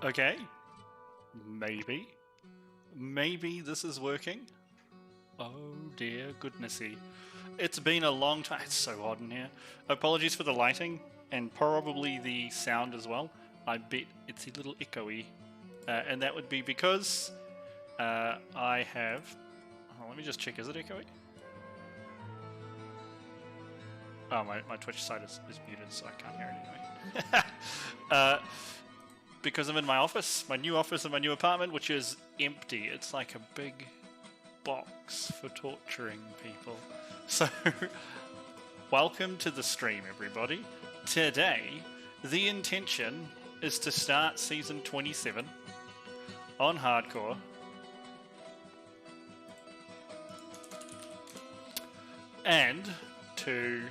Okay. Maybe. Maybe this is working. Oh dear goodnessy. It's been a long time. It's so hot in here. Apologies for the lighting and probably the sound as well. I bet it's a little echoey. And that would be because I have... Oh, let me just check. Is it echoey? Oh, my Twitch side is muted, so I can't hear it anyway. Because I'm in my office, my new office in my new apartment, which is empty. It's like a big box for torturing people. So, welcome to the stream, everybody. Today, the intention is to start Season 27 on Hardcore. And to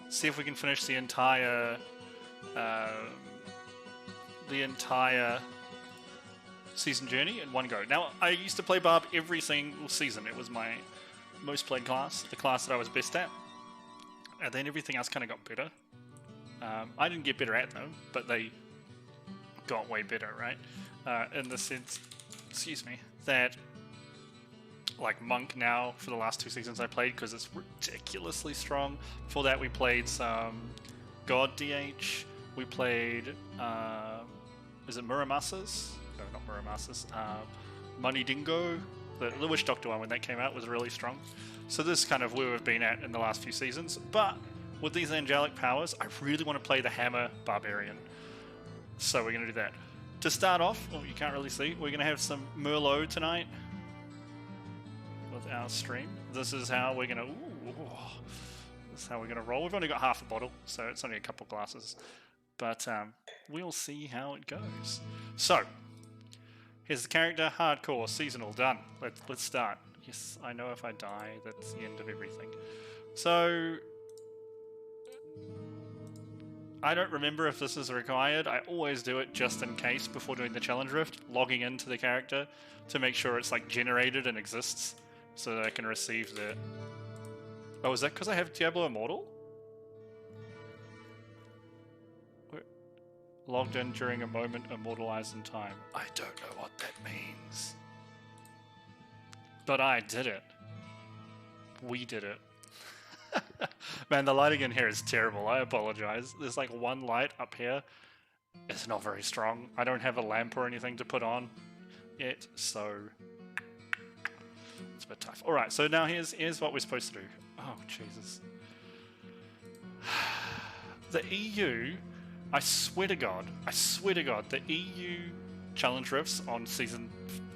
see if we can finish the entire season journey in one go. Now, I used to play Barb every single season. It was my most played class, the class that I was best at. And then everything else kind of got better. I didn't get better at them, but they got way better, right? In the sense, excuse me, that like Monk now for the last 2 seasons I played because it's ridiculously strong. Before that we played some God DH. We played, is it Muramasas? No, not Muramasas. Money Dingo. The Witch Doctor one when that came out was really strong. So this is kind of where we've been at in the last few seasons. But with these angelic powers, I really want to play the Hammer Barbarian. So we're going to do that. To start off, well, you can't really see, we're going to have some Merlot tonight with our stream. This is how we're going to... This is how we're going to roll. We've only got half a bottle, so it's only a couple glasses. But we'll see how it goes. So, here's the character, hardcore, seasonal, done. Let's start. Yes, I know if I die, that's the end of everything. So, I don't remember if this is required. I always do it just in case before doing the challenge rift, logging into the character to make sure it's like generated and exists so that I can receive the... Oh, is that because I have Diablo Immortal? Logged in during a moment immortalized in time. I don't know what that means. But I did it. We did it. Man, the lighting in here is terrible. I apologize. There's like one light up here. It's not very strong. I don't have a lamp or anything to put on yet, so it's a bit tough. Alright, so now here's what we're supposed to do. Oh, Jesus. The EU... I swear to God, the EU challenge rifts on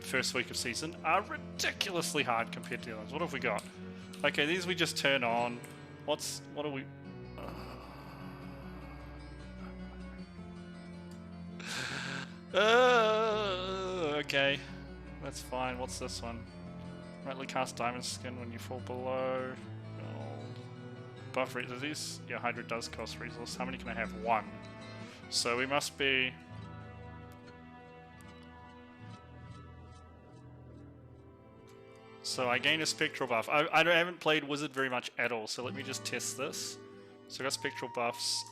first week of season are ridiculously hard compared to the others. What have we got? Okay, these we just turn on. What are we... Okay, that's fine. What's this one? Rightly cast diamond skin when you fall below. Buff rate of these? Yeah, Hydra does cost resource. How many can I have? 1. So we must be... So I gain a spectral buff. I haven't played Wizard very much at all, so let me just test this. So I got spectral buffs.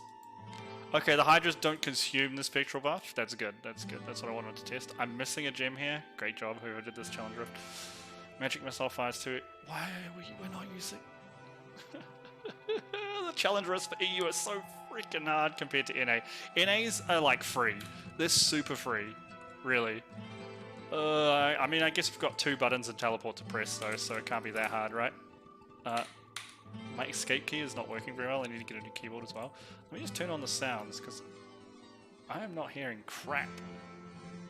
Okay, the Hydras don't consume the spectral buff. That's good, that's good. That's what I wanted to test. I'm missing a gem here. Great job, whoever did this challenge rift. Magic missile fires too. Why are we're not using... The challenge risk for EU is so freaking hard compared to NA. NAs are like free. They're super free, really. I mean, I guess we've got 2 buttons and teleport to press though, so it can't be that hard, right? My escape key is not working very well. I need to get a new keyboard as well. Let me just turn on the sounds because I am not hearing crap.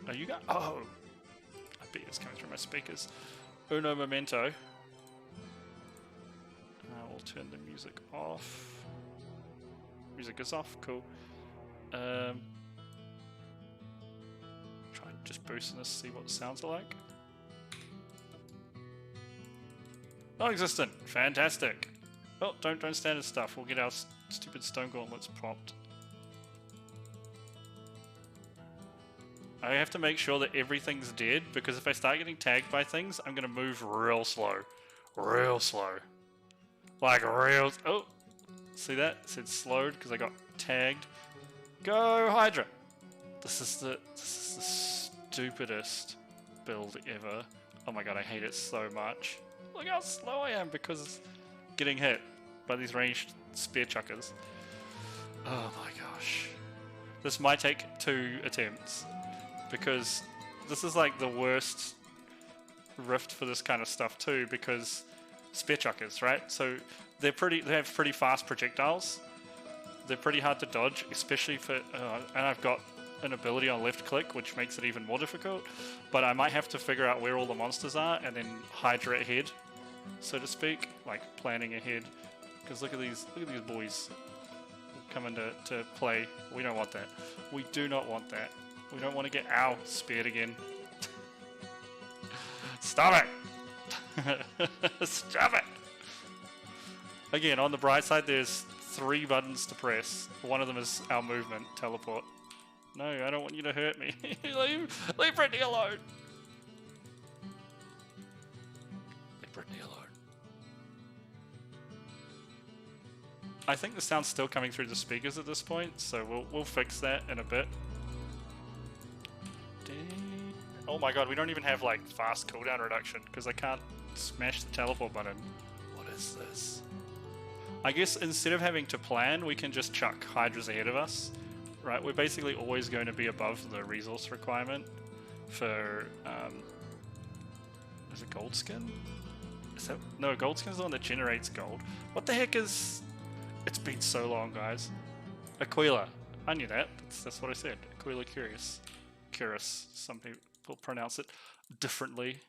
Are you guys? Oh, I bet it's coming through my speakers. Uno momento. We'll turn the music off. Music is off, cool. Try and just boosting this, see what the sounds are like. Non-existent, fantastic. Oh, don't stand as stuff. We'll get our stupid stone gauntlets popped. I have to make sure that everything's dead because if I start getting tagged by things, I'm gonna move real slow. Real slow. Like real... Oh! See that? It said slowed because I got tagged. Go, Hydra! This is the stupidest build ever. Oh my god, I hate it so much. Look how slow I am because it's getting hit by these ranged spear chuckers. Oh my gosh. This might take 2 attempts because this is like the worst rift for this kind of stuff too, because spear chuckers, right? So they have pretty fast projectiles. They're pretty hard to dodge, especially for and I've got an ability on left click which makes it even more difficult, but I might have to figure out where all the monsters are and then Hydra ahead, so to speak, like planning ahead, because look at these boys coming to play. We don't want that. We do not want that. We don't want to get speared again. Stop it! Stop it! Again, on the bright side, there's 3 buttons to press. One of them is our movement, teleport. No, I don't want you to hurt me. leave Brittany alone. Leave Brittany alone. I think the sound's still coming through the speakers at this point, so we'll fix that in a bit. Oh my god, we don't even have like fast cooldown reduction because I can't smash the teleport button. What is this? I guess instead of having to plan, we can just chuck Hydras ahead of us. Right, we're basically always going to be above the resource requirement for, is it gold skin? Is that, no, gold skin is the one that generates gold. What the heck is, it's been so long, guys. Aquila, I knew that, that's what I said. Aquila Curious. Curious, some people pronounce it differently,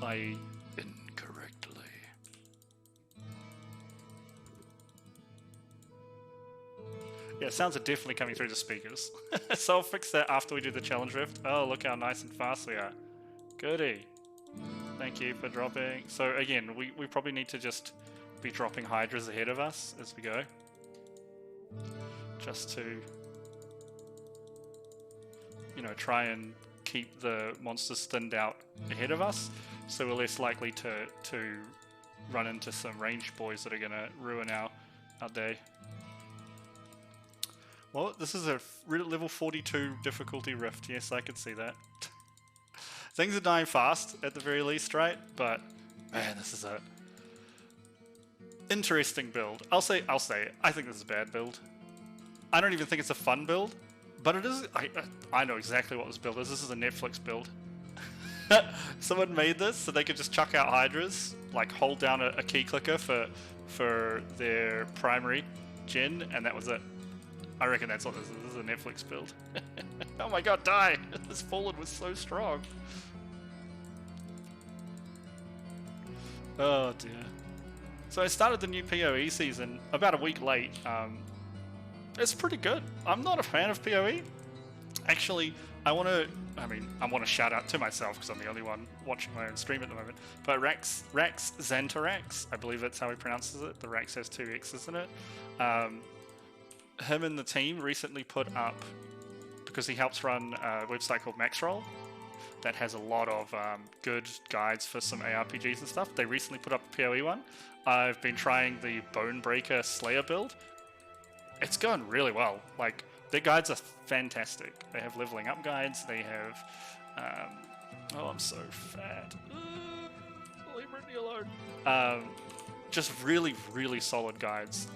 i.e. incorrectly. Yeah, sounds are definitely coming through the speakers. So I'll fix that after we do the challenge rift. Oh, look how nice and fast we are. Goody. Thank you for dropping. So again, we probably need to just be dropping Hydras ahead of us as we go. Just to, you know, try and keep the monsters thinned out ahead of us, so we're less likely to run into some ranged boys that are going to ruin our day. Well, this is a level 42 difficulty rift. Yes, I could see that. Things are dying fast, at the very least, right? But, man, this is a interesting build. I'll say it. I think this is a bad build. I don't even think it's a fun build, but it is. I know exactly what this build is. This is a Netflix build. Someone made this so they could just chuck out Hydras, like hold down a key clicker for their primary gen, and that was it. I reckon that's what this is. This is a Netflix build. Oh my god, die! This Fallen was so strong. Oh dear. So I started the new PoE season about a week late. It's pretty good. I'm not a fan of PoE. Actually, I want to shout out to myself because I'm the only one watching my own stream at the moment. But Rax Xantarax, I believe that's how he pronounces it. The Rax has 2 X's in it. Him and the team recently put up, because he helps run a website called Maxroll that has a lot of good guides for some ARPGs and stuff. They recently put up a PoE one. I've been trying the Bonebreaker Slayer build. It's going really well. Like, their guides are fantastic. They have leveling up guides. They have, oh, I'm so fat. Leave me alone. Just really, really solid guides.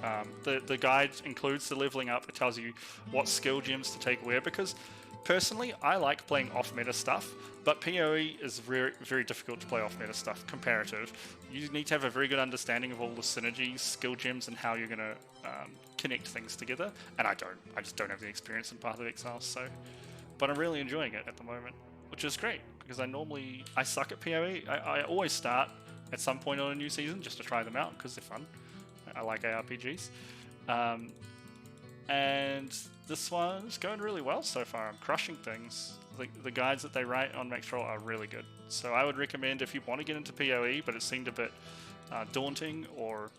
The guide includes the leveling up. It tells you what skill gems to take where, because personally, I like playing off-meta stuff, but PoE is very, very difficult to play off-meta stuff, comparative. You need to have a very good understanding of all the synergies, skill gems, and how you're going to connect things together, and I just don't have the experience in Path of Exile, so... But I'm really enjoying it at the moment, which is great, because I suck at PoE. I always start at some point on a new season just to try them out because they're fun. I like ARPGs. And this one's going really well so far. I'm crushing things. The guides that they write on Maxroll are really good. So I would recommend, if you want to get into PoE but it seemed a bit daunting or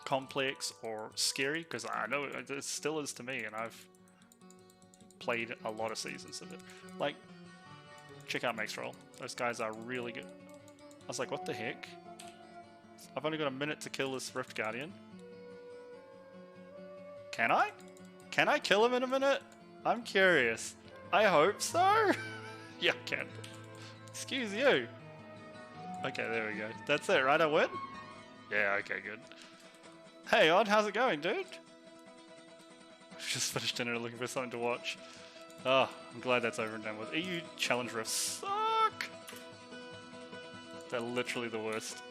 complex or scary, because I know it still is to me and I've played a lot of seasons of it. Like, check out Maxroll. Those guys are really good. I was like, what the heck? I've only got a minute to kill this Rift Guardian. Can I? Can I kill him in a minute? I'm curious. I hope so. Yeah, I can. Excuse you. Okay, there we go. That's it, right? I win? Yeah, okay, good. Hey, Odd, how's it going, dude? I've just finished dinner looking for something to watch. Oh, I'm glad that's over and done with. EU challenge rifts suck! They're literally the worst.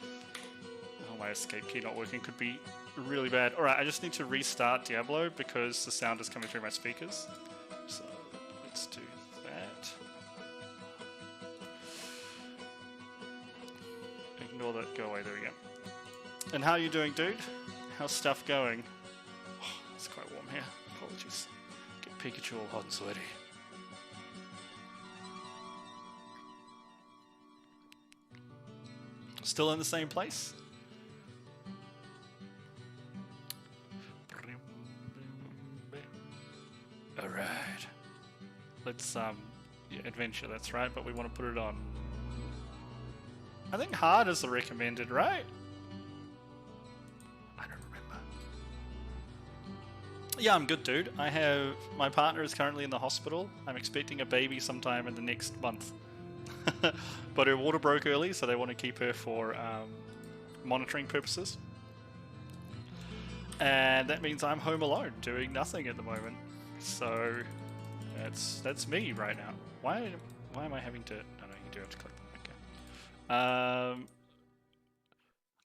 Oh, my escape key not working could be really bad. Alright, I just need to restart Diablo because the sound is coming through my speakers. So, let's do that. Ignore that, go away, there we go. And how are you doing, dude? How's stuff going? Oh, it's quite warm here. Apologies. Get Pikachu all hot and sweaty. Still in the same place? Alright. Let's, yeah, adventure, that's right, but we want to put it on. I think hard is the recommended, right? I don't remember. Yeah, I'm good, dude. My partner is currently in the hospital. I'm expecting a baby sometime in the next month. But her water broke early, so they want to keep her for monitoring purposes. And that means I'm home alone, doing nothing at the moment. So that's me right now. Why am I having to? No, you do have to click. Okay.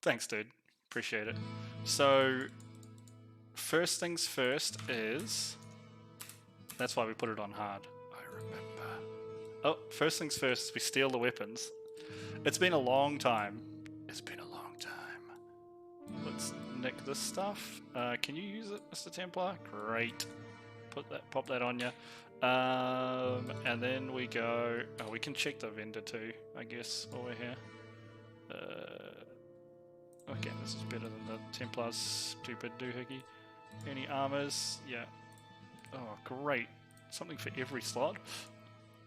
Thanks, dude. Appreciate it. So first things first is that's why we put it on hard. I remember. Oh, first things first is we steal the weapons. It's been a long time. It's been a long time. Let's nick this stuff. Can you use it, Mr. Templar? Great. Pop that on you. And then we go. Oh, we can check the vendor too, I guess, while we're here. Okay, this is better than the Templar's stupid doohickey. Any armors? Yeah. Oh, great. Something for every slot.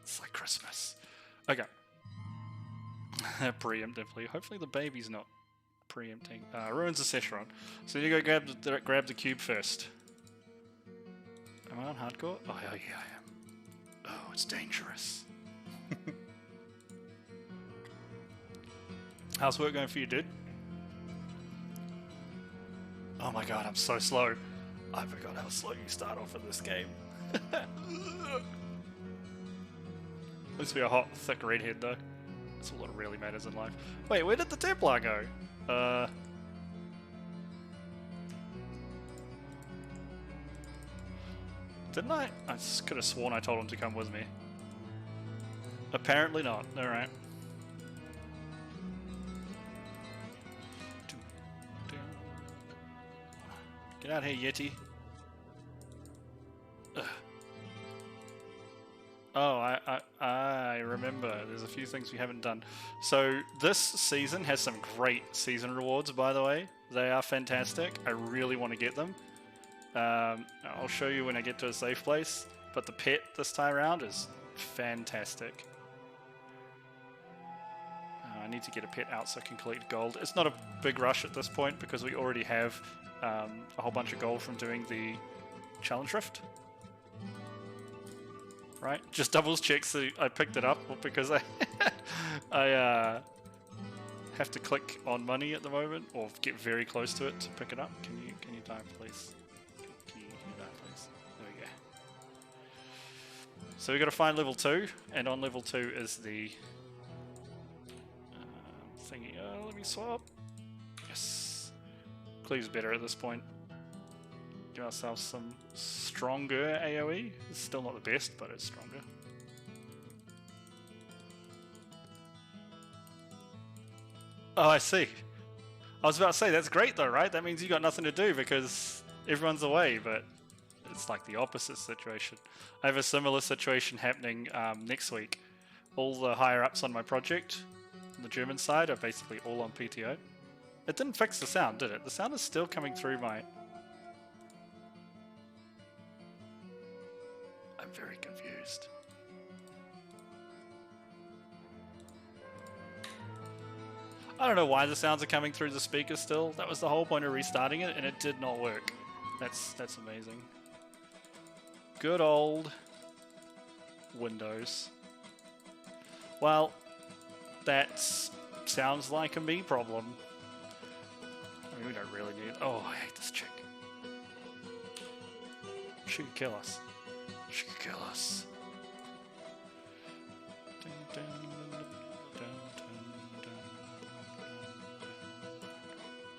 It's like Christmas. Okay. Preemptively. Hopefully the baby's not preempting. Ruins of Secheron. So you go grab the cube first. Am I on hardcore? Oh, yeah, I am. Oh, it's dangerous. How's work going for you, dude? Oh my god, I'm so slow. I forgot how slow you start off in this game. At least we're a hot, thick redhead, though. That's all that really matters in life. Wait, where did the Templar go? Didn't I? I could have sworn I told him to come with me. Apparently not. Alright. Get out here, Yeti. Ugh. Oh, I remember. There's a few things we haven't done. So this season has some great season rewards, by the way. They are fantastic. I really want to get them. I'll show you when I get to a safe place. But the pet this time around is fantastic. I need to get a pet out so I can collect gold. It's not a big rush at this point because we already have a whole bunch of gold from doing the challenge rift. Right? Just doubles check so I picked it up because I have to click on money at the moment or get very close to it to pick it up. Can you dive, please? Can you dive, please? There we go. So we got to find level 2, and on level 2 is the thingy. Let me swap. Yes. Cleave's better at this point. Give ourselves some stronger AoE. It's still not the best, but it's stronger. Oh, I see. I was about to say, that's great though, right? That means you got nothing to do because everyone's away, but it's like the opposite situation. I have a similar situation happening next week. All the higher-ups on my project, on the German side, are basically all on PTO. It didn't fix the sound, did it? The sound is still coming through my... I'm very confused. I don't know why the sounds are coming through the speaker still. That was the whole point of restarting it, and it did not work. That's amazing. Good old Windows. Well, that sounds like a me problem. I mean, we don't really need... Oh, I hate this chick. She could kill us. She could kill us.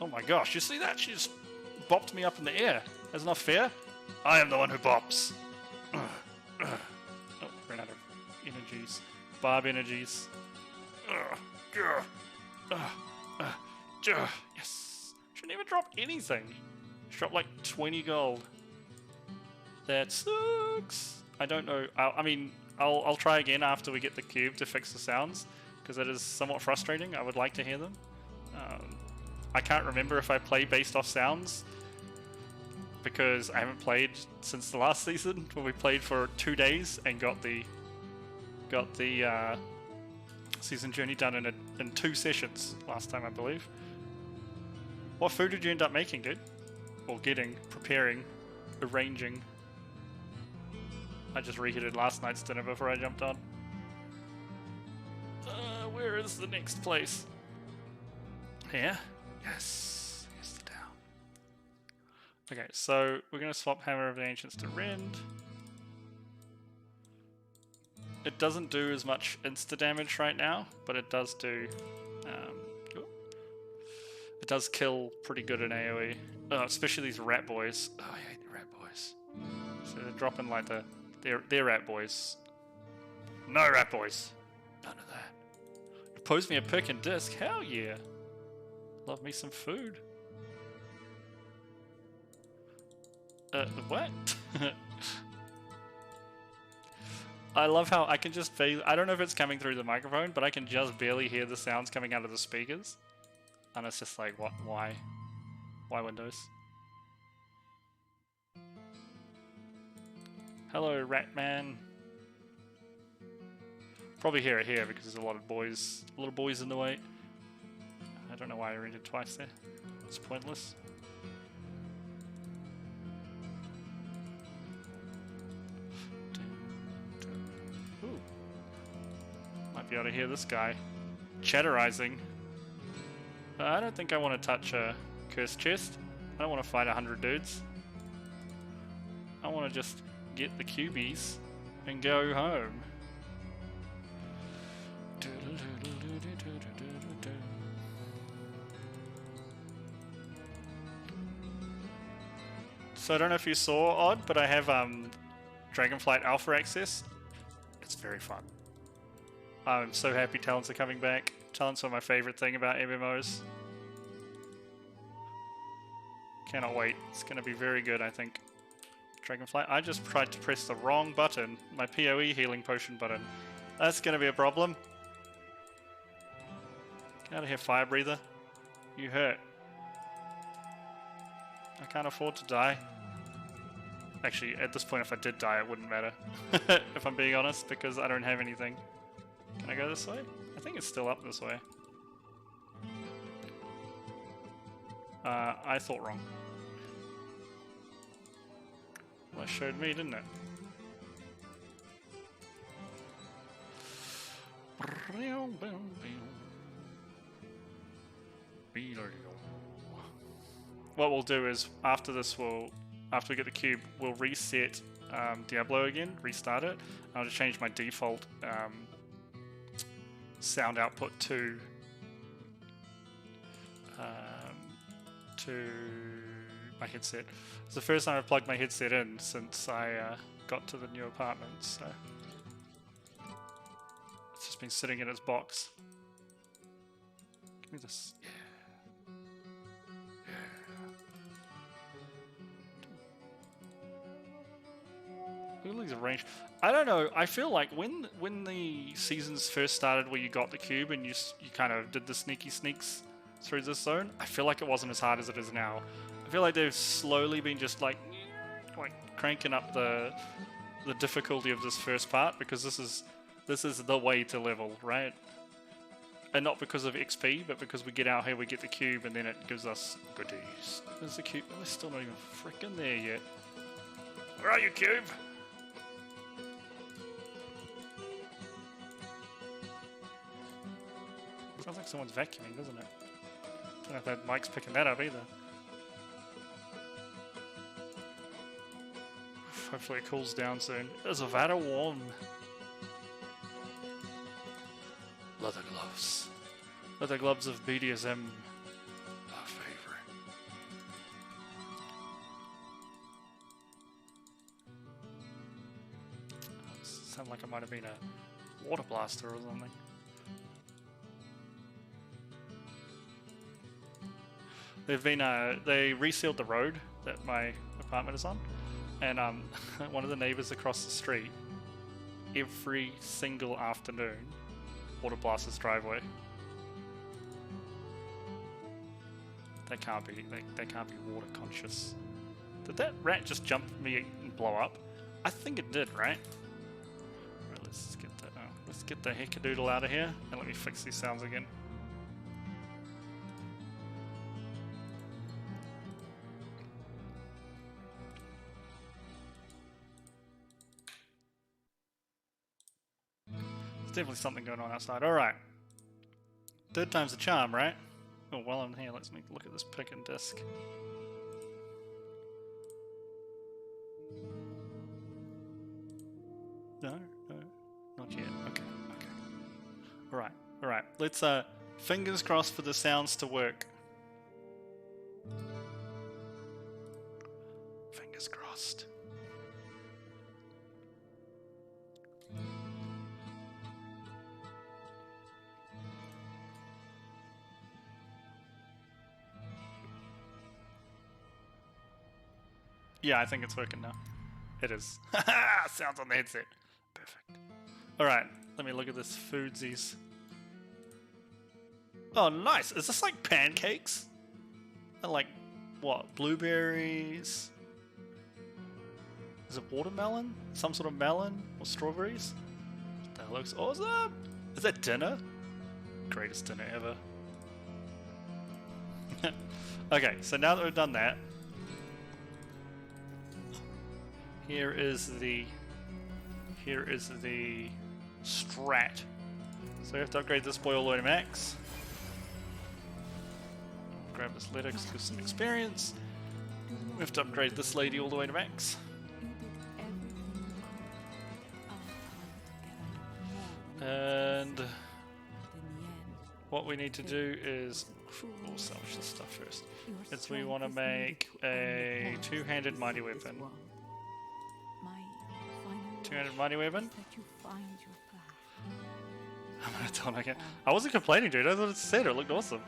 Oh my gosh, you see that? She just bopped me up in the air. That's not fair. I am the one who bops. Oh, ran out of energies. Barb energies. Yes. Should never drop anything. She dropped like 20 gold. That sucks. I don't know. I mean, I'll try again after we get the cube to fix the sounds, because it is somewhat frustrating. I would like to hear them. I can't remember if I play based off sounds, because I haven't played since the last season, when we played for 2 days and got the season journey done in 2 sessions last time, I believe. What food did you end up making, dude? Or getting, preparing, arranging? I just reheated last night's dinner before I jumped on. Where is the next place? Here? Yes. Here's the town. Okay, so we're going to swap Hammer of the Ancients to Rend. It doesn't do as much insta damage right now, but it does do... it does kill pretty good in AoE. Especially these rat boys. Oh, I hate the rat boys. So they're dropping like the... They're rat boys. No rat boys. None of that. Propose me a pick and disc. Hell yeah. Love me some food. What? I love how I can just feel... I don't know if it's coming through the microphone, but I can just barely hear the sounds coming out of the speakers. And it's just like, what? Why? Why Windows? Hello, Ratman. Probably hear it here because there's a lot of boys in the way. I don't know why I read it twice there. It's pointless. Ooh. Might be able to hear this guy chatterizing. I don't think I want to touch a cursed chest. I don't want to fight 100 dudes. I want to just get the cubies and go home. So I don't know if you saw, Odd, but I have Dragonflight Alpha access. It's very fun. I'm so happy talents are coming back. Talents are my favorite thing about MMOs. Cannot wait. It's going to be very good, I think. Dragonflight. I just tried to press the wrong button. My PoE healing potion button. That's going to be a problem. Get out of here, Fire Breather. You hurt. I can't afford to die. Actually, at this point, if I did die, it wouldn't matter. If I'm being honest, because I don't have anything. Can I go this way? I think it's still up this way. I thought wrong. Well, it showed me, didn't it? What we'll do is, after this, after we get the cube, we'll reset Diablo again, restart it. I'll just change my default sound output to my headset. It's the first time I've plugged my headset in since I got to the new apartment, so it's just been sitting in its box. Give me this. Yeah. Look at these arranged. I don't know. I feel like when the seasons first started, where you got the cube and you kind of did the sneaky sneaks through this zone, I feel like it wasn't as hard as it is now. I feel like they've slowly been just like cranking up the difficulty of this first part, because this is the way to level, right? And not because of XP, but because we get out here, we get the cube, and then it gives us goodies. There's the cube. We're still not even freaking there yet. Where are you, cube? Sounds like someone's vacuuming, doesn't it? Don't know if that mic's picking that up either. Hopefully it cools down soon. It's very warm. Leather gloves. Leather gloves of BDSM. Our favorite. Sound like it might have been a water blaster or something. They've been they resealed the road that my apartment is on, and one of the neighbors across the street every single afternoon water blasts his driveway. They can't be water conscious. Did that rat just jump me and blow up? I think it did, right? Alright, let's get the heckadoodle out of here and let me fix these sounds again. There's definitely something going on outside. Alright. Third time's the charm, right? Oh, well in here, let's look at this pick and disc. No, not yet. Okay. Alright. Let's, fingers crossed for the sounds to work. Fingers crossed. Yeah, I think it's working now. It is. Sounds on the headset. Perfect. Alright, let me look at this foodsies. Oh, nice! Is this like pancakes? And like, what? Blueberries? Is it watermelon? Some sort of melon? Or strawberries? That looks awesome! Is that dinner? Greatest dinner ever. Okay, so now that we've done that, Here is the strat. So we have to upgrade this boy all the way to max. Grab this letter because gives some experience. We have to upgrade this lady all the way to max. And what we need to do is we'll salvage this stuff first. Is we want to make a two-handed mighty weapon. Two-handed mighty weapon. I'm gonna tell him again. I wasn't complaining, dude. I thought it said it looked awesome.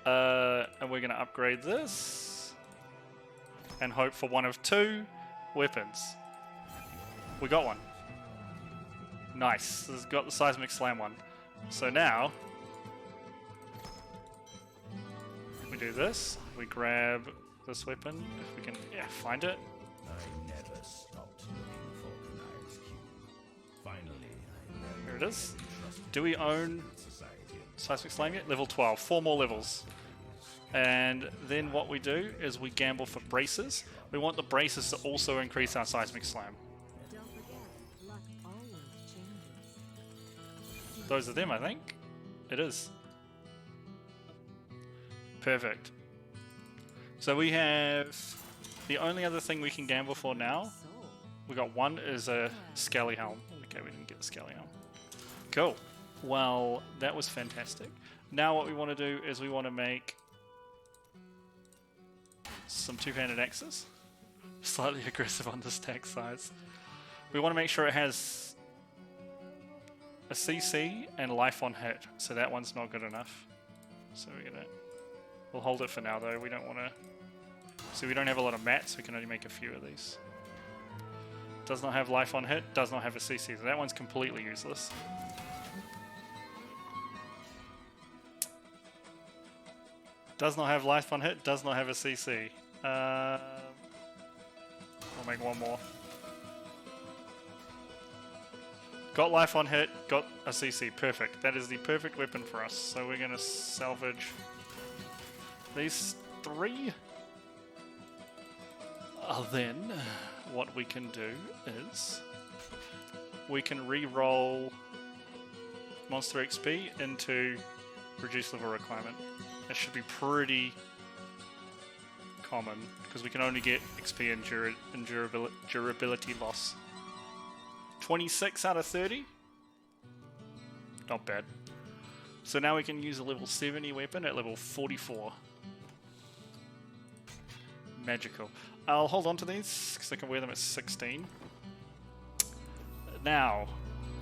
And we're gonna upgrade this and hope for one of two weapons. We got one. Nice. This has got the seismic slam one. So now we do this. We grab this weapon if we can, find it. Here it is. Do we own seismic slam yet? Level 12. 4 more levels. And then what we do is we gamble for braces. We want the braces to also increase our seismic slam. Those are them, I think. It is. Perfect. So we have the only other thing we can gamble for now. We got one is a scaly helm. Okay, we didn't get the scaly helm. Cool. Well, that was fantastic. Now what we want to do is we want to make some two-handed axes. Slightly aggressive on the stack size. We want to make sure it has a CC and life on hit, so that one's not good enough. So we'll hold it for now though. We don't want to. So we don't have a lot of mats. We can only make a few of these. Does not have life on hit. Does not have a CC. So that one's completely useless. Does not have life on hit. Does not have a CC. We'll make one more. Got life on hit, got a CC. Perfect. That is the perfect weapon for us. So we're going to salvage these 3. Then what we can do is we can re-roll Monster XP into Reduce level requirement. That should be pretty common, because we can only get XP and durability loss. 26 out of 30? Not bad. So now we can use a level 70 weapon at level 44. Magical. I'll hold on to these, because I can wear them at 16. Now,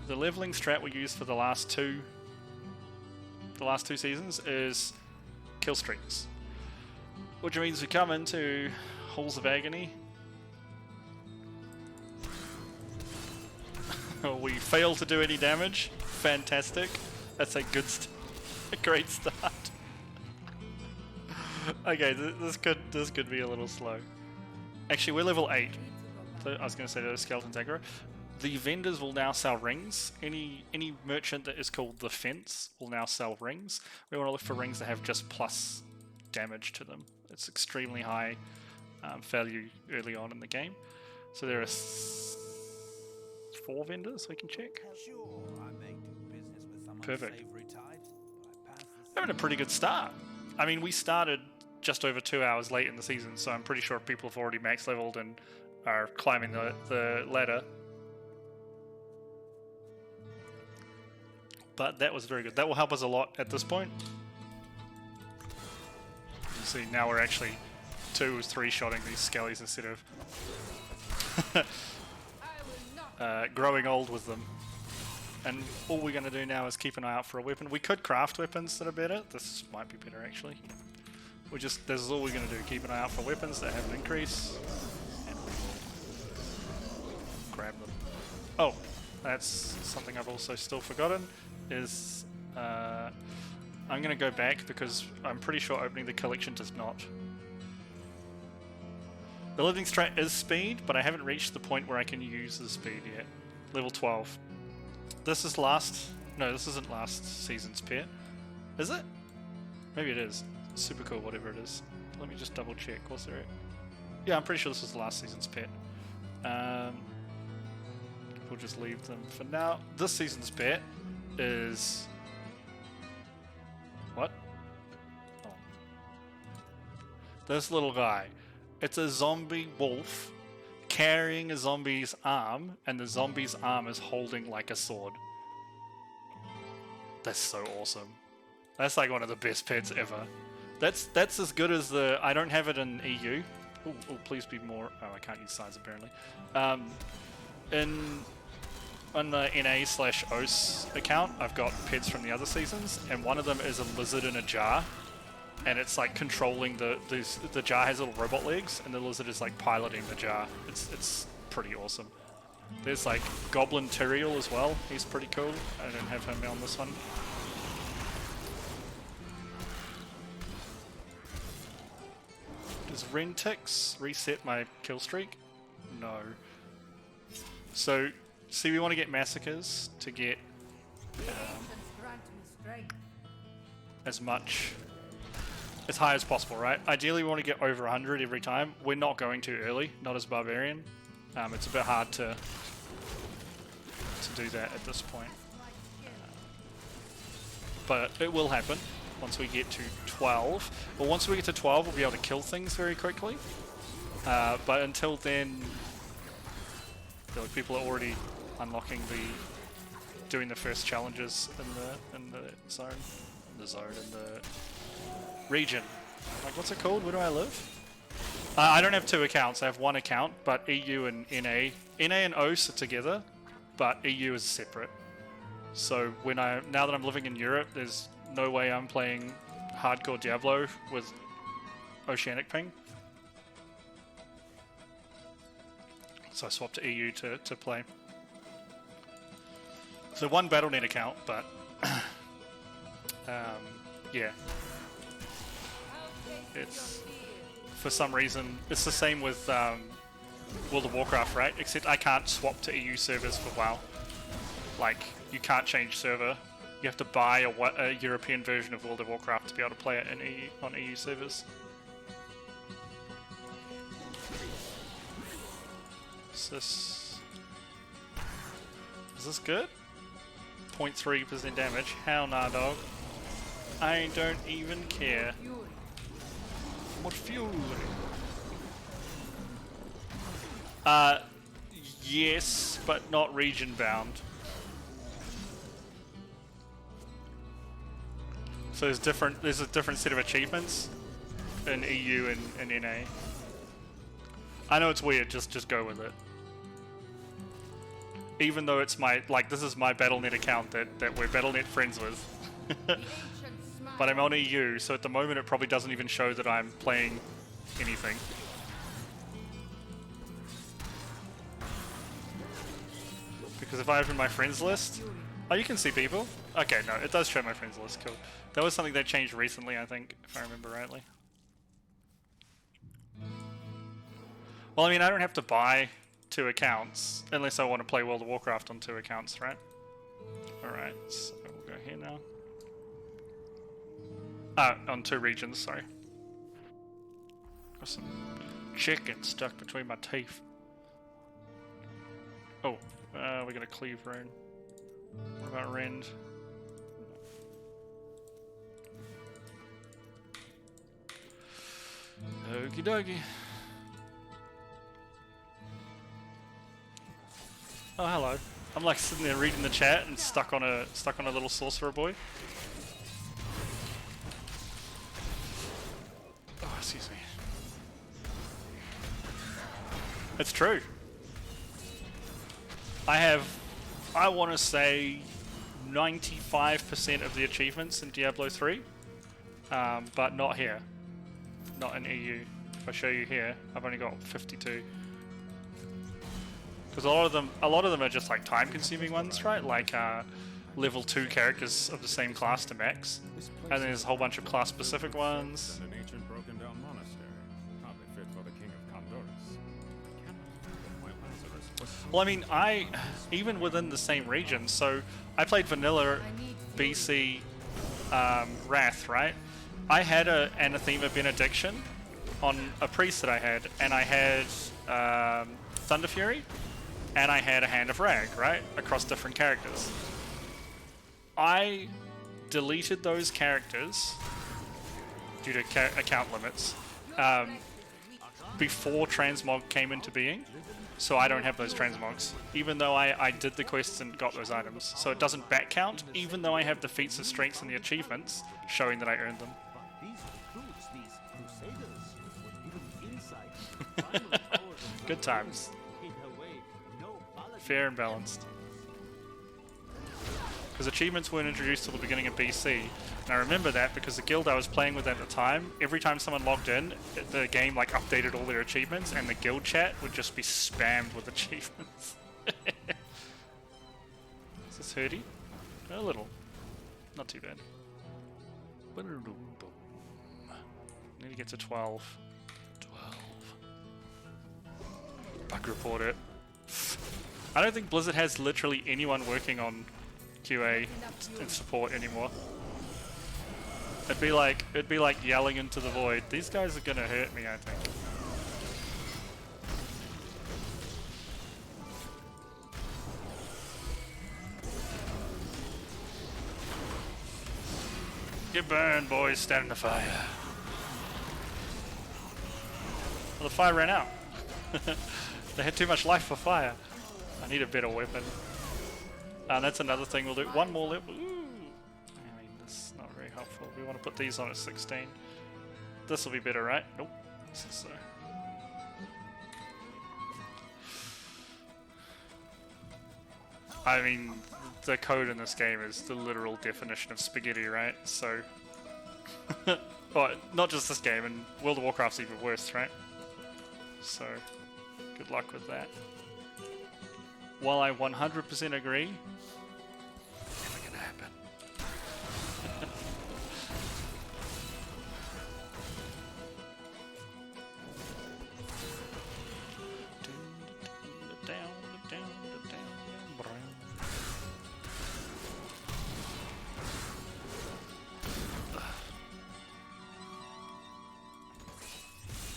the leveling strat we used for the last two seasons is kill streaks, which means we come into Halls of Agony. We fail to do any damage. Fantastic. That's a great start. Okay, this could be a little slow. Actually, we're level 8. So I was going to say the skeletons aggro. The vendors will now sell rings. Any merchant that is called the Fence will now sell rings. We want to look for rings that have just plus damage to them. It's extremely high value early on in the game. So there are 4 vendors we can check. Perfect. Having a pretty good start. I mean, we started just over 2 hours late in the season, so I'm pretty sure people have already max leveled and are climbing the ladder. But that was very good. That will help us a lot at this point. You see, now we're actually 2 or 3-shotting these skellies instead of growing old with them. And all we're going to do now is keep an eye out for a weapon. We could craft weapons that are better. This might be better, actually. This is all we're going to do. Keep an eye out for weapons that have an increase. And we will grab them. Oh, that's something I've also still forgotten. Is I'm going to go back because I'm pretty sure opening the collection does not. The living strat is speed, but I haven't reached the point where I can use the speed yet. Level 12. This is this isn't last season's pet. Is it? Maybe it is. Super cool, whatever it is. Let me just double check. Was there? Yeah, I'm pretty sure this was last season's pet. We'll just leave them for now. This season's pet is... What? Oh. This little guy. It's a zombie wolf carrying a zombie's arm, and the zombie's arm is holding like a sword. That's so awesome. That's like one of the best pets ever. That's as good as the... I don't have it in EU. Oh, please be more... Oh, I can't use size apparently. On the NA/OS account, I've got pets from the other seasons, and one of them is a lizard in a jar, and it's like controlling the jar has little robot legs, and the lizard is like piloting the jar. It's pretty awesome. There's like Goblin Tyrael as well. He's pretty cool. I don't have him on this one. Does Rentix reset my kill streak? No. So, see, we want to get massacres to get as high as possible, right? Ideally, we want to get over 100 every time. We're not going too early, not as Barbarian. It's a bit hard to do that at this point. But it will happen once we get to 12. Well, once we get to 12, we'll be able to kill things very quickly. But until then, I feel like people are already unlocking doing the first challenges in the region. Like, what's it called? Where do I live? I don't have 2 accounts. I have 1 account, but EU and NA and OS are together, but EU is separate. So now that I'm living in Europe, there's no way I'm playing hardcore Diablo with Oceanic ping. So I swapped to EU to play. So 1 Battle.net account, but yeah. It's, for some reason, it's the same with World of Warcraft, right? Except I can't swap to EU servers for WoW. Like, you can't change server. You have to buy a European version of World of Warcraft to be able to play it on EU servers. Is this good? 0.3% damage. Hell nah, dog. I don't even care. More fury. Yes, but not region bound. So there's a different set of achievements in EU and NA. I know it's weird, just go with it. Even though it's this is my Battle.net account that we're Battle.net friends with. But I'm on EU, so at the moment it probably doesn't even show that I'm playing anything. Because if I open my friends list... Oh, you can see people? Okay, no, it does show my friends list, cool. That was something they changed recently, I think, if I remember rightly. Well, I mean, I don't have to buy 2 accounts, unless I want to play World of Warcraft on 2 accounts, right? Alright, so we'll go here now. On 2 regions, sorry. Got some chicken stuck between my teeth. Oh, we got a cleave rune. What about Rend? Okie dokie. Oh, hello. I'm like sitting there reading the chat and stuck on a little sorcerer boy. Oh, excuse me. It's true. I want to say 95% of the achievements in Diablo 3, but not here. Not in EU. If I show you here, I've only got 52. Because a lot of them are just like time-consuming ones, right? Like level 2 characters of the same class to max, and then there's a whole bunch of class-specific ones. An ancient broken-down monastery, hardly fit for the king of Condorus. Well, I mean, even within the same region, so I played vanilla BC Wrath, right? I had an Anathema Benediction on a priest that I had, and I had Thunder Fury, and I had a Hand of Rag, right? Across different characters. I deleted those characters due to account limits before transmog came into being, so I don't have those transmogs, even though I did the quests and got those items. So it doesn't back count, even though I have the feats of strengths and the achievements showing that I earned them. Good times. Fair and balanced. Because achievements weren't introduced till the beginning of BC, and I remember that because the guild I was playing with at the time, every time someone logged in, the game like updated all their achievements, and the guild chat would just be spammed with achievements. Is this hurty? A little. Not too bad. Need to get to 12. 12. Bug report it. I don't think Blizzard has literally anyone working on QA and support anymore. It'd be like yelling into the void. These guys are gonna hurt me, I think. Get burned, boys. Stand in the fire. Well, the fire ran out. They had too much life for fire. I need a better weapon. And that's another thing we'll do. One more level. Ooh. I mean, this is not very helpful. We want to put these on at 16. This will be better, right? Nope. This is so. I mean, the code in this game is the literal definition of spaghetti, right? So, well, not just this game, and World of Warcraft's even worse, right? So, good luck with that. While I 100% agree, never gonna happen.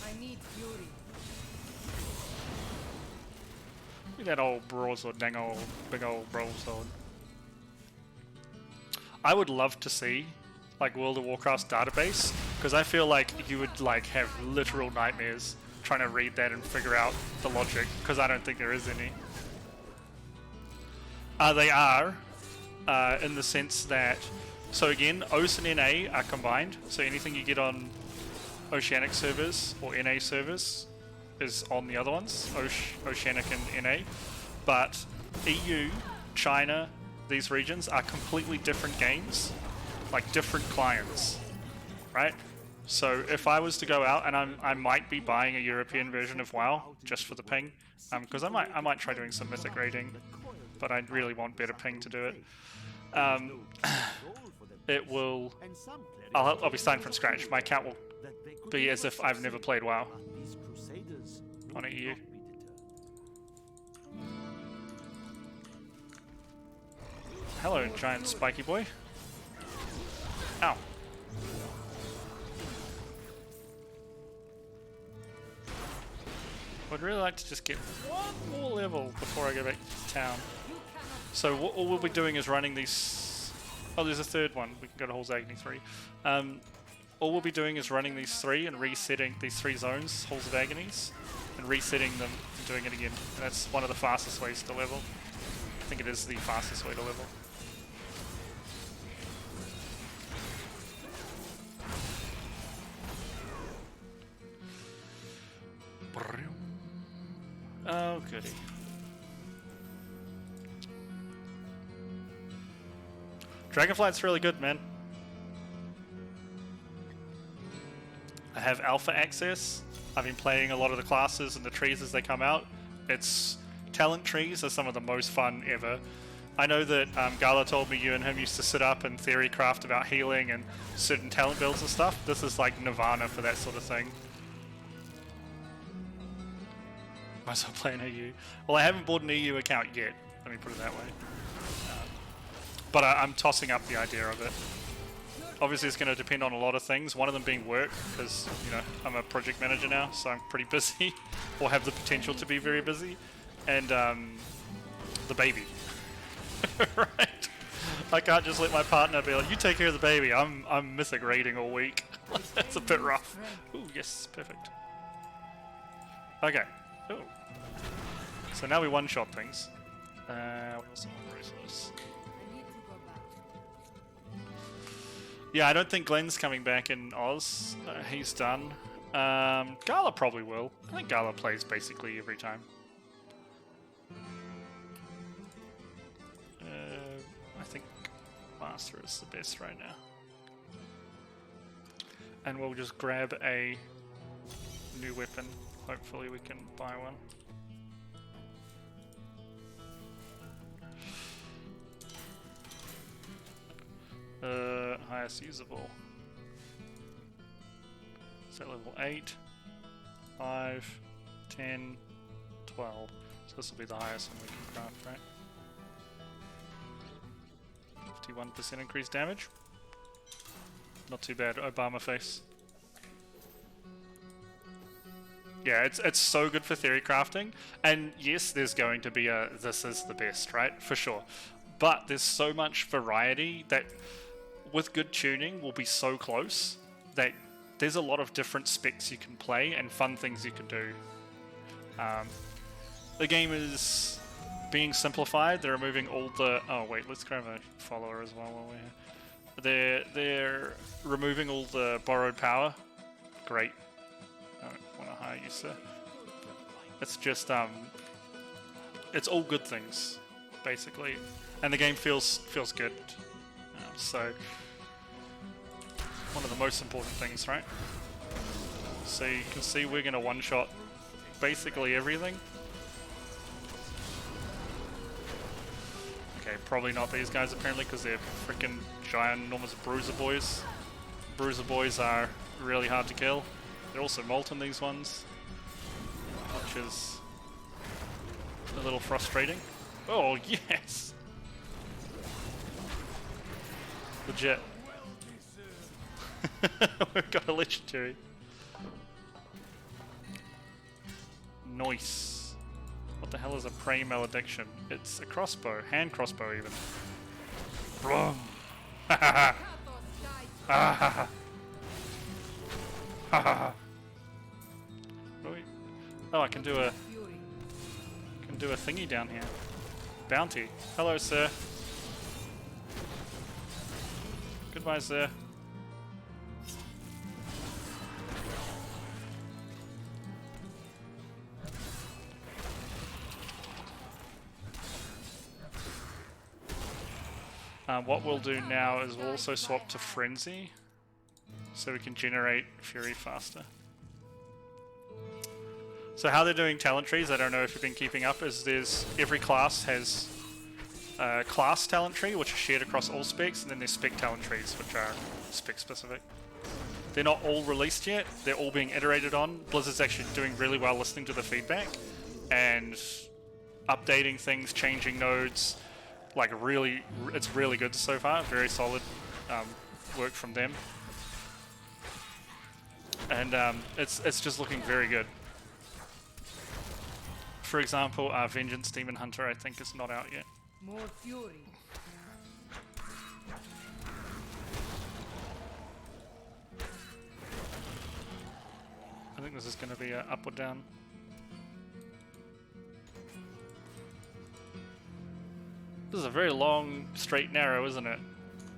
I need fury. That old broadsword, dang old, big old broadsword. I would love to see, like World of Warcraft's database, because I feel like you would like have literal nightmares trying to read that and figure out the logic, because I don't think there is any. They are, in the sense that, so again, OS and NA are combined, so anything you get on Oceanic servers or NA servers is on the other ones, Oceanic and NA, but EU, China, these regions are completely different games, like different clients, right? So if I was to go out, and I might be buying a European version of WoW just for the ping, because I might try doing some mythic raiding, but I really want better ping to do it. It will. I'll be starting from scratch. My account will be as if I've never played WoW on EU. Hello, giant spiky boy. Ow. I'd really like to just get one more level before I go back to town. So what all we'll be doing is running these... Oh, there's a third one. We can go to Hall's Agony 3. All we'll be doing is running these three and resetting these 3 zones, Halls of Agonies, and resetting them and doing it again. And that's one of the fastest ways to level. I think it is the fastest way to level. Oh, goody. Dragonflight's really good, man. I have alpha access. I've been playing a lot of the classes and the trees as they come out. Its talent trees are some of the most fun ever. I know that Gala told me you and him used to sit up and theory craft about healing and certain talent builds and stuff. This is like nirvana for that sort of thing. Might as well play an EU. Well, I haven't bought an EU account yet. Let me put it that way. But I'm tossing up the idea of it. Obviously, it's going to depend on a lot of things. One of them being work, because you know I'm a project manager now, so I'm pretty busy, or have the potential to be very busy, and the baby. Right? I can't just let my partner be like, "You take care of the baby. I'm mythic raiding all week." That's a bit rough. Ooh, yes, perfect. Okay. Ooh. So now we one-shot things. We also want Ruthless. Yeah, I don't think Glenn's coming back in Oz. He's done. Gala probably will. I think Gala plays basically every time. I think Master is the best right now. And we'll just grab a new weapon. Hopefully we can buy one. Highest usable. So level 8, 5, 10, 12. So this will be the highest one we can craft, right? 51% increased damage. Not too bad, Obama face. Yeah, it's so good for theory crafting, and yes, there's going to be a this is the best, right? For sure. But there's so much variety that with good tuning will be so close that there's a lot of different specs you can play and fun things you can do. The game is being simplified. They're removing all the... Oh wait, let's grab a follower as well while we're here. They're removing all the borrowed power. Great. I don't want to hire you, sir. It's just, it's all good things, basically. And the game feels good. So, one of the most important things, right? So you can see we're going to one-shot basically everything. Okay, probably not these guys apparently, because they're freaking giant, enormous bruiser boys. Bruiser boys are really hard to kill. They're also molten, these ones, which is a little frustrating. Oh, yes! Legit. We've got a legendary. Nice. What the hell is a prey malediction? It's a crossbow, hand crossbow even. Brum. Ah ha ha. Ha ha ha. Oh, I can do a Fury. thingy down here. Bounty. Hello, sir. Goodbye, sir. What we'll do now is we'll also swap to Frenzy, so we can generate Fury faster. So how they're doing talent trees, I don't know if you've been keeping up, is every class has a class talent tree, which is shared across all specs, and then there's spec talent trees, which are spec specific. They're not all released yet, they're all being iterated on. Blizzard's actually doing really well listening to the feedback, and updating things, changing nodes, like really, it's really good so far, very solid work from them. And it's just looking very good. For example, Vengeance Demon Hunter I think is not out yet. More fury. I think this is going to be a up or down. This is a very long, straight narrow, isn't it?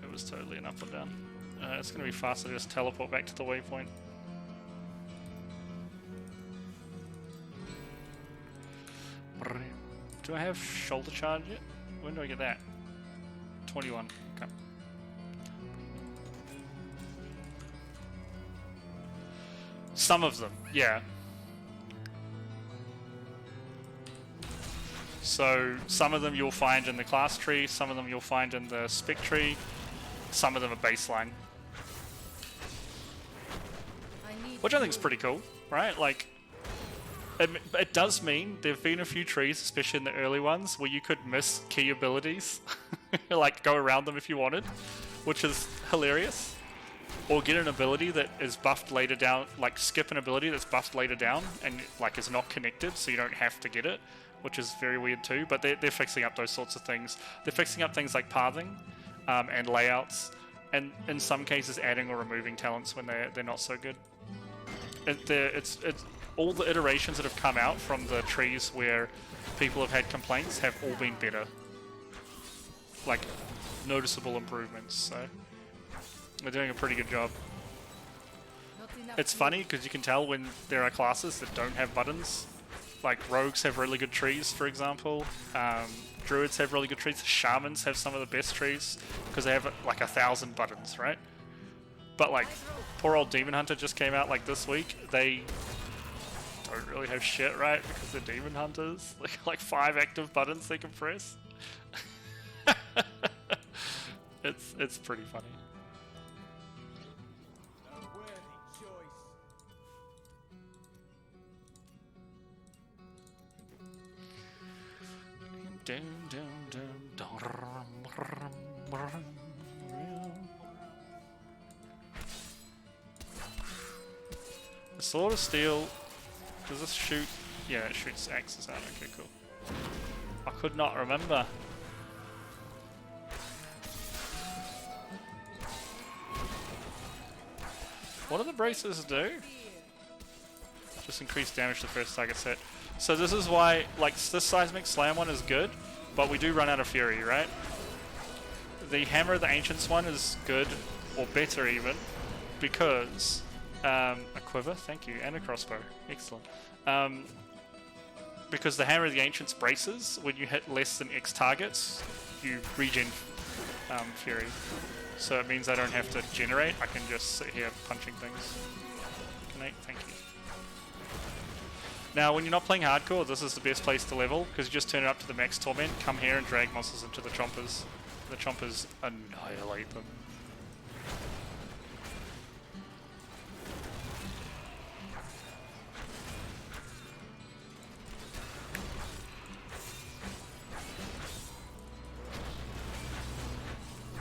It was totally an up or down. It's going to be faster to just teleport back to the waypoint. Do I have shoulder charge yet? When do I get that? 21. Okay. Some of them, yeah. So some of them you'll find in the class tree, some of them you'll find in the spec tree, some of them are baseline. Which I think is pretty cool, right? Like, it does mean there have been a few trees, especially in the early ones, where you could miss key abilities, like go around them if you wanted, which is hilarious. Or get an ability that is buffed later down, like skip an ability that's buffed later down and like is not connected, so you don't have to get it, which is very weird too. But they're fixing up those sorts of things. They're fixing up things like pathing and layouts, and in some cases adding or removing talents when they're not so good. It's all the iterations that have come out from the trees where people have had complaints have all been better. Like, noticeable improvements, so they're doing a pretty good job. It's funny because you can tell when there are classes that don't have buttons. Like, rogues have really good trees, for example. Druids have really good trees. Shamans have some of the best trees because they have like 1,000 buttons, right? But like, poor old Demon Hunter just came out like this week. They don't really have shit, right? Because they're Demon Hunters. Like 5 active buttons they can press. It's pretty funny. The Sword of Steel, does this shoot? Yeah, it shoots axes out. Okay, cool. I could not remember. What do the braces do? Just increase damage to the first target set. So this is why, like, this Seismic Slam one is good, but we do run out of Fury, right? The Hammer of the Ancients one is good, or better even, because a quiver, thank you, and a crossbow, excellent. Because the Hammer of the Ancients braces, when you hit less than X targets, you regen Fury. So it means I don't have to generate, I can just sit here punching things. Thank you. Now, when you're not playing hardcore, this is the best place to level, because you just turn it up to the max torment, come here and drag monsters into the chompers. The chompers annihilate them.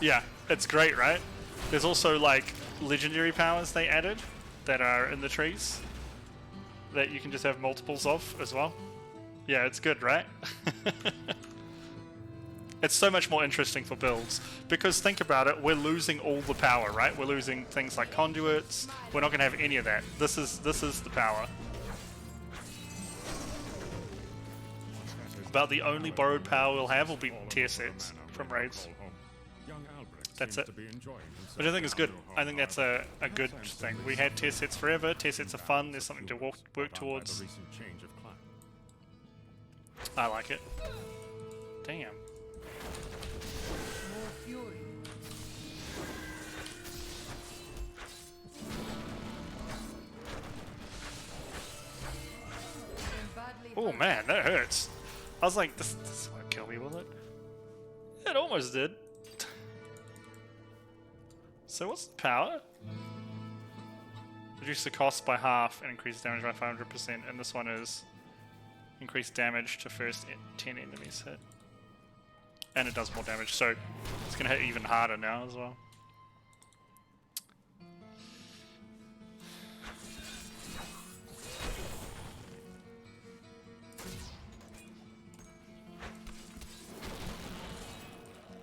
Yeah, it's great, right? There's also like legendary powers they added that are in the trees that you can just have multiples of as well. Yeah, it's good, right? It's so much more interesting for builds, because think about it, we're losing all the power, right? We're losing things like conduits. We're not going to have any of that. This is the power. About the only borrowed power we'll have will be tier sets from raids. That's it. Which I think is good. I think that's a good thing. We had tier sets forever. Tier sets are fun. There's something to work towards. I like it. Damn. More fury. I'm badly Oh hurt. man, that hurts. I was like, this won't kill me, will it? It almost did. So what's the power? Reduce the cost by half and increase damage by 500%, and this one is increase damage to first 10 enemies hit. And it does more damage, so it's going to hit even harder now as well.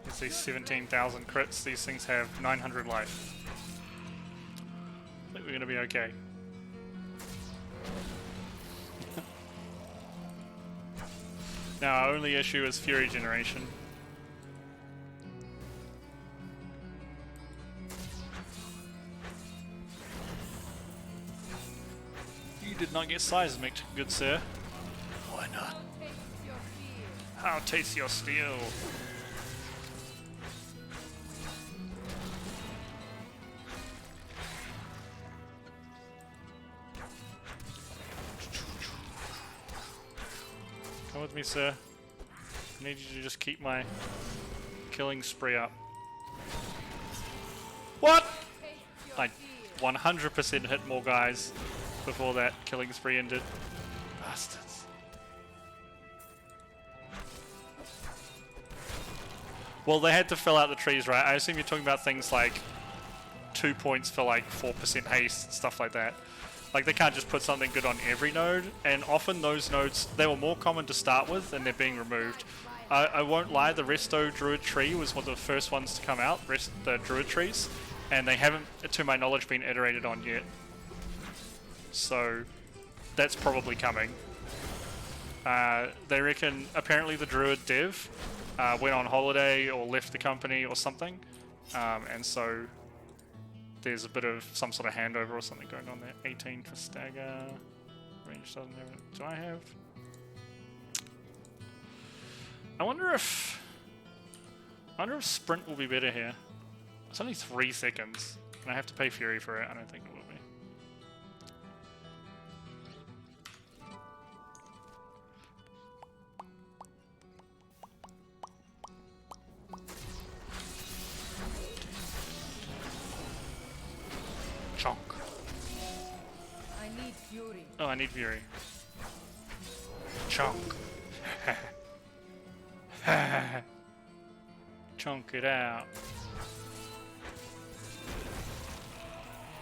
There's these 17,000 crits, these things have 900 life. I think we're going to be okay. Now our only issue is Fury generation. You did not get seismic, good sir. Why not? Taste your fear. I'll taste your steel. Come with me, sir. I need you to just keep my killing spree up. What? Taste your I fear. 100% hit more guys before that killing spree ended. Bastards. Well, they had to fill out the trees, right? I assume you're talking about things like 2 points for like 4% haste, stuff like that. Like, they can't just put something good on every node, and often those nodes, they were more common to start with, and they're being removed. I won't lie, the Resto Druid tree was one of the first ones to come out, the Druid trees, and they haven't, to my knowledge, been iterated on yet. So, that's probably coming. They reckon, apparently the Druid dev went on holiday or left the company or something, and so there's a bit of some sort of handover or something going on there. 18 for stagger. Range doesn't have it. Do I have? I wonder if sprint will be better here. It's only 3 seconds, and I have to pay Fury for it. I don't think it will be. Chonk. I need fury. Oh, I need Fury. Chonk. Chonk it out.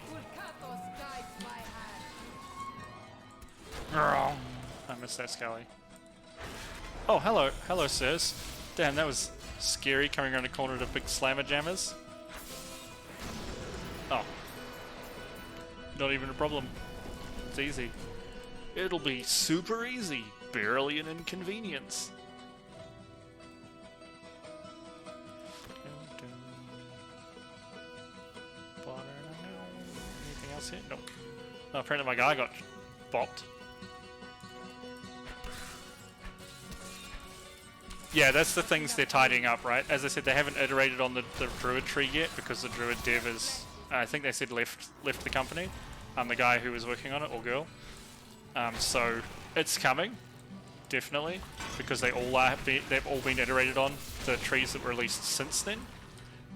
Pulcatos guides my hand. I missed that Scully. Oh, hello. Hello, sirs. Damn, that was scary coming around the corner to big slammer jammers. Oh. Not even a problem. It's easy. It'll be super easy. Barely an inconvenience. Anything else here? Nope. Oh, apparently my guy got bopped. Yeah, that's the things they're tidying up, right? As I said, they haven't iterated on the Druid tree yet because the Druid dev is, I think they said left the company. The guy who was working on it, or girl. So it's coming, definitely, because they've all been iterated on, the trees that were released since then.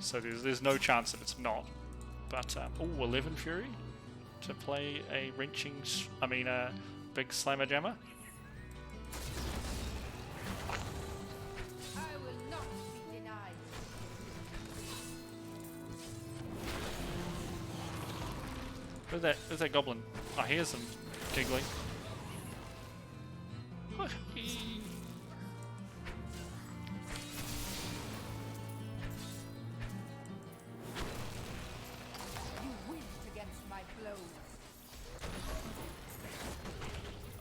So there's no chance that it's not. But oh, 11 Fury to play a big slammer jammer. I will not be denied. Where's that goblin? I hear some giggling.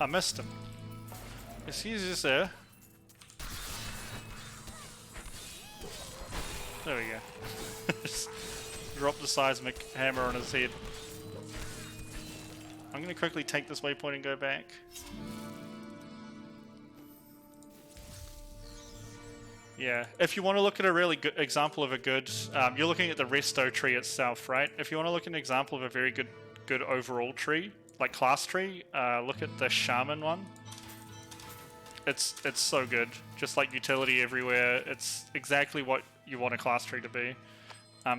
I missed him. Yes, he's just there. There we go. Just drop the seismic hammer on his head. I'm gonna quickly take this waypoint and go back. Yeah, if you want to look at a really good example of a good, you're looking at the resto tree itself, right? If you want to look at an example of a very good overall tree, like class tree, look at the shaman one. It's so good, just like utility everywhere. It's exactly what you want a class tree to be.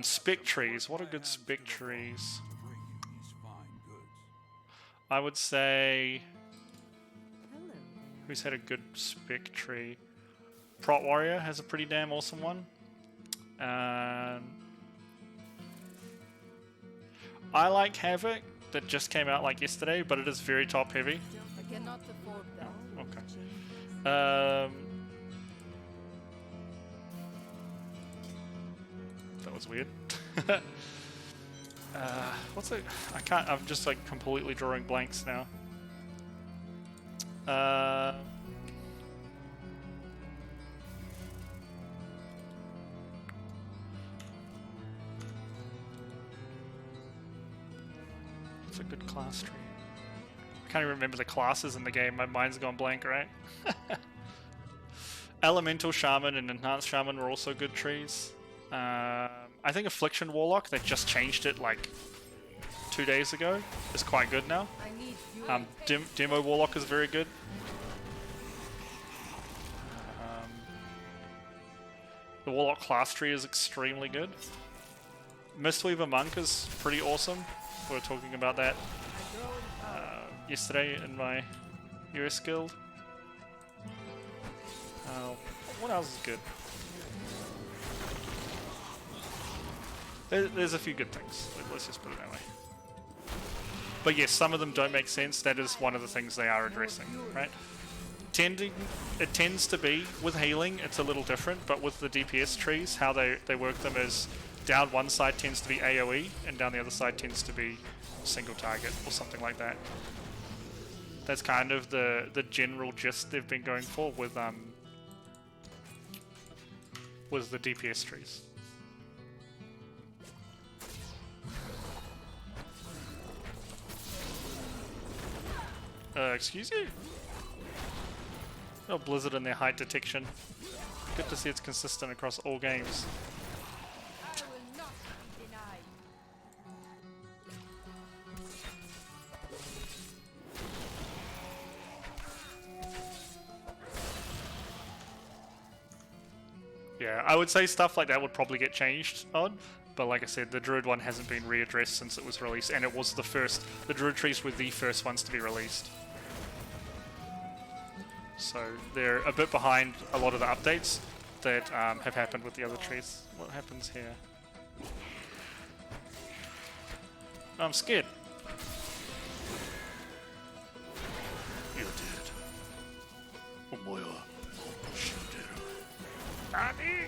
Spec trees, what are good spec trees? I would say, who's had a good spec tree? Prot Warrior has a pretty damn awesome one. I like Havoc, that just came out like yesterday, but it is very top heavy. I cannot afford that. Okay. That was weird. What's it? I can't. I'm just like completely drawing blanks now. What's a good class tree? I can't even remember the classes in the game. My mind's gone blank, right? Elemental Shaman and Enhanced Shaman were also good trees. I think Affliction Warlock, they just changed it like 2 days ago, is quite good now. I need fury. Demo Warlock is very good. The Warlock class tree is extremely good. Mistweaver Monk is pretty awesome. We were talking about that yesterday in my US guild. What else is good? There's a few good things. Let's just put it that way. But yes, some of them don't make sense. That is one of the things they are addressing, right? It tends to be, with healing, it's a little different, but with the DPS trees, how they work them is down one side tends to be AoE, and down the other side tends to be single target, or something like that. That's kind of the general gist they've been going for with the DPS trees. Excuse you? Oh, Blizzard and their height detection. Good to see it's consistent across all games. I will not be denied. Yeah, I would say stuff like that would probably get changed on, but like I said, the Druid one hasn't been readdressed since it was released, and it was the first. The Druid trees were the first ones to be released. So they're a bit behind a lot of the updates that have happened with the other trees. What happens here? I'm scared. You're dead. Nani?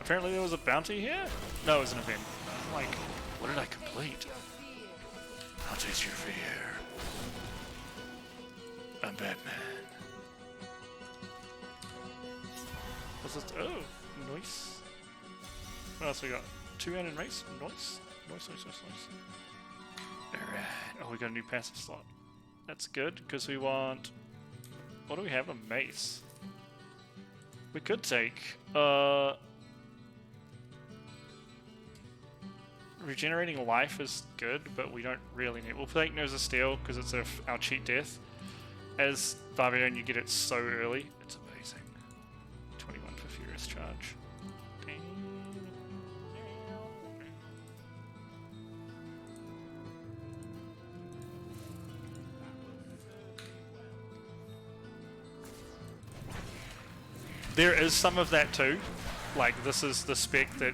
Apparently there was a bounty here? No, it was an event. I'm like, what did I complete? Your fear. I'll taste your fear. I'm Batman. What's this? Oh, nice. What else we got? 2-man and race? Nice. Nice. Alright. Oh, we got a new passive slot. That's good, because we want... What do we have? A mace. We could take... Regenerating life is good, but we don't really need... We'll take Nose of Steel, because it's our cheat death. As Barbarian, you get it so early. It's amazing. 21 for Furious Charge. There is some of that too. Like, this is the spec that...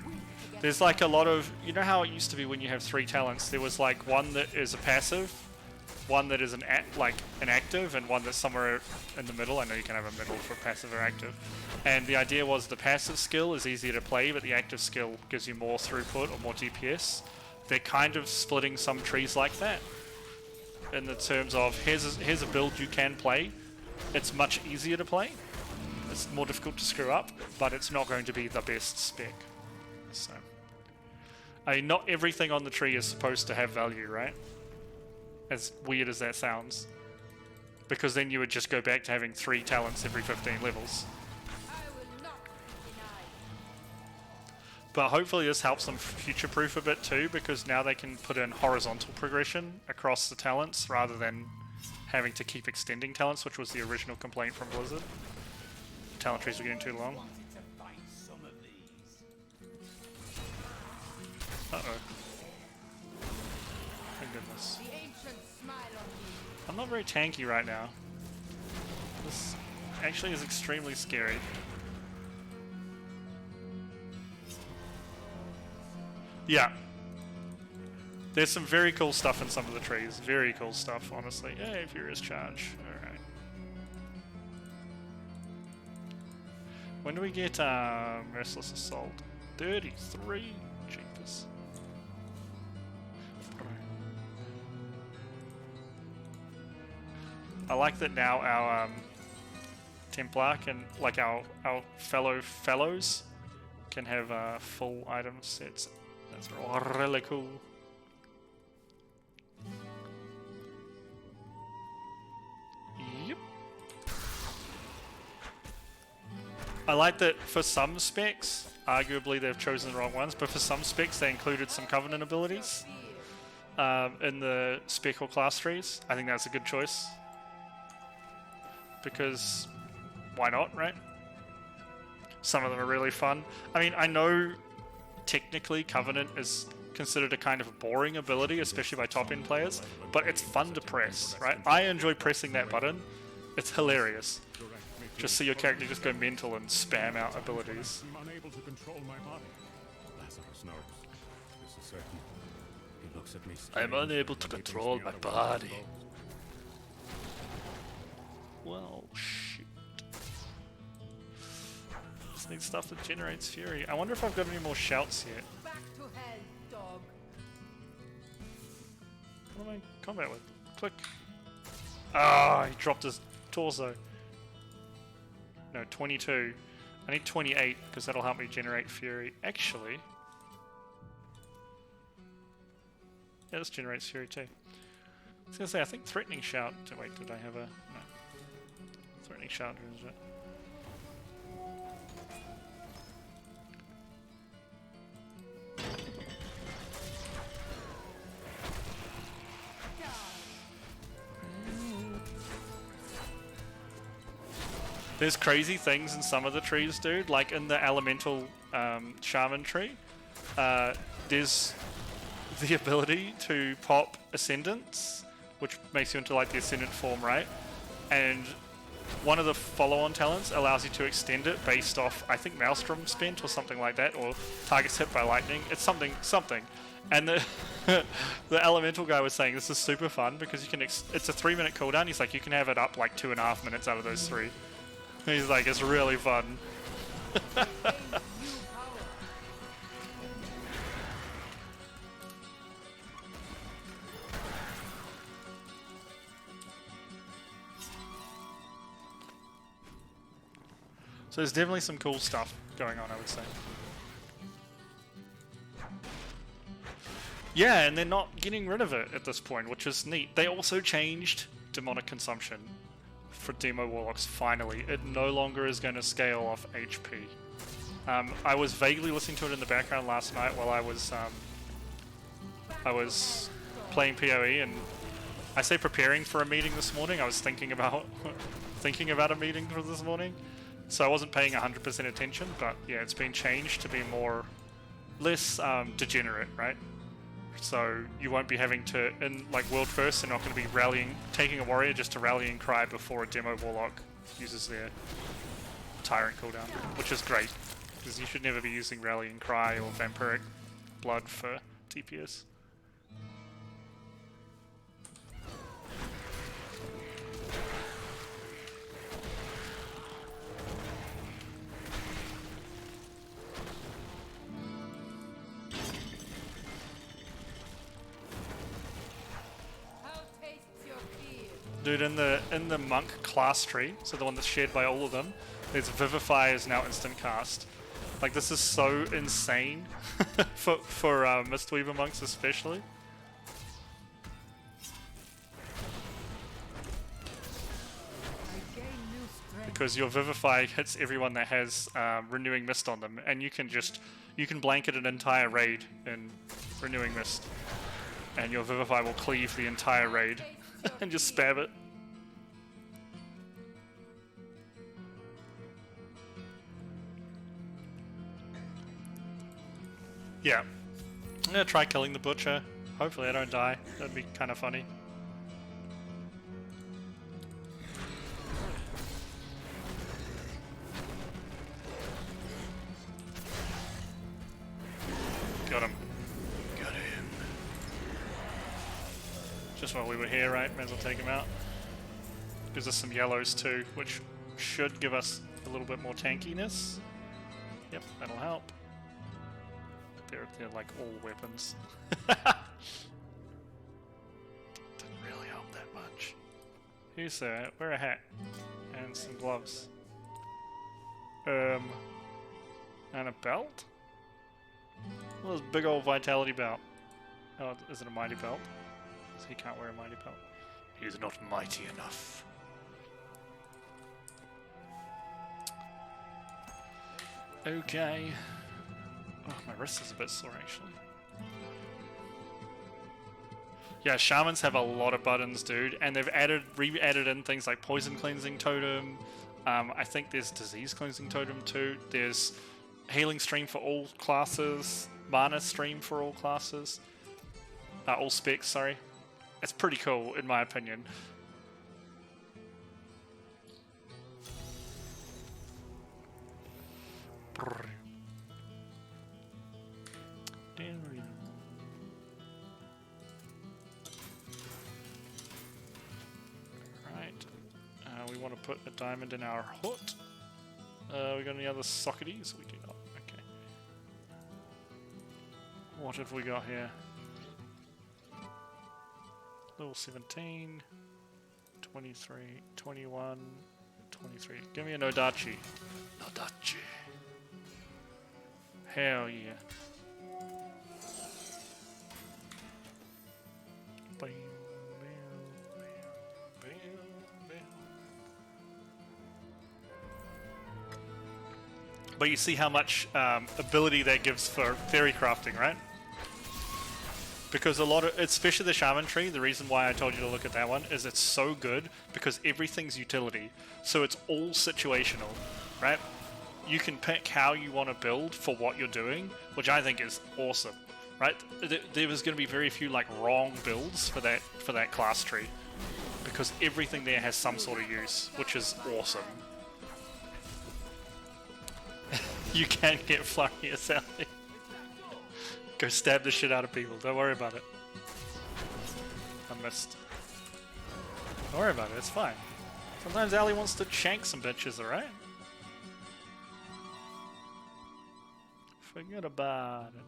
There's like a lot of... You know how it used to be when you have 3 talents? There was like one that is a passive, one that is an active, and one that's somewhere in the middle. I know you can have a middle for passive or active. And the idea was the passive skill is easier to play, but the active skill gives you more throughput or more DPS. They're kind of splitting some trees like that. in the terms of here's a build you can play. It's much easier to play. It's more difficult to screw up, but it's not going to be the best spec. So, I mean, not everything on the tree is supposed to have value, right? As weird as that sounds. Because then you would just go back to having 3 talents every 15 levels. I will not be denied. But hopefully this helps them future-proof a bit too, because now they can put in horizontal progression across the talents rather than having to keep extending talents, which was the original complaint from Blizzard. Talent trees were getting too long. Uh-oh. Thank goodness. The ancients smile on me. I'm not very tanky right now. This actually is extremely scary. Yeah. There's some very cool stuff in some of the trees. Very cool stuff, honestly. Hey, Furious Charge. Alright. When do we get Merciless Assault? 33? Jeepers. I like that now our Templar can, like our fellows can have full item sets. That's really cool. Yep. I like that for some specs, arguably they've chosen the wrong ones, but for some specs they included some Covenant abilities in the spec or class trees. I think that's a good choice. Because why not, right? Some of them are really fun. I mean, I know technically Covenant is considered a kind of boring ability, especially by top-end players, but it's fun to press, right? I enjoy pressing that button. It's hilarious. Just see your character just go mental and spam out abilities. I'm unable to control my body. Lazarus knows. This is certain. He looks at me. I'm unable to control my body. Well, shoot. Just need stuff that generates fury. I wonder if I've got any more shouts yet. Back to hell, dog. What am I combat with? Click. Ah, he dropped his torso. No, 22. I need 28 because that'll help me generate fury. Actually, yeah, this generates fury too. I was gonna say, I think threatening shout. Wait, did I have a no? Threatening shout is it? There's crazy things in some of the trees, dude. Like in the elemental shaman tree, there's the ability to pop ascendants, which makes you into like the ascendant form, right? And one of the follow-on talents allows you to extend it based off, I think, Maelstrom spent or something like that, or targets hit by lightning. It's something. And the the elemental guy was saying this is super fun because you can. It's a 3-minute cooldown. He's like, you can have it up like 2.5 minutes out of those 3. He's like, it's really fun. So there's definitely some cool stuff going on, I would say. Yeah, and they're not getting rid of it at this point, which is neat. They also changed demonic consumption for demo warlocks, finally. It no longer is going to scale off HP. I was vaguely listening to it in the background last night while I was playing PoE, and I say preparing for a meeting this morning. I was thinking about a meeting for this morning, so I wasn't paying 100% attention. But yeah, it's been changed to be less degenerate, right? So you won't be having to, in like World First, they're not going to be taking a warrior just to rallying cry before a demo warlock uses their tyrant cooldown, which is great, because you should never be using rallying cry or vampiric blood for DPS. I'll taste Dude, in the monk class tree, so the one that's shared by all of them, there's Vivify is now instant cast. Like, this is so insane for Mistweaver monks especially. Because your Vivify hits everyone that has Renewing Mist on them, and you can blanket an entire raid in Renewing Mist, and your Vivify will cleave the entire raid and just spam it. Yeah, I'm gonna try killing the butcher. Hopefully I don't die. That'd be kind of funny. Got him. Got him. Just while we were here, right? May as well take him out. Gives us some yellows too, which should give us a little bit more tankiness. Yep, that'll help. They're like all weapons. Didn't really help that much. Here's wear a hat and some gloves. And a belt? Well, this big old vitality belt. Oh, is it a mighty belt? So he can't wear a mighty belt. He is not mighty enough. Okay. Oh, my wrist is a bit sore actually. Yeah, shamans have a lot of buttons, dude, and they've re-added in things like poison cleansing totem. I think there's disease cleansing totem too. There's healing stream for all classes, mana stream for all classes, all specs. Sorry, it's pretty cool in my opinion. We want to put a diamond in our hut. We got any other socketies? We do not. Okay. What have we got here? Level 17, 23, 21, 23. Give me an Odachi. Odachi. Hell yeah. Bam, bam, bam, bam. But you see how much ability that gives for fairy crafting, right? Because a lot of, especially the shaman tree, the reason why I told you to look at that one is it's so good because everything's utility. So it's all situational, right? You can pick how you want to build for what you're doing, which I think is awesome, right? There was going to be very few like wrong builds for that class tree because everything there has some sort of use, which is awesome. You can get flurry, Sally. Go stab the shit out of people. Don't worry about it. I missed. Don't worry about it. It's fine. Sometimes Allie wants to shank some bitches, alright? Forget about it.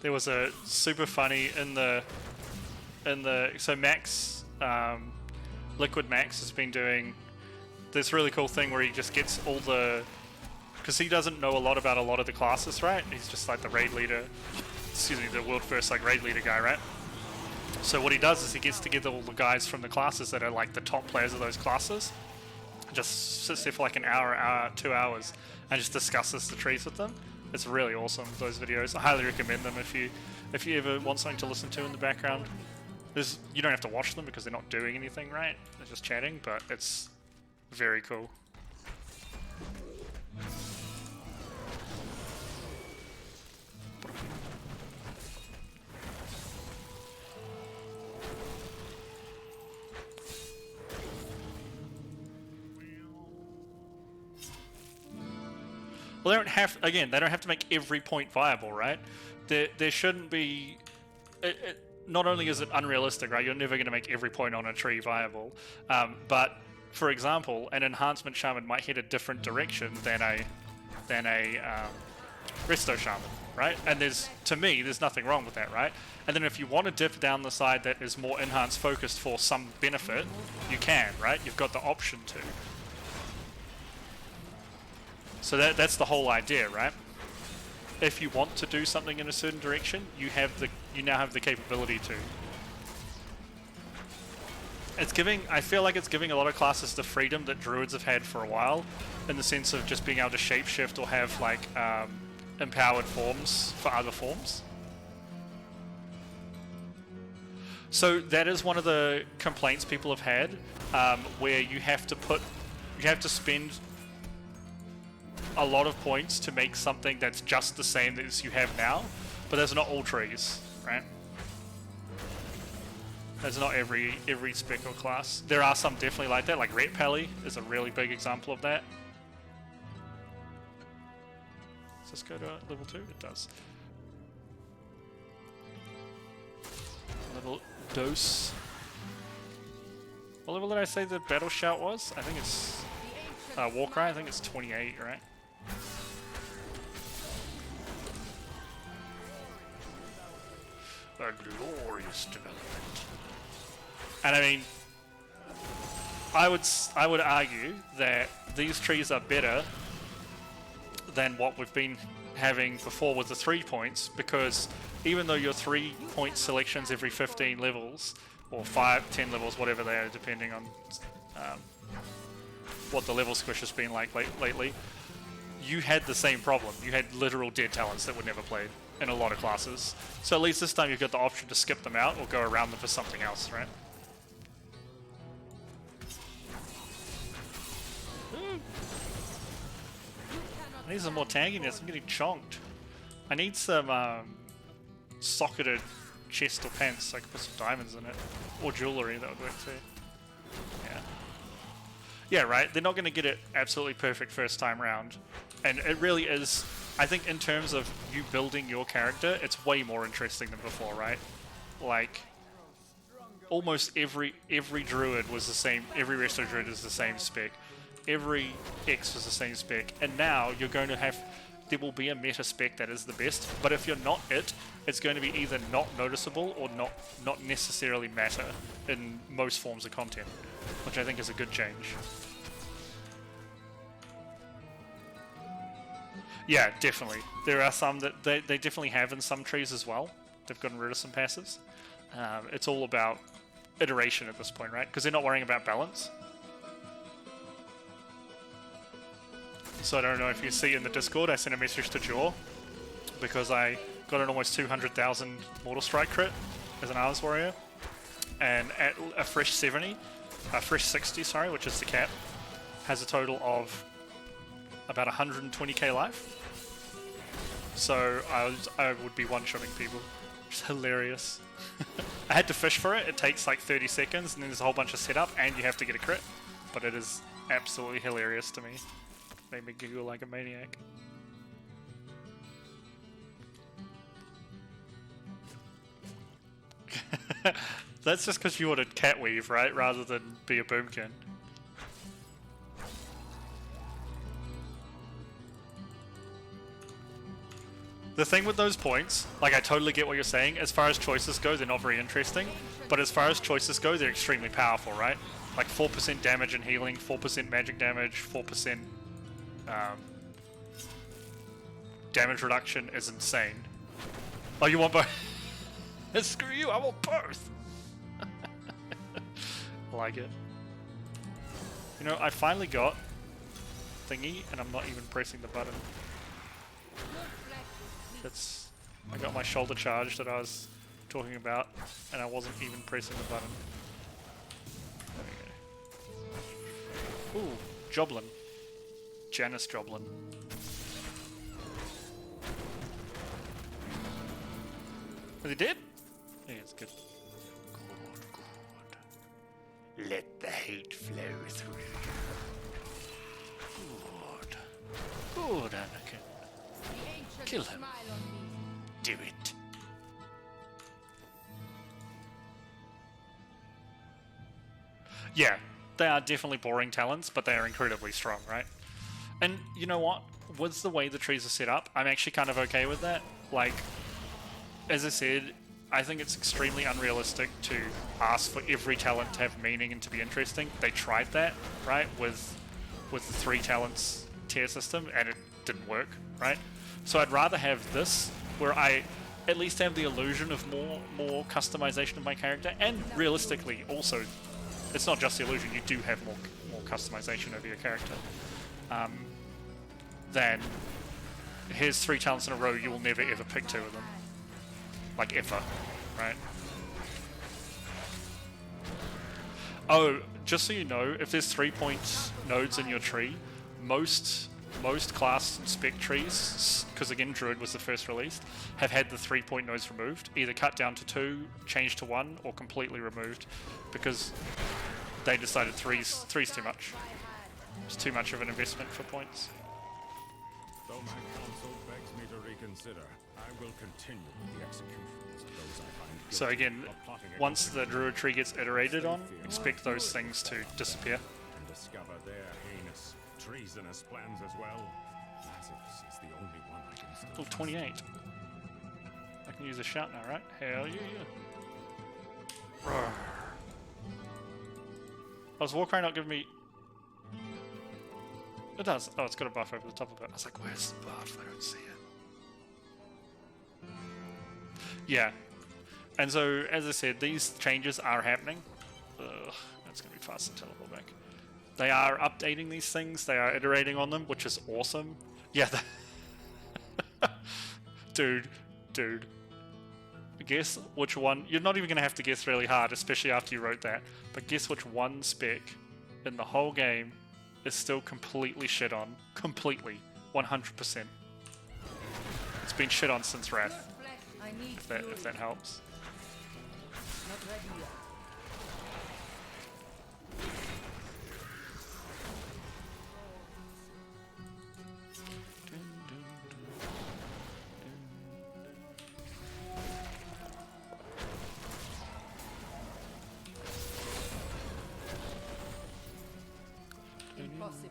There was a super funny in the so Max, Liquid Max has been doing this really cool thing where he just gets all the, because he doesn't know a lot about a lot of the classes, right? He's just like the raid leader, excuse me, the world first like raid leader guy, right? So what he does is he gets together all the guys from the classes that are like the top players of those classes, just sits there for like an hour, 2 hours, and just discusses the trees with them. It's really awesome, those videos. I highly recommend them if you ever want something to listen to in the background. You don't have to watch them because they're not doing anything, right? They're just chatting, but it's very cool. Well, they don't have to make every point viable, right? There shouldn't be. Not only is it unrealistic, right? You're never going to make every point on a tree viable, but for example, an enhancement shaman might head a different direction than a Resto Shaman, right? And to me, there's nothing wrong with that, right? And then if you want to dip down the side that is more enhanced focused for some benefit, you can, right? You've got the option to. So that's the whole idea, right? If you want to do something in a certain direction, you now have the capability to. I feel like it's giving a lot of classes the freedom that druids have had for a while, in the sense of just being able to shapeshift or have like empowered forms for other forms. So that is one of the complaints people have had, where you have to spend a lot of points to make something that's just the same as you have now, but that's not all trees, right? That's not every spec or class. There are some definitely like that, like Ret Pally is a really big example of that. Does this go to level 2? It does. Level dose. What level did I say the battle shout was? I think it's Warcry, I think it's 28, right? A glorious development. And I mean, I would argue that these trees are better than what we've been having before with the 3 points, because even though your 3 point selections every 15 levels, or 5, 10 levels, whatever they are, depending on what the level squish has been like lately, you had the same problem. You had literal dead talents that were never played in a lot of classes. So at least this time you've got the option to skip them out or go around them for something else, right? I need some more tanginess. I'm getting chonked. I need some socketed chest or pants so I can put some diamonds in it. Or jewellery, that would work too. Yeah. Yeah, right? They're not going to get it absolutely perfect first time round. And it really is, I think in terms of you building your character, it's way more interesting than before, right? Like, almost every druid was the same, every resto druid is the same spec. Every X was the same spec. And now you're going to have, there will be a meta spec that is the best, but if you're not it, it's going to be either not noticeable or not necessarily matter in most forms of content, which I think is a good change. Yeah, definitely. There are some that they definitely have in some trees as well. They've gotten rid of some passives. It's all about iteration at this point, right? Because they're not worrying about balance. So I don't know if you see in the Discord, I sent a message to Jaw because I got an almost 200,000 Mortal Strike crit as an Arms Warrior, and at a fresh 60, sorry, which is the cap, has a total of about 120k life. So I would be one-shotting people, which is hilarious. I had to fish for it. It takes like 30 seconds, and then there's a whole bunch of setup, and you have to get a crit. But it is absolutely hilarious to me. Made me giggle like a maniac. That's just because you wanted cat weave, right? Rather than be a boomkin. The thing with those points, like I totally get what you're saying, as far as choices go, they're not very interesting, but as far as choices go, they're extremely powerful, right? Like 4% damage and healing, 4% magic damage, 4% damage reduction is insane. Oh, you want both? Screw you, I want both! I like it. You know, I finally got thingy, and I'm not even pressing the button. I got my shoulder charge that I was talking about, and I wasn't even pressing the button. There we go. Ooh, Joblin. Janice Joblin. Is he dead? Yeah, it's good. Good. Let the hate flow through you. Good. Good, Anakin. Kill him. Do it. Yeah, they are definitely boring talents, but they are incredibly strong, right? And you know what? with the way the trees are set up, I'm actually kind of okay with that. Like, as I said, I think it's extremely unrealistic to ask for every talent to have meaning and to be interesting. They tried that, right, with the 3 talents tier system, and it didn't work, right? So I'd rather have this, where I at least have the illusion of more customization of my character, and realistically, also, it's not just the illusion. You do have more customization of your character. Than here's 3 talents in a row. You will never ever pick 2 of them. Like, ever, right? Oh, just so you know, if there's 3-point nodes in your tree, most class and spec trees, because again Druid was the first released, have had the 3-point nodes removed, either cut down to 2, changed to 1, or completely removed, because they decided three's too much. It's too much of an investment for points. Though my counsel begs me to reconsider, I will continue with the executions of those I find guilty So again, of plotting once against the Druid tree gets iterated on, expect those things to disappear. and discover their heinous, treasonous plans as well. Lazarus is the only one I can still Oh, 28. I can use a shout now, right? Hell yeah. Roar. Oh, is Warcry not giving me... It does. Oh, it's got a buff over the top of it. I was like, where's the buff? I don't see it. Yeah. And so, as I said, these changes are happening. Ugh, that's going to be fast and teleport back. They are updating these things. They are iterating on them, which is awesome. Yeah. Dude. Guess which one... You're not even going to have to guess really hard, especially after you wrote that. But guess which one spec in the whole game is still completely shit on. Completely. 100%. It's been shit on since Wrath. I need If that helps. not ready yet. Impossible.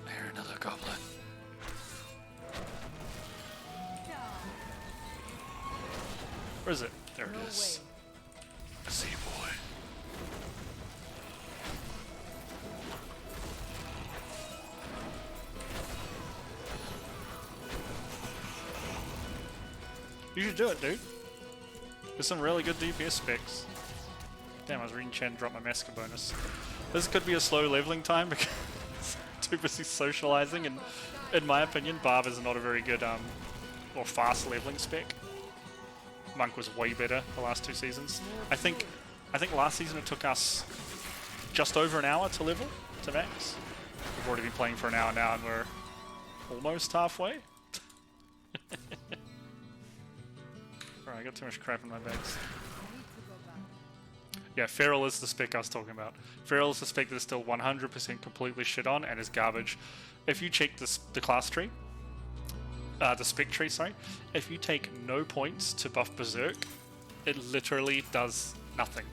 There, another goblin. Where is it? There No it is. way. I see you, boy. You should do it, dude. There's some really good DPS specs. Damn, I was reading chat and dropped my massacre bonus. This could be a slow leveling time because too busy socializing, and in my opinion, Barb is not a very good or fast leveling spec. Monk was way better the last 2 seasons. I think last season it took us just over an hour to level to max. We've already been playing for an hour now and we're almost halfway. Alright, I got too much crap in my bags. Yeah, Feral is the spec I was talking about. Feral is the spec that is still 100% completely shit on and is garbage. If you check the class tree, the spec tree, sorry, if you take no points to buff Berserk, it literally does nothing.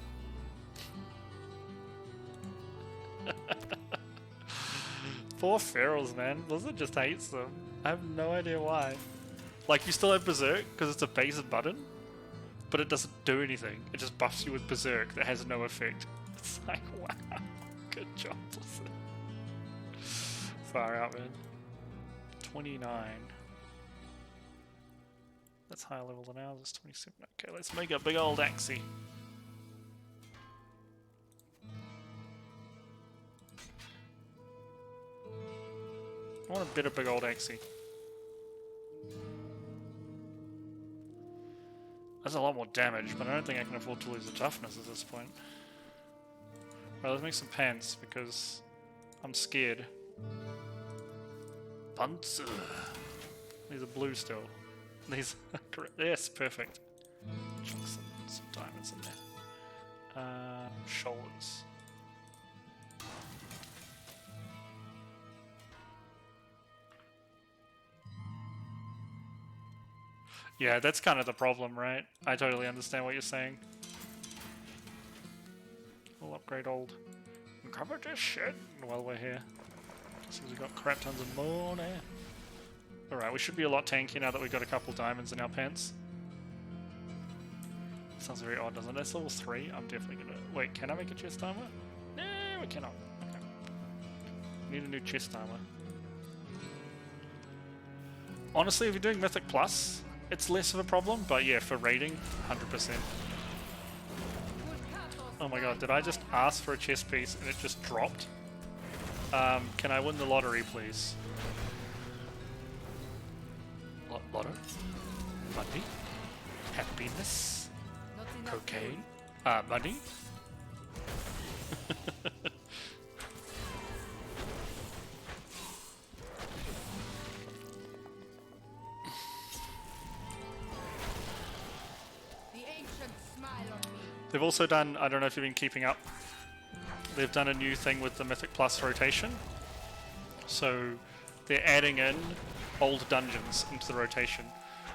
Poor Ferals, man. Blizzard just hates them. I have no idea why. Like, you still have Berserk because it's a base button, but it doesn't do anything. It just buffs you with Berserk that has no effect. It's like, wow. Good job, Blizzard. Far out, man. 29. That's higher level than ours, it's 27. Okay, let's make a big old axie. I want a bit of big old axie. That's a lot more damage, but I don't think I can afford to lose the toughness at this point. Well, let's make some pants, because I'm scared. Panzer. These are blue still. These are correct. Yes, perfect. Chuck some diamonds in there. Shoulders. Yeah, that's kind of the problem, right? I totally understand what you're saying. We'll upgrade old. And cover this shit while we're here. So we've got crap tons of money. Alright, we should be a lot tankier now that we've got a couple diamonds in our pants. Sounds very odd, doesn't it? That's level 3. I'm definitely gonna... Wait, can I make a chest armor? No, we cannot. Okay. Need a new chest armor. Honestly, if you're doing Mythic Plus, it's less of a problem, but yeah, for raiding, 100%. Oh my god, did I just ask for a chest piece and it just dropped? Can I win the lottery, please? Lotto? Money? Happiness? Not enough Cocaine? Money? The ancients smile on me. They've also done, I don't know if you've been keeping up, they've done a new thing with the Mythic Plus rotation. So they're adding in old dungeons into the rotation.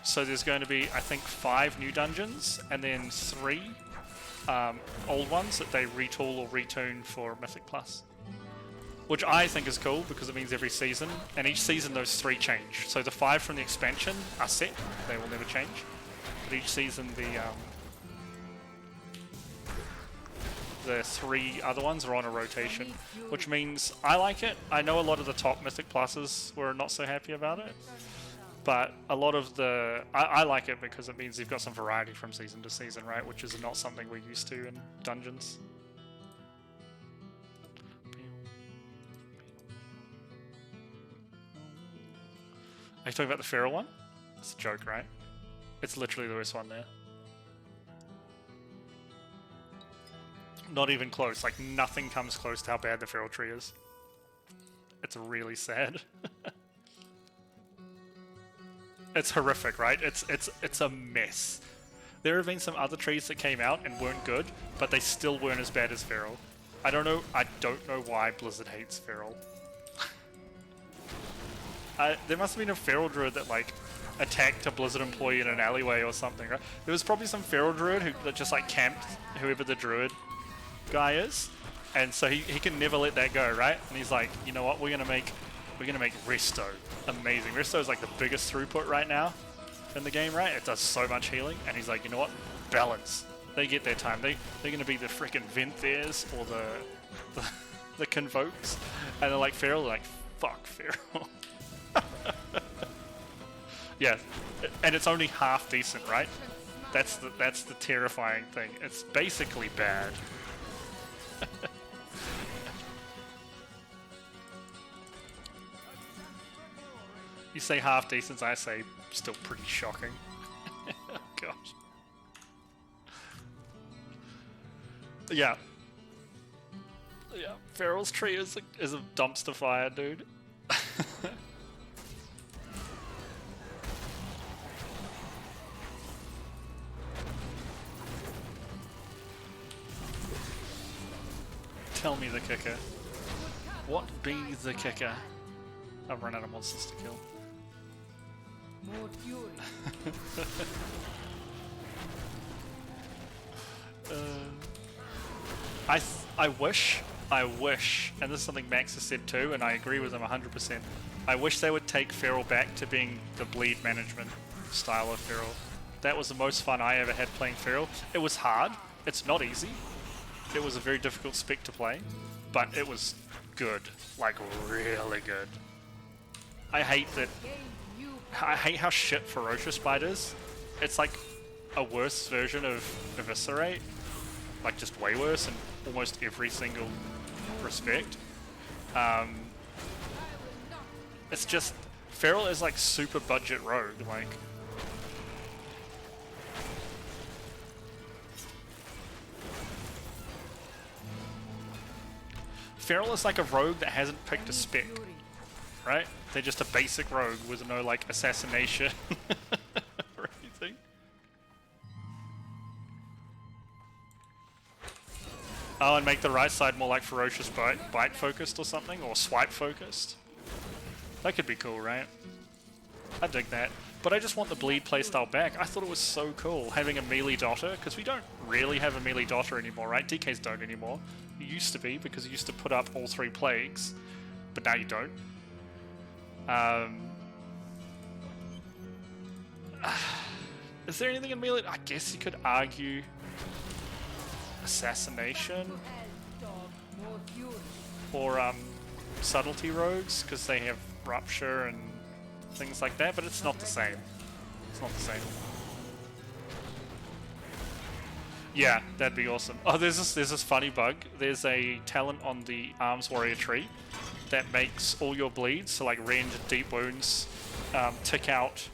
So there's going to be, I think, 5 new dungeons and then 3 old ones that they retool or retune for Mythic Plus. Which I think is cool because it means every season, and each season those 3 change. So the 5 from the expansion are set, they will never change. But each season the 3 other ones are on a rotation, which means I like it. I know a lot of the top Mythic Pluses were not so happy about it, but a lot of the... I like it because it means you've got some variety from season to season, right? Which is not something we're used to in dungeons. Are you talking about the feral one? It's a joke, right? It's literally the worst one there. Not even close. Like, nothing comes close to how bad the feral tree is. It's really sad. It's horrific, right? It's a mess. There have been some other trees that came out and weren't good, but they still weren't as bad as feral. I don't know why Blizzard hates feral. There must have been a feral druid that, like, attacked a Blizzard employee in an alleyway or something, right? There was probably some feral druid that just, like, camped whoever the druid guy is, and so he can never let that go, right? And he's like, you know what, we're gonna make Resto amazing. Resto is like the biggest throughput right now in the game, right? It does so much healing, and he's like, you know what, balance. They get their time. They're gonna be the freaking Venthirs or the Convokes, and they're like feral, they're like, fuck feral. Yeah, and it's only half decent, right? That's the terrifying thing. It's basically bad. You say half decent, I say still pretty shocking. Oh, gosh. Yeah. Yeah, Feral's tree is a dumpster fire, dude. Tell me the kicker. What be the kicker? I've run out of monsters to kill. More fury. I wish, and this is something Max has said too, and I agree with him 100%. I wish they would take Feral back to being the bleed management style of Feral. That was the most fun I ever had playing Feral. It was hard. It's not easy. It was a very difficult spec to play, but it was good, like really good. I hate how shit Ferocious Bite is. It's like a worse version of Eviscerate, like just way worse in almost every single respect. It's just, Feral is like super budget rogue, like. Feral is like a rogue that hasn't picked a spec, right? They're just a basic rogue with no like assassination or anything. Oh, and make the right side more like Ferocious Bite focused or something, or Swipe focused. That could be cool, right? I dig that. But I just want the bleed playstyle back. I thought it was so cool having a melee dotter, because we don't really have a melee dotter anymore, right? DKs don't anymore. It used to be, because it used to put up all 3 plagues. but now you don't. Is there anything in melee? I guess you could argue assassination To hell, dog. More fury. or subtlety rogues because they have rupture and things like that, but it's not the same. It's not the same. Yeah, that'd be awesome. Oh, there's this funny bug. There's a talent on the Arms Warrior tree that makes all your bleeds, so like rend, deep wounds, tick out.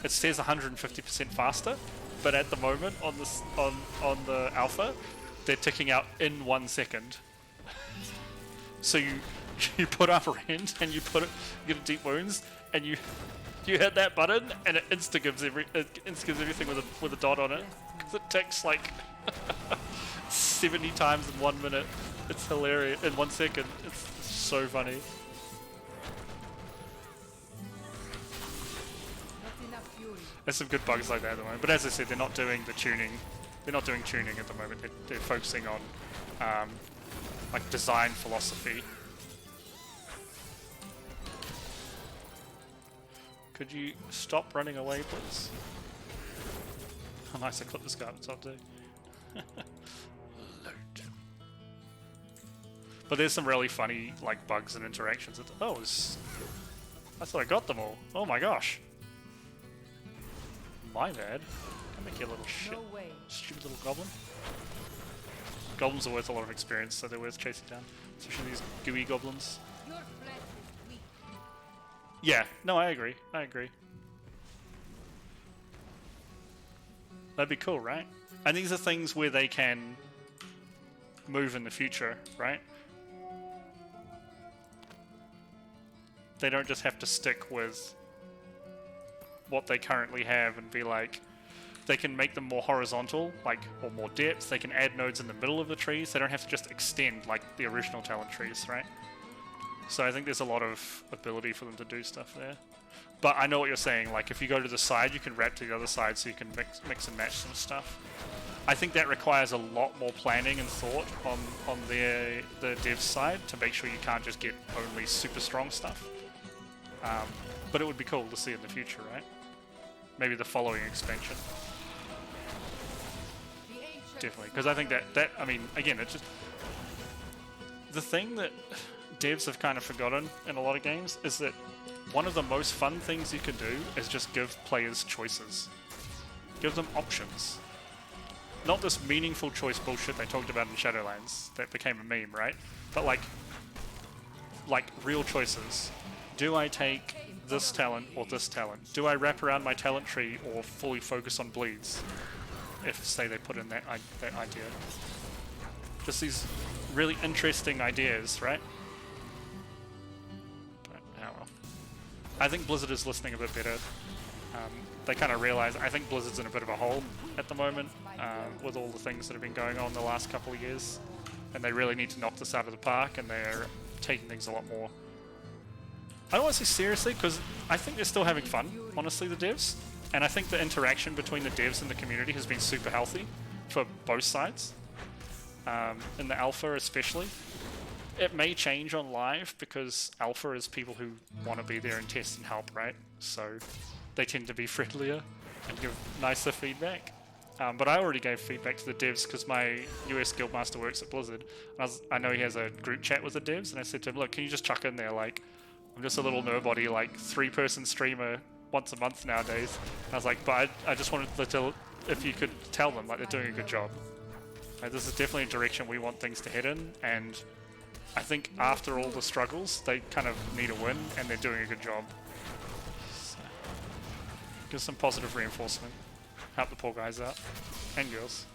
It says 150% faster, but at the moment on this on the alpha, they're ticking out in 1 second. So you put up rend and you get a deep wounds and you hit that button and it insta gives everything with a dot on it. It ticks like 70 times in 1 minute. It's hilarious. In 1 second. It's so funny. Not enough fury. There's some good bugs like that at the moment. But as I said, they're not doing the tuning. They're not doing tuning at the moment. They're focusing on like design philosophy. Could you stop running away, please? Oh, nice, I clipped this guy up the top too. Load. But there's some really funny like bugs and interactions. I thought I got them all. Oh my gosh. My bad. Come back here, little shit. No way. Stupid little goblin. Goblins are worth a lot of experience, so they're worth chasing down. Especially these gooey goblins. Your flesh is weak. Yeah, no, I agree. I agree. That'd be cool, right? And these are things where they can move in the future, right? They don't just have to stick with what they currently have and be like, they can make them more horizontal, like, or more depth. They can add nodes in the middle of the trees. They don't have to just extend like the original talent trees, right? So I think there's a lot of ability for them to do stuff there. But I know what you're saying, like if you go to the side, you can wrap to the other side so you can mix and match some stuff. I think that requires a lot more planning and thought on the dev side to make sure you can't just get only super strong stuff. But it would be cool to see in the future, right? Maybe the following expansion. The ancient Definitely, because I think that, I mean, again, it's just... The thing that devs have kind of forgotten in a lot of games is that one of the most fun things you can do is just give players choices. Give them options. Not this meaningful choice bullshit they talked about in Shadowlands that became a meme, right? But like real choices. Do I take this talent or this talent? Do I wrap around my talent tree or fully focus on bleeds? If, say, they put in that idea. Just these really interesting ideas, right? But, oh well. I think Blizzard is listening a bit better. They kind of realize, I think Blizzard's in a bit of a hole at the moment with all the things that have been going on the last couple of years. And they really need to knock this out of the park, and they're taking things a lot more... I don't want to say seriously, because I think they're still having fun, honestly, the devs. And I think the interaction between the devs and the community has been super healthy for both sides. In the alpha especially. It may change on live, because alpha is people who want to be there and test and help, right? So they tend to be friendlier and give nicer feedback. But I already gave feedback to the devs because my US Guildmaster works at Blizzard. And I know he has a group chat with the devs, and I said to him, look, can you just chuck in there, like, I'm just a little nobody, like, 3-person streamer once a month nowadays. And I was like, but I just wanted to tell, if you could tell them, like, they're doing a good job. Like, this is definitely a direction we want things to head in, and I think after all the struggles, they kind of need a win, and they're doing a good job. So, give some positive reinforcement. Help the poor guys out. And girls.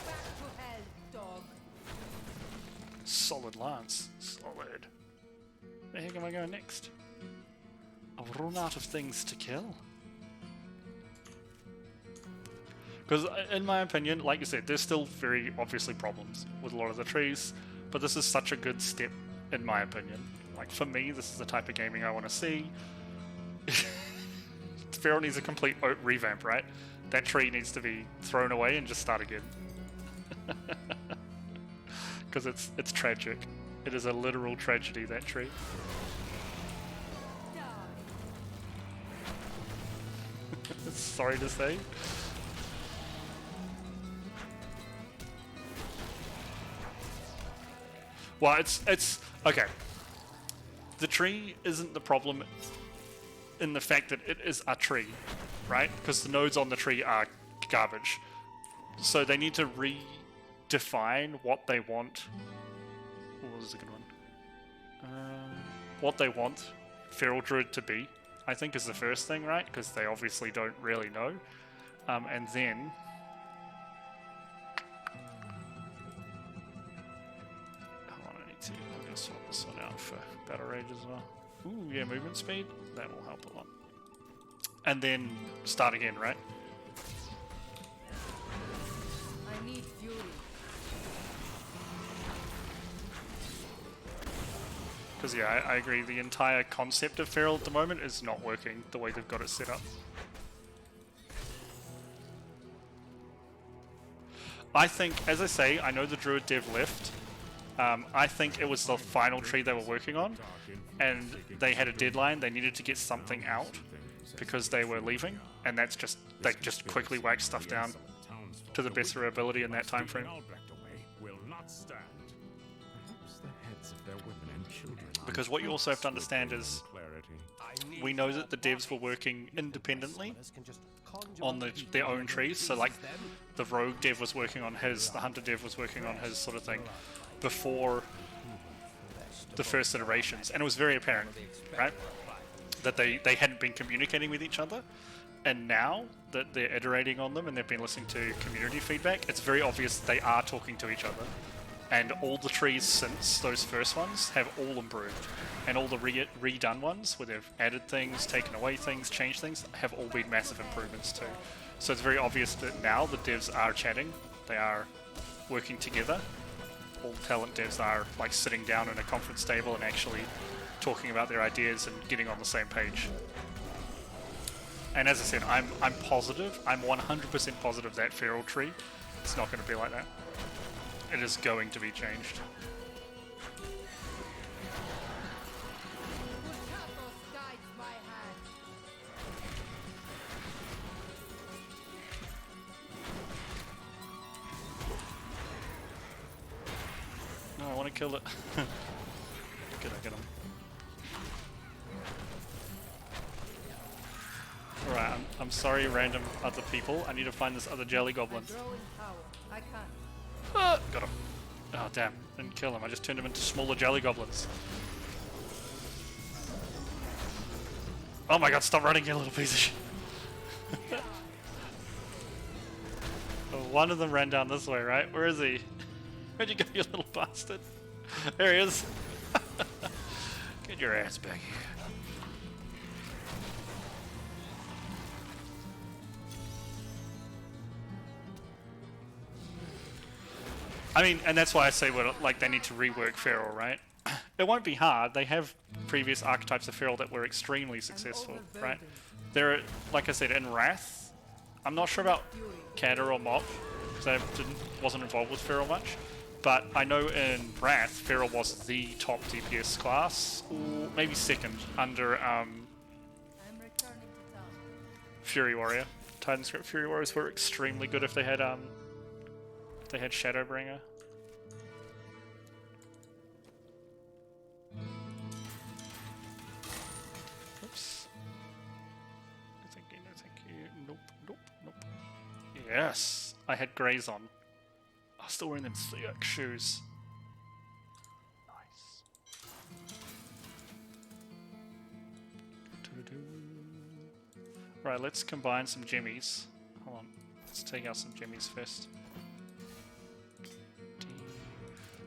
back to hell, dog. Solid lance. Solid. Where the heck am I going next? I've run out of things to kill. Because in my opinion, like you said, there's still very obviously problems with a lot of the trees, but this is such a good step in my opinion. Like for me, this is the type of gaming I want to see. Feral needs a complete revamp, right? That tree needs to be thrown away and just start again. Because it's tragic. It is a literal tragedy, that tree. Sorry to say. Well, it's okay. The tree isn't the problem in the fact that it is a tree, right? Because the nodes on the tree are garbage. So they need to redefine what they want. What was a good one? What they want Feral Druid to be, I think, is the first thing, right? Because they obviously don't really know. And then I'm going to swap this one out for Battle Rage as well. Ooh, yeah, movement speed. That will help a lot. And then start again, right? I need fury. Because, yeah, I agree. The entire concept of Feral at the moment is not working the way they've got it set up. I think, as I say, I know the Druid dev left. I think it was the final tree they were working on, and they had a deadline. They needed to get something out because they were leaving, and that's just they just quickly whacked stuff down to the best of their ability in that time frame. Because what you also have to understand is we know that the devs were working independently on their own trees. So like the rogue dev was working on his, the hunter dev was working on his, sort of thing, before the first iterations, and it was very apparent, right, that they hadn't been communicating with each other. And now that they're iterating on them and they've been listening to community feedback, it's very obvious they are talking to each other. And all the trees since those first ones have all improved. And all the redone ones, where they've added things, taken away things, changed things, have all been massive improvements too. So it's very obvious that now the devs are chatting, they are working together. All talent devs are like sitting down in a conference table and actually talking about their ideas and getting on the same page. And as I said, I'm positive, I'm 100% positive that feral tree, it's not going to be like that. It is going to be changed. No, I want to kill it. Good, I get him. Alright, I'm sorry, random other people. I need to find this other jelly goblin. I can't. Got him. Oh, damn. Didn't kill him. I just turned him into smaller jelly goblins. Oh my god, stop running, you little piece of shit. One of them ran down this way, right? Where is he? Where'd you go, you little bastard? There he is. Get your ass back here. I mean, and that's why I say like they need to rework Feral, right? It won't be hard. They have previous archetypes of Feral that were extremely successful, right? There, like I said, in Wrath, I'm not sure about Cadder or Mop because I wasn't involved with Feral much, but I know in Wrath, Feral was the top DPS class, or maybe second under Fury Warrior. Titan Script Fury Warriors were extremely good if they had Shadowbringer. Oops. No thank you, no thank you. Nope, nope, nope. Yes! I had greys on. I was still wearing them yuck shoes. Nice. Right, let's combine some jimmies. Hold on. Let's take out some jimmies first.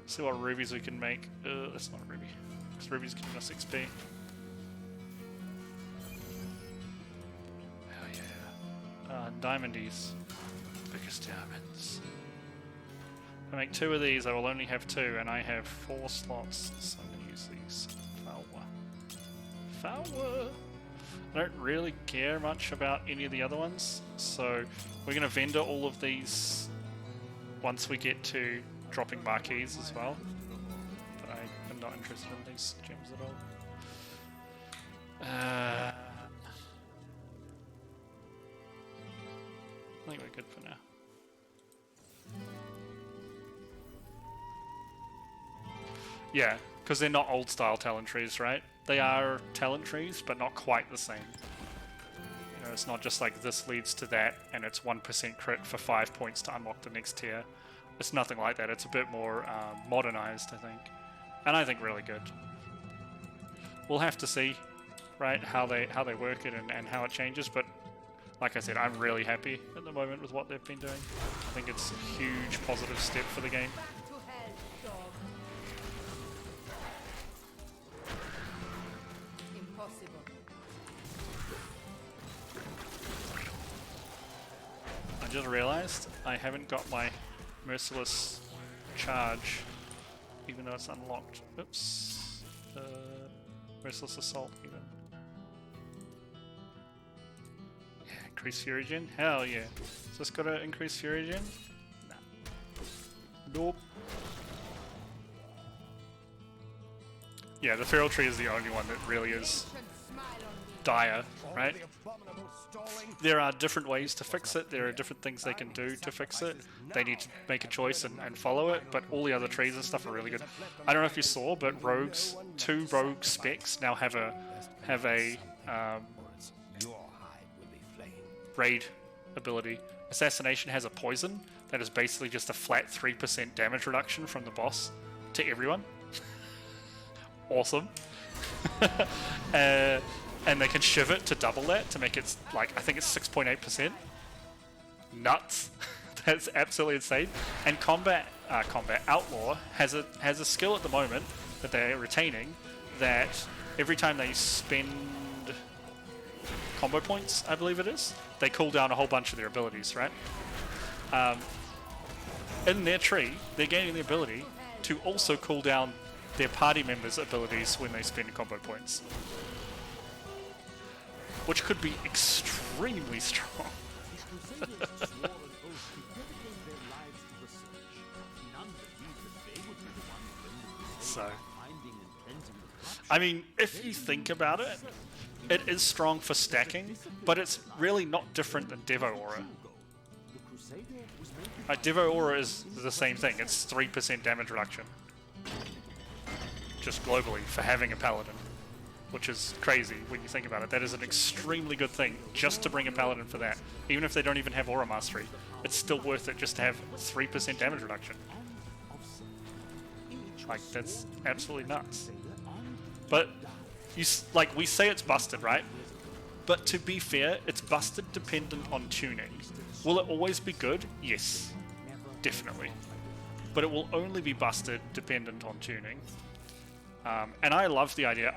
See what rubies we can make. That's not a ruby. Because rubies give us XP. Hell yeah. Diamondies. Biggest diamonds. If I make 2 of these, I will only have 2, and I have 4 slots, so I'm going to use these. Flower. I don't really care much about any of the other ones, so we're going to vendor all of these once we get to dropping marquees as well. But I am not interested in these gems at all. I think we're good for now. Yeah, because they're not old style talent trees, right? They are talent trees, but not quite the same. You know, it's not just like this leads to that and it's 1% crit for 5 points to unlock the next tier. It's nothing like that. It's a bit more modernized, I think. And I think really good. We'll have to see, right, how they work it and how it changes, but like I said, I'm really happy at the moment with what they've been doing. I think it's a huge positive step for the game. To hell, dog. Impossible. I just realized I haven't got my merciless charge, even though it's unlocked. Oops. Merciless assault, even. Yeah, increase fury gen? Hell yeah. Is this gotta increase fury gen? Nah. Nope. Yeah, the feral tree is the only one that really is dire, right? There are different ways to fix it, there are different things they can do to fix it. They need to make a choice and follow it, but all the other trees and stuff are really good. I don't know if you saw, but rogues, 2 rogue specs now have a raid ability. Assassination has a poison that is basically just a flat 3% damage reduction from the boss to everyone. Awesome. And they can shiv it to double that to make it like, I think it's 6.8%. Nuts. That's absolutely insane. And combat outlaw has a skill at the moment that they're retaining that every time they spend combo points, I believe it is, they cool down a whole bunch of their abilities, right? In their tree, they're gaining the ability to also cool down their party members' abilities when they spend combo points, which could be extremely strong. So, I mean, if you think about it, it is strong for stacking, but it's really not different than Devo Aura. Devo Aura is the same thing, it's 3% damage reduction. Just globally for having a paladin, which is crazy when you think about it. That is an extremely good thing just to bring a paladin for that. Even if they don't even have aura mastery, it's still worth it just to have 3% damage reduction. Like, that's absolutely nuts. But like, we say it's busted, right? But to be fair, it's busted dependent on tuning. Will it always be good? Yes, definitely. But it will only be busted dependent on tuning. And I love the idea.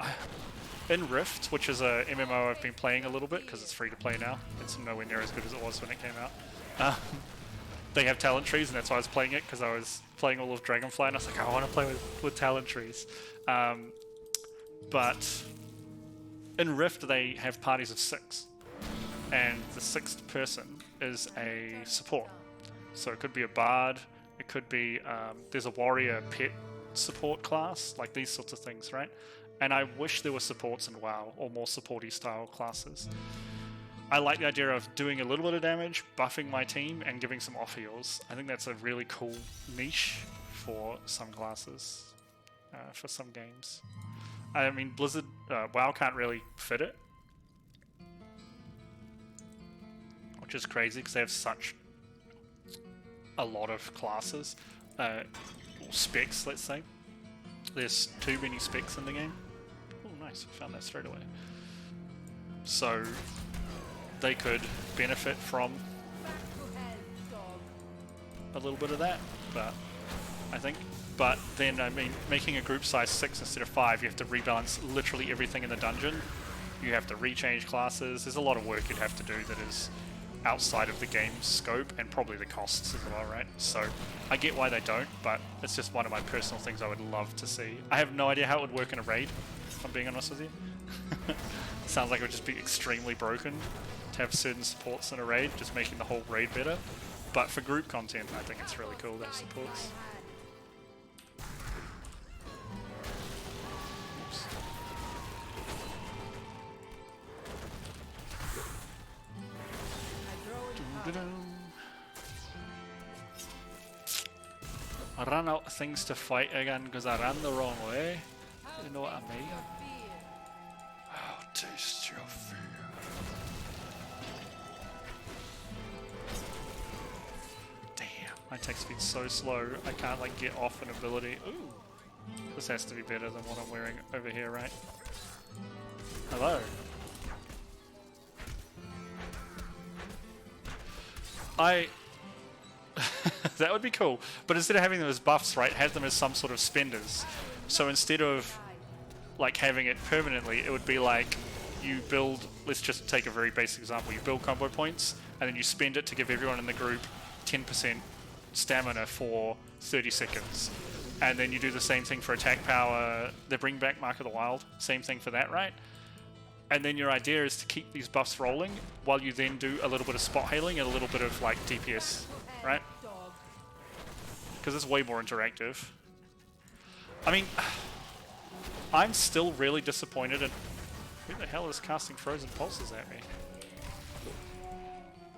In Rift, which is a MMO I've been playing a little bit because it's free to play now. It's nowhere near as good as it was when it came out. They have talent trees, and that's why I was playing it, because I was playing all of Dragonfly, and I was like, I want to play with talent trees. But in Rift, they have parties of 6, and the 6th person is a support. So it could be a bard, it could be there's a warrior pet support class, like these sorts of things, right? And I wish there were supports in WoW, or more supporty style classes. I like the idea of doing a little bit of damage, buffing my team, and giving some off heals. I think that's a really cool niche for some classes, for some games. I mean, Blizzard, WoW can't really fit it, which is crazy because they have such a lot of classes, or specs, let's say. There's too many specs in the game. Oh, nice, we found that straight away. So they could benefit from a little bit of that, but I think. But then, I mean, making a group size 6 instead of 5, you have to rebalance literally everything in the dungeon. You have to rechange classes. There's a lot of work you'd have to do that is outside of the game's scope, and probably the costs as well, right? So I get why they don't, but it's just one of my personal things I would love to see. I have no idea how it would work in a raid, if I'm being honest with you. Sounds like it would just be extremely broken to have certain supports in a raid, just making the whole raid better. But for group content, I think it's really cool that supports. Oops. I ran out of things to fight again because I ran the wrong way. You know what I mean? I'll taste your fear. Damn, my attack speed's so slow. I can't like get off an ability. Ooh, this has to be better than what I'm wearing over here, right? Hello. That would be cool, but instead of having them as buffs, right, have them as some sort of spenders. So instead of like having it permanently, it would be like you build, let's just take a very basic example, you build combo points and then you spend it to give everyone in the group 10% stamina for 30 seconds. And then you do the same thing for attack power, the bring back Mark of the Wild, same thing for that, right? And then your idea is to keep these buffs rolling while you then do a little bit of spot healing and a little bit of like DPS, right? Because it's way more interactive. I mean, I'm still really disappointed in... Who the hell is casting frozen pulses at me?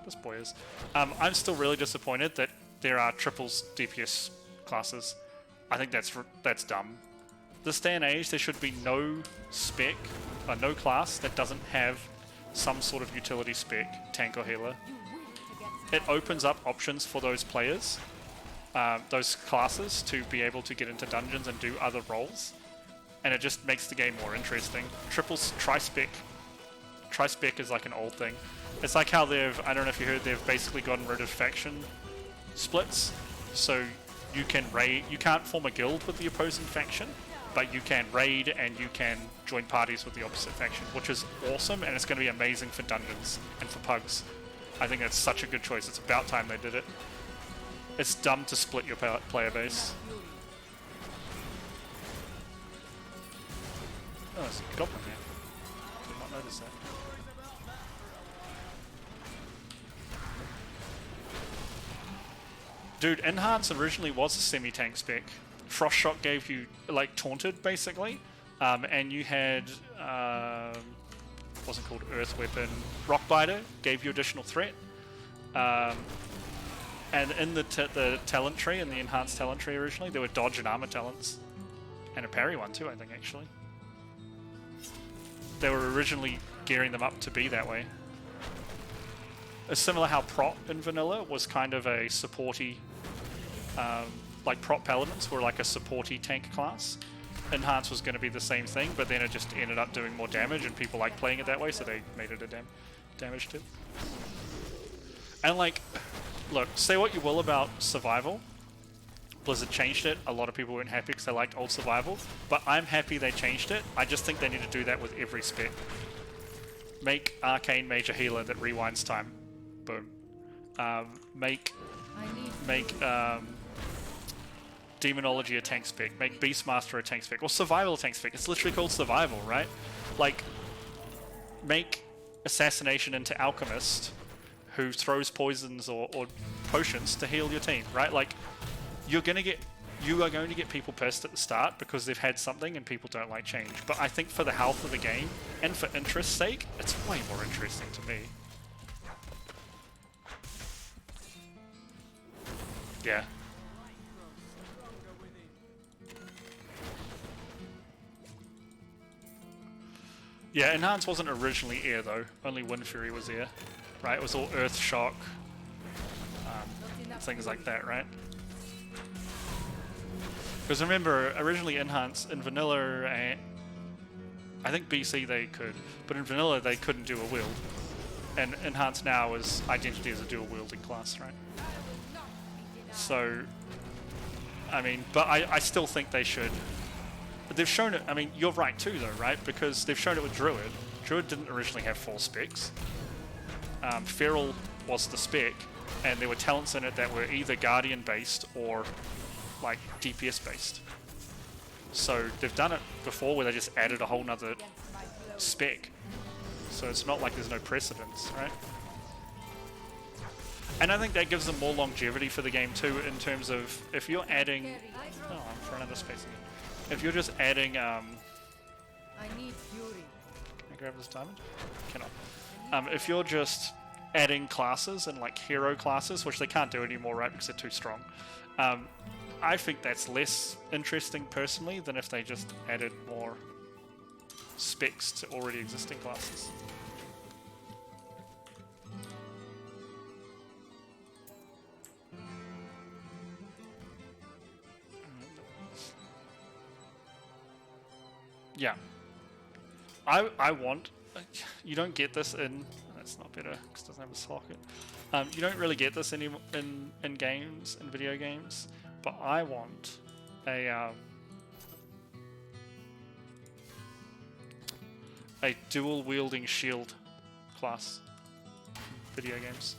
This boy is. I'm still really disappointed that there are triples DPS classes. I think that's dumb. This day and age, there should be no spec, no class that doesn't have some sort of utility spec, tank or healer. It opens up options for those players, those classes, to be able to get into dungeons and do other roles, and it just makes the game more interesting. Triples, tri-spec is like an old thing. It's like how they've, I don't know if you heard, they've basically gotten rid of faction splits, so you can raid, you can't form a guild with the opposing faction, but you can raid and you can join parties with the opposite faction, which is awesome, and it's going to be amazing for dungeons and for pugs. I think that's such a good choice. It's about time they did it. It's dumb to split your player base. Oh, there's a goblin there. Did not notice that. Dude, Enhance originally was a semi-tank spec. Frost Shock gave you, like, taunted, basically. And you had, wasn't called Earth Weapon. Rockbiter gave you additional threat. And in the talent tree, in the enhanced talent tree originally, there were dodge and armor talents. And a parry one too, I think, actually. They were originally gearing them up to be that way. It's similar how Prot in vanilla was kind of a supporty, like Prot Paladins were like a supporty tank class. Enhance was going to be the same thing, but then it just ended up doing more damage and people like playing it that way, so they made it a damage tip. And like, look, say what you will about survival. Blizzard changed it. A lot of people weren't happy because they liked old survival, but I'm happy they changed it. I just think they need to do that with every spec. Make Arcane Mage a healer that rewinds time. Boom. Make Demonology a tank spec. Make Beastmaster a tank spec. Or Survival a tank spec. It's literally called Survival, right? Like, make Assassination into Alchemist, who throws poisons or potions to heal your team, right? Like, you are going to get people pissed at the start because they've had something and people don't like change. But I think for the health of the game and for interest's sake, it's way more interesting to me. Yeah. Yeah, Enhance wasn't originally air though. Only Wind Fury was air, right? It was all Earth Shock, things like that, right? Because remember, originally Enhance in Vanilla, I think BC they could, but in Vanilla they couldn't do a wield. And Enhance now is Identity as a dual wielding class, right? So, I mean, but I still think they should. They've shown it, I mean, you're right too though, right? Because they've shown it with Druid. Druid didn't originally have 4 specs. Feral was the spec, and there were talents in it that were either Guardian based or like DPS based. So they've done it before where they just added a whole nother spec. So it's not like there's no precedence, right? And I think that gives them more longevity for the game too, in terms of if you're adding... Oh, I'm running out of space again. If you're just adding... I need fury. Can I grab this diamond? Cannot. If you're just adding classes and like hero classes, which they can't do anymore, right, because they're too strong, I think that's less interesting personally than if they just added more specs to already existing classes. Yeah. I want... You don't get this in... That's not better, because it doesn't have a socket. You don't really get this in games, in video games, but I want a dual-wielding shield class video games.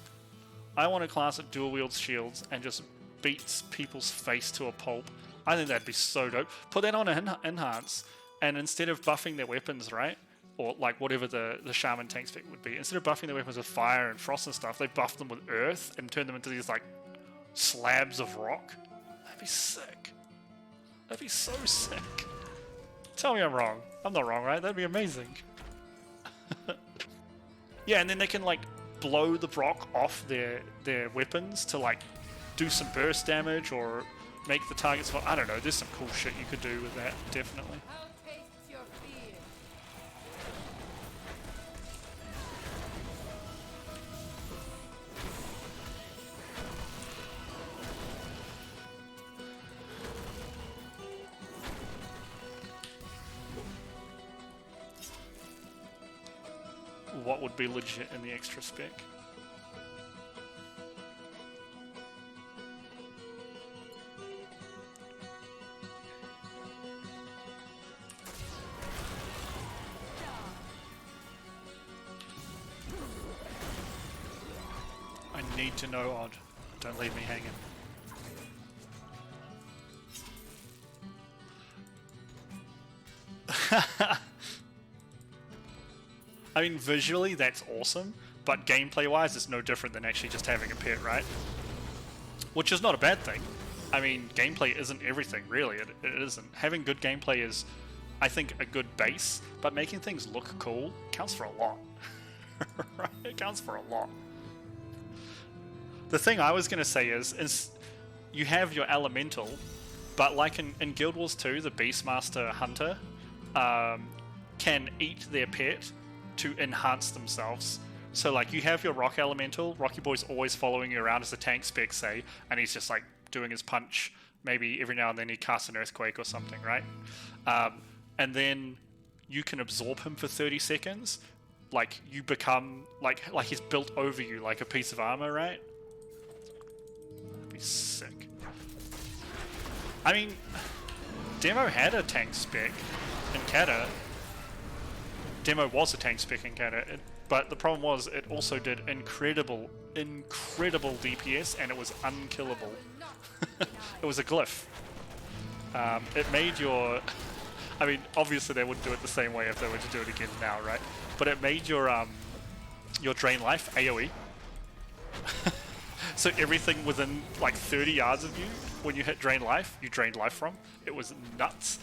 I want a class that dual-wields shields and just beats people's face to a pulp. I think that'd be so dope. Put that on Enhance, and instead of buffing their weapons, right, or like whatever the shaman tank spec would be, instead of buffing their weapons with fire and frost and stuff, they buff them with earth and turn them into these like slabs of rock. That'd be sick. That'd be so sick. Tell me I'm wrong. I'm not wrong, right? That'd be amazing. Yeah, and then they can like blow the rock off their weapons to like do some burst damage or make the targets fall. I don't know, there's some cool shit you could do with that, definitely. I'll taste your fear. What would be legit in the extra spec? I need to know, Odd. Don't leave me hanging. I mean, visually that's awesome, but gameplay-wise it's no different than actually just having a pet, right? Which is not a bad thing. I mean, gameplay isn't everything, really. It isn't. Having good gameplay is, I think, a good base, but making things look cool counts for a lot. Right? It counts for a lot. The thing I was going to say is you have your elemental, but like in Guild Wars 2, the Beastmaster Hunter can eat their pet to enhance themselves. So like you have your rock elemental, Rocky Boy's always following you around as a tank spec, say, and he's just like doing his punch. Maybe every now and then he casts an earthquake or something, right? And then you can absorb him for 30 seconds. Like you become like he's built over you like a piece of armor, right? That'd be sick. I mean, Demo had a tank spec in Kata. Demo was a tank spec in Kata, but the problem was it also did incredible DPS and it was unkillable. It was a glyph. It made your... I mean, obviously they wouldn't do it the same way if they were to do it again now, right? But it made your drain life AoE. So everything within like 30 yards of you, when you hit drain life, you drained life from. It was nuts.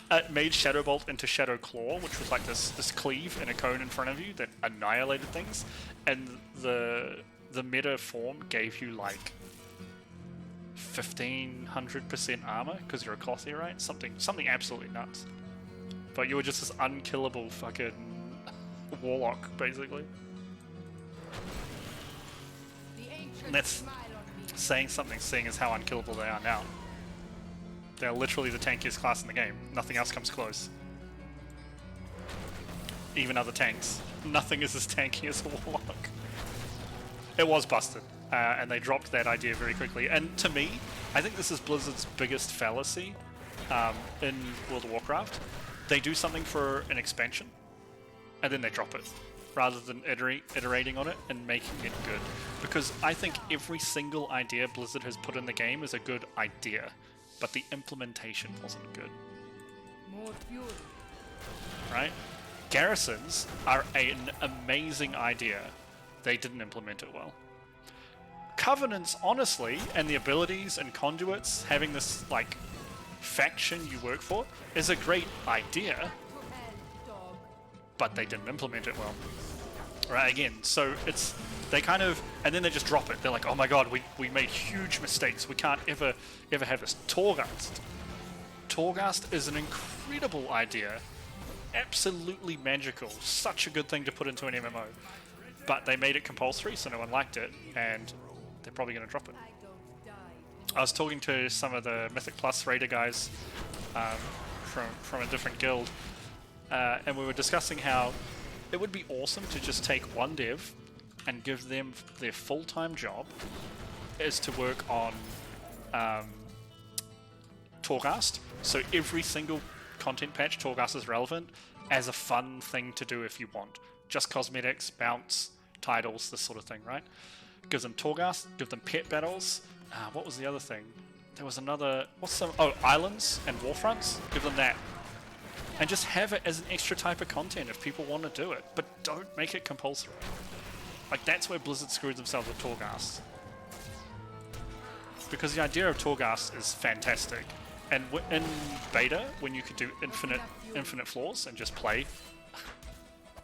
It made Shadow Bolt into Shadow Claw, which was like this cleave in a cone in front of you that annihilated things, and the meta form gave you like 1500% armor because you're a Clothier, right? Something absolutely nuts. But you were just this unkillable fucking warlock, basically. And that's saying something, seeing as how unkillable they are now. They're literally the tankiest class in the game. Nothing else comes close. Even other tanks. Nothing is as tanky as a warlock. It was busted, and they dropped that idea very quickly. And to me, I think this is Blizzard's biggest fallacy in World of Warcraft. They do something for an expansion, and then they drop it, rather than iterating on it and making it good. Because I think every single idea Blizzard has put in the game is a good idea, but the implementation wasn't good. More fury. Right? Garrisons are an amazing idea. They didn't implement it well. Covenants, honestly, and the abilities and conduits, having this, like, faction you work for, is a great idea, To hell, dog. but they didn't implement it well. Right, again, so it's, they kind of, and then they just drop it. They're like, oh my god, we made huge mistakes. We can't ever have this. Torghast. Torghast is an incredible idea. Absolutely magical. Such a good thing to put into an MMO. But they made it compulsory, so no one liked it, and they're probably going to drop it. I don't die. I was talking to some of the Mythic Plus Raider guys from a different guild, and we were discussing how it would be awesome to just take one dev and give them their full-time job is to work on Torghast. So every single content patch, Torghast is relevant as a fun thing to do if you want. Just cosmetics, mounts, titles, this sort of thing, right? Gives them Torghast, give them pet battles. What was the other thing? There was another... islands and warfronts. Give them that. And just have it as an extra type of content if people want to do it. But don't make it compulsory. Like, that's where Blizzard screwed themselves with Torghast. Because the idea of Torghast is fantastic. And in beta, when you could do infinite floors and just play,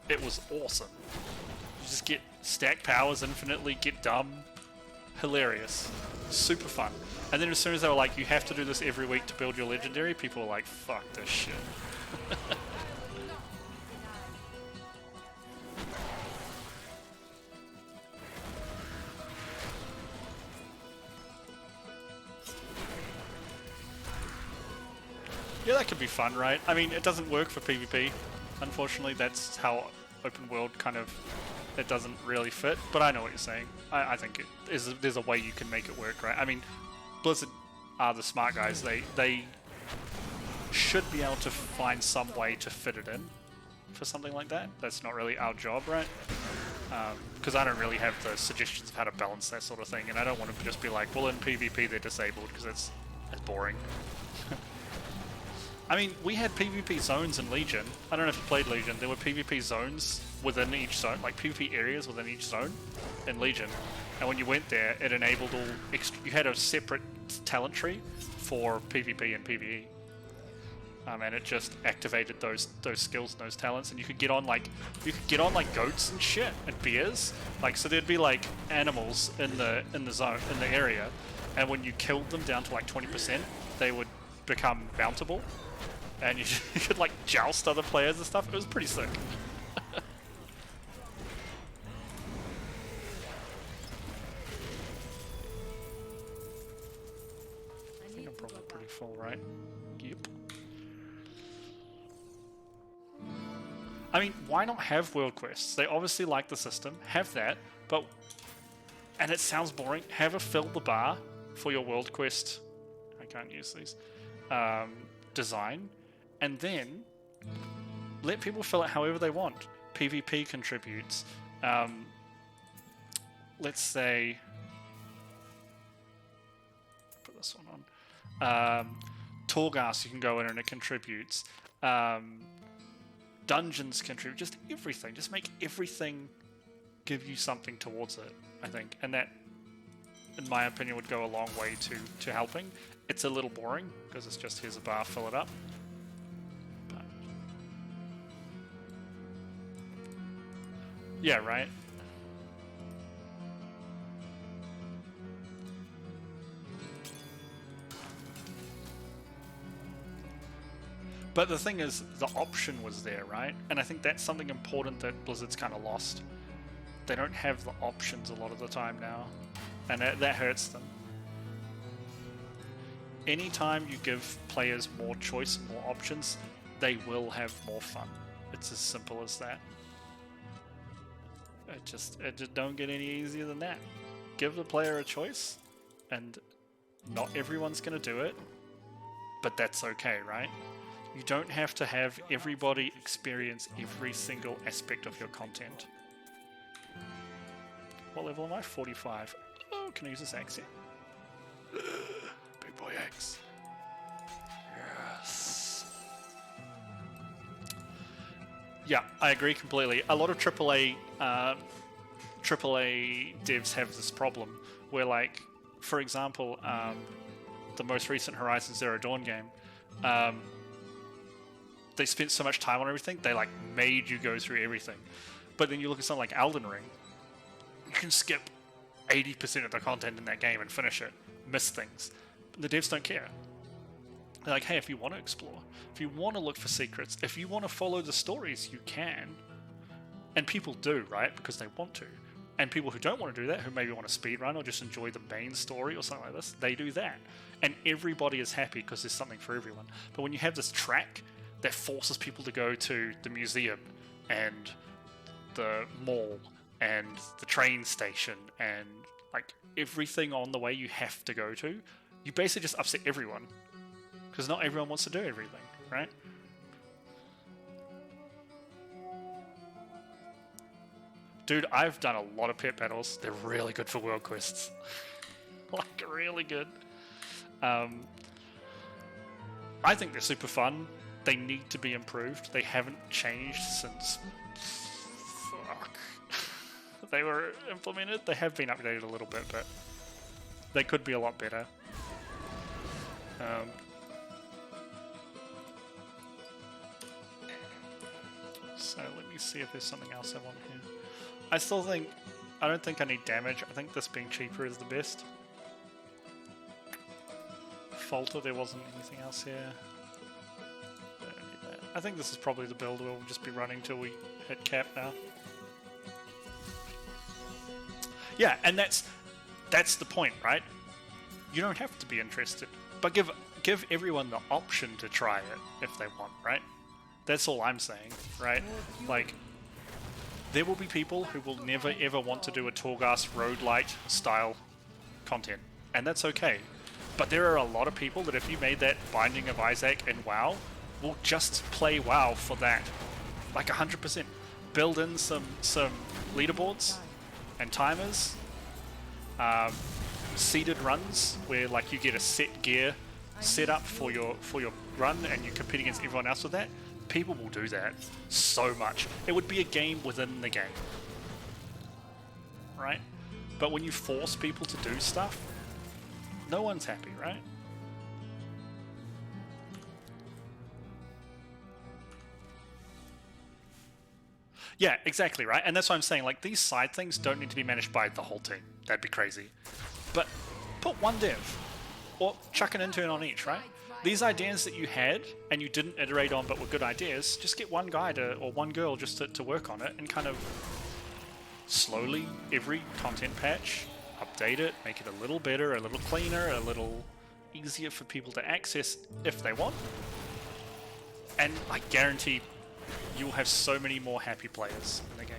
it was awesome. You just get stack powers infinitely, get dumb. Hilarious. Super fun. And then as soon as they were like, you have to do this every week to build your legendary, people were like, fuck this shit. Yeah, that could be fun, right? I mean, it doesn't work for PvP. Unfortunately, that's how open world kind of, it doesn't really fit. But I know what you're saying. I think there's a way you can make it work, right? I mean, Blizzard are the smart guys. They should be able to find some way to fit it in for something like that. That's not really our job, right? Because I don't really have the suggestions of how to balance that sort of thing, and I don't want to just be like, well, in PvP they're disabled, because that's boring. I mean, we had PvP zones in Legion. I don't know if you played Legion. There were PvP zones within each zone, like PvP areas within each zone in Legion. And when you went there, it enabled all you had a separate talent tree for PvP and PvE. And it just activated those skills and those talents, and you could get on like goats and shit and bears. Like, so there'd be like animals in the zone in the area, and when you killed them down to like 20%, they would become mountable. And you could like joust other players and stuff. It was pretty sick. I think I'm probably pretty full, right? Yep. I mean, why not have world quests? They obviously like the system. Have that, but... And it sounds boring. Have a fill the bar for your world quest. I can't use these. Design. And then let people fill it however they want. PvP contributes. Let's say... Put this one on. Torghast, you can go in and it contributes. Dungeons contribute. Just everything. Just make everything give you something towards it, I think. And that, in my opinion, would go a long way to helping. It's a little boring, because it's just, here's a bar, fill it up. But yeah, right? But the thing is, the option was there, right? And I think that's something important that Blizzard's kind of lost. They don't have the options a lot of the time now. And that hurts them. Anytime you give players more choice and more options, they will have more fun. It's as simple as that. It just don't get any easier than that. Give the player a choice, and not everyone's going to do it, but that's okay, right? You don't have to have everybody experience every single aspect of your content. What level am I? 45. Oh, can I use this axe here? Big boy axe. Yes. Yeah, I agree completely. A lot of AAA devs have this problem where, like, for example, the most recent Horizon Zero Dawn game, they spent so much time on everything, they like made you go through everything. But then you look at something like Elden Ring, you can skip 80% of the content in that game and finish it, miss things. But the devs don't care. They're like, hey, if you want to explore, if you want to look for secrets, if you want to follow the stories, you can. And people do, right? Because they want to. And people who don't want to do that, who maybe want to speedrun or just enjoy the main story or something like this, they do that. And everybody is happy because there's something for everyone. But when you have this track that forces people to go to the museum and the mall and the train station and like everything on the way you have to go to, you basically just upset everyone. Because not everyone wants to do everything, right? Dude, I've done a lot of pet battles. They're really good for world quests. Like, really good. I think they're super fun. They need to be improved. They haven't changed since... Fuck. They were implemented. They have been updated a little bit, but they could be a lot better. So let me see if there's something else I want here. I don't think I need damage. I think this being cheaper is the best. Falter, there wasn't anything else here. I don't need that. I think this is probably the build we'll just be running till we hit cap now. Yeah, and that's the point, right? You don't have to be interested, but give everyone the option to try it if they want, right? That's all I'm saying, right? Like, there will be people who will never ever want to do a Torghast roguelite style content, and that's okay. But there are a lot of people that if you made that Binding of Isaac in WoW, will just play WoW for that. Like 100%. Build in some leaderboards and timers. Seeded runs where like you get a set gear set up for your run and you compete against everyone else with that. People will do that so much. It would be a game within the game. Right? But when you force people to do stuff, no one's happy, right? Yeah, exactly, right? And that's what I'm saying, like, these side things don't need to be managed by the whole team. That'd be crazy. But put one dev, or chuck an intern on each, right? These ideas that you had, and you didn't iterate on but were good ideas, just get one guy or one girl just to work on it, and kind of slowly, every content patch, update it, make it a little better, a little cleaner, a little easier for people to access if they want. And I guarantee you'll have so many more happy players in the game.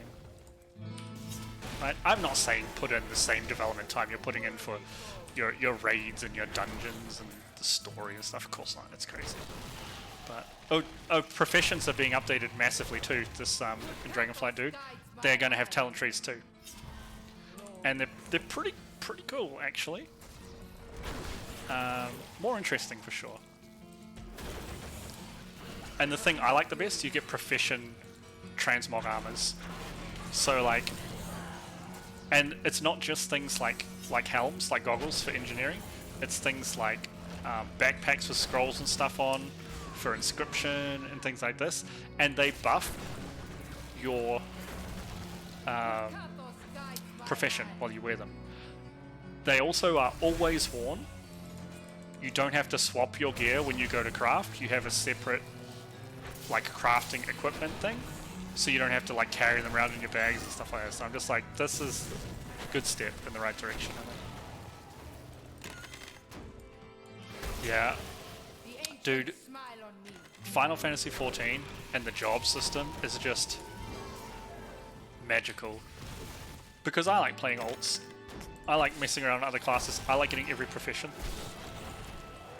Right? I'm not saying put in the same development time you're putting in for your raids and your dungeons and the story and stuff. Of course not, it's crazy. But professions are being updated massively too. This Dragonflight dude, they're going to have talent trees too, and they're pretty cool actually. More interesting for sure. And the thing I like the best, you get profession transmog armors. So like, and it's not just things like helms, like goggles for engineering. It's things like backpacks with scrolls and stuff on for inscription and things like this. And they buff your profession while you wear them. They also are always worn. You don't have to swap your gear when you go to craft. You have a separate like crafting equipment thing, so you don't have to like carry them around in your bags and stuff like that. So I'm just like, this is a good step in the right direction, I think. Yeah, dude, Final Fantasy XIV and the job system is just magical. Because I like playing alts, I like messing around with other classes, I like getting every profession.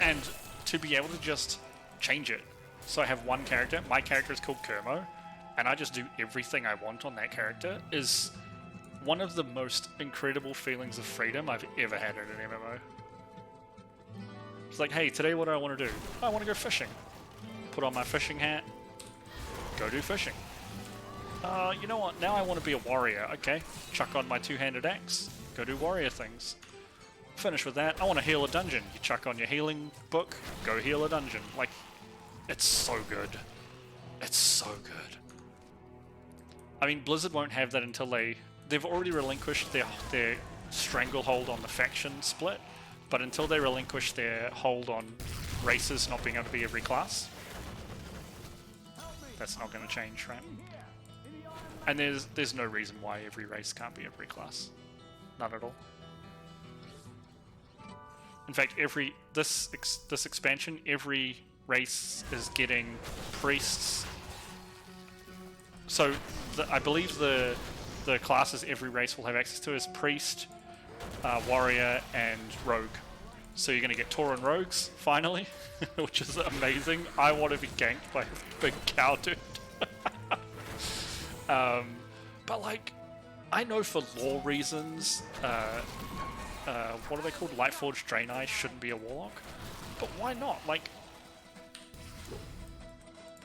And to be able to just change it. So I have one character, my character is called Kermo, and I just do everything I want on that character, is one of the most incredible feelings of freedom I've ever had in an MMO. It's like, hey, today what do I want to do? I want to go fishing. Put on my fishing hat, go do fishing. You know what, now I want to be a warrior. Okay, chuck on my two-handed axe, go do warrior things. Finish with that. I want to heal a dungeon. You chuck on your healing book, go heal a dungeon. Like, it's so good. It's so good. I mean, Blizzard won't have that until they've already relinquished their stranglehold on the faction split, but until they relinquish their hold on races not being able to be every class, that's not going to change, right? And there's no reason why every race can't be every class. None at all. In fact, this expansion, every race is getting priests. So I believe the classes every race will have access to is priest, warrior, and rogue. So you're going to get Tauren rogues finally, which is amazing. I want to be ganked by a big cow dude. But like, I know for lore reasons, what are they called? Lightforged Draenei shouldn't be a warlock, but why not? Like,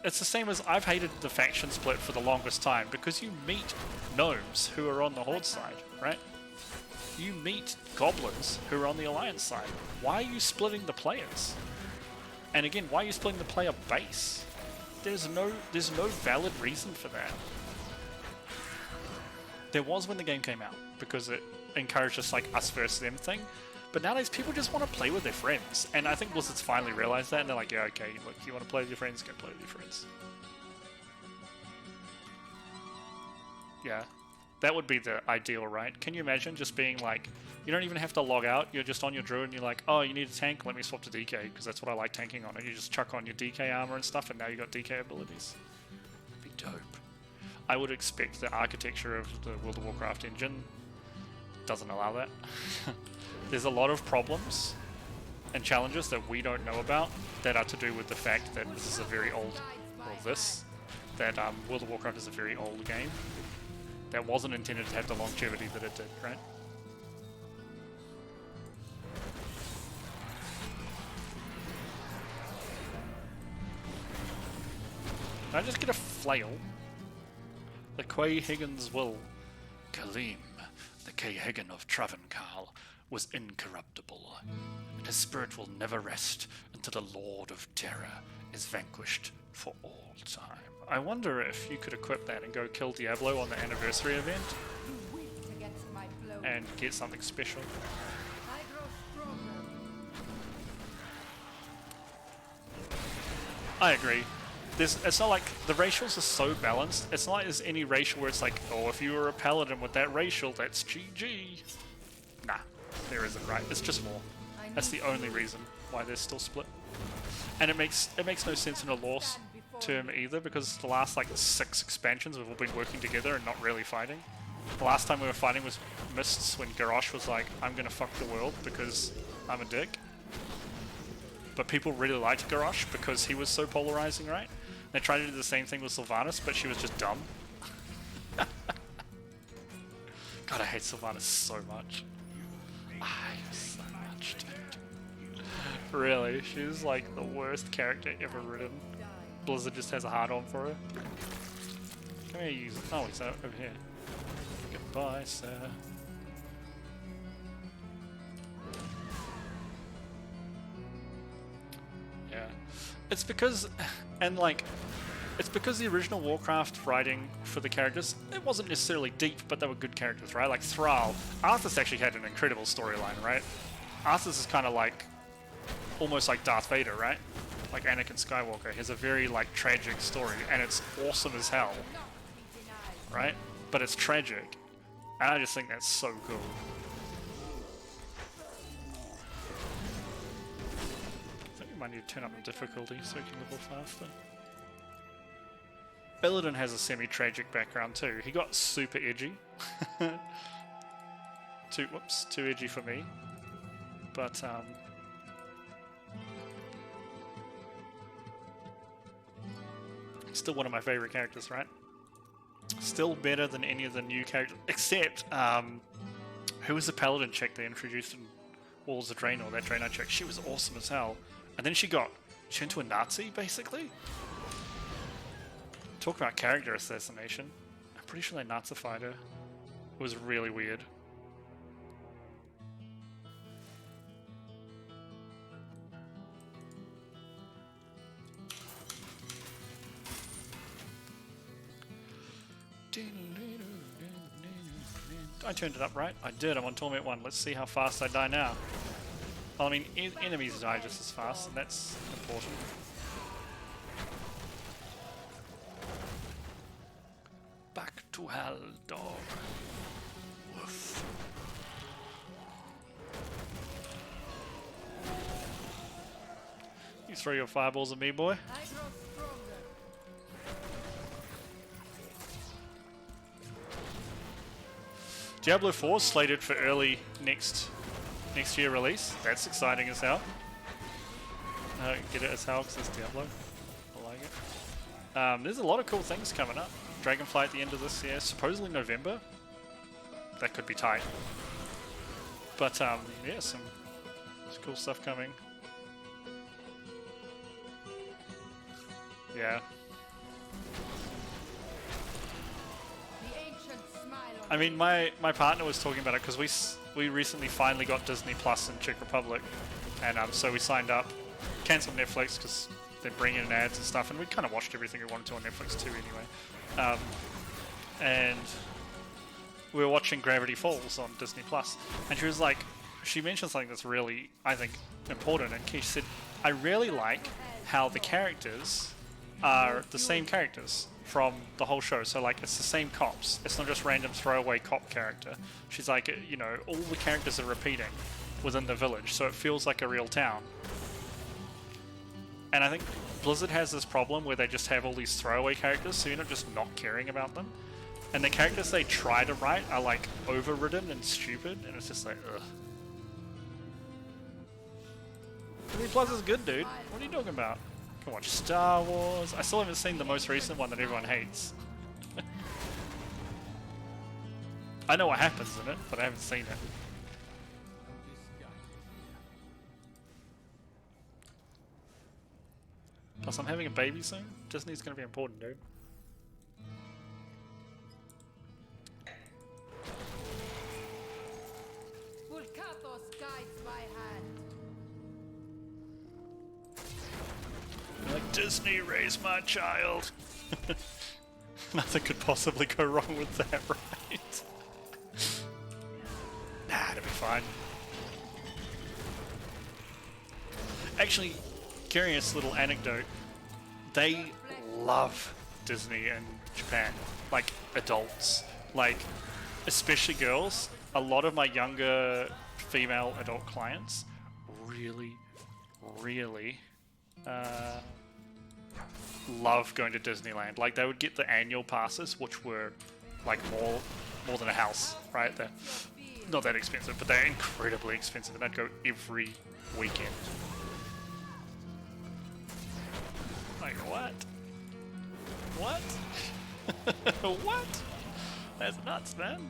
it's the same as I've hated the faction split for the longest time, because you meet gnomes who are on the Horde side, right? You meet goblins who are on the Alliance side. Why are you splitting the players? And again, why are you splitting the player base? There's no valid reason for that. There was when the game came out, because it encouraged just like us versus them thing. But nowadays people just want to play with their friends, and I think Blizzard's finally realized that, and they're like, yeah, okay, look, you want to play with your friends, go play with your friends. Yeah, that would be the ideal, right? Can you imagine just being like, you don't even have to log out, you're just on your druid and you're like, oh, you need a tank, let me swap to DK, because that's what I like tanking on, and you just chuck on your DK armor and stuff, and now you got DK abilities. That'd be dope. I would expect the architecture of the World of Warcraft engine doesn't allow that. There's a lot of problems and challenges that we don't know about that are to do with the fact that this is a very old, that World of Warcraft is a very old game that wasn't intended to have the longevity that it did, right? Can I just get a flail? The Quay Higgins will. Kaleem, the Kayhagan of Travancarl, was incorruptible, and his spirit will never rest until the Lord of Terror is vanquished for all time. I wonder if you could equip that and go kill Diablo on the anniversary event and get something special. I agree. It's not like the racials are so balanced. It's not like there's any racial where it's like, oh, if you were a paladin with that racial, that's GG. Nah, there isn't, right? It's just more. That's the only reason why they're still split. And it makes no sense in a lore term either, because the last like 6 expansions we've all been working together and not really fighting. The last time we were fighting was Mists, when Garrosh was like, I'm gonna fuck the world because I'm a dick. But people really liked Garrosh because he was so polarizing, right? They tried to do the same thing with Sylvanas, but she was just dumb. God, I hate Sylvanas so much. I hate her so much, dude. Really, she's like the worst character ever written. Blizzard just has a hard-on for her. Come here, you. Oh, he's over here. Goodbye, sir. Yeah. It's because, and like, it's because the original Warcraft writing for the characters, it wasn't necessarily deep, but they were good characters, right? Like Thrall. Arthas actually had an incredible storyline, right? Arthas is kind of like, almost like Darth Vader, right? Like Anakin Skywalker. He has a very, like, tragic story, and it's awesome as hell, right? But it's tragic. And I just think that's so cool. I think we might need to turn up the difficulty so we can level faster. Illidan has a semi-tragic background too. He got super edgy. Too edgy for me. But, still one of my favorite characters, right? Still better than any of the new characters, except, who was the paladin chick they introduced in Walls of Draenor, that Draenor chick? She was awesome as hell. And then she turned into a Nazi, basically? Talk about character assassination. I'm pretty sure they Nazified her. It was really weird. I turned it up, right? I did. I'm on Torment 1. Let's see how fast I die now. Well, I mean, enemies die just as fast, and that's important. Back to hell, dog. Woof. You throw your fireballs at me, boy. I grow stronger. Diablo 4 slated for early next year release. That's exciting as hell. Get it as hell because it's Diablo. I like it. There's a lot of cool things coming up. Dragonfly at the end of this year, supposedly November. That could be tight. But yeah, some cool stuff coming. Yeah. The ancient smile on I mean, my partner was talking about it because we recently finally got Disney Plus in Czech Republic, and so we signed up, cancelled Netflix because they're bringing in ads and stuff, and we kind of watched everything we wanted to on Netflix too anyway. And we were watching Gravity Falls on Disney Plus, and she mentioned something that's really, I think, important, and she said, I really like how the characters are the same characters from the whole show. So like it's the same cops. It's not just random throwaway cop character. She's like, you know, all the characters are repeating within the village, so it feels like a real town. And I think Blizzard has this problem where they just have all these throwaway characters, so you're not just not caring about them. And the characters they try to write are like overridden and stupid, and it's just like, ugh. Disney Plus is good, dude. What are you talking about? I can watch Star Wars. I still haven't seen the most recent one that everyone hates. I know what happens in it, but I haven't seen it. Plus, I'm having a baby soon. Disney's gonna be important, dude. Vulkatos guides my hand. You're like, Disney, raise my child. Nothing could possibly go wrong with that, right? Nah, it'll be fine. Actually, curious little anecdote. They love Disney in Japan. Like, adults. Like, especially girls. A lot of my younger female adult clients really love going to Disneyland. Like, they would get the annual passes, which were like more than a house, right? They're not that expensive, but they're incredibly expensive, and I'd go every weekend. Like, what? What? What? That's nuts, man.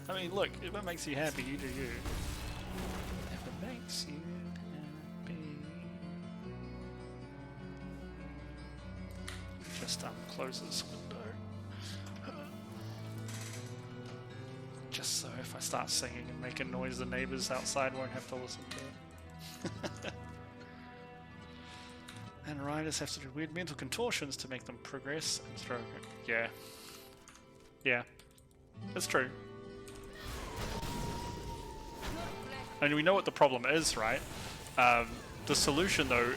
I mean, look, if it makes you happy, you do you. If it makes you happy. Just close this window. Just so if I start singing and making noise, the neighbors outside won't have to listen to it. And riders have to do weird mental contortions to make them progress and throw. Yeah. Yeah. That's true. And we know what the problem is, right? The solution, though,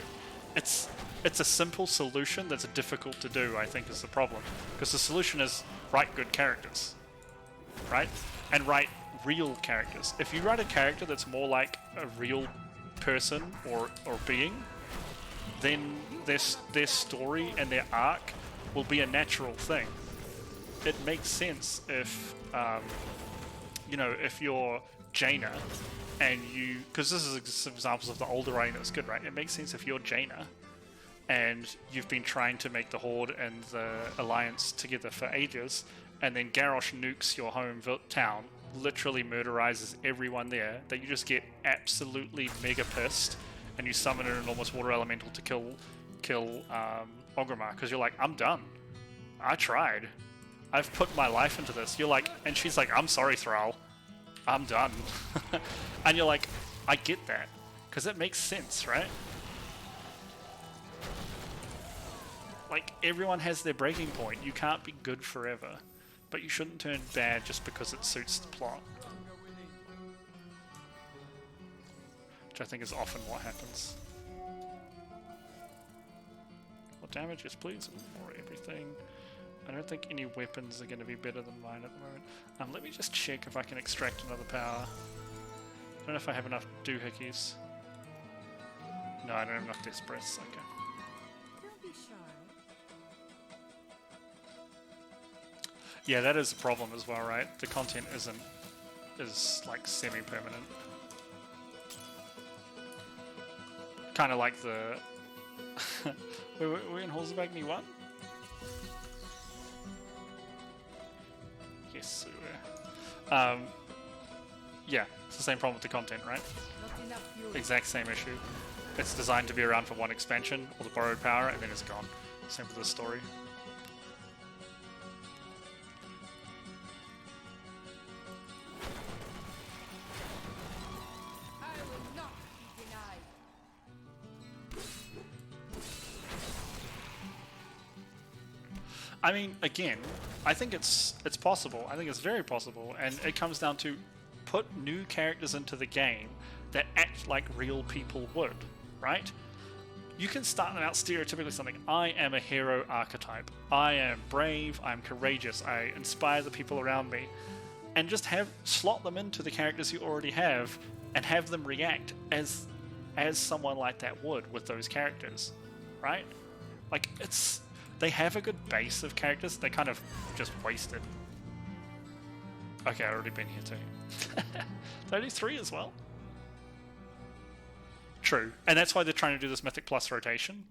it's a simple solution that's difficult to do, I think, is the problem. Because the solution is write good characters, right? And write real characters. If you write a character that's more like a real person or being, then their story and their arc will be a natural thing. It makes sense if, you know, if you're Jaina and you, because this is some examples of the older writing that was good, right? It makes sense if you're Jaina and you've been trying to make the Horde and the Alliance together for ages, and then Garrosh nukes your home town, literally murderizes everyone there, that you just get absolutely mega pissed, and you summon an enormous water elemental to kill Orgrimmar, because you're like, I'm done. I tried. I've put my life into this. You're like, and she's like, I'm sorry, Thrall. I'm done. And you're like, I get that, because it makes sense, right? Like, everyone has their breaking point. You can't be good forever. but you shouldn't turn bad just because it suits the plot. Which I think is often what happens. More damage, yes please, more everything. I don't think any weapons are going to be better than mine at the moment. Let me just check if I can extract another power. I don't know if I have enough doohickeys. No, I don't have enough death breaths, okay. Don't be shy. Yeah, that is a problem as well, right? The content is like semi-permanent. Kind of like the... we're in Horsebagny 1? Yes, we were. Yeah, it's the same problem with the content, right? Not enough fuel. Exact same issue. It's designed to be around for one expansion, or the borrowed power, and then it's gone. Same for the story. I will not be denied. I mean, again, I think it's possible. I think it's very possible, and it comes down to put new characters into the game that act like real people would, right? You can start them out stereotypically something. I am a hero archetype. I am brave. I'm courageous. I inspire the people around me, and just slot them into the characters you already have, and have them react as someone like that would with those characters, right? Like they have a good base of characters. They kind of just wasted. Okay, I've already been here too. Did I do 3 as well? True. And that's why they're trying to do this Mythic Plus rotation,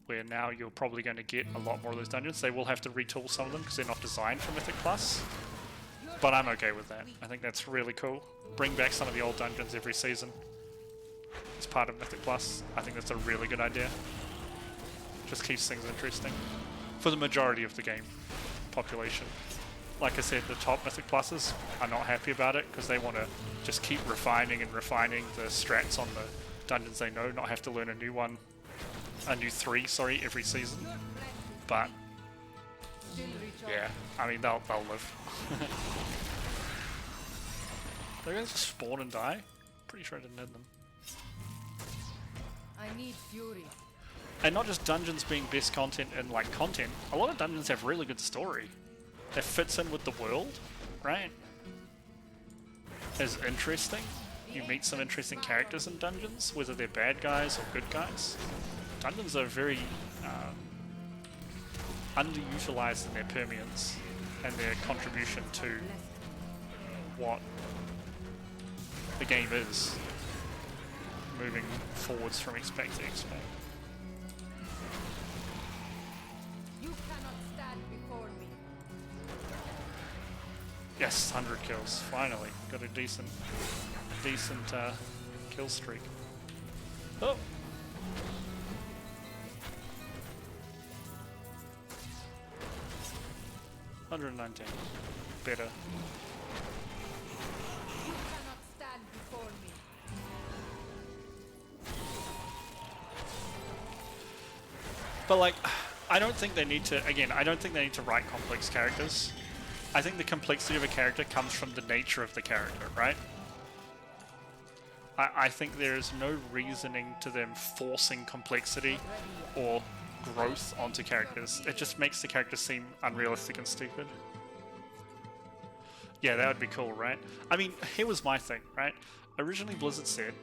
where now you're probably going to get a lot more of those dungeons. They will have to retool some of them because they're not designed for Mythic Plus. But I'm okay with that. I think that's really cool. Bring back some of the old dungeons every season as part of Mythic Plus. I think that's a really good idea. Just keeps things interesting. For the majority of the game population. Like I said, the top Mythic Pluses are not happy about it because they want to just keep refining and refining the strats on the dungeons they know, not have to learn a new 3, sorry, every season. But yeah, I mean they'll live. They're gonna just spawn and die. Pretty sure I didn't hit them. I need fury. And not just dungeons being best content and like content. A lot of dungeons have really good story that fits in with the world, right? Is interesting. You meet some interesting characters in dungeons, whether they're bad guys or good guys. Dungeons are very underutilized in their permeance and their contribution to what the game is, moving forwards from expect to expect. You cannot stand before me. Yes, 100 kills. Finally, got a decent kill streak. Oh. $119. Better. You cannot stand before me. But like, I don't think they need to, again, I don't think they need to write complex characters. I think the complexity of a character comes from the nature of the character, right? I think there is no reasoning to them forcing complexity or growth onto characters. It just makes the characters seem unrealistic and stupid. Yeah, that would be cool, right? I mean, here was my thing, right? Originally Blizzard said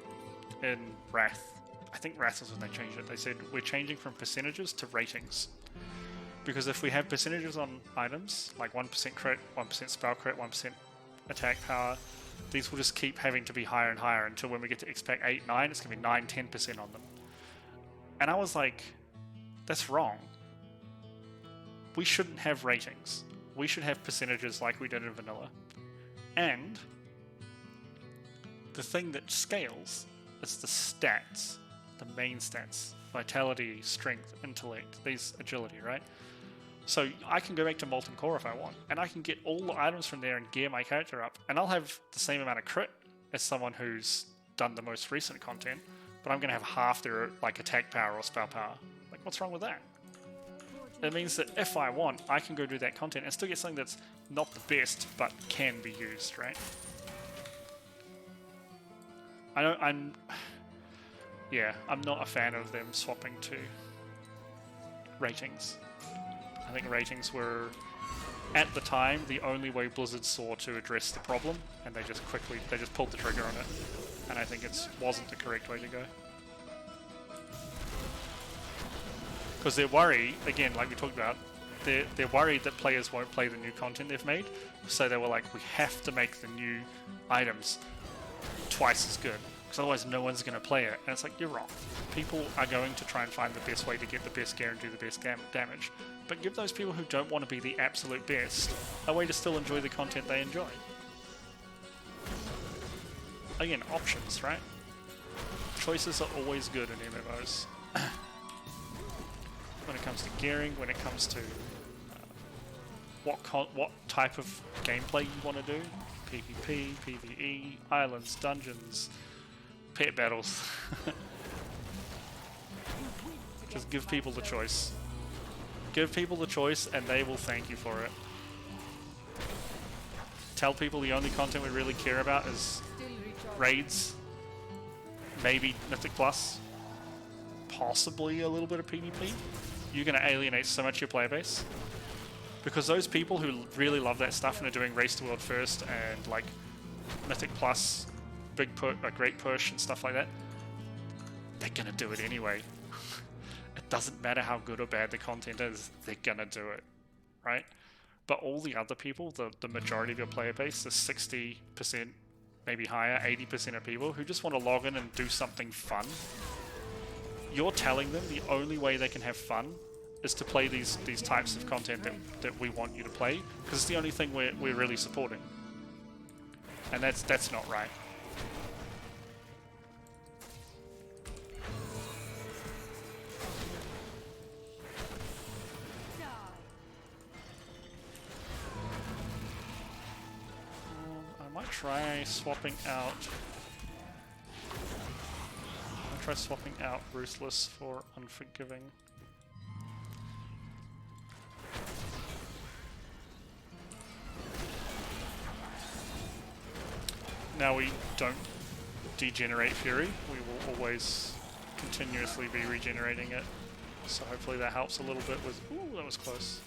in Wrath, I think Wrath was when they changed it, they said we're changing from percentages to ratings. Because if we have percentages on items, like 1% crit, 1% spell crit, 1% attack power, these will just keep having to be higher and higher until when we get to expect 8, 9, it's going to be 9, 10% on them. And I was like, that's wrong. We shouldn't have ratings. We should have percentages like we did in vanilla. And the thing that scales is the stats, the main stats. Vitality, strength, intellect, these agility, right? So I can go back to Molten Core if I want, and I can get all the items from there and gear my character up, and I'll have the same amount of crit as someone who's done the most recent content, but I'm going to have half their like attack power or spell power. Like, what's wrong with that? It means that if I want, I can go do that content and still get something that's not the best, but can be used, right? I'm not a fan of them swapping to ratings. I think ratings were, at the time, the only way Blizzard saw to address the problem, and they just pulled the trigger on it. And I think it wasn't the correct way to go. Because they're worried, again, like we talked about, they're worried that players won't play the new content they've made, so they were like, we have to make the new items twice as good, because otherwise no one's going to play it. And it's like, you're wrong. People are going to try and find the best way to get the best gear and do the best damage, but give those people who don't want to be the absolute best a way to still enjoy the content they enjoy. Again, options, right? Choices are always good in MMOs. When it comes to gearing, when it comes to what type of gameplay you want to do, PvP, PvE, islands, dungeons, pet battles. Just give people the choice. Give people the choice and they will thank you for it. Tell people the only content we really care about is raids, maybe Mythic Plus, possibly a little bit of PvP. You're going to alienate so much of your player base. Because those people who really love that stuff and are doing Race to World first and like Mythic Plus, great push and stuff like that, they're going to do it anyway. It doesn't matter how good or bad the content is, they're going to do it, right? But all the other people, the majority of your player base, the 60%, maybe higher, 80% of people who just want to log in and do something fun, you're telling them the only way they can have fun is to play these types of content that we want you to play, because it's the only thing we're really supporting. And that's not right. I might try swapping out. Try swapping out Ruthless for Unforgiving. Now we don't degenerate Fury, we will always continuously be regenerating it. So hopefully that helps a little bit with... Ooh, that was close.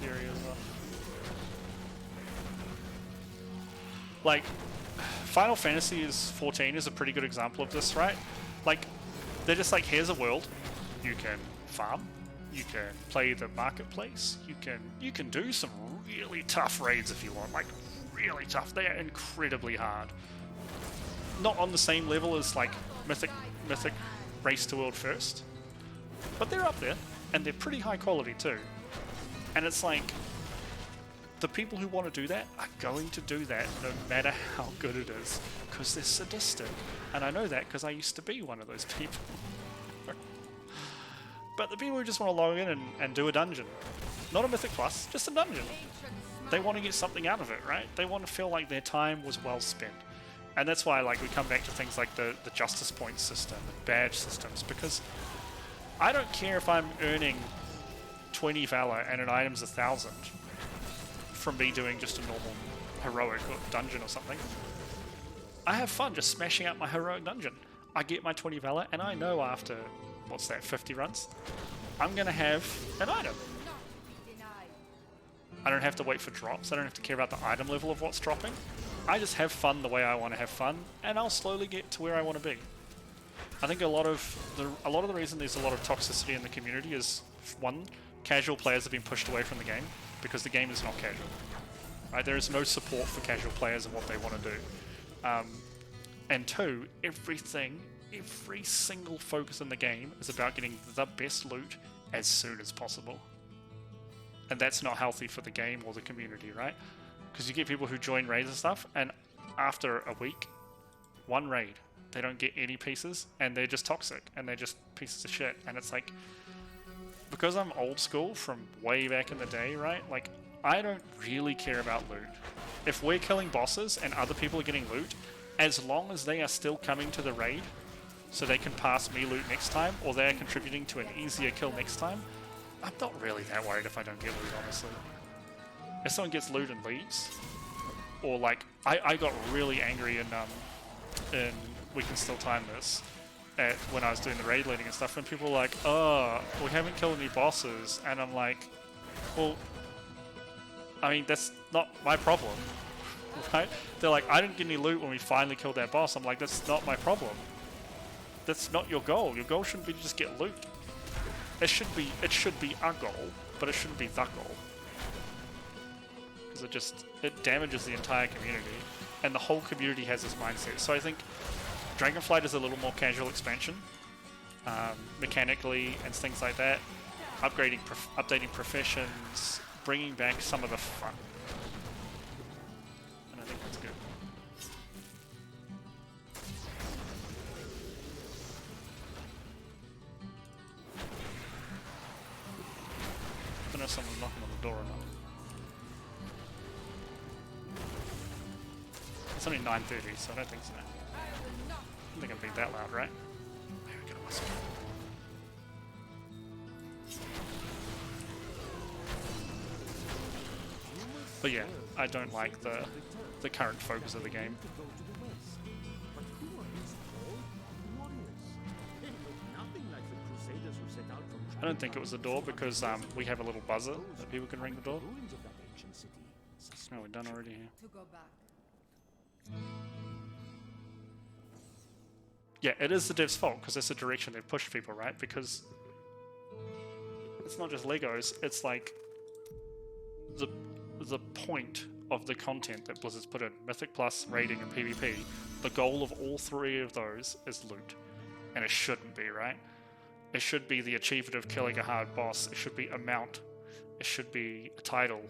Fury as well. Like, Final Fantasy 14 is a pretty good example of this, right? Like, they're just like, here's a world. You can farm. You can play the marketplace. You can do some really tough raids if you want. Like, really tough. They are incredibly hard. Not on the same level as like Mythic Race to World first, but they're up there, and they're pretty high quality too. And it's like, the people who want to do that are going to do that no matter how good it is, because they're sadistic. And I know that because I used to be one of those people. But the people who just want to log in and do a dungeon, not a Mythic Plus, just a dungeon, they want to get something out of it, right? They want to feel like their time was well spent. And that's why like we come back to things like the justice point system and badge systems, because I don't care if I'm earning 20 Valor and an item's 1,000 from me doing just a normal heroic or dungeon or something. I have fun just smashing out my heroic dungeon. I get my 20 Valor and I know after, what's that, 50 runs, I'm going to have an item. I don't have to wait for drops. I don't have to care about the item level of what's dropping. I just have fun the way I want to have fun, and I'll slowly get to where I want to be. I think a lot of the reason there's a lot of toxicity in the community is, one, casual players have been pushed away from the game because the game is not casual. Right? There is no support for casual players and what they want to do. And two, every single focus in the game is about getting the best loot as soon as possible. And that's not healthy for the game or the community, right? Because you get people who join raids and stuff, and after a week, one raid, they don't get any pieces, and they're just toxic, and they're just pieces of shit. And it's like, because I'm old school from way back in the day, right? Like, I don't really care about loot. If we're killing bosses and other people are getting loot, as long as they are still coming to the raid, so they can pass me loot next time, or they're contributing to an easier kill next time, I'm not really that worried if I don't get loot, honestly. If someone gets loot and leaves, or like, I got really angry in We Can Still Time This, when I was doing the raid leading and stuff, when people were like, oh, we haven't killed any bosses, and I'm like, well, I mean, that's not my problem, right? They're like, I didn't get any loot when we finally killed that boss. I'm like, that's not my problem. That's not your goal. Your goal shouldn't be to just get loot. It should be a goal, but it shouldn't be the goal. Because it damages the entire community, and the whole community has this mindset. So I think Dragonflight is a little more casual expansion, mechanically and things like that. Updating professions, bringing back some of the fun. And I think that's good. I don't know if someone's knocking on the door or not. It's only 9:30, so I don't think so. I don't think I'm being that loud, right? There we go. But yeah, I don't like the current focus of the game. I don't think it was the door because we have a little buzzer that people can ring the door. No, we're done already here. To go back. Yeah, it is the dev's fault because that's the direction they've pushed people, right? Because it's not just Legos, it's like the point of the content that Blizzard's put in, Mythic Plus, Raiding, and PvP, the goal of all three of those is loot. And it shouldn't be, right? It should be the achievement of killing a hard boss, it should be a mount, it should be a title,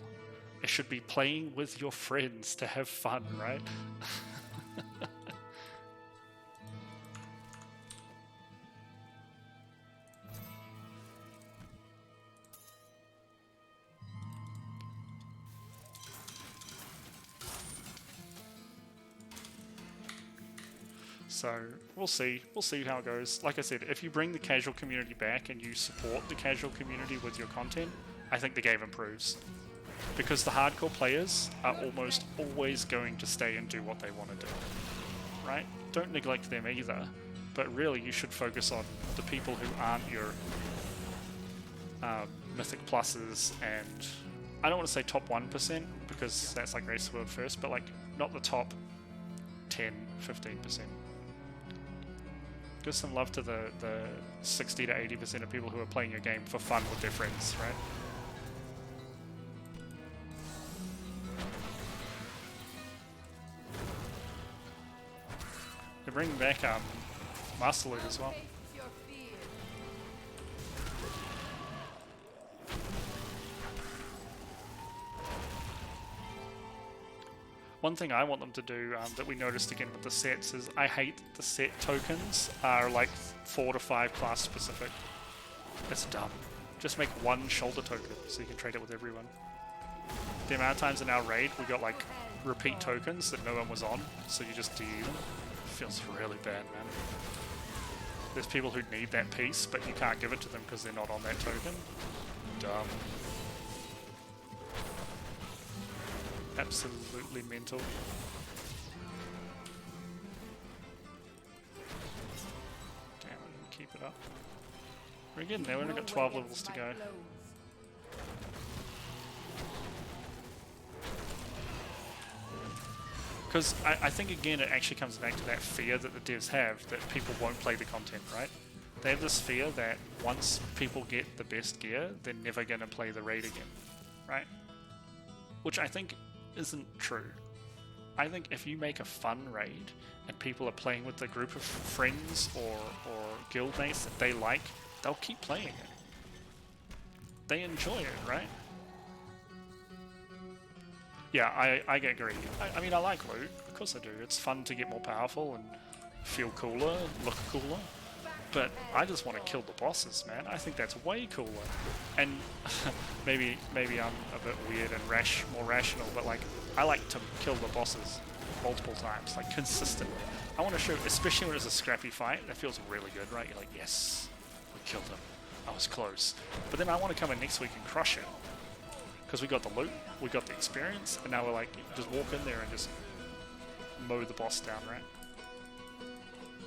it should be playing with your friends to have fun, right? So we'll see how it goes. Like I said, if you bring the casual community back and you support the casual community with your content, I think the game improves. Because the hardcore players are almost always going to stay and do what they want to do, right? Don't neglect them either, but really you should focus on the people who aren't your Mythic Pluses, and I don't want to say top 1% because that's like Race World first, but like not the top 10, 15%. Give some love to the 60 to 80% of people who are playing your game for fun with their friends, right? They're bringing back Master Loot as well. Face your fear. One thing I want them to do that we noticed again with the sets is I hate the set tokens are like 4 to 5 class specific. That's dumb. Just make one shoulder token so you can trade it with everyone. The amount of times in our raid we got like repeat tokens that no one was on, so you just DE them. Feels really bad, man. There's people who need that piece, but you can't give it to them because they're not on that token. Dumb. Absolutely mental. Damn, I didn't keep it up. We're getting there, we've only got 12 levels to go. Because I think again it actually comes back to that fear that the devs have that people won't play the content, right? They have this fear that once people get the best gear, they're never going to play the raid again, right? Which I think isn't true. I think if you make a fun raid and people are playing with a group of friends or guildmates that they like, they'll keep playing it. They enjoy it, right? Yeah, I get greedy. I mean, I like loot. Of course I do. It's fun to get more powerful and feel cooler, look cooler. But I just want to kill the bosses, man. I think that's way cooler. And maybe I'm a bit weird and more rational, but like, I like to kill the bosses. multiple times, like consistently. I want to show, especially when it's a scrappy fight, that feels really good, right? You're like, yes, we killed him. I was close. But then I want to come in next week and crush it. Because we got the loot, we got the experience, and now we're like, just walk in there and just mow the boss down, right?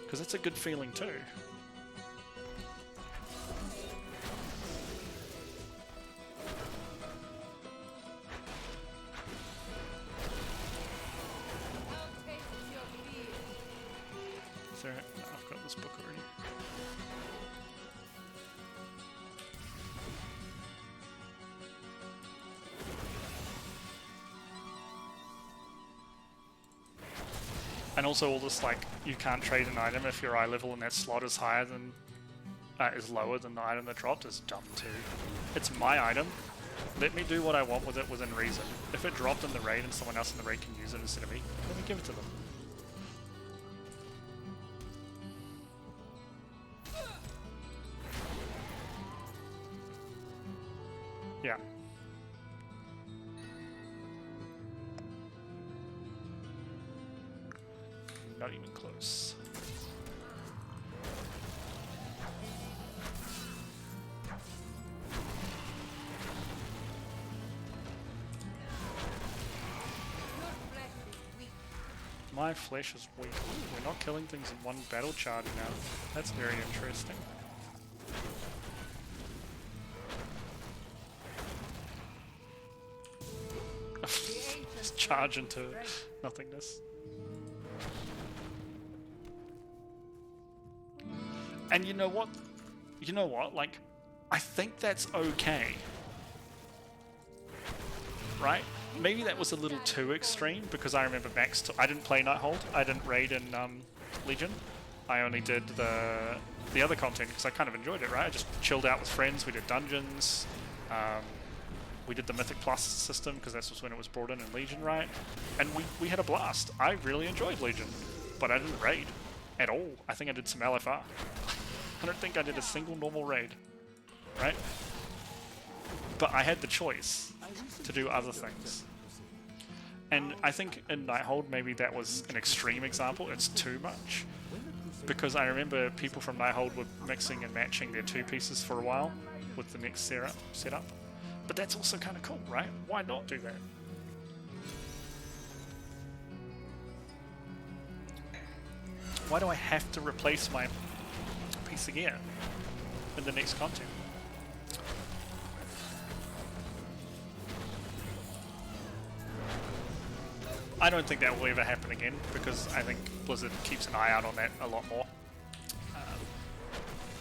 Because it's a good feeling too. Is there, no, I've got this book already. And also all this, like, you can't trade an item if your eye level in that slot is higher than, is lower than the item that dropped is dumb too. It's my item. Let me do what I want with it within reason. If it dropped in the raid and someone else in the raid can use it instead of me, let me give it to them. Yeah. Not even close. My flesh is weak. Ooh, we're not killing things in one battle charge now. That's very interesting. Just charge into nothingness. And you know what? You know what? Like, I think that's okay. Right? Maybe that was a little too extreme because I remember I didn't play Nighthold. I didn't raid in Legion. I only did the other content because I kind of enjoyed it, right? I just chilled out with friends. We did dungeons. We did the Mythic Plus system because that's just when it was brought in Legion, right? And we had a blast. I really enjoyed Legion, but I didn't raid at all. I think I did some LFR. I don't think I did a single normal raid, right? But I had the choice to do other things. And I think in Nighthold, maybe that was an extreme example. It's too much. Because I remember people from Nighthold were mixing and matching their two pieces for a while with the next setup. But that's also kind of cool, right? Why not do that? Why do I have to replace my piece of gear in the next content? I don't think that will ever happen again because I think Blizzard keeps an eye out on that a lot more.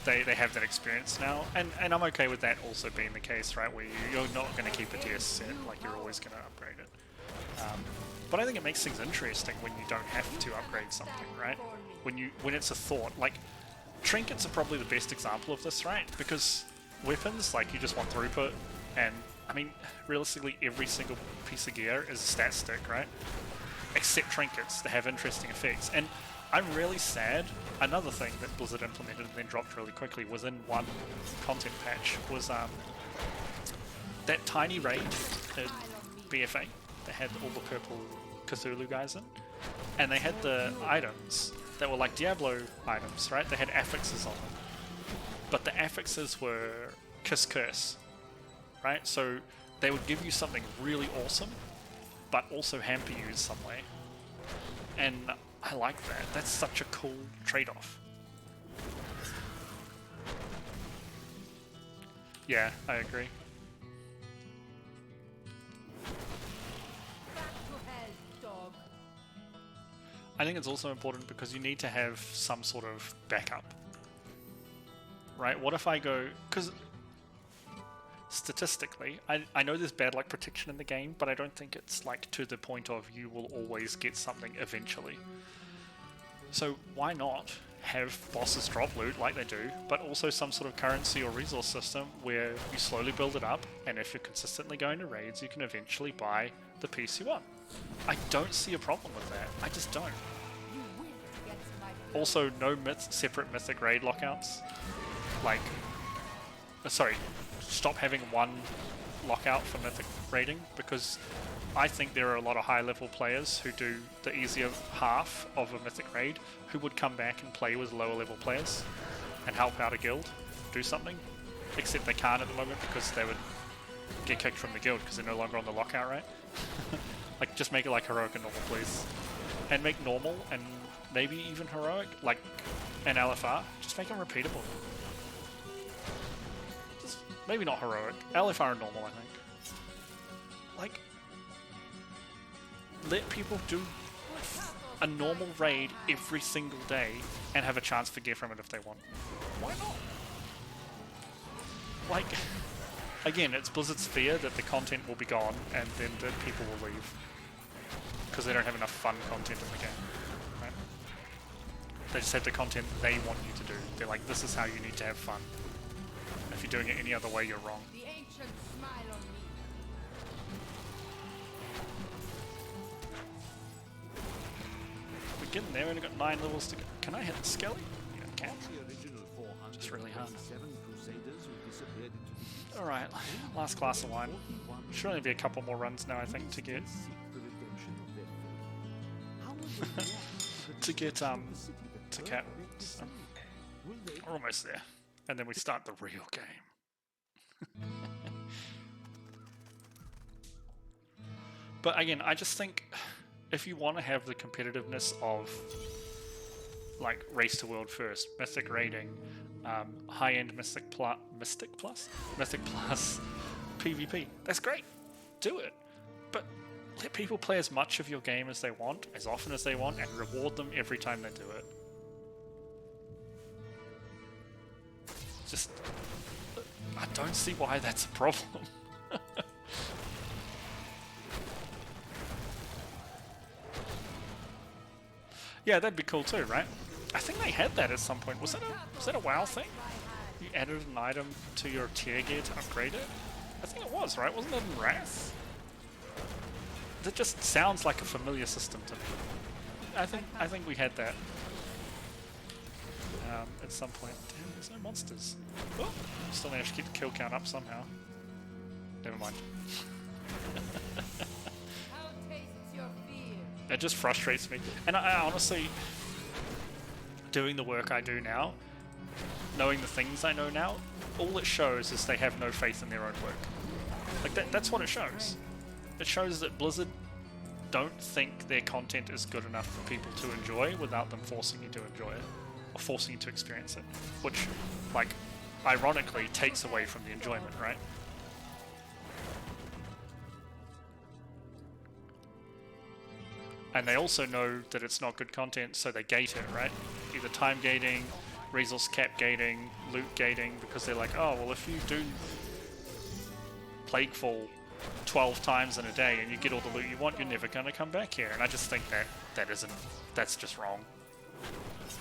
They have that experience now, and I'm okay with that also being the case, right? Where you're not going to keep a DS set, like you're always going to upgrade it. But I think it makes things interesting when you don't have to upgrade something, right? When it's a thought, like trinkets are probably the best example of this, right? Because weapons, like you just want throughput, and I mean, realistically, every single piece of gear is a stat stick, right? Except trinkets that have interesting effects. And I'm really sad. Another thing that Blizzard implemented and then dropped really quickly within one content patch was that tiny raid in BFA that had all the purple Cthulhu guys in, and they had the items that were like Diablo items, right? They had affixes on them, but the affixes were Kiss Curse, right? So they would give you something really awesome, but also hamper you in some way. And I like that. That's such a cool trade-off. Yeah, I agree. I think it's also important because you need to have some sort of backup. Right? What if I go... Because statistically, I know there's bad luck protection in the game, but I don't think it's like to the point of you will always get something eventually. So why not have bosses drop loot like they do, but also some sort of currency or resource system where you slowly build it up, and if you're consistently going to raids, you can eventually buy the piece you want. I don't see a problem with that. I just don't. Also, no separate mythic raid lockouts. Like, sorry, stop having one lockout for Mythic raiding, because I think there are a lot of high level players who do the easier half of a Mythic raid who would come back and play with lower level players and help out a guild do something, except they can't at the moment because they would get kicked from the guild because they're no longer on the lockout, right? Like, just make it like heroic and normal, please. And make normal and maybe even heroic, like an LFR, just make them repeatable. Just maybe not heroic, LFR and normal, I think. Like, let people do a normal raid every single day and have a chance to get from it if they want. Why not? Like, again, it's Blizzard's fear that the content will be gone and then the people will leave because they don't have enough fun content in the game, right? They just have the content they want you to do. They're like, this is how you need to have fun. If you're doing it any other way, you're wrong. The ancient smile on me. We're getting there, we've only got 9 levels to go. Can I hit the Skelly? Yeah, I can. Just really hard. Alright, last class of wine. Should only be a couple more runs now, I think, to get to cap. So, we're almost there. And then we start the real game. But again, I just think if you want to have the competitiveness of like race to world first, mythic raiding, high-end Mystic Plus PvP. That's great. Do it. But let people play as much of your game as they want, as often as they want, and reward them every time they do it. Just... I don't see why that's a problem. Yeah, that'd be cool too, right? I think they had that at some point. Was that a WoW thing? You added an item to your tier gear to upgrade it? I think it was, right? Wasn't it in Wrath? That just sounds like a familiar system to me. I think we had that at some point. Damn, there's no monsters. Oh, still managed to keep the kill count up somehow. Never mind. How tastes your fear? It just frustrates me. And I honestly, doing the work I do now, knowing the things I know now, all it shows is they have no faith in their own work. Like, that's what it shows. It shows that Blizzard don't think their content is good enough for people to enjoy without them forcing you to enjoy it, or forcing you to experience it, which, like, ironically takes away from the enjoyment, right? And they also know that it's not good content, so they gate it, right? Either time gating, resource cap gating, loot gating, because they're like, oh, well, if you do Plaguefall 12 times in a day and you get all the loot you want, you're never going to come back here. And I just think that's just wrong.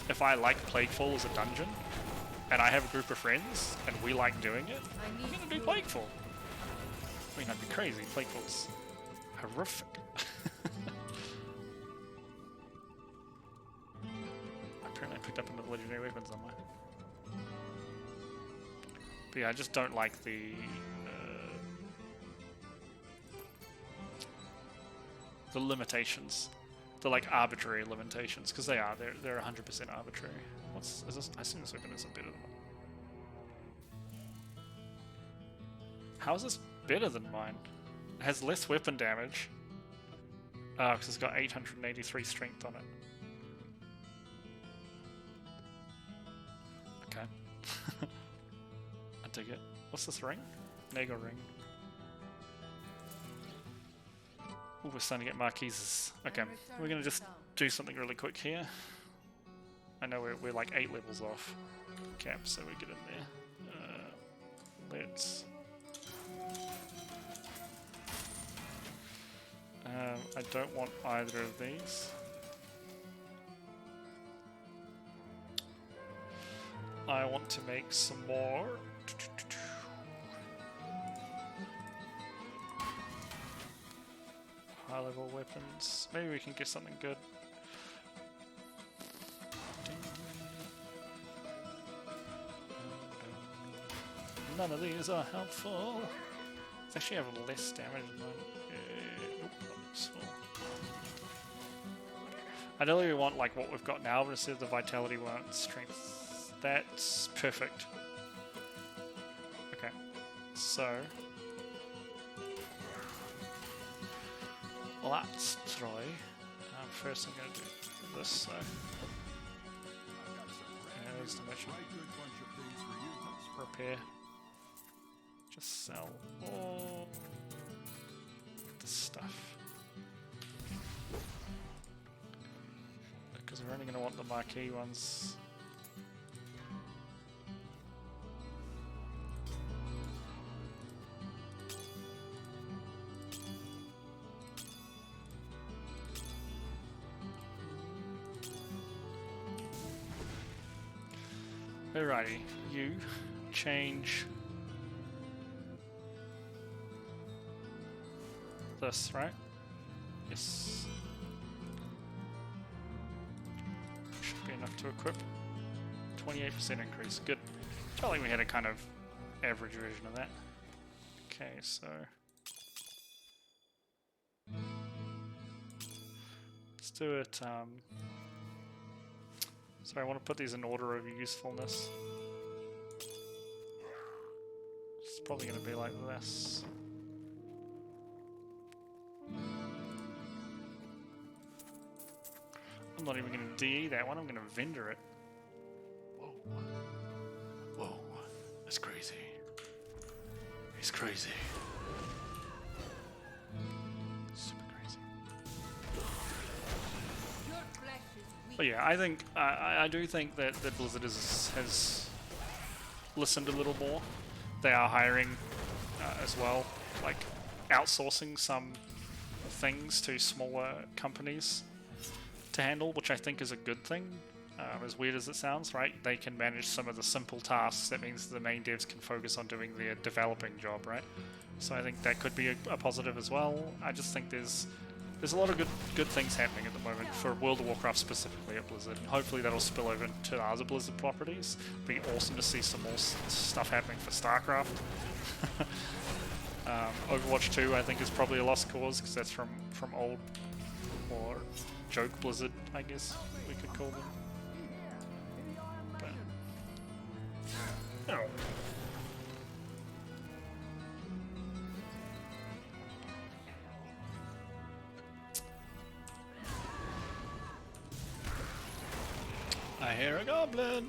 If I like Plaguefall as a dungeon, and I have a group of friends, and we like doing it, I'm going to do Plaguefall. I mean, that'd be crazy. Plaguefall's horrific. Apparently I picked up another legendary weapon somewhere. But yeah, I just don't like the limitations, the like arbitrary limitations, because they're 100% arbitrary. Is this? I assume this weapon isn't better than mine. How is this better than mine? It has less weapon damage. Oh, because it's got 883 strength on it. Okay. I dig it. What's this ring? Nego ring. Ooh, we're starting to get marquises. Okay, we're going to just do something really quick here. I know we're like 8 levels off cap, so we get in there. Let's... I don't want either of these. I want to make some more. High level weapons. Maybe we can get something good. None of these are helpful. It's actually have less damage than mine. Nope, not small. Ideally we want like what we've got now, but instead of the vitality we want strength. That's perfect. Okay, so let's try. First I'm going to do this, so there's the mission. Repair. Just sell all this stuff. Because we're only going to want the marquee ones. Alrighty, you change this, right? Yes. Should be enough to equip. 28% increase, good. Felt like we had a kind of average version of that. Okay, so let's do it. So I want to put these in order of usefulness. It's probably going to be like this. I'm not even going to DE that one, I'm going to vendor it. Whoa. Whoa. That's crazy. He's crazy. Super crazy. But yeah, I think I do think that Blizzard has listened a little more. They are hiring as well, like outsourcing some things to smaller companies to handle, which I think is a good thing. As weird as it sounds, right? They can manage some of the simple tasks. That means the main devs can focus on doing their developing job, right? So I think that could be a positive as well. I just think there's a lot of good things happening at the moment for World of Warcraft specifically at Blizzard, and hopefully that'll spill over into the other Blizzard properties. It'd be awesome to see some more stuff happening for StarCraft. Overwatch 2 I think is probably a lost cause because that's from old or joke Blizzard, I guess we could call them. But, oh. I hear a goblin!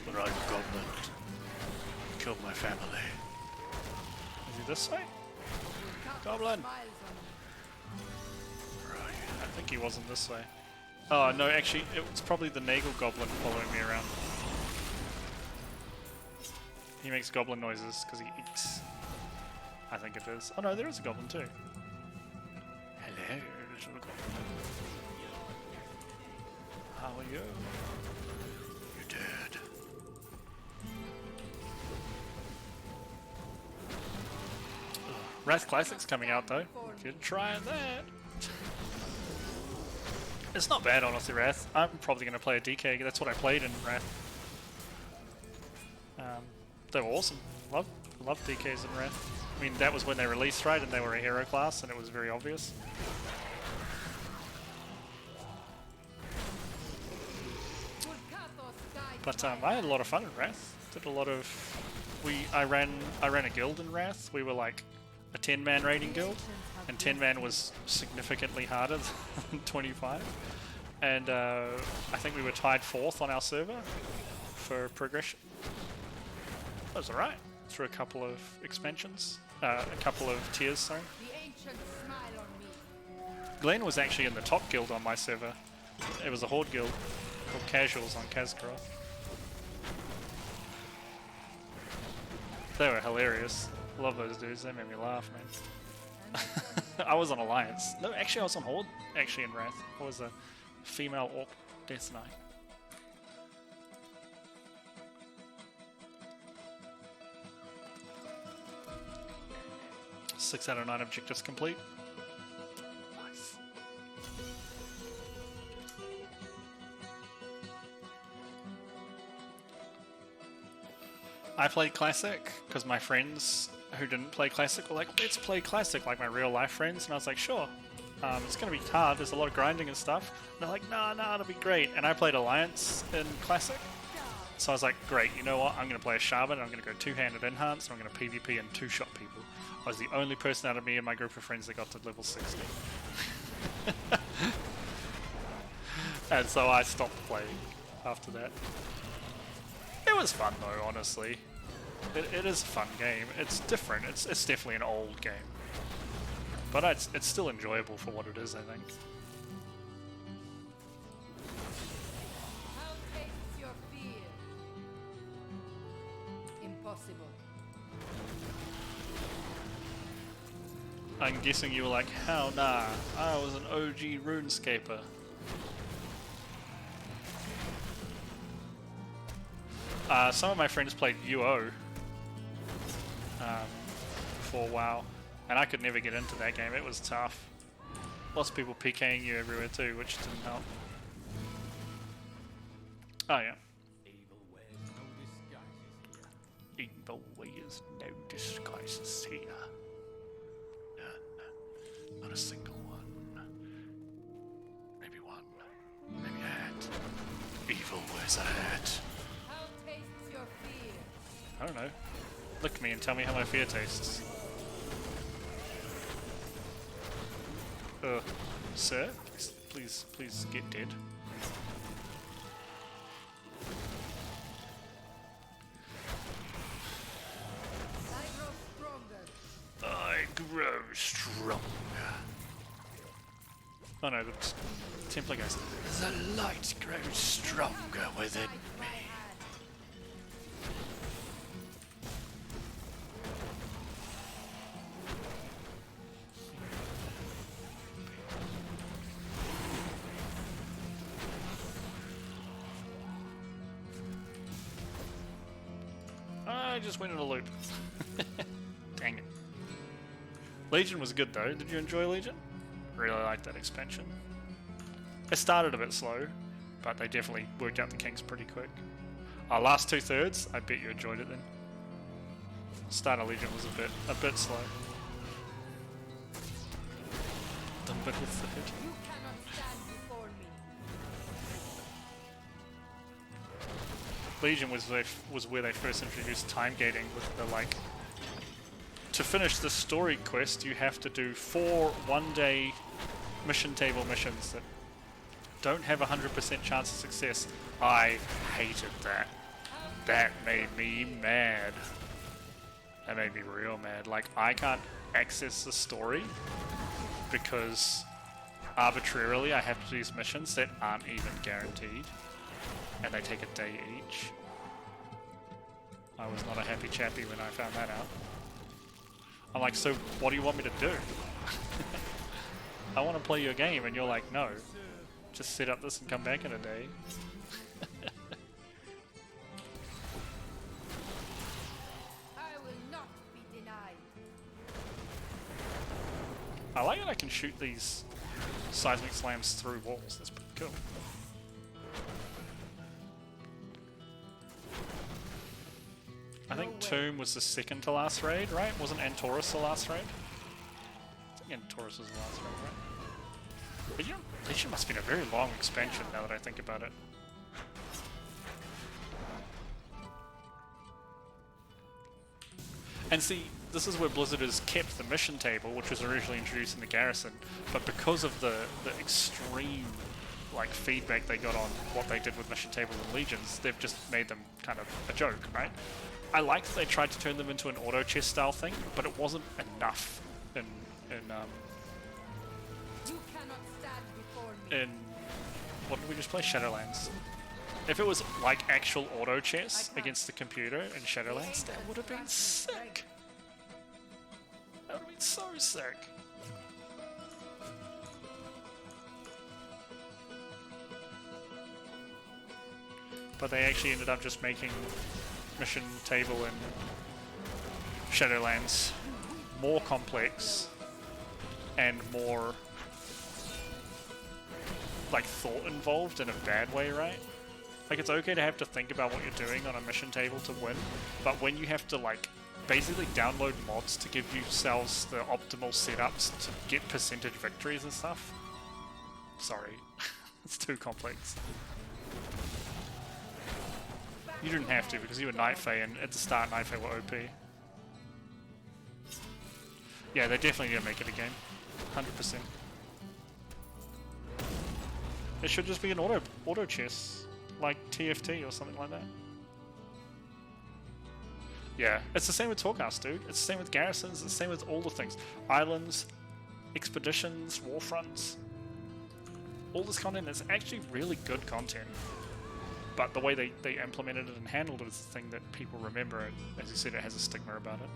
But I'm a goblin. Killed my family. Is he this way? Goblin! Right. I think he wasn't this way. Oh no, actually, it was probably the Nagel goblin following me around. He makes goblin noises because he eats. I think it is. Oh no, there is a goblin too. Hello, little goblin. How are you? You're dead. Wrath Classic's coming out though. We could try that. It's not bad, honestly, Wrath. I'm probably going to play a DK. That's what I played in Wrath. They were awesome. Love DKs in Wrath. I mean, that was when they released, right? And they were a hero class, and it was very obvious. But I had a lot of fun in Wrath. Did a lot of. I ran a guild in Wrath. We were like a 10-man raiding guild, and 10-man was significantly harder than 25. And I think we were tied 4th on our server for progression. That was alright. Through a couple of expansions, a couple of tiers, sorry. Glenn was actually in the top guild on my server. It was a horde guild called Casuals on Kazkaroth. They were hilarious. Love those dudes. They made me laugh, man. I was on Alliance. No, actually I was on Horde, actually in Wrath. I was a female orc Death Knight. Six out of 9 objectives complete. Nice. I played Classic because my friends who didn't play Classic were like, let's play Classic, like my real life friends, and I was like, sure. It's going to be hard, there's a lot of grinding and stuff. And they're like, no, it'll be great. And I played Alliance in Classic. So I was like, great, you know what? I'm going to play a Shaman, I'm going to go two-handed enhance, and I'm going to PvP and two-shot people. I was the only person out of me and my group of friends that got to level 60. And so I stopped playing after that. It was fun though, honestly. It is a fun game. It's different. It's definitely an old game. But it's still enjoyable for what it is, I think. How tastes your fear? Impossible. I'm guessing you were like, hell nah, I was an OG RuneScaper. Some of my friends played UO for WoW, and I could never get into that game. It was tough. Lots of people PKing you everywhere too, which didn't help. Oh yeah. Evil wears no disguises here. None. Not a single one. Maybe one. Maybe a hat. Evil wears a hat. I don't know. Look at me and tell me how my fear tastes. Sir? Please get dead. I grow stronger. Oh no, the Templar goes, the light grows stronger within me. I just went in a loop. Dang it. Legion was good though. Did you enjoy Legion? Really liked that expansion. It started a bit slow, but they definitely worked out the kinks pretty quick. Our last 2/3, I bet you enjoyed it then. Start of Legion was a bit slow. The middle third. You cannot stand before me. Legion was where they first introduced time gating with the like. To finish the story quest, you have to do 4 one-day mission table missions that don't have a 100% chance of success. I hated that. That made me mad. That made me real mad. Like, I can't access the story because arbitrarily I have to do these missions that aren't even guaranteed, and they take a day each. I was not a happy chappy when I found that out. I'm like, so what do you want me to do? I want to play your game, and you're like, no. Just set up this and come back in a day. I will not be denied. I like that I can shoot these seismic slams through walls. That's pretty cool. I think Tomb was the second to last raid, right? Wasn't Antorus the last raid? I think Antorus was the last raid, right? But Legion must have been a very long expansion now that I think about it. And see, this is where Blizzard has kept the mission table, which was originally introduced in the Garrison, but because of the extreme like feedback they got on what they did with mission tables and Legions, they've just made them kind of a joke, right? I like that they tried to turn them into an auto chess style thing, but it wasn't enough in You cannot stand before me. in what did we just play? Shadowlands. If it was like actual auto chess against the computer in Shadowlands, that would have been sick. That would have been so sick. But they actually ended up just making mission table in Shadowlands more complex and more like thought involved in a bad way, right? Like, it's okay to have to think about what you're doing on a mission table to win, but when you have to like basically download mods to give yourselves the optimal setups to get percentage victories and stuff. Sorry, it's too complex. You didn't have to because you were Night Fae, and at the start Night Fae were OP. Yeah, they definitely need to make it a game. 100%. It should just be an auto chess, like TFT or something like that. Yeah, it's the same with Torghast, dude. It's the same with garrisons. It's the same with all the things. Islands, expeditions, war fronts. All this content is actually really good content. But the way they implemented it and handled it is the thing that people remember. And as you said, it has a stigma about it.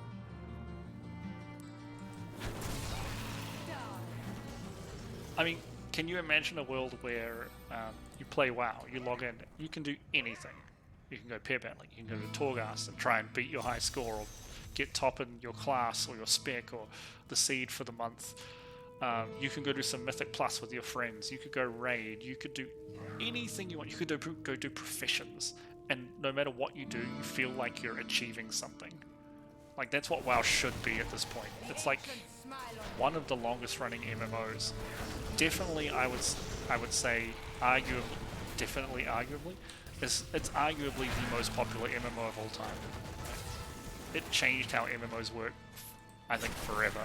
I mean, can you imagine a world where you play WoW, you log in, you can do anything. You can go pair battling, you can go to Torghast and try and beat your high score, or get top in your class or your spec or the seed for the month. You can go do some Mythic Plus with your friends, you could go raid, you could do anything you want. You could go do professions, and no matter what you do, you feel like you're achieving something. Like, that's what WoW should be at this point. It's like one of the longest running MMOs. Definitely, I would say, arguably, it's arguably the most popular MMO of all time. It changed how MMOs work, I think, forever.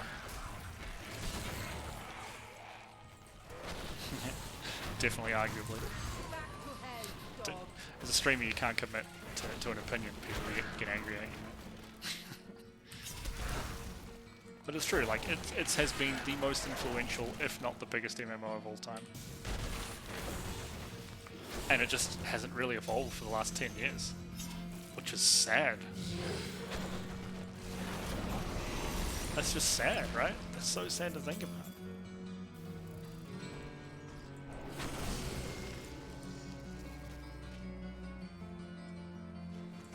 Definitely, arguably. As a streamer, you can't commit to an opinion. People get angry at you. But it's true, like, it has been the most influential, if not the biggest MMO of all time. And it just hasn't really evolved for the last 10 years. Which is sad. That's just sad, right? That's so sad to think about.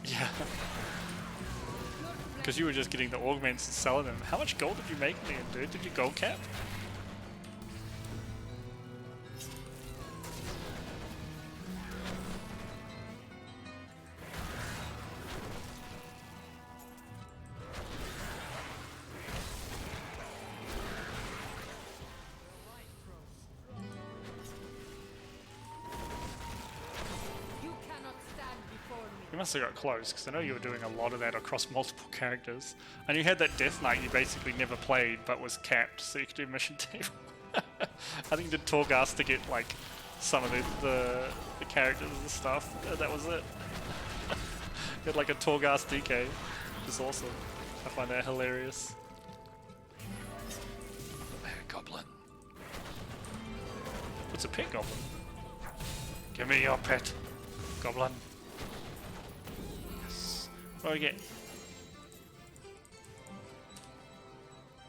Yeah. Because you were just getting the augments and selling them. How much gold did you make in the end, dude? Did you gold cap? You must have got close, because I know you were doing a lot of that across multiple characters. And you had that Death Knight you basically never played, but was capped, so you could do mission table. I think you did Torghast to get, like, some of the characters and stuff. That was it. You had, like, a Torghast DK, which is awesome. I find that hilarious. Goblin. What's a pet goblin? Give me your pet, goblin. What do we get?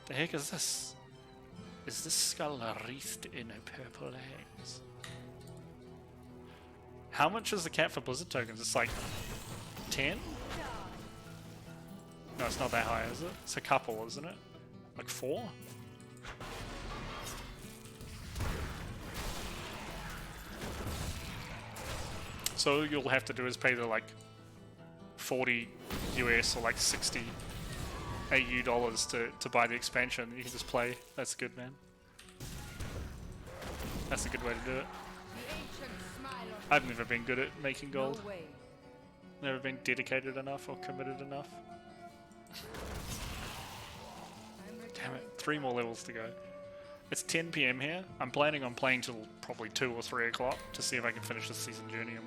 The heck is this? Is this skull wreathed in a purple haze? How much is the cap for Blizzard tokens? It's like 10? No, it's not that high, is it? It's a couple, isn't it? Like 4? So all you'll have to do is pay the like 40 US or like 60 AU dollars to buy the expansion. You can just play. That's good, man. That's a good way to do it. I've never been good at making gold. Never been dedicated enough or committed enough. Damn it, 3 more levels to go. It's 10 PM here. I'm planning on playing till probably 2 or 3 o'clock to see if I can finish the season journey in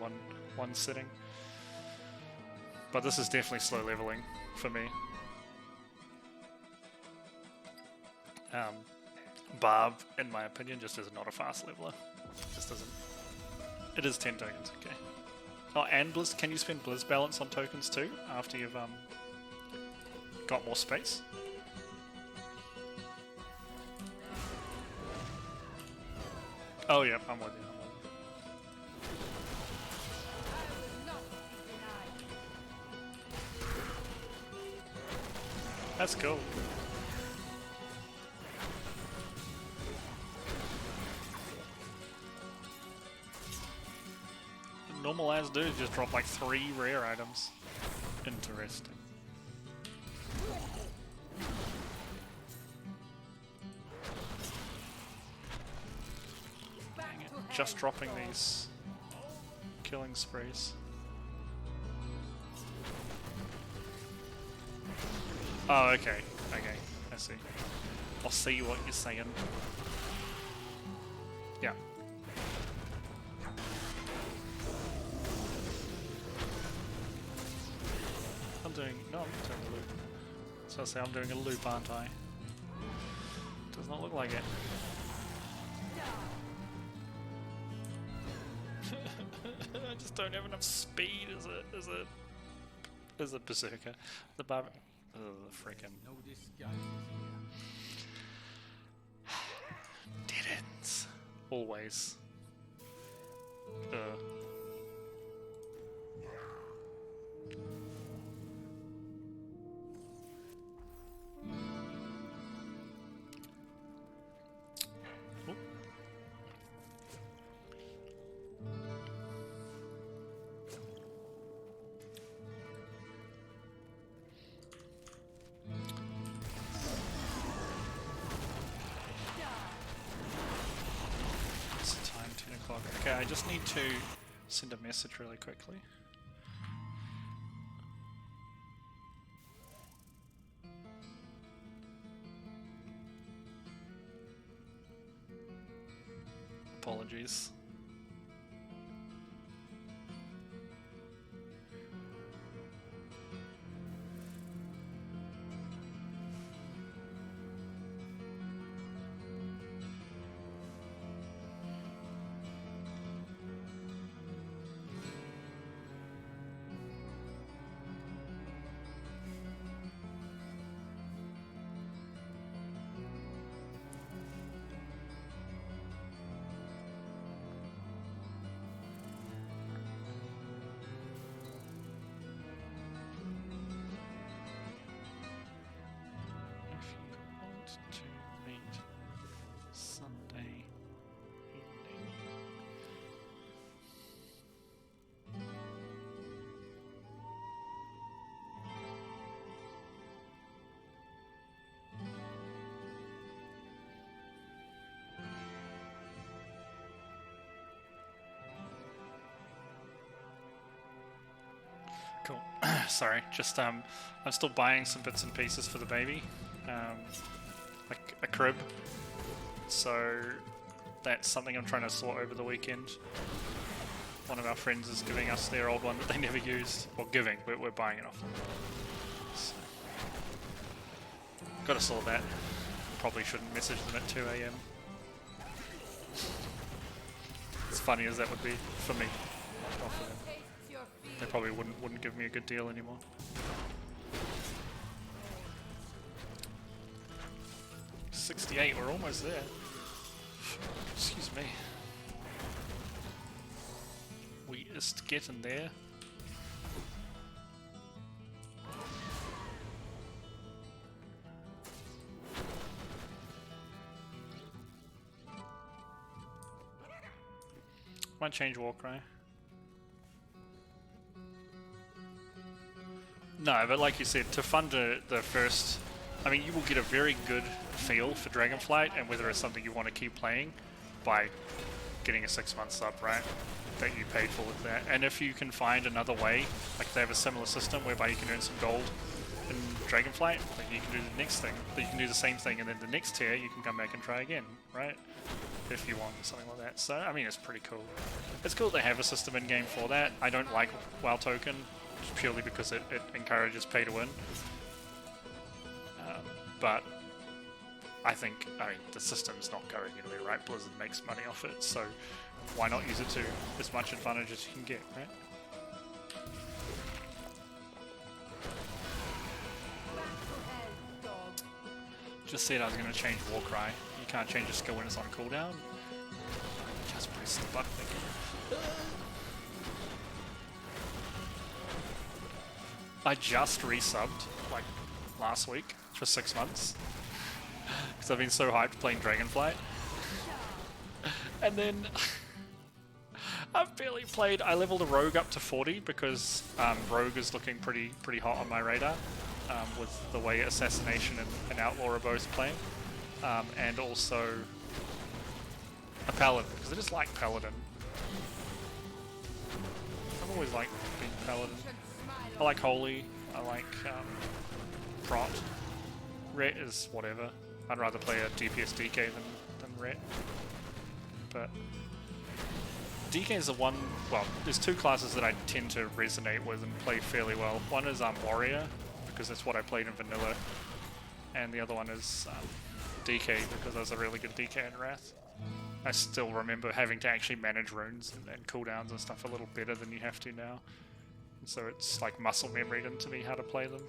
one sitting. But this is definitely slow leveling for me. Barb, in my opinion, just is not a fast leveler. Just doesn't. It is 10 tokens, okay. Oh, and Blizz, can you spend Blizz balance on tokens too after you've got more space? Oh yeah, I'm with you. That's cool. Normal as dudes just drop like 3 rare items. Interesting. just dropping these killing sprees. Oh, okay. Okay, I see. I'll see what you're saying. Yeah. I'm doing... No, I'm not doing a loop. So I say I'm doing a loop, aren't I? Does not look like it. I just don't have enough speed as a berserker. The Barb... Ugh, freaking... No disguise Dead ends. Always. Ugh. Oh. What's the time? 10 o'clock. Okay, I just need to send a message really quickly. Apologies. If you want to meet Sunday evening. Cool. Sorry, just I'm still buying some bits and pieces for the baby, like a crib. So that's something I'm trying to sort over the weekend. One of our friends is giving us their old one that they never used, or giving. We're buying it off them. So, gotta sort that. Probably shouldn't message them at 2 AM. As funny as that would be for me, not for them. Taste your They probably wouldn't give me a good deal anymore. $68, we're almost there. Excuse me. We just getting there. Might change war cry. No, but like you said, to fund the first... I mean, you will get a very good feel for Dragonflight and whether it's something you want to keep playing by getting a 6-month sub, right? That you paid for with that. And if you can find another way, like they have a similar system whereby you can earn some gold in Dragonflight, like you can do the next thing, but you can do the same thing and then the next tier you can come back and try again, right? If you want something like that. So, I mean, it's pretty cool. It's cool they have a system in-game for that. I don't like WoW Token, just purely because it encourages pay to win. But I think, the system's not going anywhere, right? Blizzard makes money off it, so why not use it to as much advantage as you can get, right? back to hell, dog. Just said I was going to change Warcry. You can't change a skill when it's on cooldown. Just press the button again. I just resubbed, like, last week for 6 months. Because I've been so hyped playing Dragonflight. And then... I've barely played... I leveled a Rogue up to 40 because Rogue is looking pretty hot on my radar. With the way Assassination and Outlaw are both playing. And also... a paladin, because I just like paladin. I've always liked being paladin. I like holy, I like prot. Ret is whatever. I'd rather play a DPS DK than Ret. But DK is the one, well, there's two classes that I tend to resonate with and play fairly well. One is warrior, because that's what I played in vanilla. And the other one is DK, because I was a really good DK in Wrath. I still remember having to actually manage runes and cooldowns and stuff a little better than you have to now. And so it's like muscle memory into me how to play them.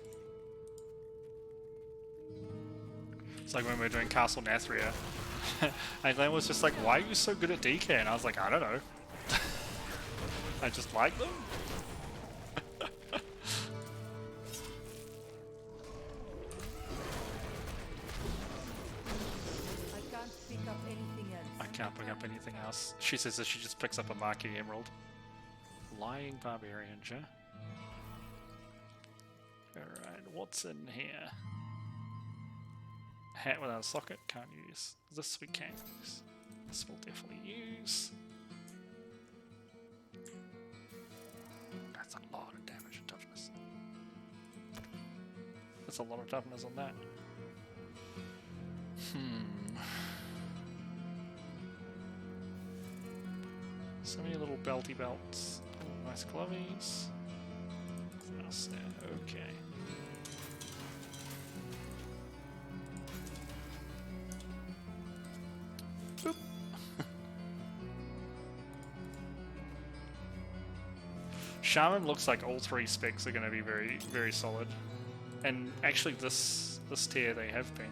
It's like when we were doing Castle Nathria, and Glenn was just like, why are you so good at DK? And I was like, I don't know. I just like them. I can't pick up anything else. She says that she just picks up a marquee emerald. Lying barbarian, ja? Alright, what's in here? Hat without a socket, can't use. This we can use. This we'll definitely use. That's a lot of damage and toughness. That's a lot of toughness on that. So many little belty belts. Oh, nice glovies. What else there? Okay. Boop. Shaman looks like all three specs are going to be very, very solid. And actually this tier they have been.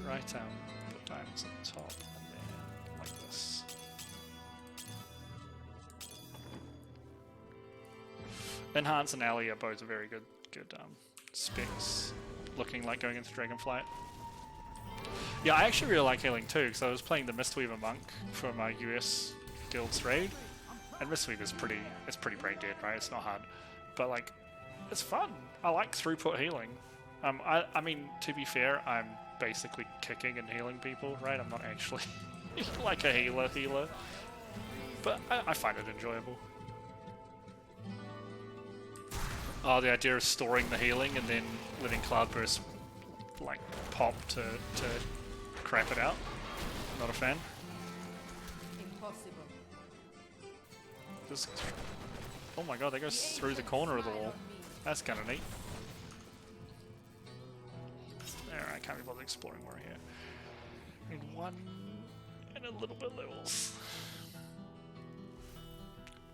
Right, put diamonds on top and then like this. Enhance and Alley are both very good specs. Looking like going into Dragonflight. Yeah, I actually really like healing too, because I was playing the Mistweaver Monk for my US guild's raid. And Mistweaver is pretty brain dead, right? It's not hard. But like, it's fun. I like throughput healing. I mean, to be fair, I'm basically kicking and healing people, right? I'm not actually like a healer. But I find it enjoyable. Oh, the idea of storing the healing and then letting Cloudburst like pop to crap it out. Not a fan. Impossible. Just, oh my god, that goes through the corner of the wall. That's kind of neat. Alright, I can't be bothered exploring more here. I need 1 and a little bit levels.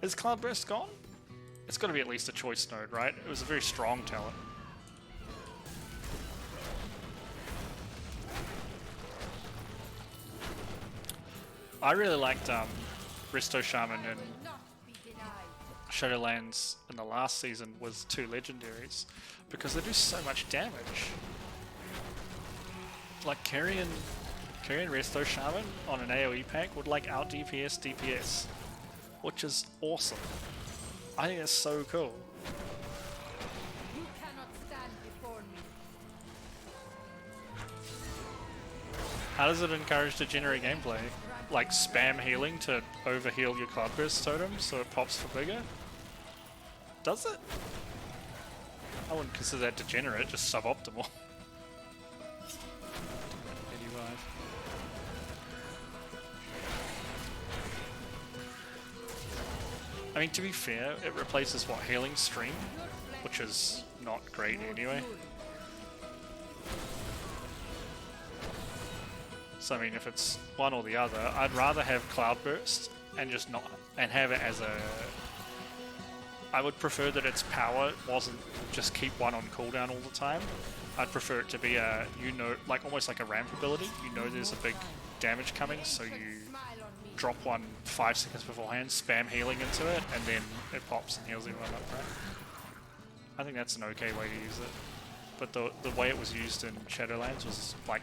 Is Cloudburst gone? It's got to be at least a choice node, right? It was a very strong talent. I really liked Resto Shaman and Shadowlands in the last season was 2 legendaries because they do so much damage. Like carrying Resto Shaman on an AoE pack would like out DPS, which is awesome. I think that's so cool. You cannot stand before me. How does it encourage degenerate gameplay? Like spam healing to overheal your Cloudburst totem so it pops for bigger? Does it? I wouldn't consider that degenerate, just suboptimal. I mean, to be fair, it replaces what, Healing Stream, which is not great anyway. So I mean, if it's one or the other, I'd rather have Cloudburst and just not, and have it as a... I would prefer that its power wasn't just keep one on cooldown all the time. I'd prefer it to be a, you know, like almost like a ramp ability. You know there's a big damage coming, so you drop one 5 seconds beforehand, spam healing into it, and then it pops and heals everyone up, right? I think that's an okay way to use it. But the way it was used in Shadowlands was like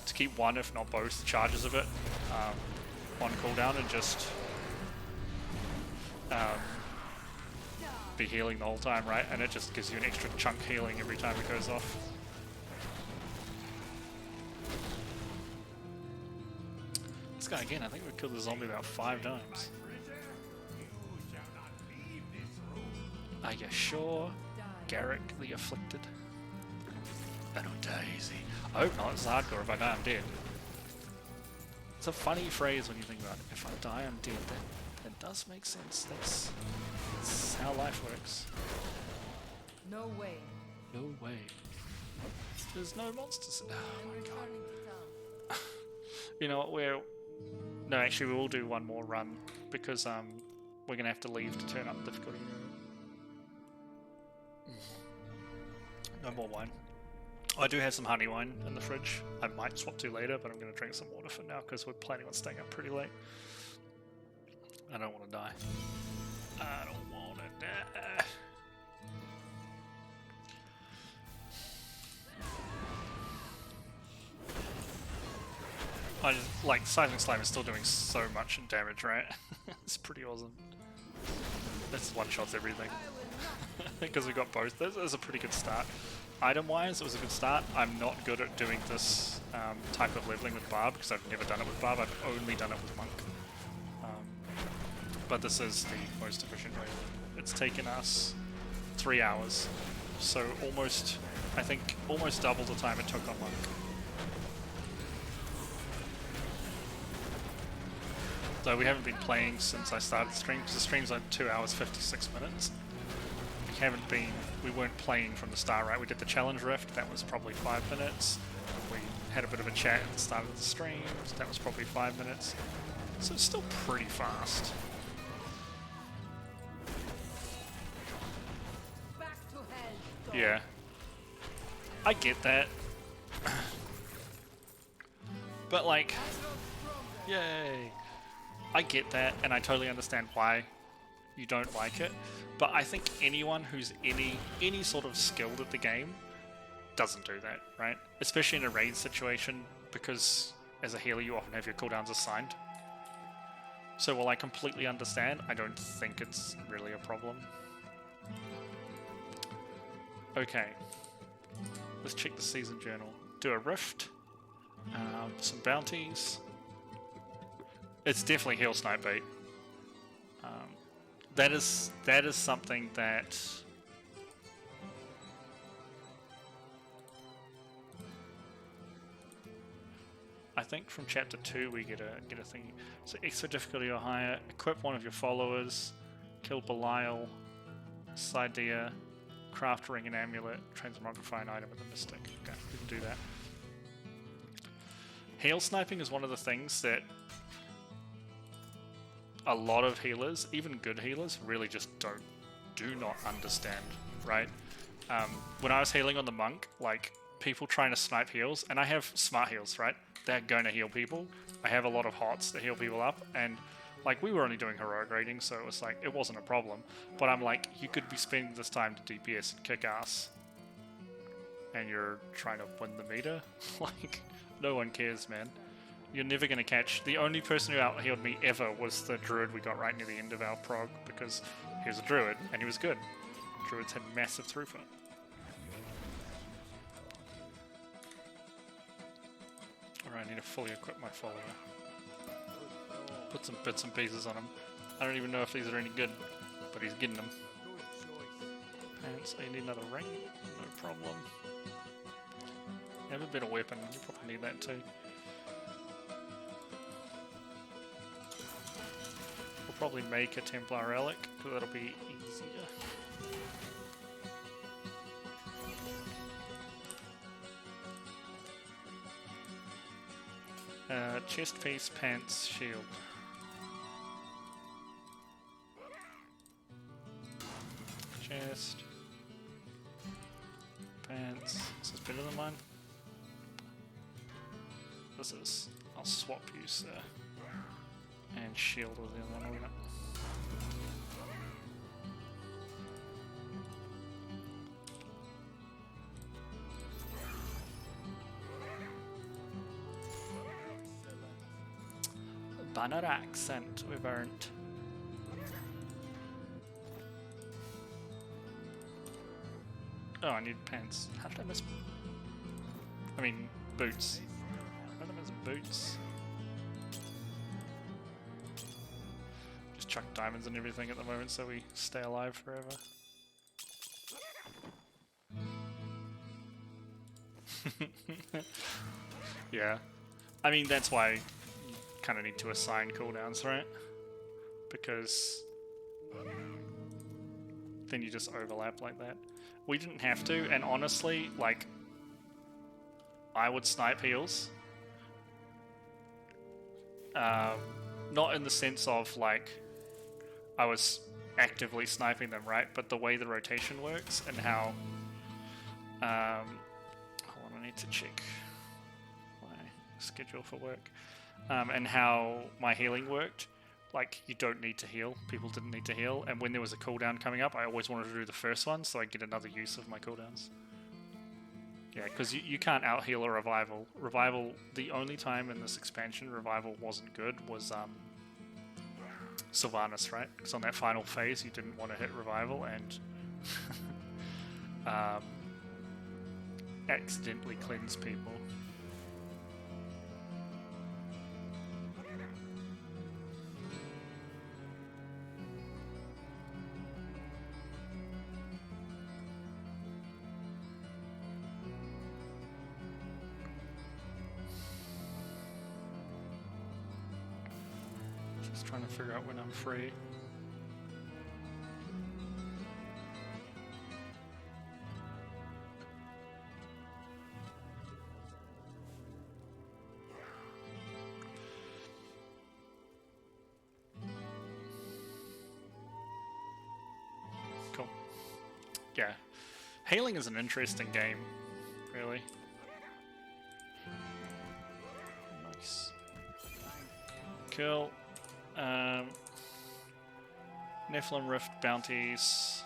to keep one, if not both, charges of it on cooldown and just be healing the whole time, right? And it just gives you an extra chunk healing every time it goes off. guy again. I think we killed the zombie about 5 times. Are you sure? Garrick the Afflicted. I don't die easy. I hope not. It's hardcore. If I die, I'm dead. It's a funny phrase when you think about it. If I die, I'm dead. That does make sense. That's how life works. No way. No way. There's no monsters. Oh my god. Returning to town. You know what? No, actually, we will do one more run because we're gonna have to leave to turn up difficulty. No more wine. I do have some honey wine in the fridge. I might swap to later, but I'm going to drink some water for now because we're planning on staying up pretty late. I don't want to die. I don't want to die. I just, like, Seismic Slime is still doing so much in damage, right? It's pretty awesome. This one-shots everything. Because we got both. This is a pretty good start. Item-wise, it was a good start. I'm not good at doing this type of leveling with Barb because I've never done it with Barb. I've only done it with Monk. But this is the most efficient way. It's taken us 3 hours, so almost, I think, almost double the time it took on Monk. So we haven't been playing since I started the stream because the stream's like 2 hours 56 minutes. We weren't playing from the start, right? We did the challenge rift, that was probably 5 minutes. We had a bit of a chat at the start of the stream, so that was probably 5 minutes. So it's still pretty fast. Back to hell, dog. Yeah. I get that. But like, yay. I get that, and I totally understand why you don't like it. But I think anyone who's any sort of skilled at the game doesn't do that, right? Especially in a raid situation, because as a healer you often have your cooldowns assigned. So while I completely understand, I don't think it's really a problem. Okay. Let's check the season journal. Do a rift. Some bounties. It's definitely heal snipe bait. That is something that I think from chapter 2 we get a thing. So extra difficulty or higher. Equip one of your followers. Kill Belial. Sidea. Craft ring and amulet. Transmogrify an item with a mystic. Okay, we can do that. Heal sniping is one of the things that a lot of healers, even good healers, really just do not understand, right? When I was healing on the Monk, like, people trying to snipe heals, and I have smart heals, right? They're going to heal people. I have a lot of hots that heal people up, and, like, we were only doing heroic rating, so it was like, it wasn't a problem. But I'm like, you could be spending this time to DPS and kick ass, and you're trying to win the meter? Like, no one cares, man. You're never going to catch... The only person who out-healed me ever was the druid we got right near the end of our prog, because he was a druid, and he was good. Druids had massive throughput. Alright, I need to fully equip my follower. Put some bits and pieces on him. I don't even know if these are any good, but he's getting them. Pants, oh, you need another ring? No problem. You have a better weapon, you probably need that too. Probably make a Templar relic, because that'll be easier. Chest piece, pants, shield. Chest. Pants. This is better than mine. This is. I'll swap you, sir. And shield with the other one, Banner accent we've earned. Oh, I need pants. How did I miss? I mean, boots. How did I miss boots? chuck diamonds and everything at the moment so we stay alive forever. Yeah. I mean, that's why you kind of need to assign cooldowns, right? Because then you just overlap like that. We didn't have to, and honestly, like, I would snipe heals. Not in the sense of, like, I was actively sniping them, right? But the way the rotation works and how... hold on, I need to check my schedule for work. And how my healing worked. Like, you don't need to heal. People didn't need to heal. And when there was a cooldown coming up, I always wanted to do the first one so I get another use of my cooldowns. Yeah, because you can't out-heal a Revival. Revival, the only time in this expansion Revival wasn't good was Sylvanas, right? Because on that final phase you didn't want to hit Revival and accidentally cleanse people. Trying to figure out when I'm free. Cool. Yeah. Healing is an interesting game, really. Nice. Cool. Nephilim Rift bounties,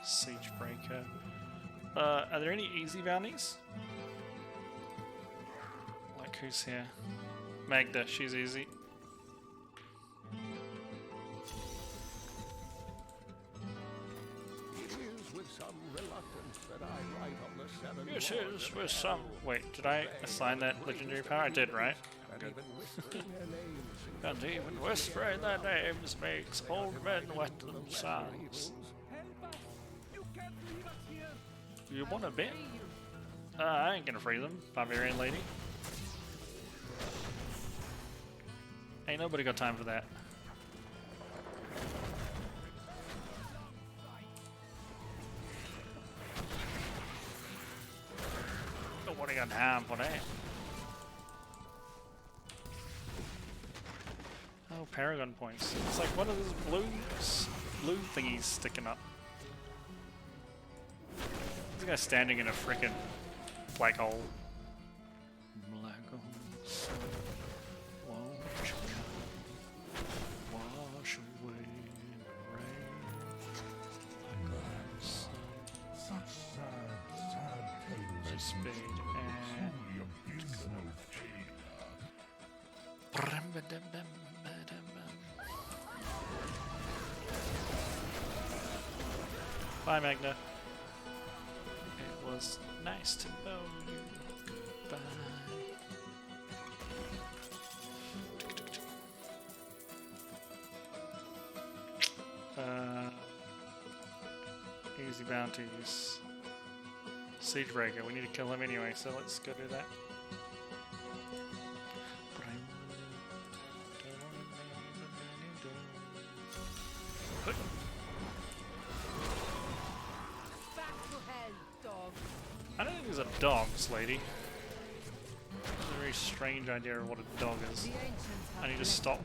Siege Breaker. Are there any easy bounties? Like who's here? Magda, she's easy. It is with some reluctance that I write on the seven. Yes, it is with some. Wait, did I assign that legendary power? I did, right? Good. And even whispering their names makes old men wet themselves. You want a bit? I ain't gonna free them, Barbarian Lady. Ain't nobody got time for that. Nobody got time for that. Oh, Paragon points. It's like one of those blue thingies sticking up. This guy's standing in a frickin' black hole. Black hole. Won't you come wash away the rain like the sun. Such sad tales. Speed and bye, Magna. It was nice to know you. Goodbye. Easy bounties. Siegebreaker, we need to kill him anyway, so let's go do that. I don't think there's a dogs, lady. It's a very strange idea of what a dog is. I need to stop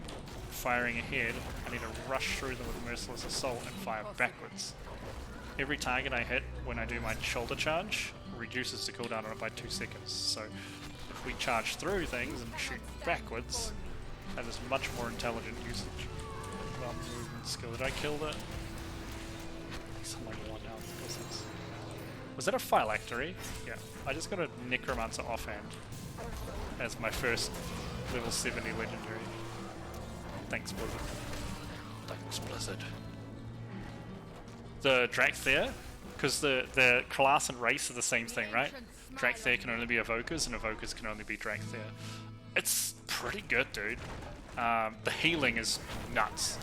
firing ahead. I need to rush through them with Merciless Assault and fire backwards. Every target I hit when I do my shoulder charge reduces the cooldown on it by 2 seconds. So if we charge through things and shoot backwards, that is much more intelligent usage. Well, movement skill. Did I kill that? Something like 1 health. Was that a phylactery? Yeah. I just got a Necromancer offhand as my first level 70 legendary. Thanks, Blizzard. Thanks, Blizzard. The Drakthea, because the class and race are the same thing, right? Drakthea can only be Evokers, and Evokers can only be Drakthea. It's pretty good, dude. The healing is nuts.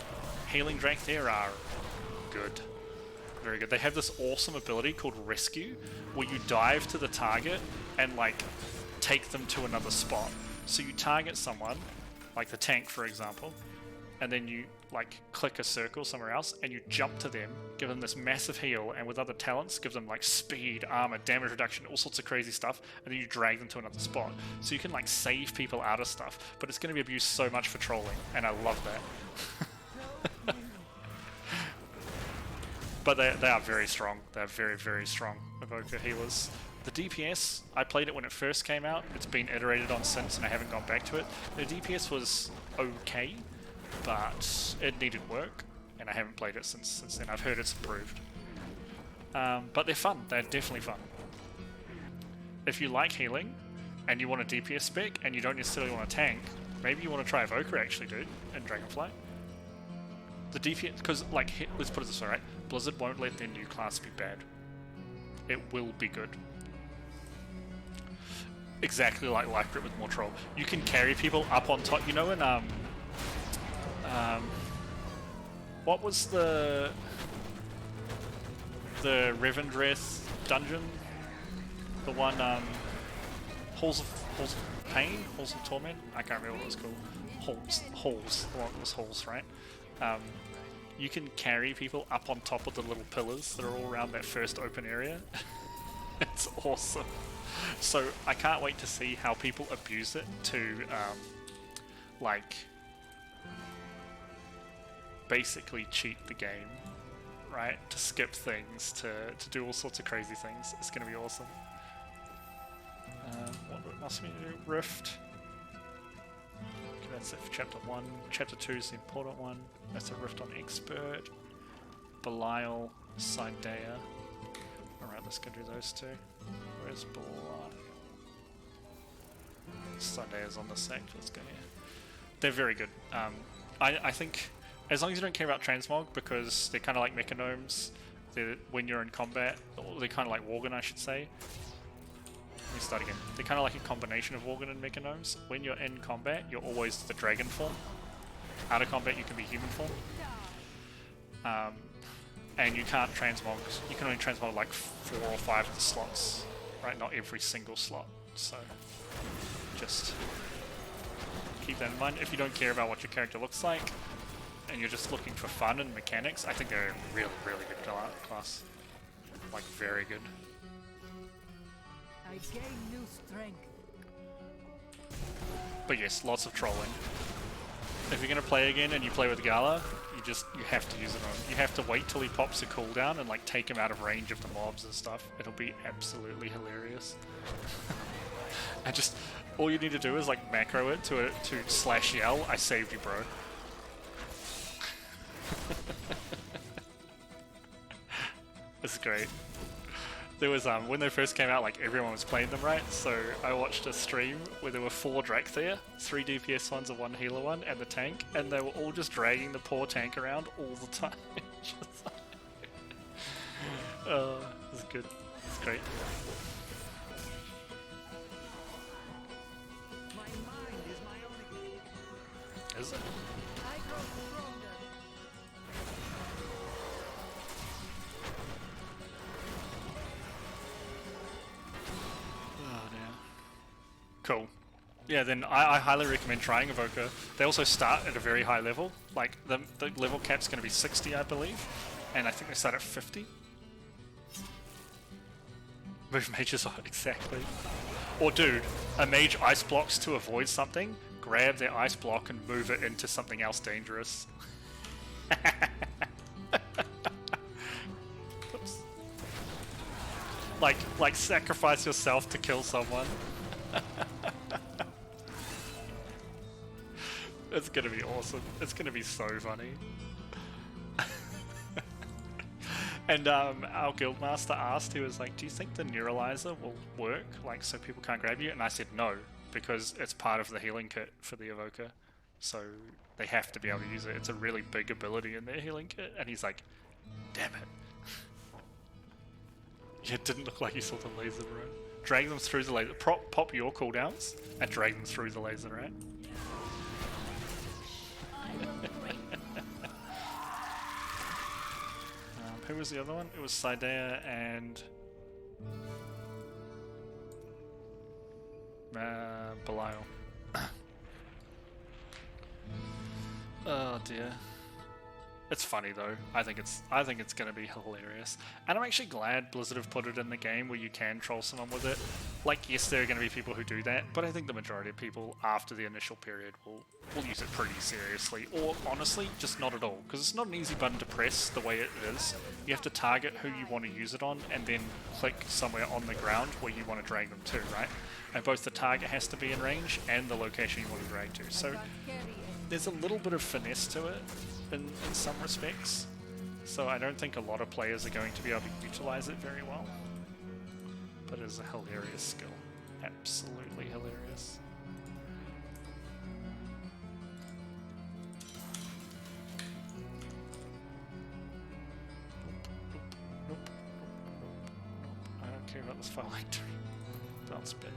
Healing Dracthyr are good. Very good. They have this awesome ability called Rescue, where you dive to the target and like take them to another spot. So you target someone, like the tank for example, and then you like click a circle somewhere else and you jump to them, give them this massive heal, and with other talents give them like speed, armor, damage reduction, all sorts of crazy stuff, and then you drag them to another spot. So you can like save people out of stuff, but it's going to be abused so much for trolling, and I love that. But they are very strong. They're very, very strong Evoker healers. The DPS, I played it when it first came out. It's been iterated on since and I haven't gone back to it. The DPS was okay, but it needed work, and I haven't played it since then. I've heard it's improved. But they're fun. They're definitely fun. If you like healing, and you want a DPS spec, and you don't necessarily want a tank, maybe you want to try Evoker actually, dude, in Dragonflight. The DPS, because, like, let's put it this way, right? Blizzard won't let their new class be bad. It will be good. Exactly like Life Grip with more troll. You can carry people up on top. You know in, what was the Revendreth dungeon? The one, Halls of Pain? Halls of Torment? I can't remember what it was called. Halls. The one that was Halls, right? You can carry people up on top of the little pillars that are all around that first open area. It's awesome. So I can't wait to see how people abuse it to, like, basically cheat the game, right? To skip things, to do all sorts of crazy things. It's going to be awesome. What else do we need to do? Rift. Okay, that's it for Chapter 1. Chapter 2 is the important one. That's a Rift on Expert. Belial, Sidea. Alright, let's go do those two. Where's Belial? Sidea's on the sec, let's go here. They're very good. I think, as long as you don't care about transmog, because they're kind of like mechanomes, when you're in combat, or they're kind of like Worgen, I should say. Let me start again. They're kind of like a combination of Worgen and mechanomes. When you're in combat, you're always the dragon form. Out of combat, you can be human form. And you can't transmog. You can only transmog like 4 or 5 of the slots, right? Not every single slot. So just keep that in mind. If you don't care about what your character looks like, and you're just looking for fun and mechanics, I think they're a really, really good class. Like, very good. I gain new strength. But yes, lots of trolling. If you're gonna play again and you play with Gala, you have to use it on. You have to wait till he pops a cooldown and like take him out of range of the mobs and stuff. It'll be absolutely hilarious. And just all you need to do is like macro it to slash yell, "I saved you, bro." This is great. There was when they first came out, like everyone was playing them, right? So I watched a stream where there were 4 Dracthyr, 3 DPS ones and 1 healer one, and the tank, and they were all just dragging the poor tank around all the time. Oh, this is good. It's great. My mind is my only. Is it? I grow stronger. Oh, dear. Cool. Yeah, then I highly recommend trying Evoker. They also start at a very high level. Like, the level cap's going to be 60, I believe. And I think they start at 50. Move mages on, exactly. Or dude, a mage ice blocks to avoid something, grab their ice block and move it into something else dangerous. Oops. Like sacrifice yourself to kill someone. It's gonna be awesome. It's gonna be so funny. And our guildmaster asked, he was like, "Do you think the neuralizer will work, like so people can't grab you?" And I said no, because it's part of the healing kit for the Evoker, so they have to be able to use it. It's a really big ability in their healing kit. And he's like, "Damn it." Yeah, it didn't look like you saw the laser, bro. Drag them through the laser. Pop your cooldowns and drag them through the laser, right? Who was the other one? It was Sidea and Belial. Oh dear. It's funny though. I think it's gonna be hilarious. And I'm actually glad Blizzard have put it in the game where you can troll someone with it. Like, yes, there are gonna be people who do that, but I think the majority of people after the initial period will use it pretty seriously. Or honestly, just not at all. Because it's not an easy button to press the way it is. You have to target who you want to use it on and then click somewhere on the ground where you want to drag them to, right? And both the target has to be in range and the location you want to drag to. So there's a little bit of finesse to it in some respects. So I don't think a lot of players are going to be able to utilize it very well. But it is a hilarious skill. Absolutely hilarious. Nope. I don't care about this file victory. That's better.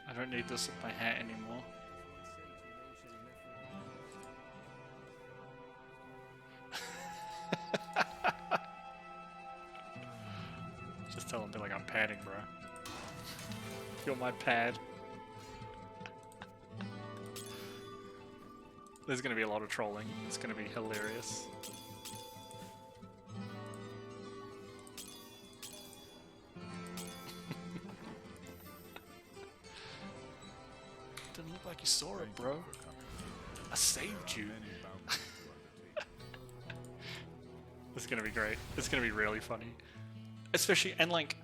I don't need this with my hat anymore. Just tell them, be like, I'm padding, bro. You're my pad. There's gonna be a lot of trolling. It's gonna be hilarious. Didn't look like you saw it, bro. I saved you. It's gonna be great. It's gonna be really funny. Especially, and like,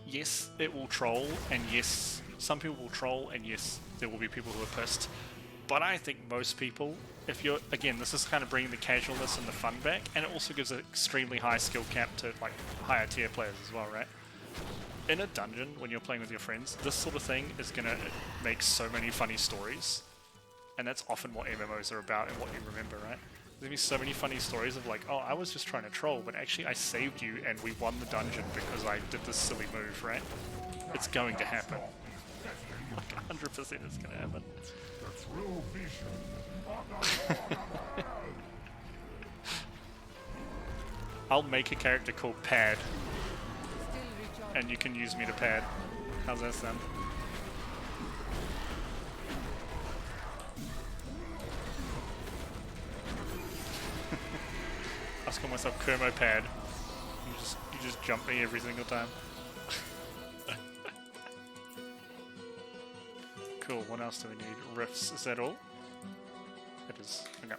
yes, it will troll, and yes, some people will troll, and yes, there will be people who are pissed. But I think most people, if you're, again, this is kind of bringing the casualness and the fun back, and it also gives an extremely high skill cap to like higher tier players as well, right? In a dungeon, when you're playing with your friends, this sort of thing is gonna make so many funny stories. And that's often what MMOs are about and what you remember, right? There's gonna be so many funny stories of like, oh, I was just trying to troll, but actually I saved you and we won the dungeon because I did this silly move, right? It's going to happen. Like 100% it's gonna happen. I'll make a character called Pad. And you can use me to pad. How's that sound? I was calling myself Kermo Pad. You just jump me every single time. Cool, what else do we need? Riffs, is that all? It is. Okay.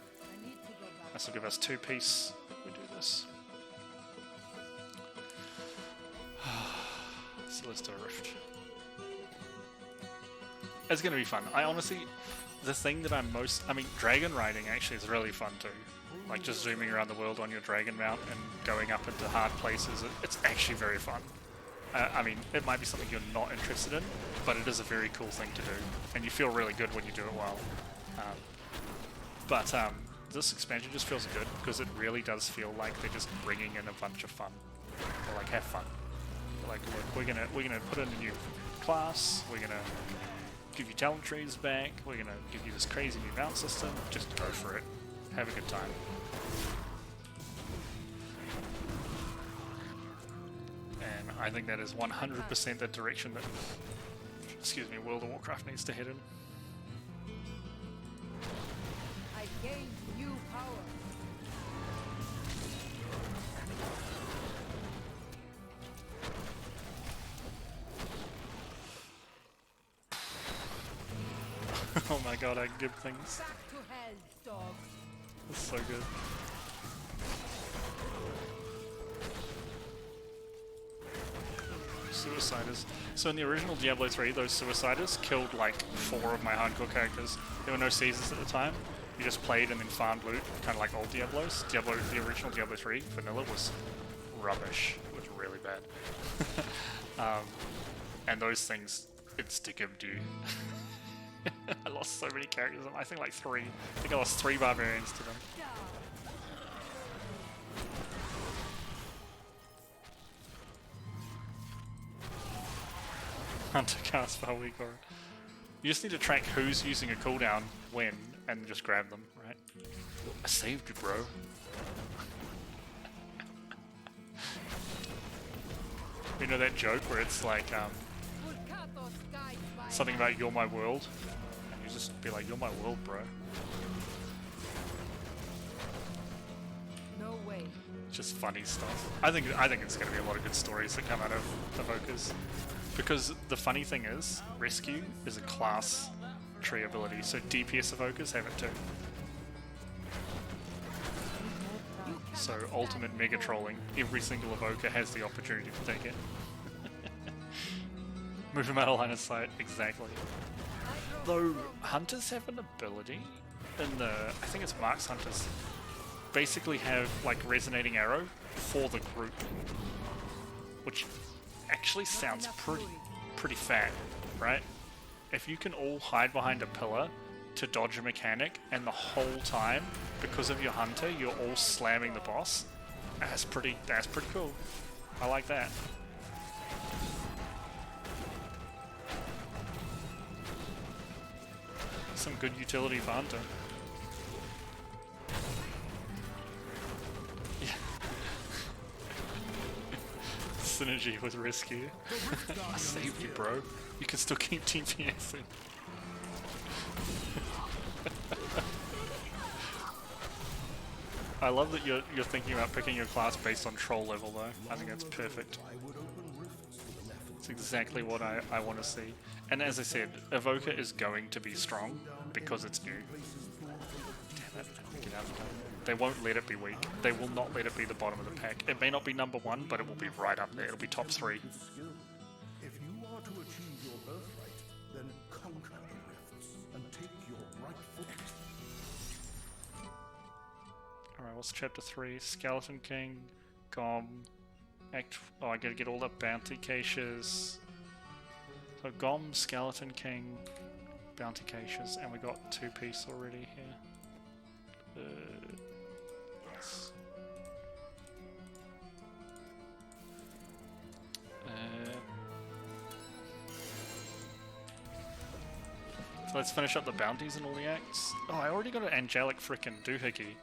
This will give us 2-piece if we do this. So let's do a rift. It's gonna be fun. I honestly, the thing that I'm most, I mean, dragon riding actually is really fun too. Like just zooming around the world on your dragon mount and going up into hard places, it's actually very fun. I mean, it might be something you're not interested in, but it is a very cool thing to do, and you feel really good when you do it well. But this expansion just feels good because it really does feel like they're just bringing in a bunch of fun. Or like, have fun. Like, look, we're gonna put in a new class. We're gonna give you talent trees back. We're gonna give you this crazy new mount system. Just go for it. Have a good time. And I think that is 100% the direction that, excuse me, World of Warcraft needs to head in. I gained new power. Oh my god, I can give things. Back to hell, dog. That's so good. Suiciders. So in the original Diablo 3, those Suiciders killed like 4 of my hardcore characters. There were no seasons at the time. You just played and then farmed loot, kind of like old Diablos. The original Diablo 3 vanilla was rubbish. It was really bad. And those things insta-gibbed you. lost so many characters. I think like 3. I think I lost 3 barbarians to them. Hunter cast for a week or... You just need to track who's using a cooldown when, and just grab them, right? I saved you, bro. You know that joke where it's like, something about "You're my world," and you just be like, "You're my world, bro." No way. Just funny stuff. I think it's going to be a lot of good stories that come out of Evokers, because the funny thing is, Rescue is a class tree ability, so DPS Evokers have it too. So ultimate mega trolling, every single evoker has the opportunity to take it. Move him out of line of sight, exactly. Though hunters have an ability in the, I think it's Mark's hunters, basically have like resonating arrow for the group, which actually sounds pretty fat, right? If you can all hide behind a pillar to dodge a mechanic, and the whole time, because of your hunter, you're all slamming the boss. That's pretty cool. I like that. Some good utility for hunter. Yeah. Synergy with rescue. I saved you, bro. You can still keep TPSing. I love that you're thinking about picking your class based on troll level though. I think that's perfect. It's exactly what I want to see. And as I said, Evoker is going to be strong because it's new. Damn it, get out of there. They won't let it be weak. They will not let it be the bottom of the pack. It may not be number 1, but it will be right up there. It'll be top 3. If you are to achieve your birthright, then conquer the rifts and take your rightful. Alright, what's chapter 3? Skeleton King, Gom, Act... Oh, I gotta get all the bounty caches. So Gom, Skeleton King, bounty caches, and we got 2-piece already here. Yes. So let's finish up the bounties and all the acts. Oh, I already got an angelic frickin' doohickey.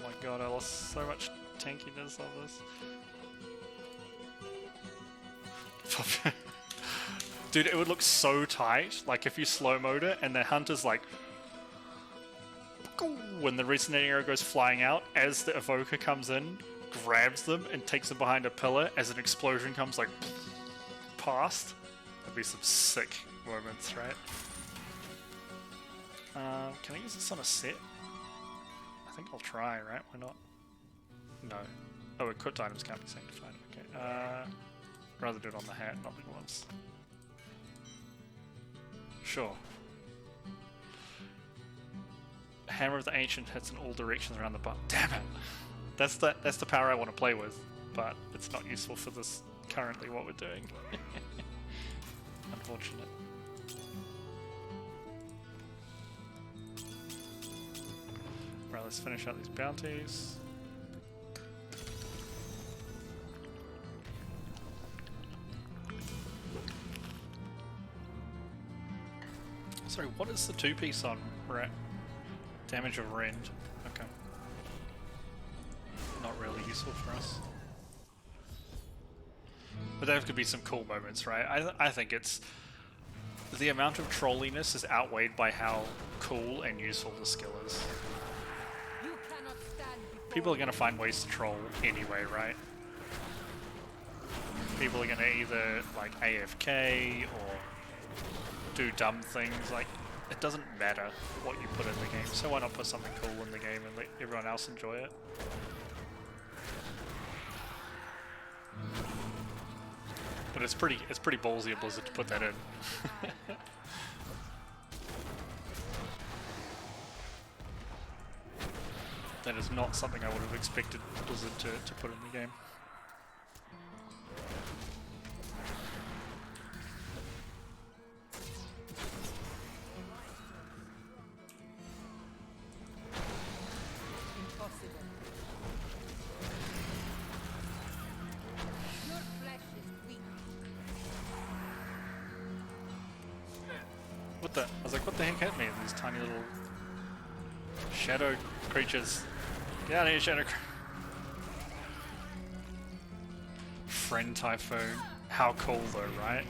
Oh my god, I lost so much tankiness of this. Dude, it would look so tight, like if you slow-mode it and the hunter's like... when the resonating arrow goes flying out, as the evoker comes in, grabs them and takes them behind a pillar as an explosion comes like past. That'd be some sick moments, right? Can I use this on a set? I think I'll try, right? Why not? No. Oh, equipped items can't be sanctified. Okay. Rather do it on the hat, not the gloves. Sure. Hammer of the Ancient hits in all directions around the butt. Damn it! That's the power I want to play with, but it's not useful for this currently what we're doing. Unfortunate. Right, let's finish out these bounties. Sorry, what is the 2-piece on Rat? Damage of rend. Okay. Not really useful for us. But there could be some cool moments, right? I think it's... The amount of trolliness is outweighed by how cool and useful the skill is. You cannot stand before People are going to find ways to troll anyway, right? People are going to either, like, AFK or do dumb things, like... It doesn't matter what you put in the game, so why not put something cool in the game and let everyone else enjoy it? But it's pretty ballsy of Blizzard to put that in. That is not something I would have expected Blizzard to put in the game. Impossible. Your flesh is weak. What the? I was like, what the heck hit me? These tiny little shadow creatures. Get out of here, shadow. Friend Typhoon. How cool though, right?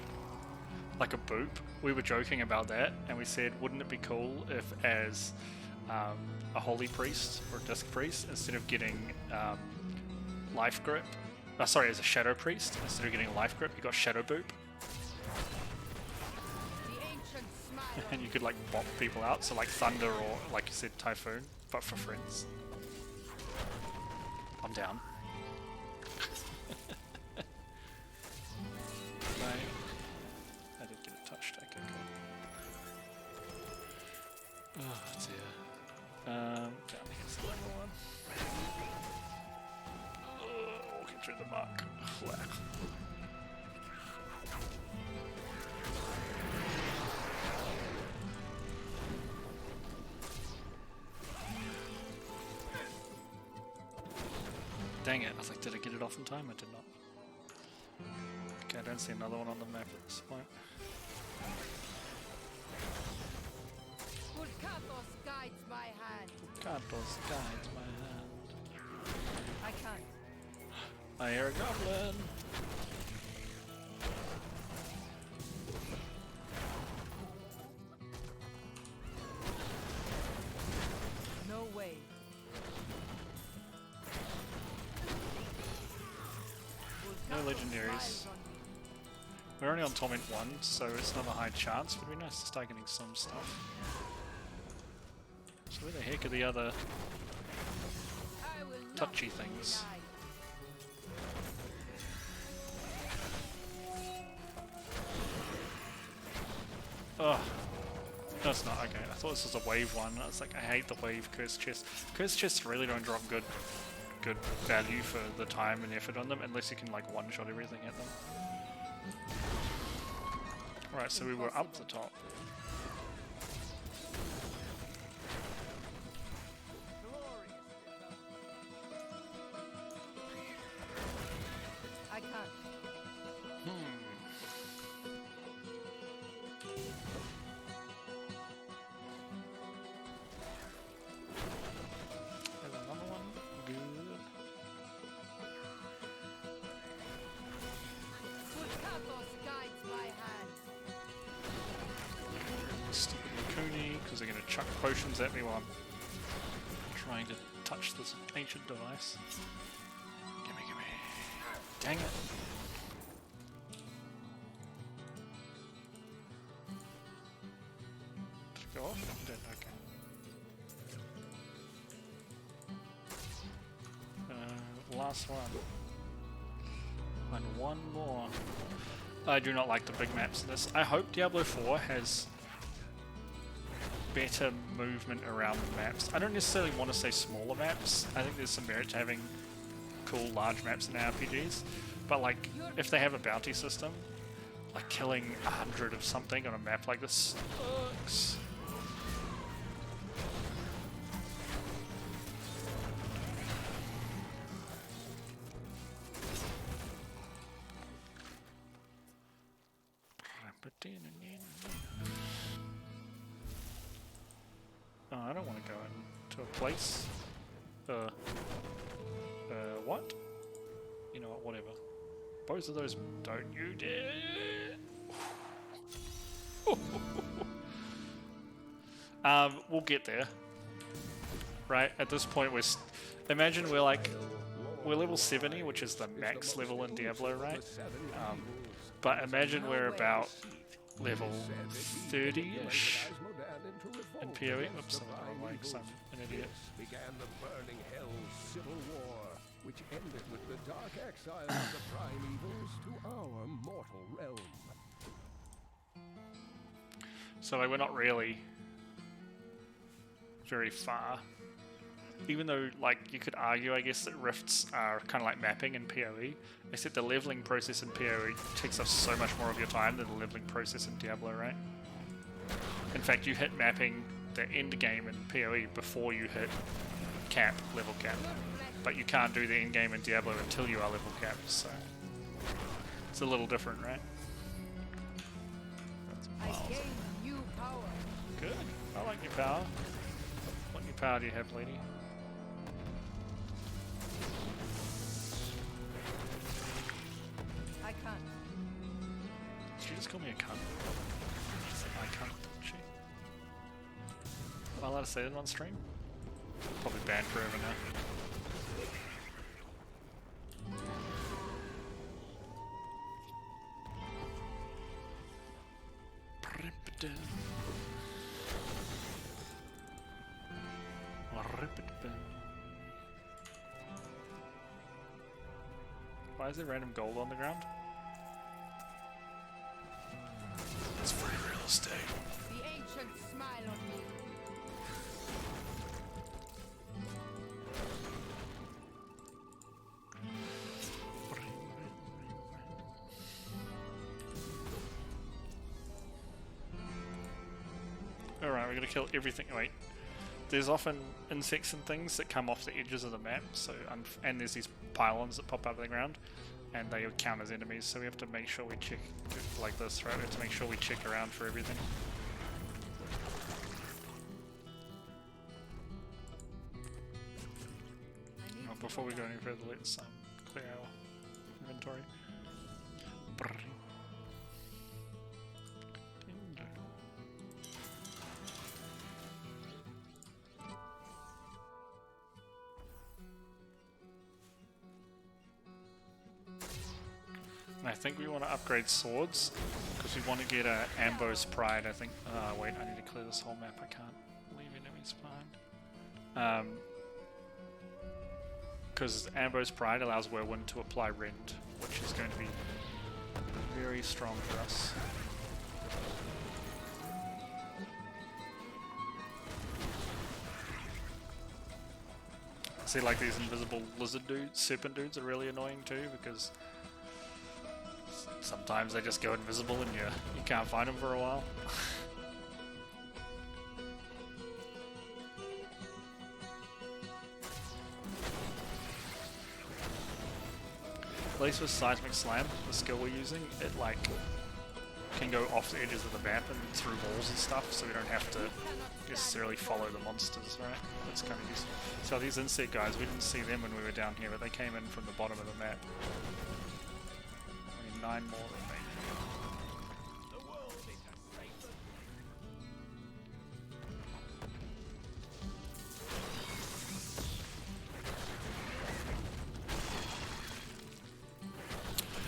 Like a boop. We were joking about that, and we said, wouldn't it be cool if, as a holy priest or a disc priest, instead of getting life grip, sorry, as a shadow priest, instead of getting life grip, you got shadow boop, The ancient smile. and you could like bop people out. So like thunder or like you said, typhoon, but for friends. I'm down. Right. I did get it touched. Okay, cool. Oh dear. Down here's the level one. Walking through the muck. Whack. Dang it, I was like, did I get it off in time? I did not. Okay, I don't see another one on the map at this point. Purkatos guides my hand. Cardos guides my hand. I can't. I hear a goblin! No way. No Purkatos legendaries. smiles on me. We're only on Torment 1, so it's not a high chance, but it'd be nice to start getting some stuff. So where the heck are the other I will not touchy be things? denied. Oh, no it's not, okay. I thought this was a wave one. I was like, I hate the wave curse chest. Curse chests really don't drop good value for the time and effort on them, unless you can like one-shot everything at them. Right, so we were up the top. I can't. There's another one. Good. Purkatos guides my hand. Stupid Makuni, because they're going to chuck potions at me while I'm trying to touch this ancient device. Gimme, gimme. Dang it. Did it go off? It did, okay. Last one. And one more. I do not like the big maps in this. I hope Diablo 4 has better movement around the maps. I don't necessarily want to say smaller maps. I think there's some merit to having cool large maps in RPGs. But like, if they have a bounty system, like killing 100 of something on a map like this sucks. Oh, I don't want to go into a place. What? You know what, whatever. Both of those, don't you dare! We'll get there. Right, at this point imagine we're level 70, which is the max level in Diablo, right? But imagine we're about level 30-ish in PoE. Oops, I'm like some an idiot. Began the burning hell's civil war, which ended with the dark exile of the primevals to our mortal realm. So like, we're not really very far. even though, like, you could argue, I guess, that rifts are kind of like mapping in PoE, except the leveling process in PoE takes up so much more of your time than the leveling process in Diablo, right? In fact, you hit mapping, the end game in PoE, before you hit level cap. But you can't do the end game in Diablo until you are level capped, so it's a little different, right? I gain new power. Good. I like your power. What new power do you have, lady? I can't. Did she just call me a cunt? She said I cunt, didn't she? Am I allowed to say that on stream? Probably banned forever now. Why is there random gold on the ground? It's free real estate. The ancients smile on me. Alright, we're gonna kill everything. Wait. There's often insects and things that come off the edges of the map, so and there's these pylons that pop out of the ground, and they count as enemies, so we have to make sure we check, like this, right? We have to make sure we check around for everything. Well, before we go any further, let's clear our inventory. I think we want to upgrade swords because we want to get a Ambo's Pride. I think. Wait, I need to clear this whole map. I can't leave enemies behind. Because Ambo's Pride allows Whirlwind to apply Rend, which is going to be very strong for us. See, like these invisible lizard dudes, serpent dudes are really annoying too because sometimes they just go invisible and you can't find them for a while. At least with Seismic Slam, the skill we're using, it like can go off the edges of the map and through walls and stuff, so we don't have to necessarily follow the monsters, right? That's kind of useful. So these insect guys, we didn't see them when we were down here, but they came in from the bottom of the map. I need 9 more than me.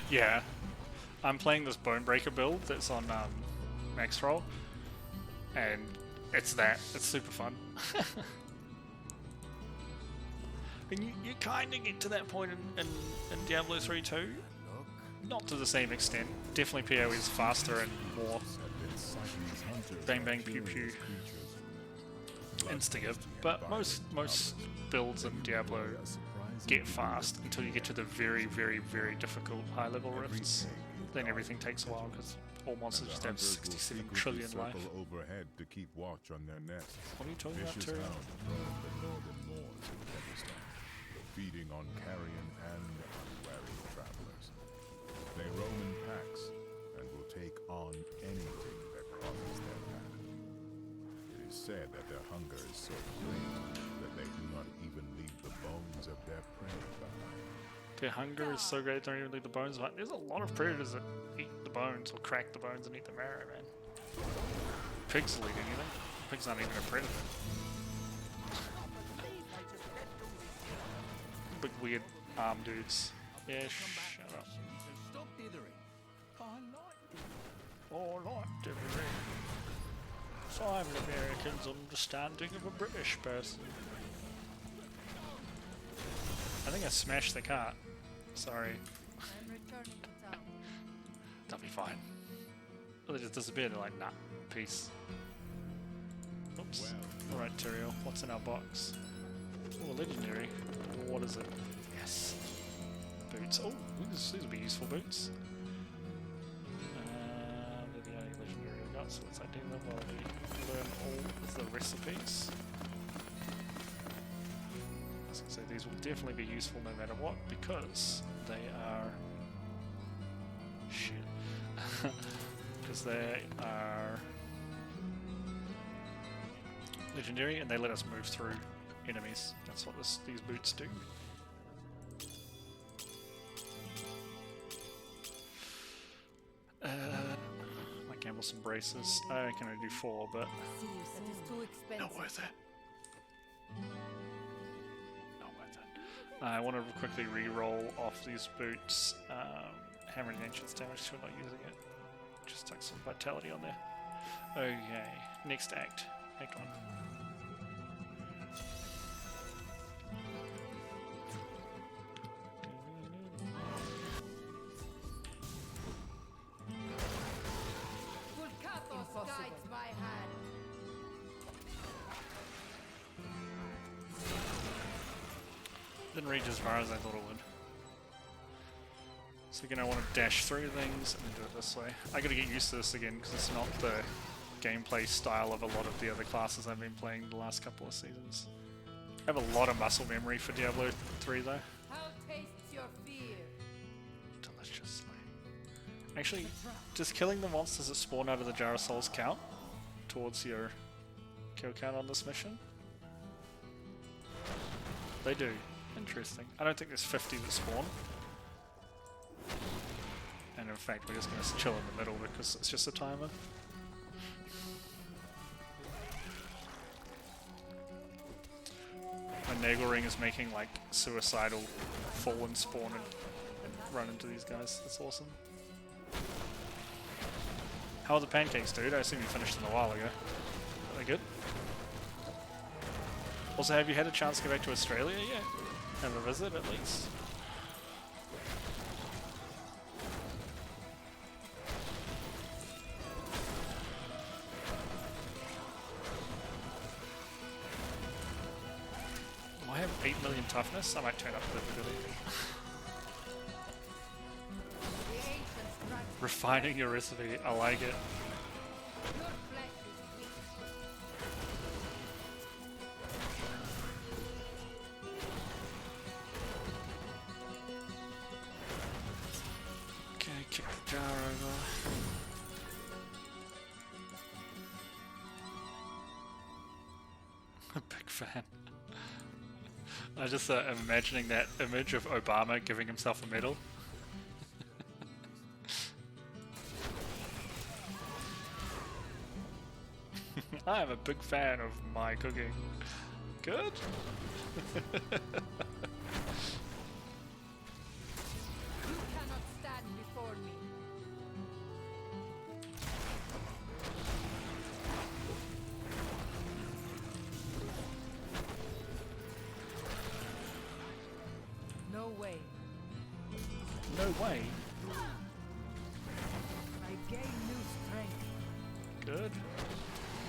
Yeah, I'm playing this Bonebreaker build that's on Max Roll, and it's super fun. And you kind of get to that point in Diablo 3 too, not to the same extent. Definitely PoE is faster and more bang bang pew pew insta-give, but most builds in Diablo get fast until you get to the very, very, very difficult high-level rifts. Then everything takes a while because all monsters just have 67 trillion life. Overhead to keep watch on their nests. What are you talking about, Vicious Tyrion? hounds roam the northern moors of Pakistan, feeding on carrion and unwary travelers. They roam in packs and will take on anything that crosses their path. It is said that their hunger is so great that they do not even leave the bones of their prey behind. Their hunger is so great they don't even leave the bones behind. There's a lot of predators that eat the bones or crack the bones and eat the marrow, man. Pigs will eat anything. Pigs aren't even a predator. Big weird arm dudes. Yeah, shut up. Stop dithering. I like dithering. So I'm an American's understanding of a British person. I think I smashed the cart. Sorry. I'm returning to town. That'll be fine. Oh, they just disappeared. They're like, nah, peace. Oops. Alright, Tyrael, what's in our box? Oh, legendary. What is it? Yes. Boots. Oh, these will be useful boots. They're the only legendary I've got, so let's ID them while we learn all of the recipes. I was going to say, these will definitely be useful no matter what, because they are... shit. Because they are legendary and they let us move through enemies. That's what these boots do. Might gamble some braces. I can only do 4, but See you soon. That is too expensive. not worth it. Not worth it. I want to quickly re-roll off these boots. Hammer and Ancient's damage, so we're not using it. Just tuck some vitality on there. Okay, next act. Act 1. Vulkatos guides my hand. Didn't reach as far as I thought it would. So again, I want to dash through things and do it this way. I gotta get used to this again because it's not the gameplay style of a lot of the other classes I've been playing the last couple of seasons. I have a lot of muscle memory for Diablo 3 though. How tastes your fear? Deliciously. Actually, does killing the monsters that spawn out of the Jar of Souls count towards your kill count on this mission? They do. Interesting. I don't think there's 50 that spawn. And in fact, we're just going to chill in the middle because it's just a timer. My Nagel Ring is making like suicidal fall and spawn and run into these guys. That's awesome. How are the pancakes, dude? I assume you finished them a while ago. Are they good? Also, have you had a chance to go back to Australia yet? Have a visit at least? I have 8 million toughness. I might turn up the difficulty. The ancients grant Refining your recipe. I like it. your flesh is weak. Okay, kick the jar over. A big fan. I just am imagining that image of Obama giving himself a medal. I am a big fan of my cooking. Good? You cannot stand before me. No way. No way. I gain new strength. Good.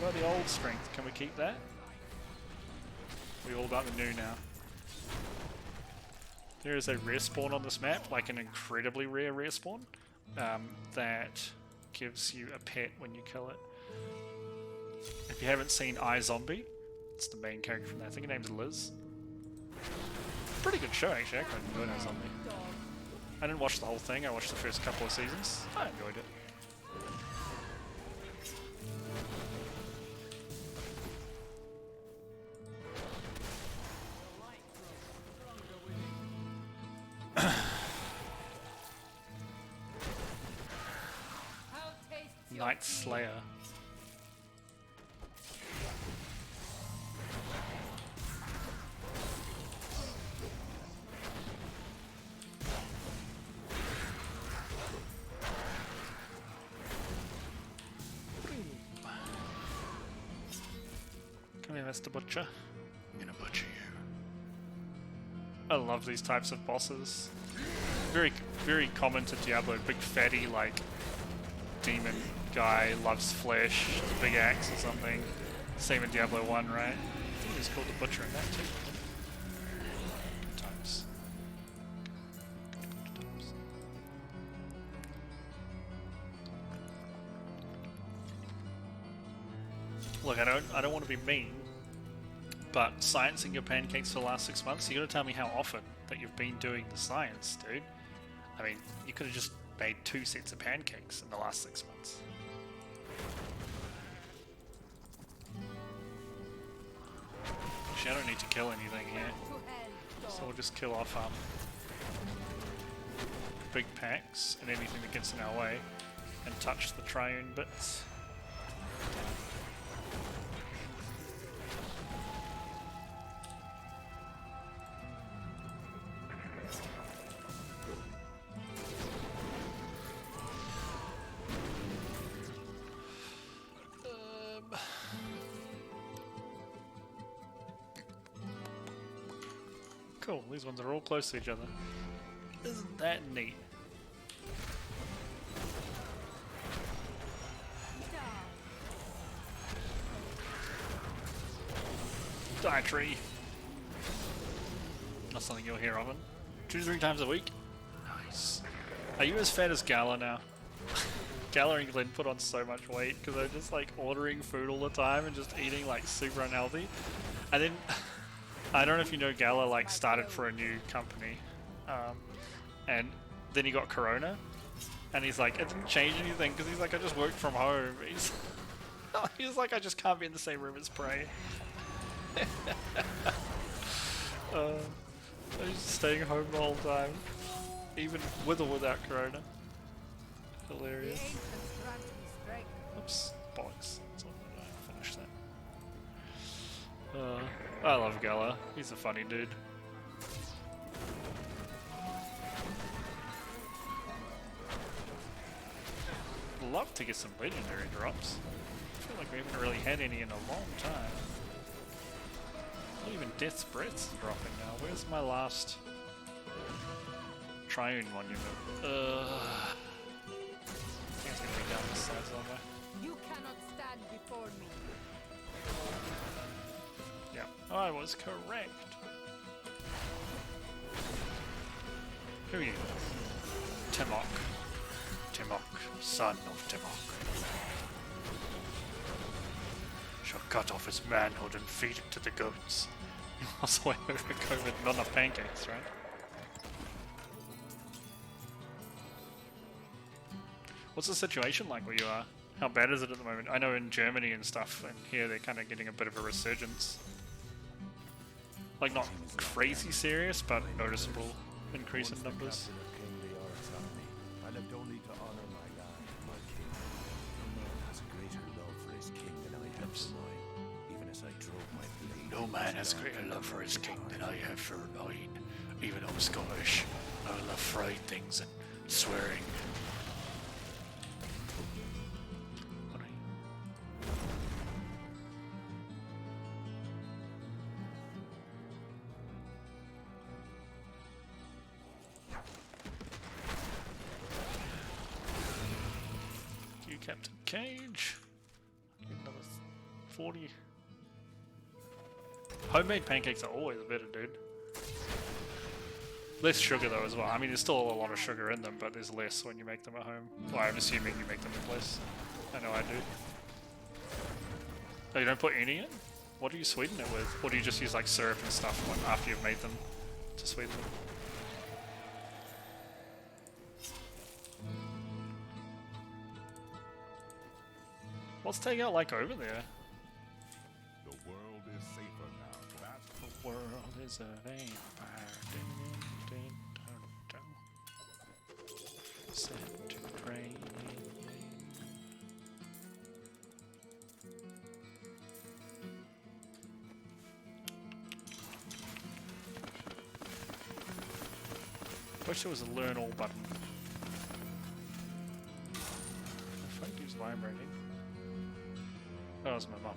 Well, the old strength. Can we keep that? We all got the new now. There is a rare spawn on this map, like an incredibly rare spawn, that gives you a pet when you kill it. If you haven't seen iZombie, it's the main character from that. I think her name's Liz. Pretty good show, actually. I quite enjoyed iZombie. Dog. I didn't watch the whole thing. I watched the first couple of seasons. I enjoyed it. How tastes your Night fear? Slayer. Come here, Mr. Butcher. I'm gonna butcher you. I love these types of bosses. Very, very common to Diablo. Big fatty, like, demon guy, loves flesh, big axe or something. Same in Diablo 1, right? I think he's called the Butcher in that too. Look, I don't want to be mean, but sciencing your pancakes for the last 6 months, you gotta tell me how often that you've been doing the science, dude. I mean, you could have just made 2 sets of pancakes in the last 6 months. Actually, I don't need to kill anything here, so we'll just kill off big packs and anything that gets in our way, and touch the triune bits. Cool, these ones are all close to each other. Isn't that neat? Die tree. Not something you'll hear often. 2-3 times a week. Nice. Are you as fat as Gala now? Gala and Glenn put on so much weight because they're just like ordering food all the time and just eating like super unhealthy. And then I don't know if you know, Gala like started for a new company, and then he got corona, and he's like, it didn't change anything because he's like, I just worked from home. He's like, I just can't be in the same room as Prey. He's staying home the whole time, even with or without corona. Hilarious. Oops, bollocks. That's all I finished that. I love Gala. He's a funny dude. Love to get some legendary drops. I feel like we haven't really had any in a long time. Not even Death's Breath's dropping now. Where's my last Triune Monument? I think it's gonna be down this side somewhere. You cannot stand before me. Yeah, I was correct. Who are you? Timok. Timok, son of Timok. Shall cut off his manhood and feed it to the goats. You lost away over COVID, not enough pancakes, right? What's the situation like where you are? How bad is it at the moment? I know in Germany and stuff, and here they're kind of getting a bit of a resurgence. Like not crazy serious, but noticeable increase in numbers. I lived only to honor my land, my king. No man has a greater love for his king than I have for mine, even as I drove my blade. No man has greater love for his king than I have for mine. Even I'm Scottish, I love fried things and swearing. Captain Cage. Get another 40. Homemade pancakes are always better, dude. Less sugar though as well. I mean, there's still a lot of sugar in them, but there's less when you make them at home. Well, I'm assuming you make them with less. I know I do. Oh, you don't put any in? What do you sweeten it with? Or do you just use like syrup and stuff after you've made them to sweeten them? What's takeout like over there? The world is safer now. That's The world is a vampire. Set to pray. Wish there was a learn all button. My phone keeps vibrating. That was my mum.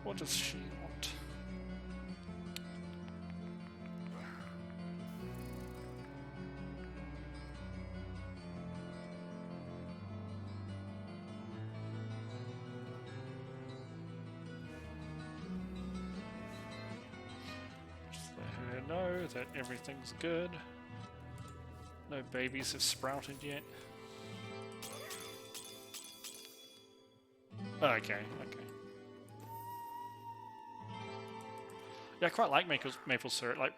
What does she want? Just let her know that everything's good. No babies have sprouted yet. Okay, okay. Yeah, I quite like maple syrup. Like,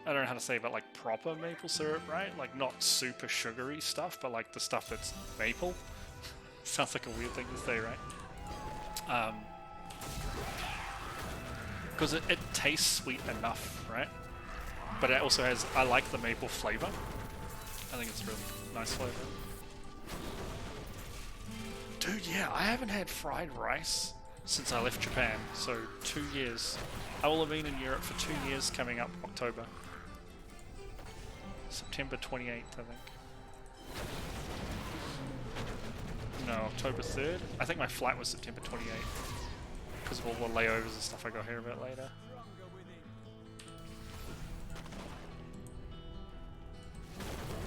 I don't know how to say it, but like proper maple syrup, right? Like not super sugary stuff, but like the stuff that's maple. Sounds like a weird thing to say, right? Because it tastes sweet enough, right? But it also has, I like the maple flavor. I think it's a really nice flavor. Dude, yeah, I haven't had fried rice since I left Japan, so 2 years. I will have been in Europe for 2 years coming up October. September 28th, I think. No, October 3rd. I think my flight was September 28th. Because of all the layovers and stuff I got here a bit later.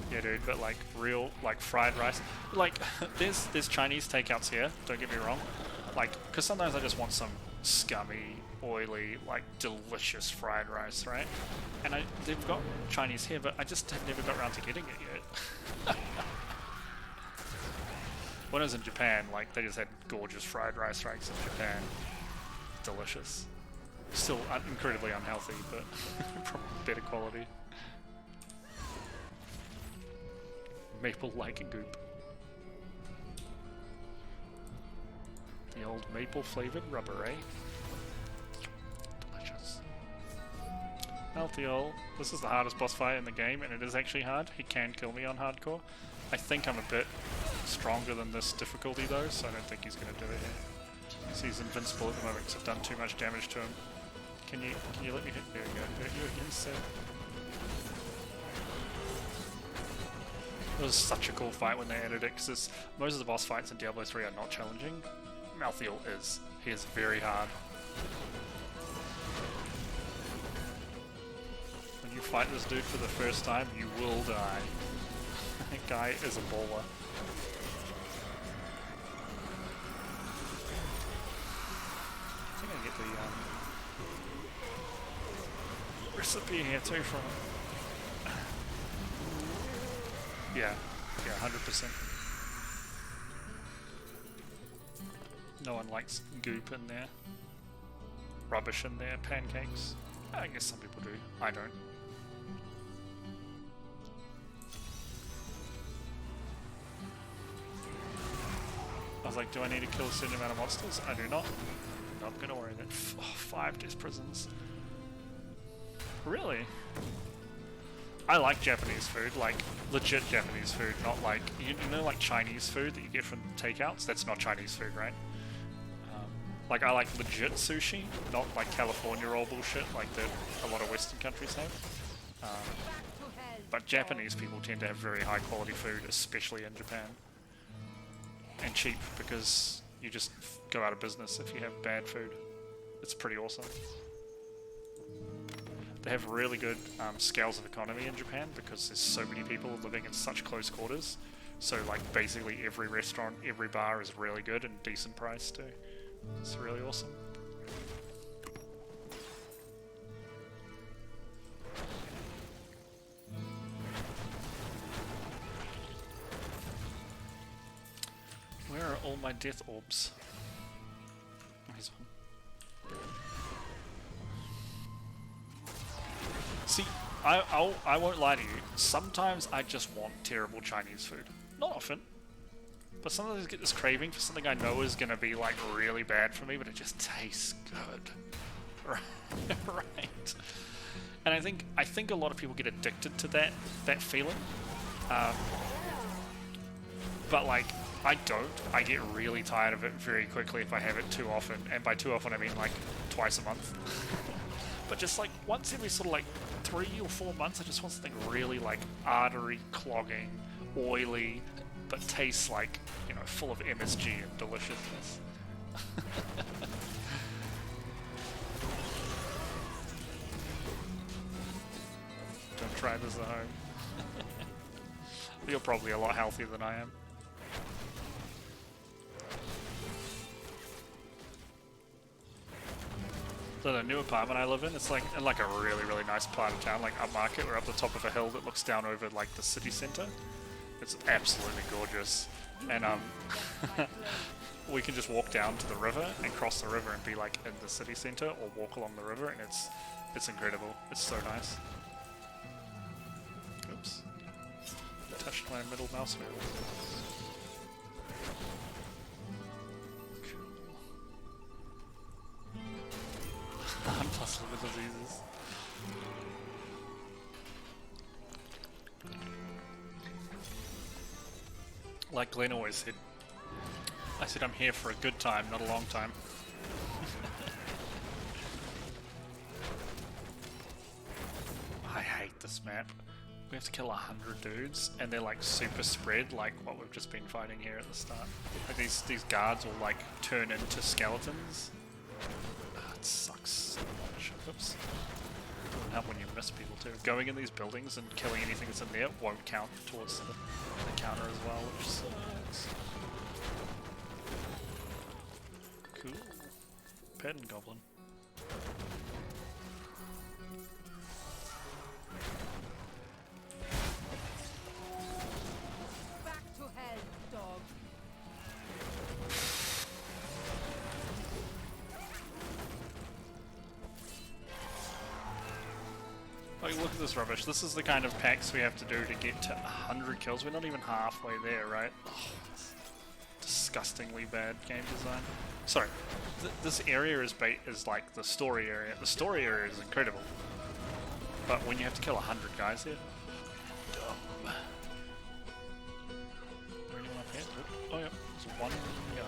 Yeah, dude, but like real, like fried rice. Like, there's Chinese takeouts here, don't get me wrong. Like, because sometimes I just want some scummy, oily, like delicious fried rice, right? And they've got Chinese here, but I just have never got around to getting it yet. When I was in Japan, like, they just had gorgeous fried rice racks in Japan. Delicious. Still incredibly unhealthy, but better quality. Maple-like goop. The old maple-flavored rubber, eh? Delicious. Altheol. This is the hardest boss fight in the game, and it is actually hard. He can kill me on hardcore. I think I'm a bit stronger than this difficulty though, so I don't think he's going to do it here. He's invincible at the moment because I've done too much damage to him. Can you let me hit? There we go. Hurt you again, sir. It was such a cool fight when they added it, because most of the boss fights in Diablo 3 are not challenging. Malthael is. He is very hard. When you fight this dude for the first time, you will die. That guy is a baller. I think I get the recipe here too from him. Yeah, 100%. No one likes goop in there. Rubbish in there, pancakes. I guess some people do. I don't. I was like, do I need to kill a certain amount of monsters? I do not. Not gonna worry that. 5 death prisons. Really? I like Japanese food, like legit Japanese food, not like, you know, like Chinese food that you get from takeouts? That's not Chinese food, right? Like, I like legit sushi, not like California roll bullshit like that a lot of Western countries have. But Japanese people tend to have very high quality food, especially in Japan. And cheap, because you just go out of business if you have bad food. It's pretty awesome. They have really good scales of economy in Japan because there's so many people living in such close quarters. So like basically every restaurant, every bar is really good and decent price too. It's really awesome. Where are all my death orbs? Here's one. See, I won't lie to you. Sometimes I just want terrible Chinese food. Not often. But sometimes I get this craving for something I know is going to be like really bad for me, but it just tastes good. Right. And I think a lot of people get addicted to that feeling. But like, I don't. I get really tired of it very quickly if I have it too often. And by too often I mean like twice a month. But just like once every sort of like 3 or 4 months, I just want something really like artery clogging, oily, but tastes like, you know, full of MSG and deliciousness. Don't try this at home. You're probably a lot healthier than I am. the new apartment I live in, it's like in like a really, really nice part of town, like upmarket. We're up the top of a hill that looks down over like the city center. It's absolutely gorgeous, and we can just walk down to the river and cross the river and be like in the city center, or walk along the river, and it's incredible. It's so nice. Oops, touched my middle mouse wheel. Plus liver diseases. Like Glenn always said, I said I'm here for a good time, not a long time. I hate this map. We have to kill 100 dudes, and they're like super spread, like what we've just been fighting here at the start. Like these guards will like turn into skeletons. It sucks so much. Oops. Doesn't help when you miss people too. Going in these buildings and killing anything that's in there won't count towards the counter as well, which sucks. Cool. Pattern goblin. Back to hell, dog. Like, look at this rubbish. This is the kind of packs we have to do to get to 100 kills. We're not even halfway there, right? Oh, disgustingly bad game design. Sorry, this area is like the story area. The story area is incredible, but when you have to kill 100 guys here, dumb. Anyone up here? Oh yeah, there's one guy.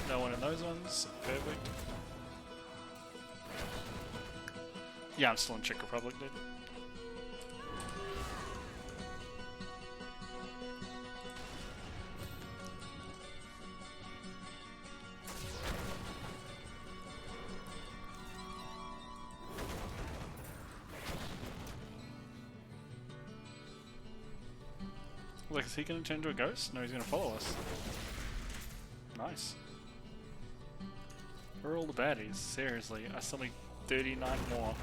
No one in those ones. Perfect. Yeah, I'm still in Czech Republic, dude. Like, is he going to turn into a ghost? No, he's going to follow us. Nice. Where are all the baddies? Seriously, I still need 39 more.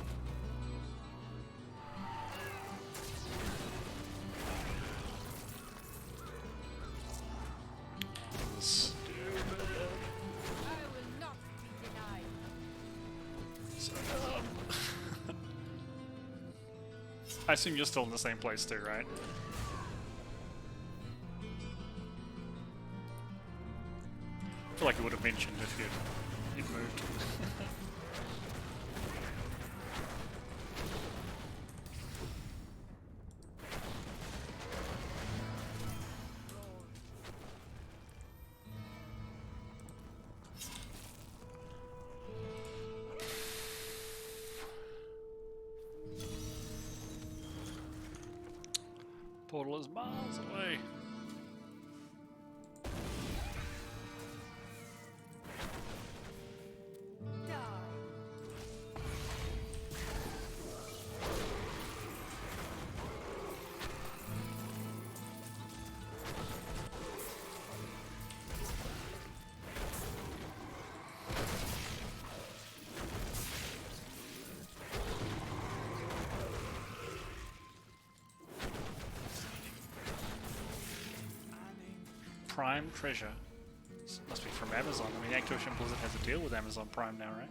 Stupid. I will not be denied. So dumb. I assume you're still in the same place too, right? I feel like it would have mentioned if you'd moved. Portal is miles away. Die. Prime treasure. This must be from Amazon. I mean, Activision Blizzard has a deal with Amazon Prime now, right?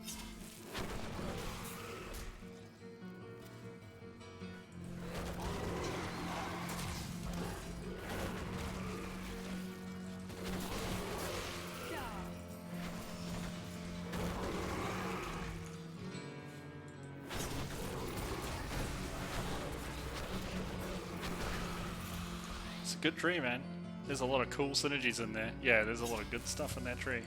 It's a good tree, man. There's a lot of cool synergies in there. Yeah, there's a lot of good stuff in that tree.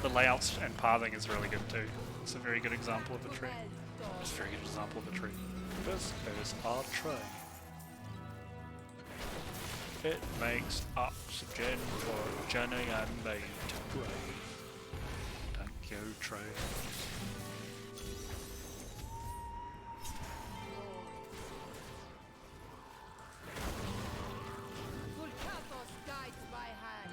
The layouts and pathing is really good too. It's a very good example of a tree. It's a very good example of a tree. This is our tree. It makes oxygen for Jenny and me to breathe. Thank you, tree. Vulcatos guides my hand.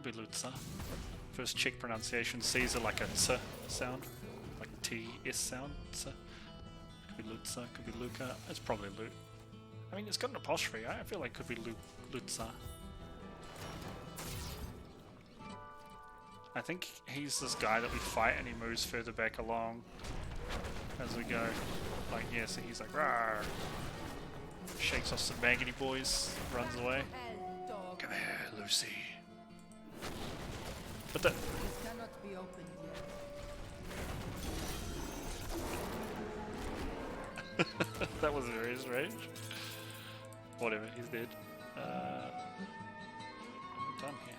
Could be Lutza. First Czech pronunciation. C's are like a ts sound. Like TS sound. Ts. Could be Lutza, could be Luca. It's probably Lut. I mean, it's got an apostrophe. I feel like it could be Lutza. I think he's this guy that we fight and he moves further back along as we go. Like, yeah, so he's like, rawr. Shakes off some maggoty boys, runs away. Hell, dog. Come here, Lucy. But that... This cannot be opened yet. that was very strange. Whatever, he's dead. I'm done here.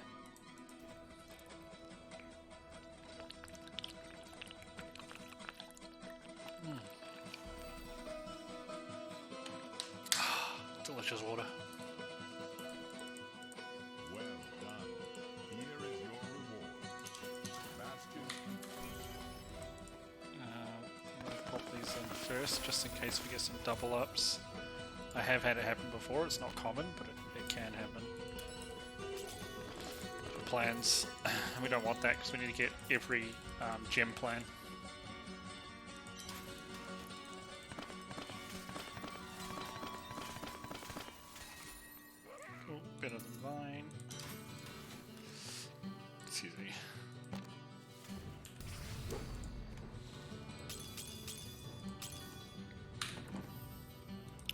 Delicious water. Well done. Here is your reward. Bastion. I'm going to pop these in first, just in case we get some double ups. I have had it happen before. It's not common, but it can happen. Plans. We don't want that because we need to get every gem plan. Cool, better than mine. Excuse me.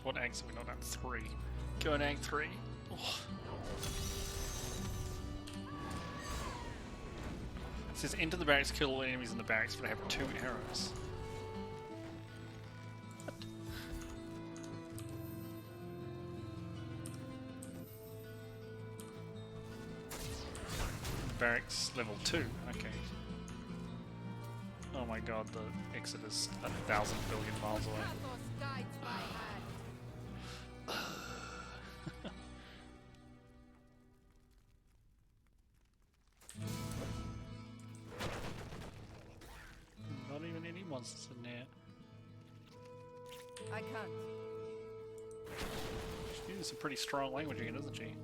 What eggs have we not done? 3. Go in egg 3. Oh. It says enter the barracks, kill all enemies in the barracks, but I have 2 arrows. What? Barracks level 2, okay. Oh my god, the exit is 1,000 billion miles away. Kratos guides my hand. Not even any monsters in there. I can't. She's using some pretty strong language again, isn't she?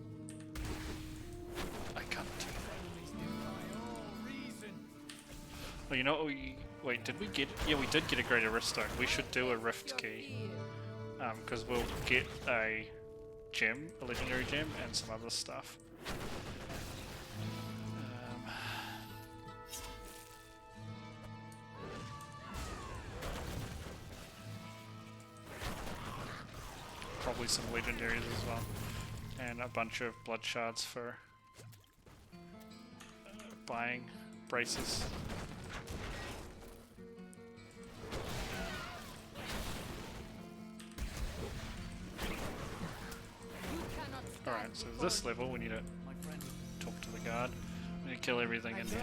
I can't. Well, you know what we... Wait, did we get... Yeah, we did get a Greater Rift Stone. We should do a Rift Key. Because we'll get a gem, a legendary gem, and some other stuff. Probably some legendaries as well. And a bunch of blood shards for buying braces. Alright, so this level we need to talk to the guard. We need to kill everything in here.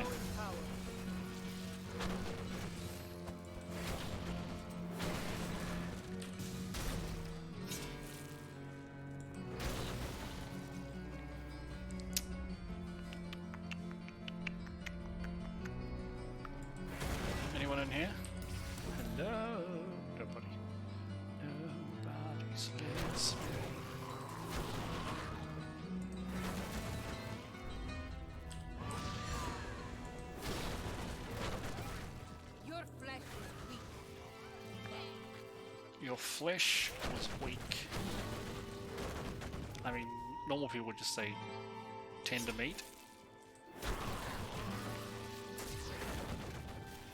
Anyone in here? Hello? Nobody. Nobody scares me. Your flesh is weak. Your flesh was weak. I mean, normal people would just say tender meat.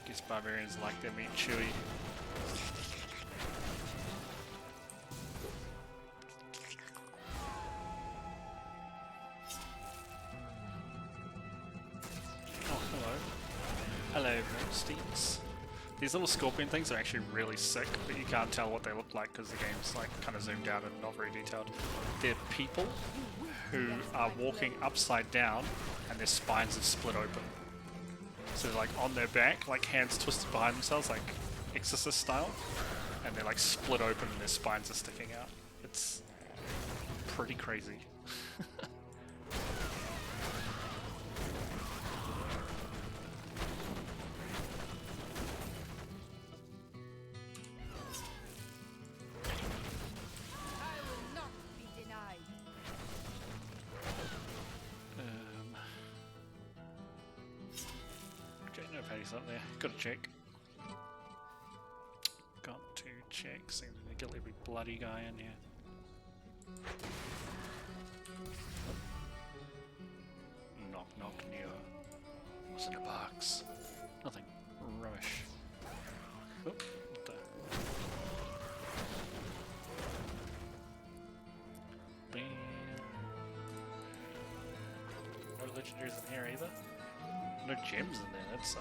Guess barbarians like their meat chewy. Oh, hello. Hello, Steaks. These little scorpion things are actually really sick, but you can't tell what they look like because the game's like kind of zoomed out and not very detailed. They're people who are walking upside down and their spines are split open. So they're like on their back, like hands twisted behind themselves, like Exorcist style, and they're like split open and their spines are sticking out. It's pretty crazy. I will not be denied. No patties up there. Gotta check. Got to check. Seems to kill every bloody guy in here. Knock knock near. What's in the box? Nothing. Rubbish. Oh, what the? No legendaries in here either. No gems in there, that's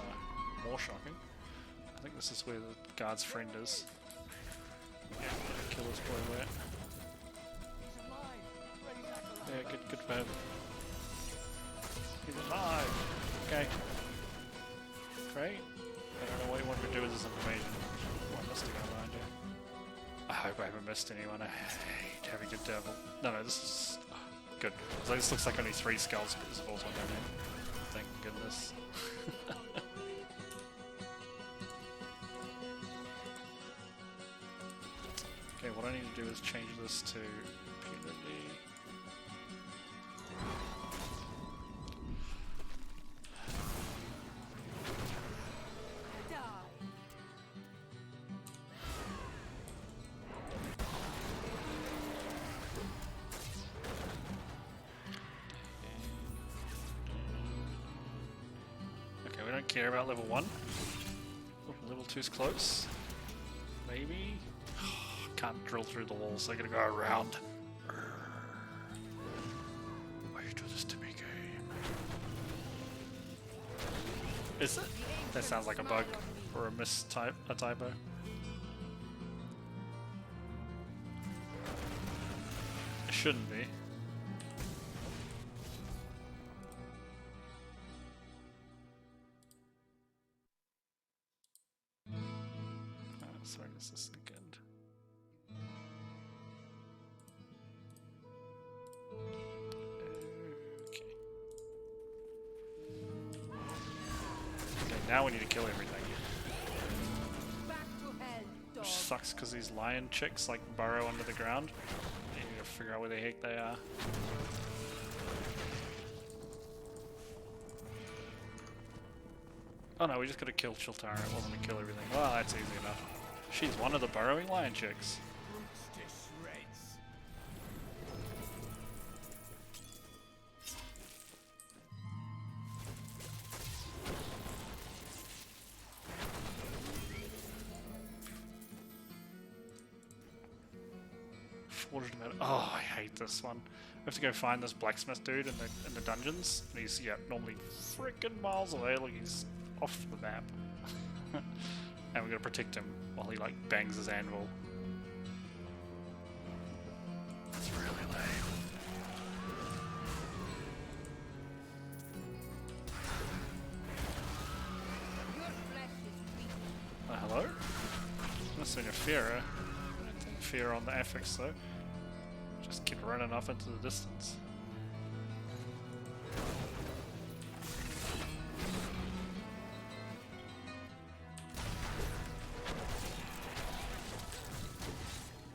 more shocking. I think this is where the guard's friend is. Yeah, kill this boy where. Yeah, good for him. He's alive! Okay. Great. I don't know what you want me to do with this information. Oh, I missed a guy behind you. I hope I haven't missed anyone. I hate having a devil. No, this is good. So this looks like only 3 skulls because of also down there. Thank goodness. Okay, what I need to do is change this to impunity. Okay, we don't care about level 1. Level 2's close. Maybe? Can't drill through the walls, so I gotta go around. Why you do this to me, game? Is it? That sounds like a bug or a typo. It shouldn't be. Sorry, just a second. Okay, now we need to kill everything. Back to hell, dog. Which sucks because these lion chicks like burrow under the ground. You need to figure out where the heck they are. Oh no, we just gotta kill Chiltara, it wasn't to kill everything. Well, that's easy enough. She's one of the burrowing lion chicks. Oh, I hate this one. We have to go find this blacksmith dude in the dungeons, and he's normally freaking miles away. Like he's off the map, and we gotta protect him while he like bangs his anvil. That's really lame. Your flesh is weak. Hello? Must have been a fear. Fear on the affix though. Just keep running off into the distance.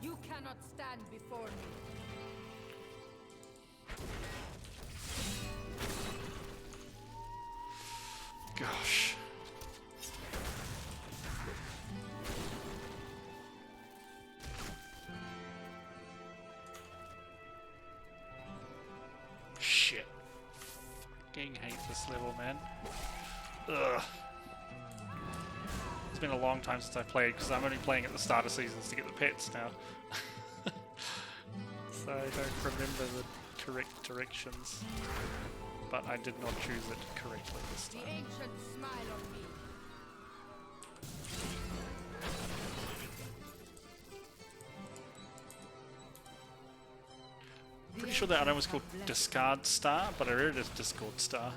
You cannot stand before me. Gosh. Shit. Fucking hate this level, man. Ugh. It's been a long time since I played because I'm only playing at the start of seasons to get the pets now. So I don't remember the correct directions. But I did not choose it correctly this The time. ancient smile on me. Pretty sure that item was called Discard Star, but I read it as Discord Star.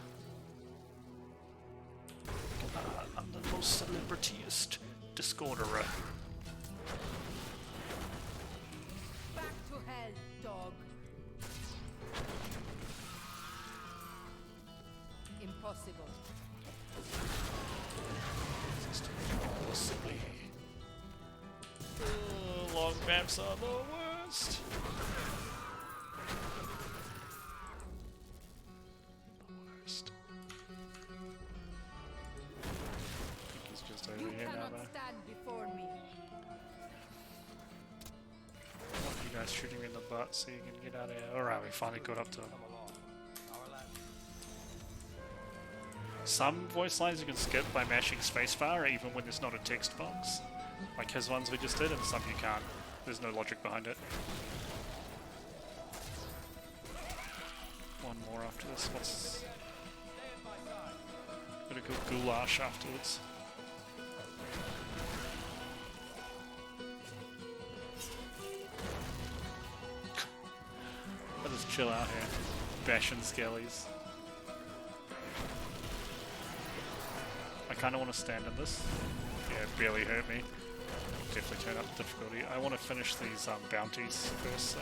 I'm the most celebrityist Discorderer. Back to hell, dog. Impossible. Possibly. Long maps are the worst. The worst. shooting me in the butt so you can get out of here. Alright, we finally got up to him. Some voice lines you can skip by mashing spacebar even when there's not a text box. Like his ones we just did, and some you can't. There's no logic behind it. One more after this. What's... Gotta go goulash afterwards. I'll just chill out here. Bashing skellies. I kinda wanna stand in this. Yeah, it barely hurt me. Definitely turn up the difficulty. I wanna finish these bounties first, so.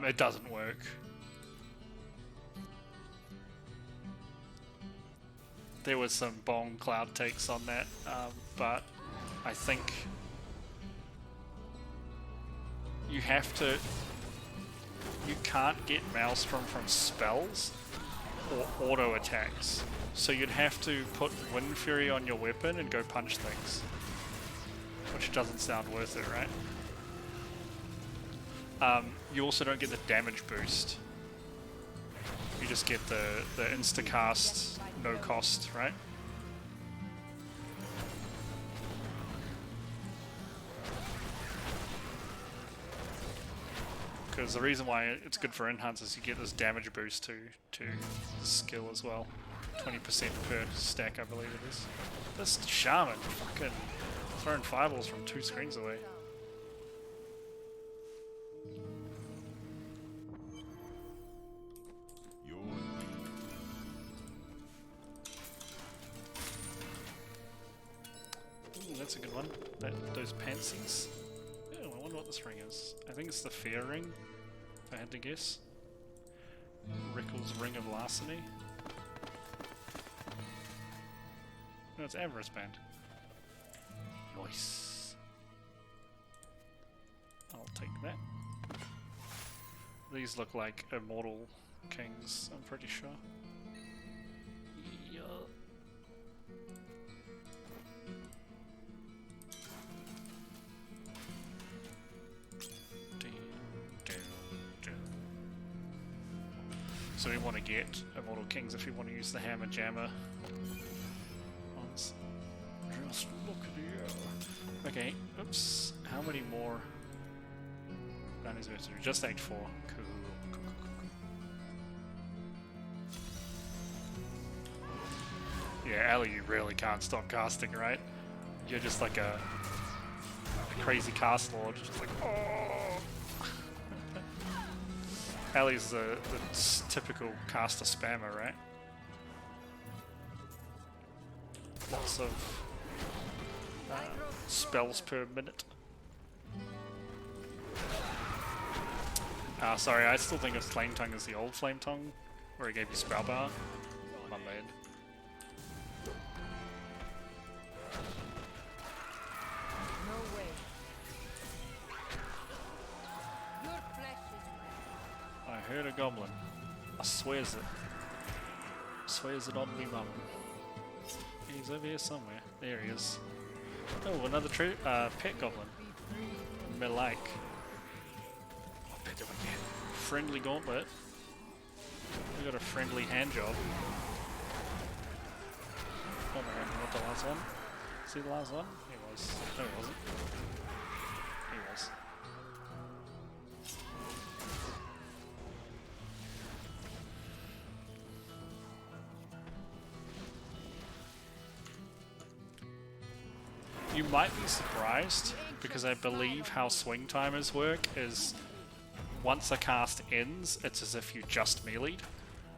It doesn't work. There was some bong cloud takes on that, but I think you have to... You can't get Maelstrom from spells or auto attacks. So you'd have to put Wind Fury on your weapon and go punch things. Which doesn't sound worth it, right? You also don't get the damage boost. You just get the insta-cast, no cost, right? Because the reason why it's good for enhance is you get this damage boost to the skill as well. 20% per stack, I believe it is. This shaman fucking throwing fireballs from 2 screens away. That's a good one. Those pansies. Oh, I wonder what this ring is. I think it's the Fair Ring, if I had to guess. Rickle's Ring of Larceny. No, it's Avarice Band. Nice. I'll take that. These look like immortal kings, I'm pretty sure. Yeah. So we want to get Immortal Kings if we want to use the Hammer Jammer. Let's just look at here. Okay, oops. How many more? Just Act 4. Cool. Yeah, Ali, you really can't stop casting, right? You're just like a crazy cast lord, just like, oh! Ali's the typical caster spammer, right? Lots of spells per minute. Sorry, I still think of Flame Tongue as the old Flame Tongue, where he gave you spell bar. My bad. No way. Your flesh is mine. I heard a goblin. I swears it. Swears it on me mum. He's over here somewhere. There he is. Oh, another pet goblin. Melike. Friendly gauntlet. We got a friendly hand job. Oh my god, what the last one? See the last one? He was. No, he wasn't. He was. You might be surprised, because I believe how swing timers work is once a cast ends, it's as if you just meleeed.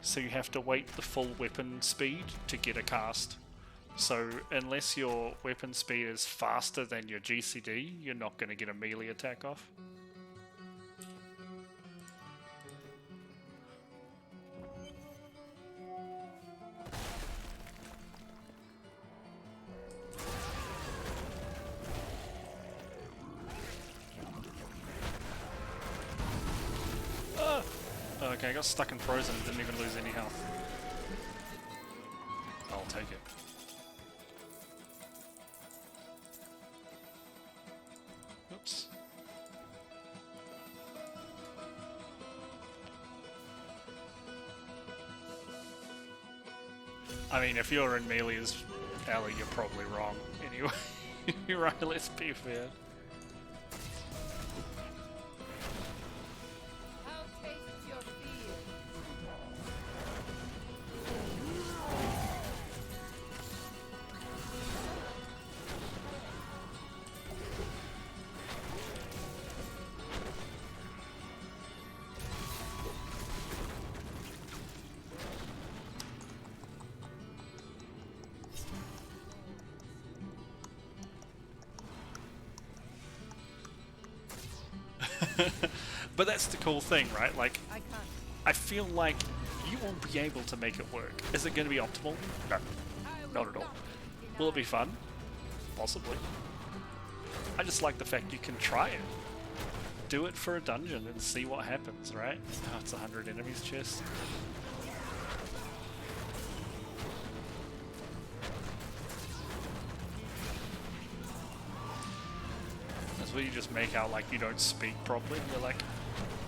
So you have to wait the full weapon speed to get a cast. So unless your weapon speed is faster than your GCD, you're not going to get a melee attack off. Okay, I got stuck and frozen and didn't even lose any health. take it. Oops. I mean, if you're in melee as Ellie, you're probably wrong. Anyway, right, let's be fair. How tastes your fear? But that's the cool thing, right? Like, I can't. I feel like you will be able to make it work. Is it going to be optimal? No, not at all. Will it be fun? Possibly. I just like the fact you can try it. Do it for a dungeon and see what happens, right? Oh, it's 100 enemies chest. That's where you just make out like you don't speak properly. You're like,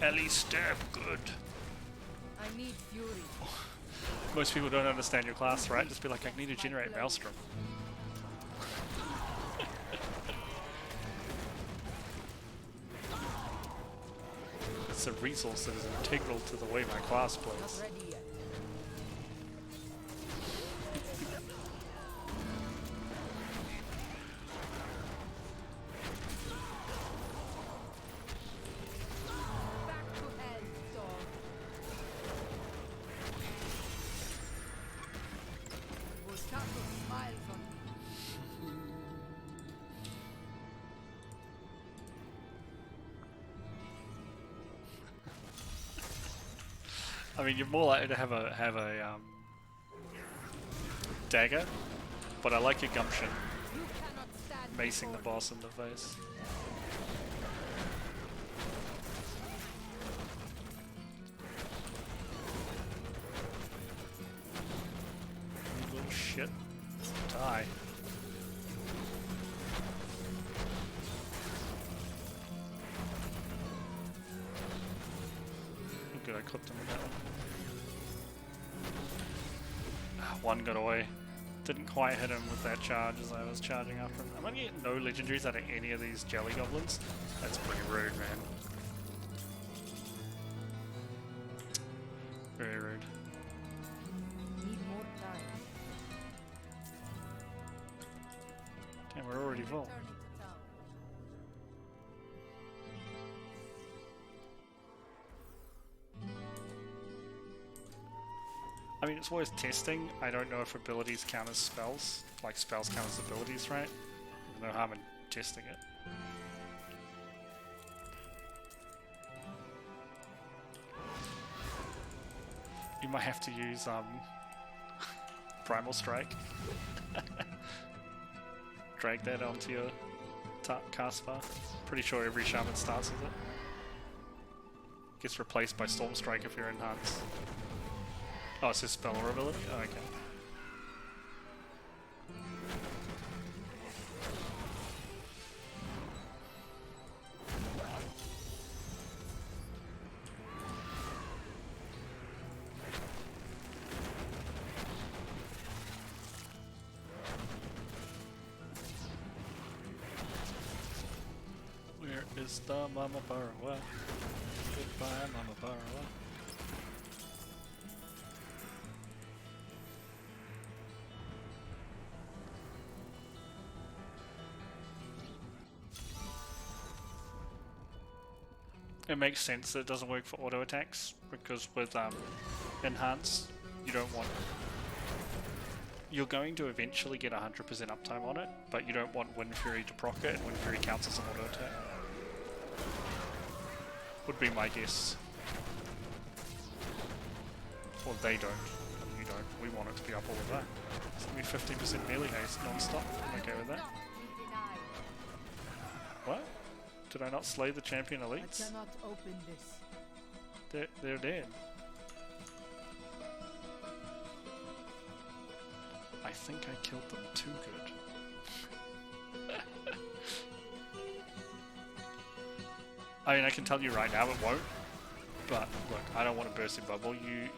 Ellie stab good. I need fury. Most people don't understand your class, right? Just be like, I need to generate Maelstrom. It's a resource that is integral to the way my class Not plays. ready yet. Back to hell, dog. Will Shadow smiles on me. I mean, you're more likely to have a dagger, but I like your gumption, You cannot stand macing the before boss in the face. You little shit. Die. Oh, good, I clipped him with that one. Ah, one got away. Didn't quite hit him with that charge as I was charging after him. I'm gonna get no legendaries out of any of these jelly goblins. That's pretty rude, man. Very rude. Need more time. Damn, we're already full. Returning to town. I mean, it's worth testing. I don't know if abilities count as spells. Like, spells count as abilities, right? There's no harm in testing it. You might have to use, Primal Strike. Drag that onto your cast bar. Pretty sure every shaman starts with it. Gets replaced by Storm Strike if you're enhanced. Oh, it's a spell or ability? Oh, okay. Where is the Mama Barwa? Goodbye, Mama Barwa. It makes sense that it doesn't work for auto attacks because with enhance, you don't want. You're going to eventually get 100% uptime on it, but you don't want Wind Fury to proc it, and Wind Fury counts as an auto attack. Would be my guess. Or they don't, and you don't. We want it to be up all the time. It's gonna be 15% melee haste non-stop. I'm okay with that. Not be denied. What? Did I not slay the champion I elites? cannot open this. They're dead. I think I killed them too good. I mean, I can tell you right now it won't. But look, I don't want to burst your bubble. You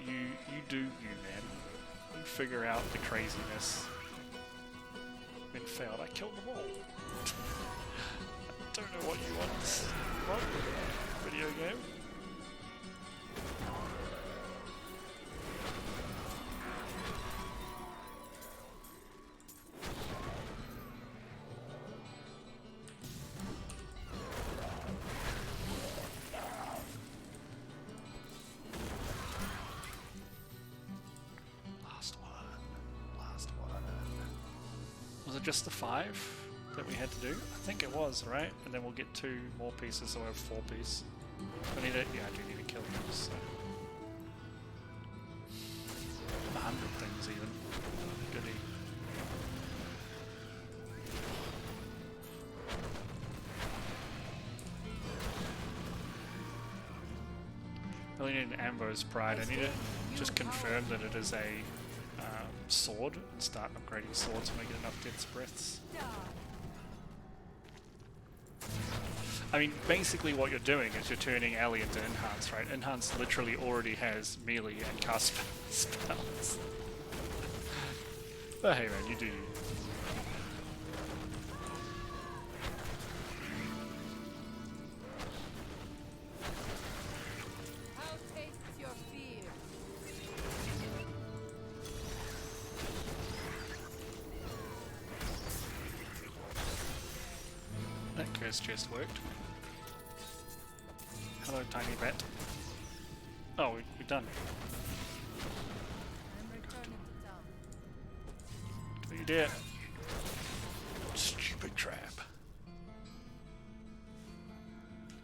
do you, man. You figure out the craziness. Been failed. I killed them all. I don't know what you want. What? Video game? Just the 5 that we had to do? I think it was, right? And then we'll get 2 more pieces, so we'll have 4 pieces. I need to, yeah, I do need to kill them, so. 100 things even. Goody. I really need an Ambo's Pride. I need to just confirm that it is a sword and start upgrading swords when I get enough Death's Breaths. I mean, basically what you're doing is you're turning Ellie into Enhance, right? Enhance literally already has melee and cast spells. But hey man, you do you. Just worked. Hello, tiny bat. Oh, we're done. Do you dare? Stupid trap.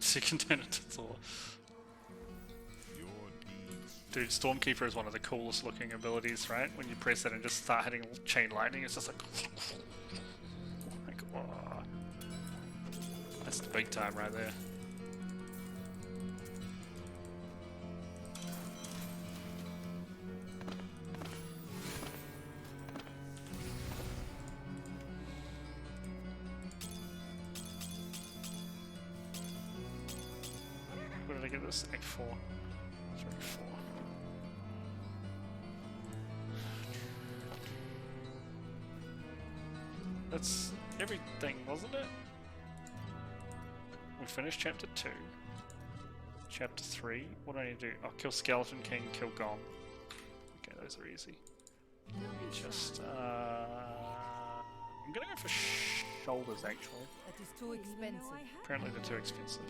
She can turn into Thor. Dude, Stormkeeper is one of the coolest looking abilities, right? When you press it and just start hitting chain lightning, it's just like... That's the big time right there. Where did I get this? Act 4. 3, 4. That's everything, wasn't it? We finished chapter 2. Chapter 3. What do I need to do? Oh, kill Skeleton King, kill Gom. Okay, those are easy. Just, I'm gonna go for shoulders, actually. That is too expensive. Apparently they're too expensive.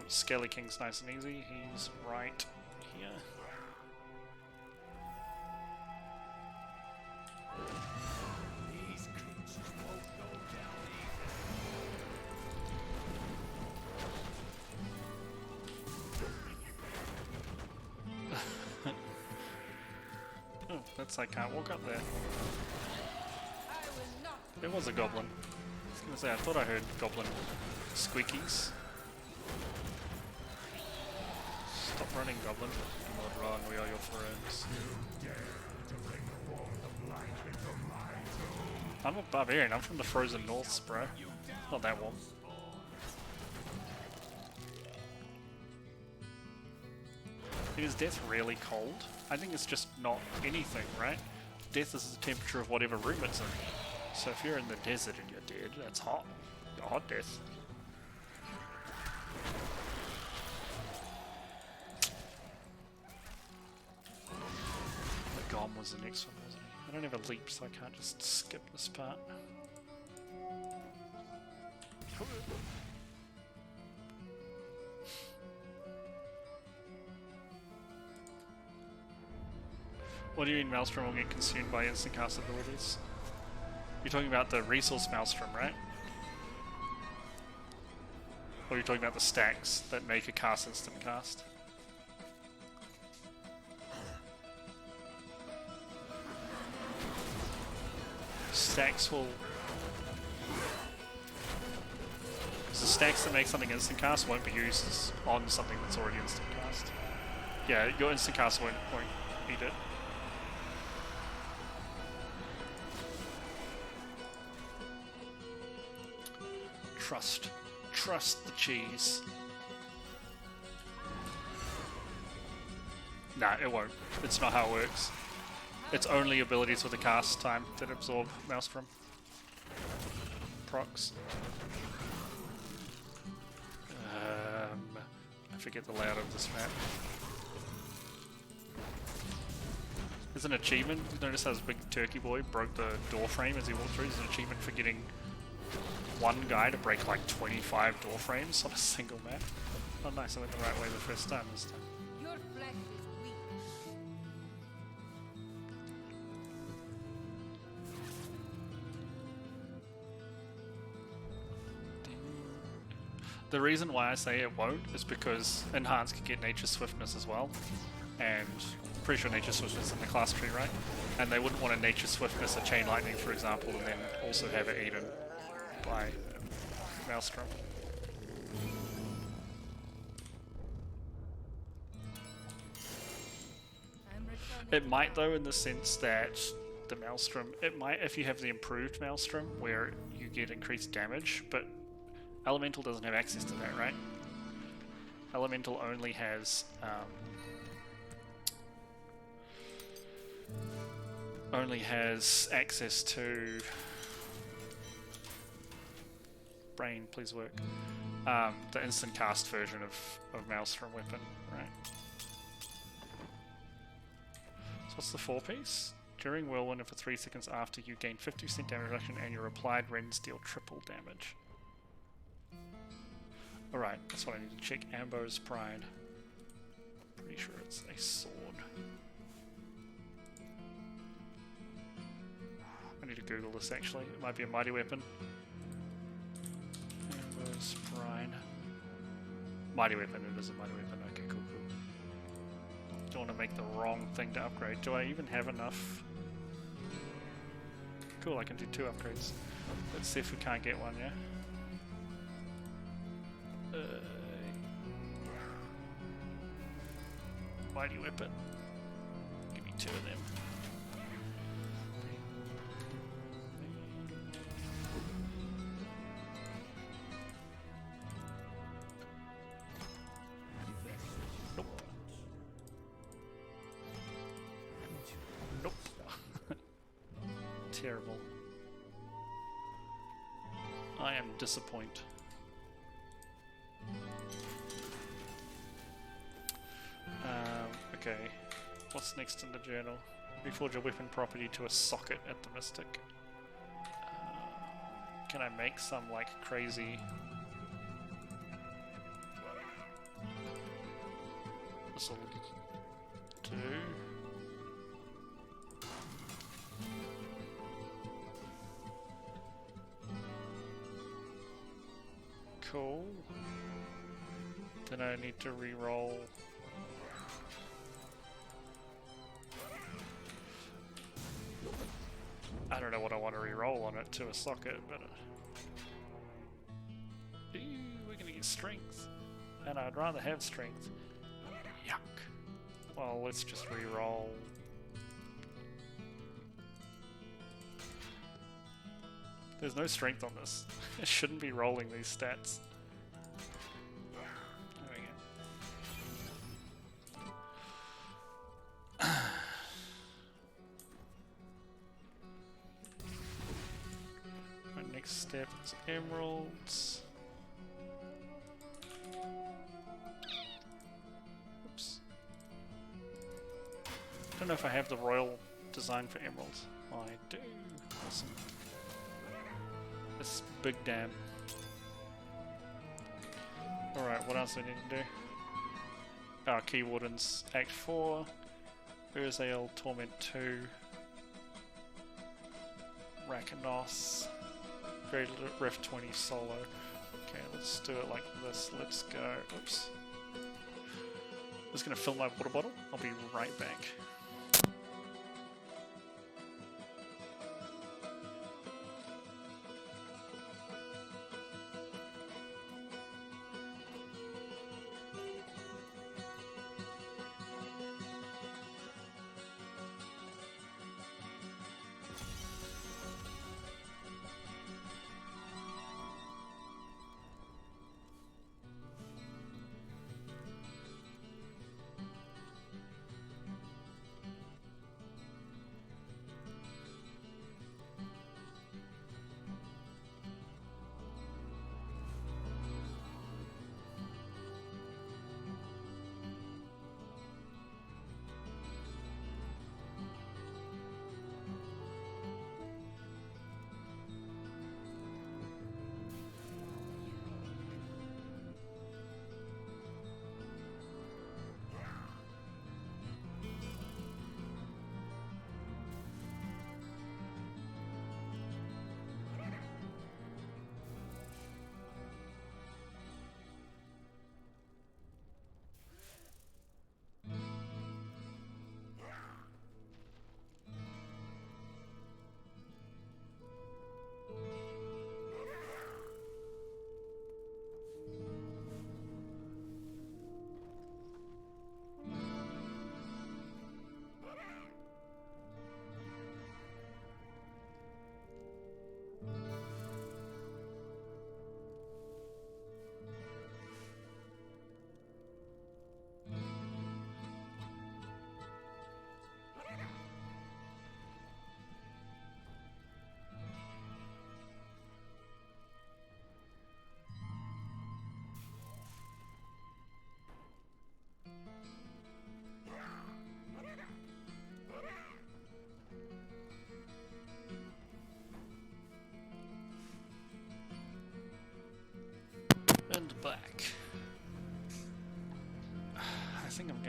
Skelly King's nice and easy. He's right here. I can't walk up there. There was a goblin. I was gonna say, I thought I heard goblin squeakies. Stop running, goblin. Do not run, we are your friends. I'm a barbarian, I'm from the frozen norths, bro. Not that warm. Is death really cold? I think it's just not anything, right? Death is the temperature of whatever room it's in. So if you're in the desert and you're dead, that's hot. You're hot death. The Gom was the next one, wasn't he? I don't have a leap, so I can't just skip this part. What do you mean Maelstrom will get consumed by instant cast abilities? You're talking about the resource Maelstrom, right? Or you're talking about the stacks that make a cast instant cast? Stacks will... So stacks that make something instant cast won't be used on something that's already instant cast. Yeah, your instant cast won't Eat it. Trust the cheese. Nah, it won't. It's not how it works. It's only abilities with the cast time that absorb Maelstrom procs. I forget the layout of this map. There's an achievement. You notice how this big turkey boy broke the door frame as he walked through. There's an achievement for getting one guy to break like 25 door frames on a single map. Oh nice, I went the right way the first time this time. Your flesh is weak. The reason why I say it won't is because Enhanced can get Nature Swiftness as well, and I'm pretty sure Nature Swiftness is in the class tree, right? And they wouldn't want a Nature Swiftness a Chain Lightning, for example, and then also have it eaten by Maelstrom. I'm returning. It might though, in the sense that the Maelstrom, it might if you have the improved Maelstrom where you get increased damage, but Elemental doesn't have access to that, right? Elemental only has access to Brain, please work. The instant cast version of Maelstrom weapon, right? So what's the 4-piece? During Whirlwind and for 3 seconds after, you gain 50% damage reduction and your applied rends deal triple damage. Alright, that's what I need to check. Ambo's Pride. Pretty sure it's a sword. I need to Google this actually. It might be a mighty weapon. Ambo's Pride. Mighty weapon, it is a mighty weapon. Okay, cool, cool. Don't want to make the wrong thing to upgrade. Do I even have enough? Cool, I can do 2 upgrades. Let's see if we can't get one, yeah? Mighty weapon. Give me 2 of them. Nope. Nope. Terrible. I am disappointed. Okay, what's next in the journal? Reforge a weapon property to a socket at the Mystic. Can I make some like crazy... This'll do. Cool. Then I need to re-roll. I don't know what I want to re-roll on it to a socket, but ooh, we're gonna get strength, and I'd rather have strength. Yuck. Well, let's just re-roll. There's no strength on this. It shouldn't be rolling these stats. There we go. My next step is emeralds. Oops. Don't know if I have the royal design for emeralds. I do. Awesome. This big dam. Alright, what else do I need to do? Oh, Key Wardens, Act 4. Urzael, Torment 2. Rakanos. Great Rift 20 solo. Okay, let's do it like this. Let's go. Oops. I'm just gonna fill my water bottle. I'll be right back.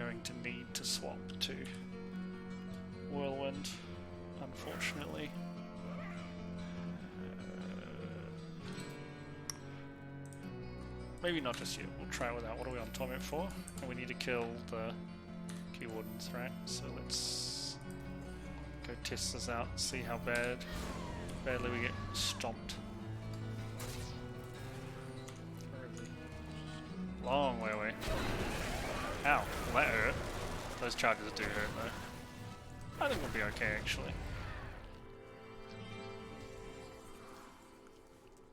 going to need to swap to Whirlwind, unfortunately. Maybe not just yet, we'll try without. What are we on torment for? And we need to kill the key wardens, right? So let's go test this out, see how badly we get stomped. Long way away. Ow, well, that hurt. Those charges do hurt though. I think we'll be okay actually.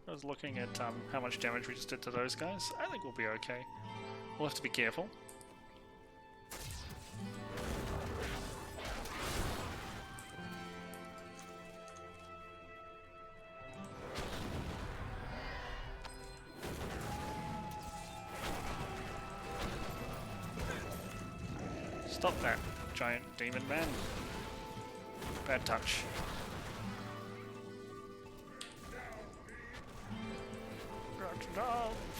I was looking at how much damage we just did to those guys. I think we'll be okay. We'll have to be careful. Stop that, giant demon man. Bad touch.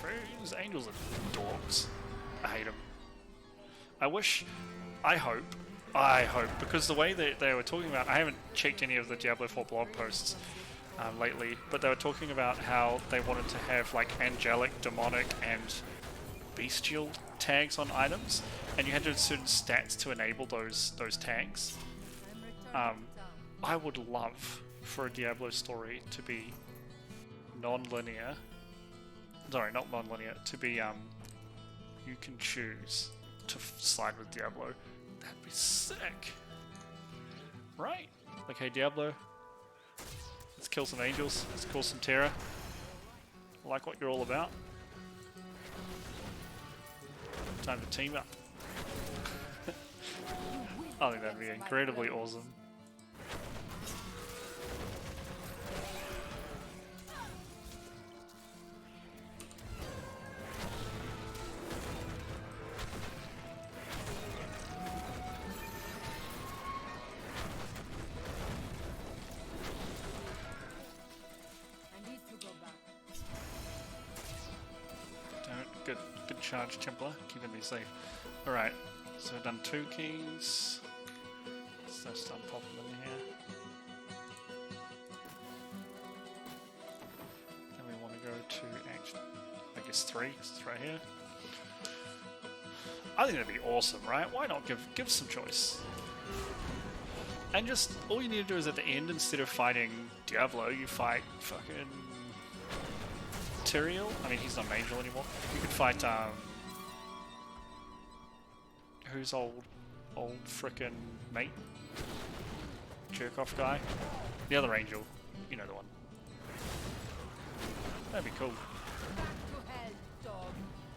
Freeze. Angels are dogs. I hate them. I hope, because the way that they were talking about, I haven't checked any of the Diablo 4 blog posts lately, but they were talking about how they wanted to have like angelic, demonic, and bestial tags on items, and you had to have certain stats to enable those tags. I would love for a Diablo story to be non-linear. Sorry, not non-linear. To be you can choose to side with Diablo. That'd be sick, right? Okay, Diablo. Let's kill some angels. Let's cause some terror. I like what you're all about. Time to team up. I think that'd be incredibly awesome. Good charge, Templar, keeping me safe. Alright, so we've done 2 keys. So start popping in here. Then we want to go to I guess 3, because it's right here. I think that'd be awesome, right? Why not give some choice? And just all you need to do is at the end, instead of fighting Diablo, you fight fucking Tyrael? I mean, he's not Angel anymore. You could fight, who's old frickin' mate? Jerk-off guy? The other Angel. You know the one. That'd be cool.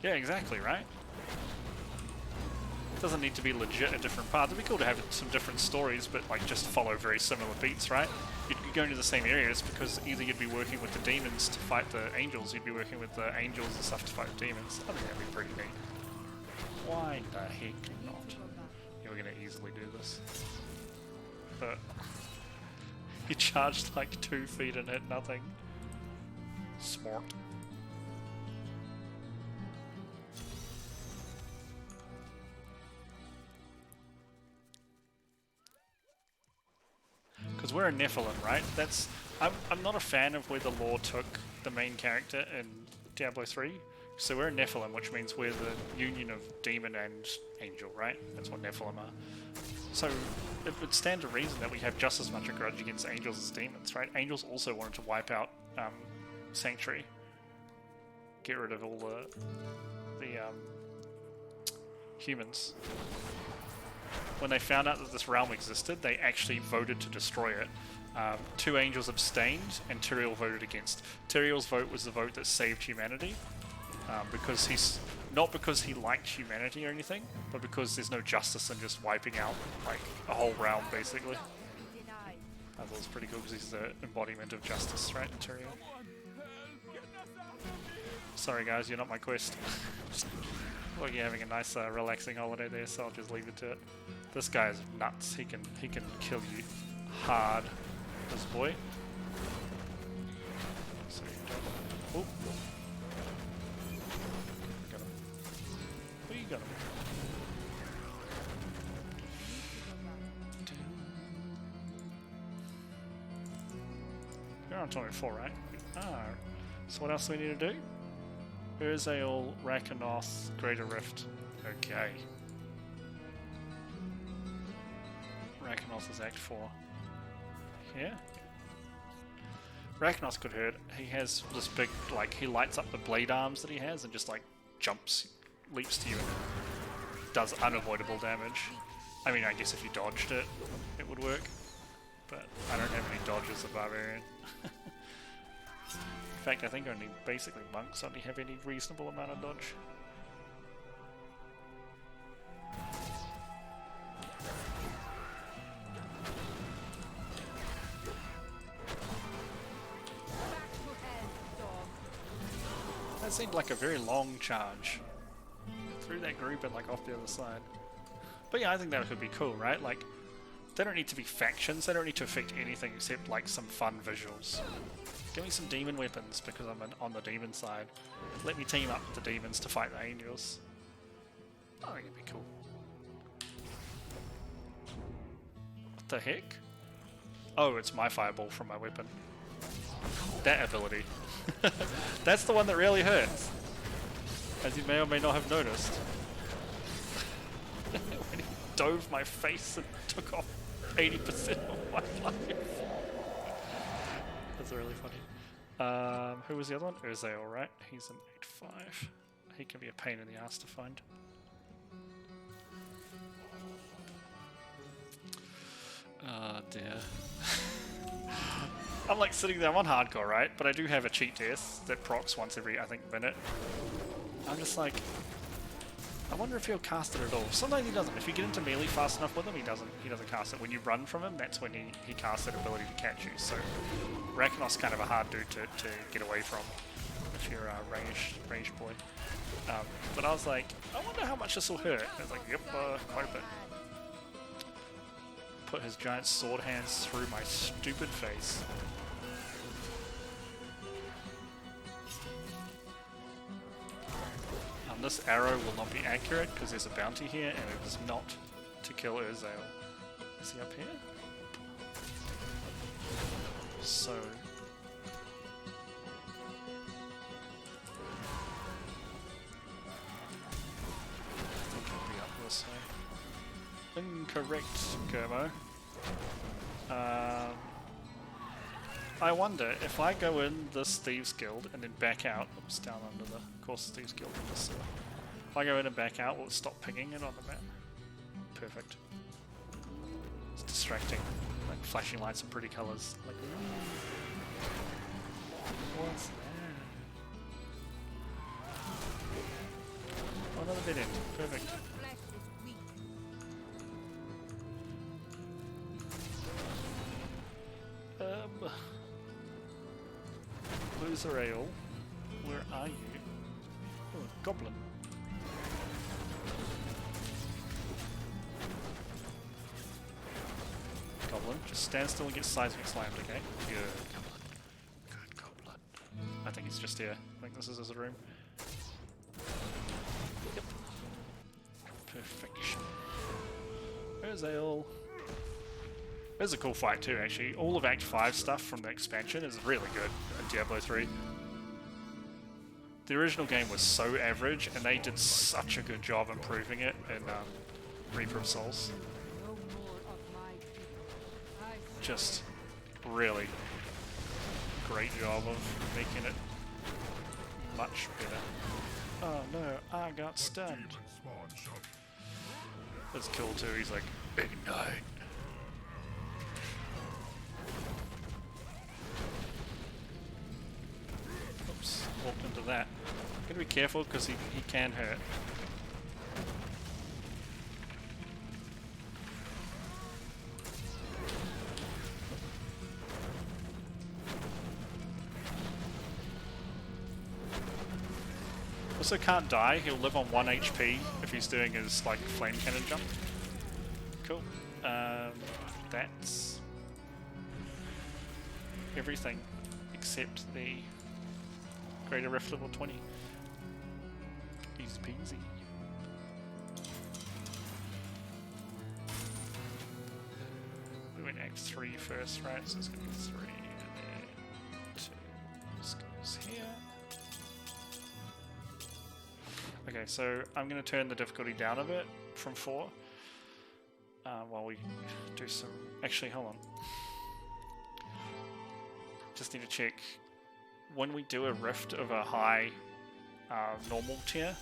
Yeah, exactly, right? Doesn't need to be legit a different path. It'd be cool to have some different stories, but like just follow very similar beats, right? You'd go into the same areas because either you'd be working with the demons to fight the angels, you'd be working with the angels and stuff to fight the demons. I think that'd be pretty neat. Why the heck not? Yeah, we're gonna easily do this. But he charged like 2 feet and hit nothing. Smart. Because we're a Nephilim, right? I'm not a fan of where the lore took the main character in Diablo 3. So we're a Nephilim, which means we're the union of demon and angel, right? That's what Nephilim are. So it would stand to reason that we have just as much a grudge against angels as demons, right? Angels also wanted to wipe out Sanctuary. Get rid of all the humans. When they found out that this realm existed, they actually voted to destroy it. 2 angels abstained, and Tyrael voted against. Tyrael's vote was the vote that saved humanity, because not because he liked humanity or anything, but because there's no justice in just wiping out like a whole realm, basically. I thought it was pretty cool because he's the embodiment of justice, right, Tyrael? Sorry guys, you're not my quest. Well, you're having a nice relaxing holiday there, so I'll just leave it to it. This guy is nuts. He can kill you hard, this boy. So you got him. Oh, you got him. Oh, it's only 4, right? Ah. So what else do we need to do? Urzael, Rakanoth, Greater Rift. Okay. Rakanoth is Act 4. Here? Rakanoth could hurt. He has this big, like, he lights up the blade arms that he has and just, like, jumps, leaps to you and does unavoidable damage. I mean, I guess if you dodged it, it would work. But I don't have any dodges of Barbarian. In fact, I think only basically monks only have any reasonable amount of dodge. That seemed like a very long charge through that group and like off the other side. But yeah, I think that could be cool, right? Like, they don't need to be factions, they don't need to affect anything except like some fun visuals. Give me some demon weapons because I'm on the demon side. Let me team up with the demons to fight the angels. I think it'd be cool. What the heck? Oh, it's my fireball from my weapon. That ability. That's the one that really hurts. As you may or may not have noticed. When he dove my face and took off 80% of my life. That's really funny. Who was the other one? Urzael, right? He's an 8-5. He can be a pain in the ass to find. Oh dear. I'm like sitting there, I'm on hardcore, right? But I do have a cheat death that procs once every, I think, minute. I'm just like, I wonder if he'll cast it at all. Sometimes he doesn't. If you get into melee fast enough with him, he doesn't cast it. When you run from him, that's when he casts that ability to catch you. So Rakanoth's kind of a hard dude to get away from if you're a ranged boy. But I was like, I wonder how much this will hurt. I was like, yep, quite a bit. Put his giant sword hands through my stupid face. This arrow will not be accurate because there's a bounty here and it is not to kill Urzael. Is he up here? So... I think he'll be up this way. Incorrect, Germo. I wonder if I go in this Thieves Guild and then back out, oops, down under the course Thieves Guild in the sewer. If I go in and back out, will it stop pinging it on the map? Perfect. It's distracting, like flashing lights and pretty colours. Like, what's that? Oh, another dead end. Perfect. Urzael, where are you? Oh, goblin. Goblin, just stand still and get seismic slammed, okay? Good goblin. Good goblin. I think he's just here. I think this is his room. Yep. Perfection. Urzael. There's a cool fight too, actually. All of Act 5 stuff from the expansion is really good in Diablo 3. The original game was so average, and they did such a good job improving it in Reaper of Souls. Just really great job of making it much better. Oh no, I got stunned. That's cool too, he's like, ignite. Oops, walked into that. Gotta be careful because he can hurt. Also can't die, he'll live on 1 HP if he's doing his like flame cannon jump. Cool. That's everything except the Greater Rift level 20. Easy peasy. We went Act 3 first, right? So it's gonna be 3 and then goes here. Okay, so I'm going to turn the difficulty down a bit from 4 while we do some... Actually, hold on. Just need to check. When we do a rift of a high normal tier,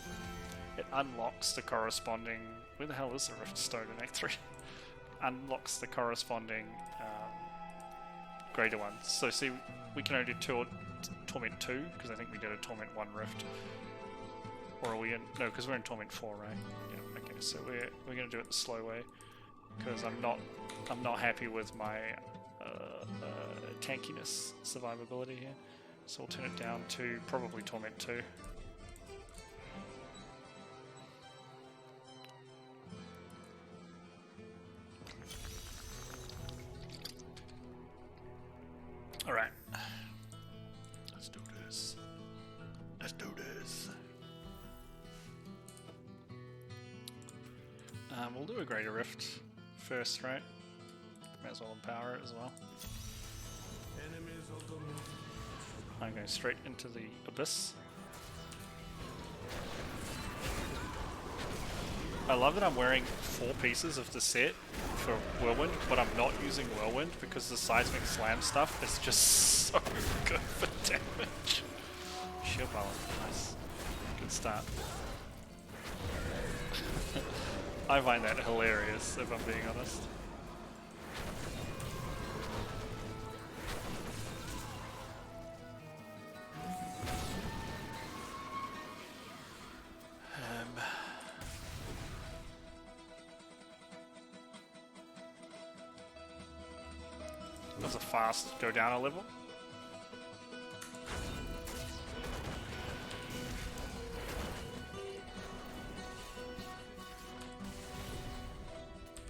it unlocks the corresponding... Where the hell is the rift stone in Act 3? Unlocks the corresponding greater ones. So see, we can only do Torment 2, because I think we did a Torment 1 rift. Or are we in... No, because we're in Torment 4, right? Yeah, okay, so we're going to do it the slow way. Because I'm not happy with my tankiness survivability here. So we'll turn it down to probably Torment 2. Alright. Let's do this. Let's do this. We'll do a Greater Rift first, right? Might as well empower it as well. I'm going straight into the Abyss. I love that I'm wearing 4 pieces of the set for Whirlwind, but I'm not using Whirlwind because the Seismic Slam stuff is just so good for damage. Shield balance, nice. Good start. I find that hilarious, if I'm being honest. That's a fast go down a level.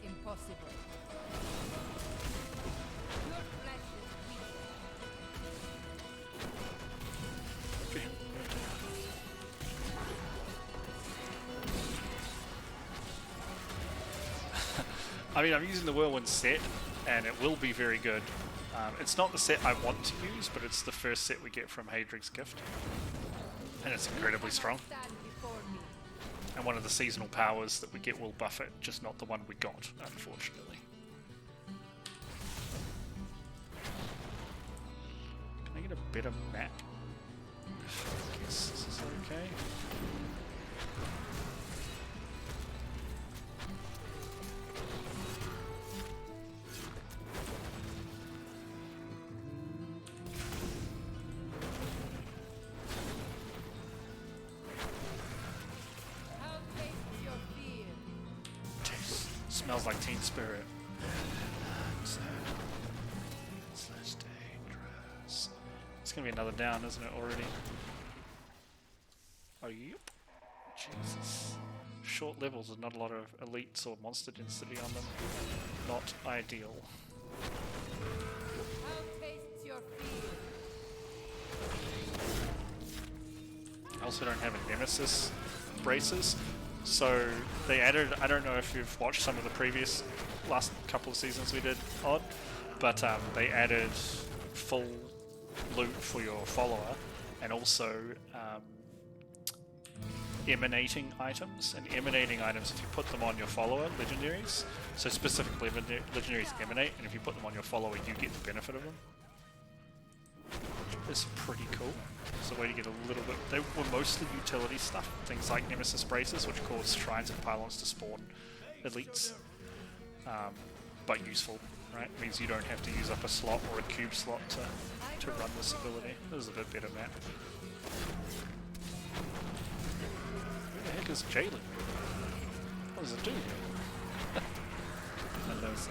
Impossible. Your flesh is weak. I mean, I'm using the Whirlwind set, and it will be very good. It's not the set I want to use, but it's the first set we get from Hadrig's Gift. And it's incredibly strong. Stand before me. And one of the seasonal powers that we get will buff it, just not the one we got, unfortunately. Can I get a better map? I guess this is okay. How taste your fear? Smells like Teen Spirit. It's less dangerous. It's gonna be another down, isn't it, already? Oh, yep. Jesus. Short levels with not a lot of elites or monster density on them. Not ideal. How tastes your fear? I also don't have a Nemesis braces. So they added, I don't know if you've watched some of the previous last couple of seasons we did Odd, but they added full loot for your follower and also emanating items. And emanating items, if you put them on your follower, legendaries, so specifically legendaries emanate, and if you put them on your follower you get the benefit of them. It's pretty cool. It's a way to get a little bit... They were mostly utility stuff, things like Nemesis braces, which cause shrines and pylons to spawn elites. But useful, right? It means you don't have to use up a slot or a cube slot to run this ability. This is a bit better map. Who the heck is Jalen? What does it do here? Hello, sir.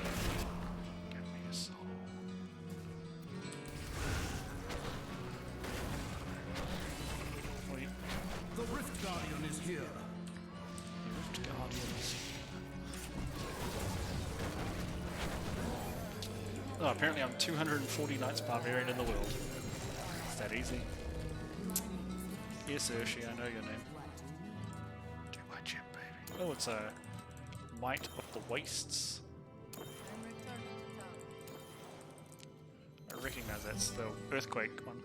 Give me a soul. Wait. The Rift Guardian is here. Rift Guardians. Oh, apparently I'm 240 Knights Barbarian in the world. Is that easy? Yes, Urshi, I know your name. Do my chip, baby. Oh, it's a Might of the Wastes. I'm returning to town. I recognize that's the Earthquake one.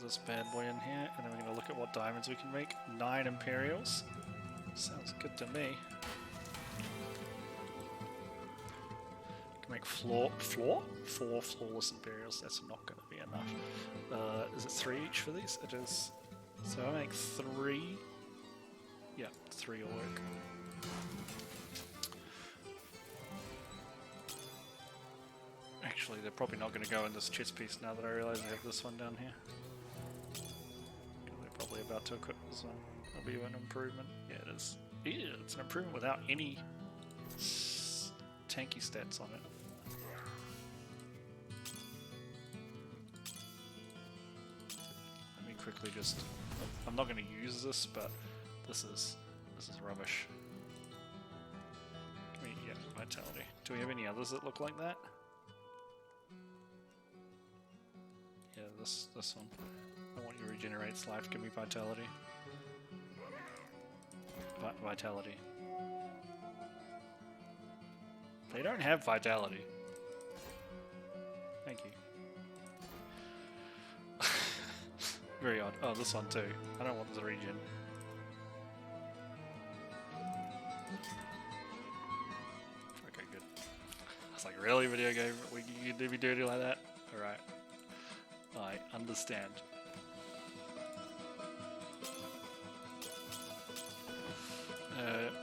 this bad boy in here, and then we're going to look at what diamonds we can make. 9 Imperials. Sounds good to me. Can make 4 flawless Imperials. That's not going to be enough. Is it 3 each for these? It is. So I make 3. Yeah, 3 will work. Actually, they're probably not going to go in this chest piece now that I realise I have this one down here. They're probably about to equip this one. That'll be an improvement. Yeah, it is. Yeah, it's an improvement without any tanky stats on it. Let me quickly just... I'm not going to use this, but this is rubbish. Yeah, vitality. Do we have any others that look like that? Yeah, this one. I want you to regenerate life. Give me vitality. Vitality. They don't have vitality. Thank you. Very odd. Oh, this one too. I don't want the regen. Okay, good. I was like, really, video game? You do be dirty like that? Alright. I understand.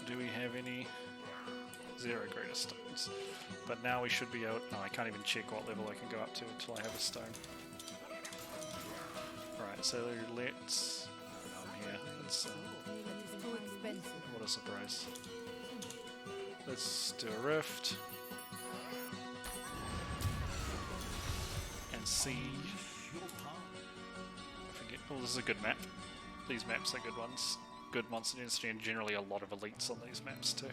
Do we have any? 0 greatest stones. But now we should be out. No, I can't even check what level I can go up to until I have a stone. Right, so let's... I'm here. Let's, what a surprise. Let's do a rift. And see... I forget. Oh, this is a good map. These maps are good ones. Good monster density and generally a lot of elites on these maps too.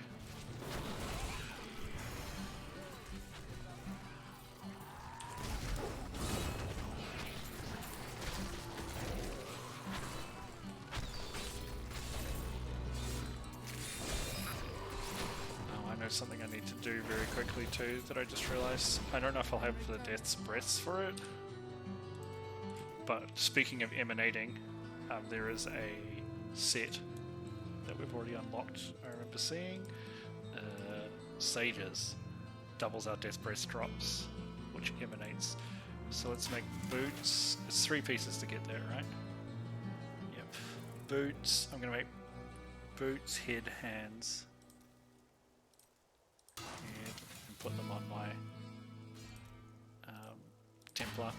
Something I need to do very quickly too that I just realised. I don't know if I'll have the Death's Breaths for it, but speaking of emanating, there is a set that we've already unlocked. I remember seeing Sages doubles our Death's Breath drops, which emanates. So let's make boots. It's 3 pieces to get there, right? Yep. Boots. I'm gonna make boots, head, hands. And put them on my Templar.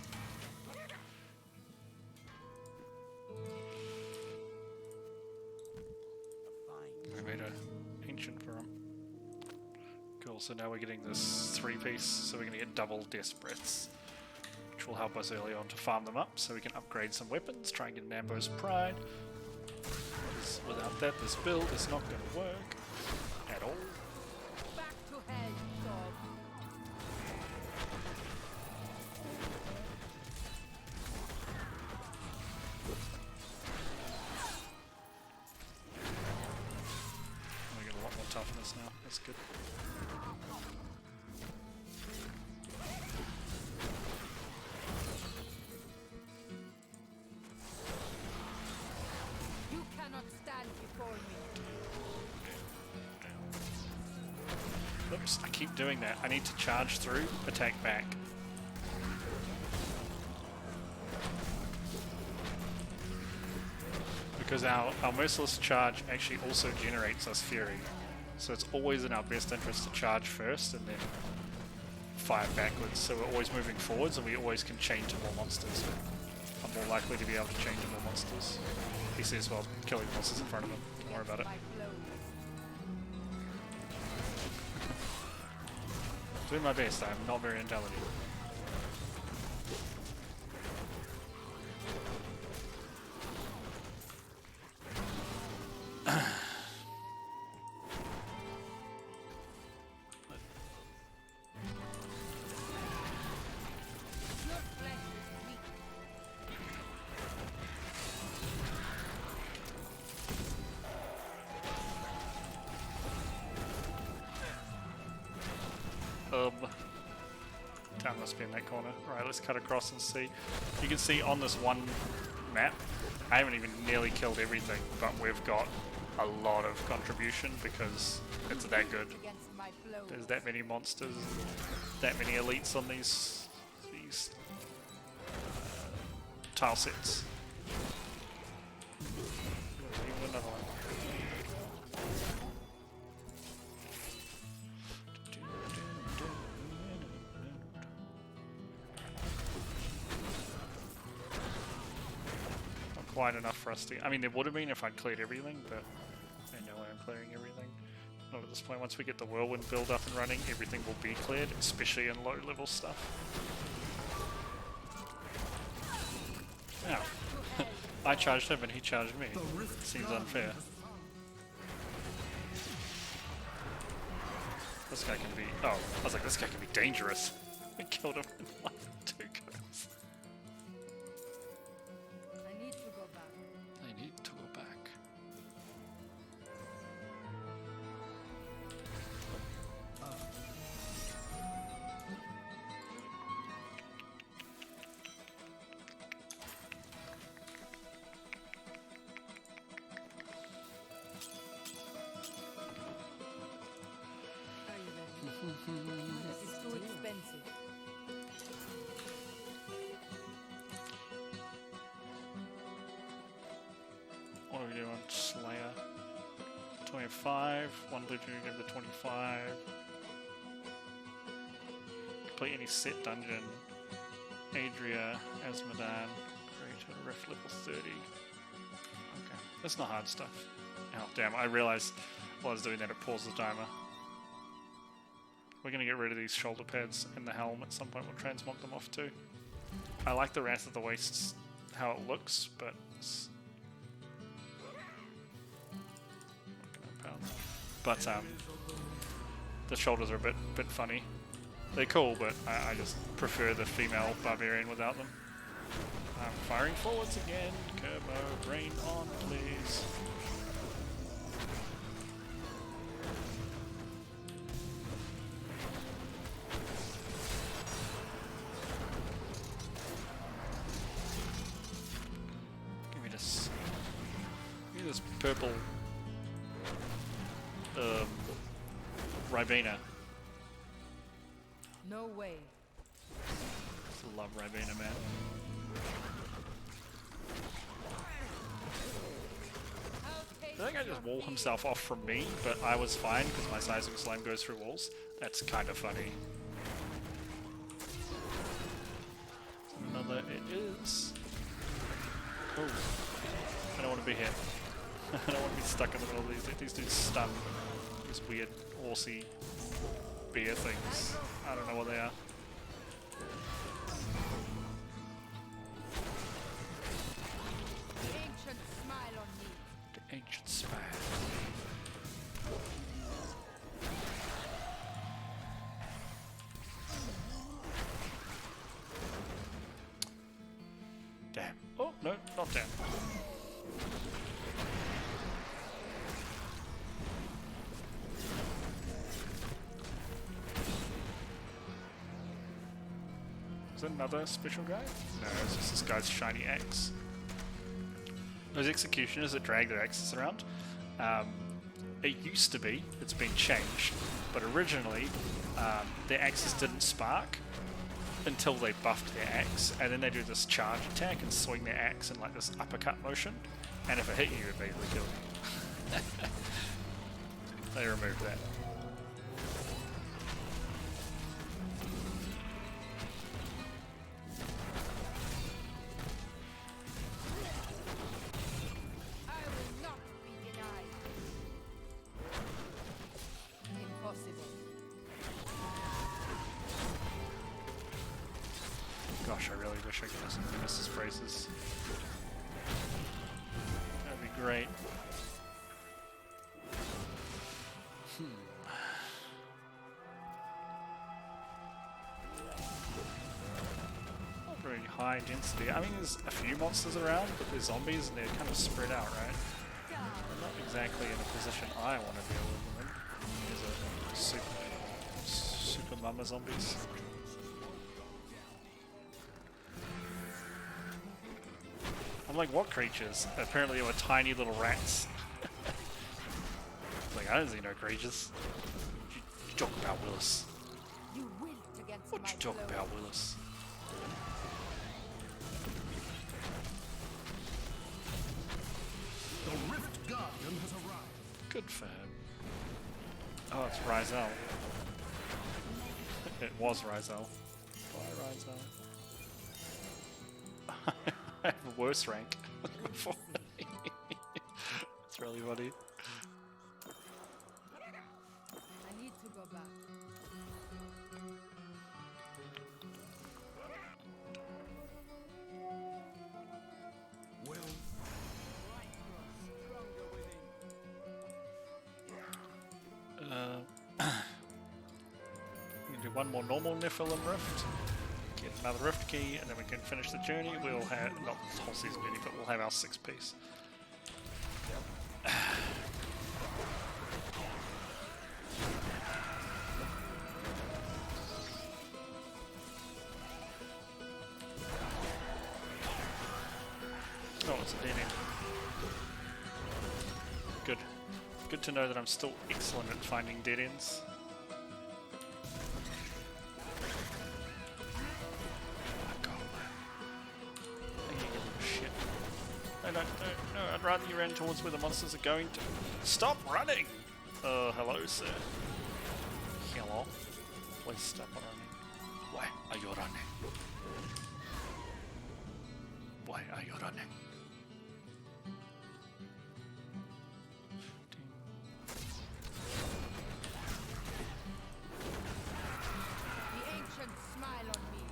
We made an ancient for him. Cool, so now we're getting this 3-piece, so we're going to get double Death Breaths, which will help us early on to farm them up, so we can upgrade some weapons, try and get an Ambo's Pride. Because without that, this build is not going to work at all. Back to hell, dog. We get a lot more toughness now, that's good. You cannot stand before me. Oops, I keep doing that. I need to charge through, attack back. Because our Merciless Charge actually also generates us Fury. So it's always in our best interest to charge first and then fire backwards. So we're always moving forwards and we always can chain to more monsters. I'm more likely to be able to chain to more monsters. He says while killing monsters in front of him. Don't worry about it. My blows. Doing my best, I'm not very intelligent. Your flesh is weak. Town must be in that corner. Right, let's cut across and see. You can see on this one map. I haven't even nearly killed everything, but we've got a lot of contribution because it's that good. Against my blows. There's that many monsters, that many elites on these tile sets. Even another one. Not quite enough for us to. I mean, there would have been if I'd cleared everything, but I know I'm clearing everything. Not at this point. Once we get the whirlwind build up and running, everything will be cleared, especially in low level stuff. Ow. I charged him and he charged me. Seems unfair. This guy can be. Oh, I was like, this guy can be dangerous. I killed him in like 2 goes. I need to go back. I need to go back. Are you ready? This is too expensive. What are we doing? Slayer. 25. One legendary give the 25. Complete any set dungeon. Adria, Asmodan. Creator, Rift level 30. Okay. That's not hard stuff. Oh, damn. I realized while I was doing that it paused the timer. We're going to get rid of these shoulder pads and the helm at some point. We'll transmog them off too. I like the Wrath of the Wastes, how it looks, but it's... But the shoulders are a bit funny. They're cool, but I just prefer the female barbarian without them. I'm firing forwards again. Kerbo, rain on, please. Give me this. Give me this purple. Ribena. No way. Still love Ribena, man. I think I just wall himself off from me, but I was fine because my sizing slime goes through walls. That's kind of funny. Another it is. Oh, I don't want to be hit. I don't want to be stuck in the middle of these. These dudes stun. These weird horsey bear things. I don't know what they are. The ancient smile on me. The ancient smile. Damn. Oh, no, not damn. Is that another special guy? No, it's just this guy's shiny axe. Those executioners that drag their axes around, it used to be, it's been changed, but originally their axes didn't spark until they buffed their axe, and then they do this charge attack and swing their axe in like this uppercut motion, and if it hit you, it basically killed you. They removed that. I will not be denied. Impossible. Gosh, I really wish I could listen to Mrs. Braces. That'd be great. Not very high density. I mean, there's a few monsters around, but they're zombies and they're kind of spread out, right? They're not exactly in a position I want to deal with them in. There's a super mama zombies. I'm like, what creatures? Apparently they were tiny little rats. Like, I don't see no creatures. You talk about, Willis? You wilt against What my you talk blow. about, Willis? The Rift Guardian has arrived. Good for him. Oh, it's Ryzel. It was Ryzel. Bye, Ryzel. I have a worse rank before me. It's really funny. I need to go back. Well, We can do one more normal Nephilim Rift, get another Rift Key, and then we can finish the journey. We'll have, not the whole season journey, but we'll have our 6 piece. Oh, it's a dead end. Good. Good to know that I'm still excellent at finding dead ends. Oh god. You little shit. No, I'd rather you ran towards where the monsters are going to. Stop running! Hello, sir. Hello? Please stop running. Why are you running? Why are you running? The ancients smile on me.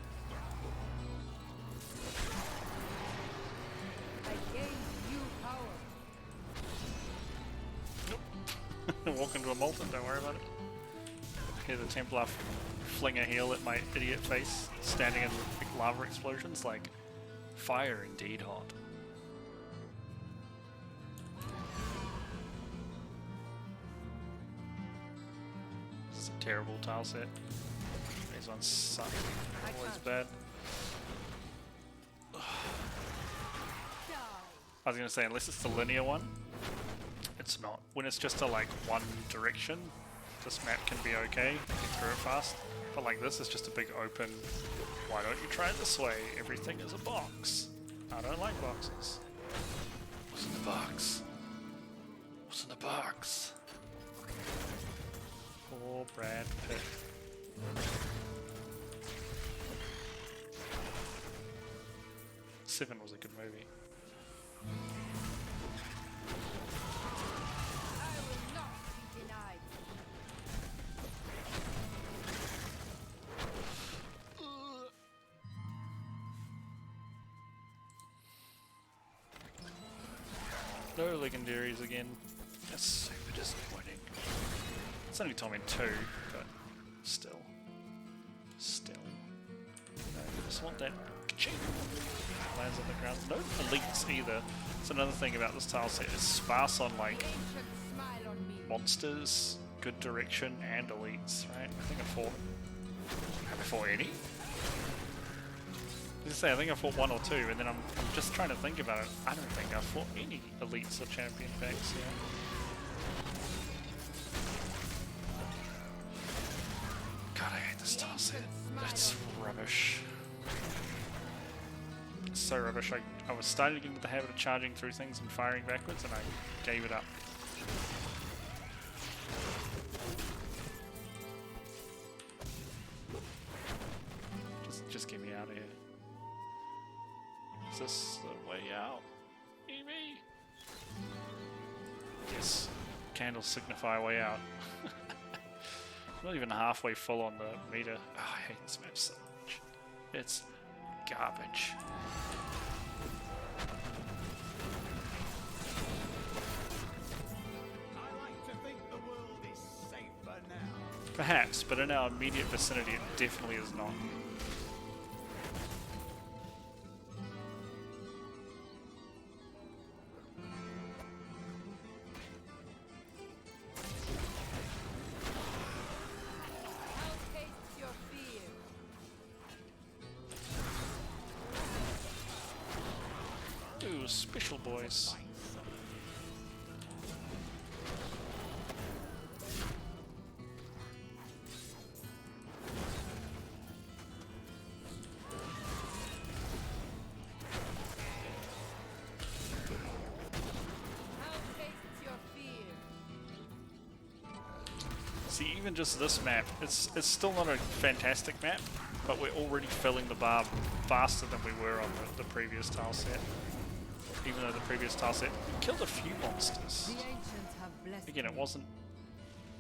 I gain new power. Walk into a molten, don't worry about it. Hear the Templar fling a heel at my idiot face, standing in big lava explosions, like, fire indeed hot. This is a terrible tile set. These ones suck. Always bad. Die. I was gonna say, unless it's the linear one, it's not. When it's just a like one direction, this map can be okay, get through it fast. But like this is just a big open, why don't you try it this way? Everything is a box. I don't like boxes. What's in the box? What's in the box? Poor Brad Pitt. Seven was a good movie. I will not be denied. No legendaries again. That's super disappointing. It's only Tommy 2, but still. Still. No, I just want that ka-ching. Lands on the ground. No elites either. It's another thing about this tile set. It's sparse on like The ancients smile on me. monsters, good direction, and elites, right? I think I fought. Have I fought any? I was gonna say, I think I fought 1 or 2, and then I'm just trying to think about it. I don't think I fought any elites or champion packs, yeah. God, I hate this tile set. It's rubbish. It's so rubbish. I was starting to get into the habit of charging through things and firing backwards, and I gave it up. Just get me out of here. Is this the way out? Evie? Yes. Candles signify way out. Not even halfway full on the meter. Oh, I hate this map so much. It's garbage. I like to think the world is safer now. Perhaps, but in our immediate vicinity it definitely is not. How tastes your fear? Ooh, Special boys. How tastes your fear? See, even just this map, it's still not a fantastic map, but we're already filling the Barb faster than we were on the previous tile set. Even though the previous tile set killed a few monsters. The ancients have blessed Again, it me. wasn't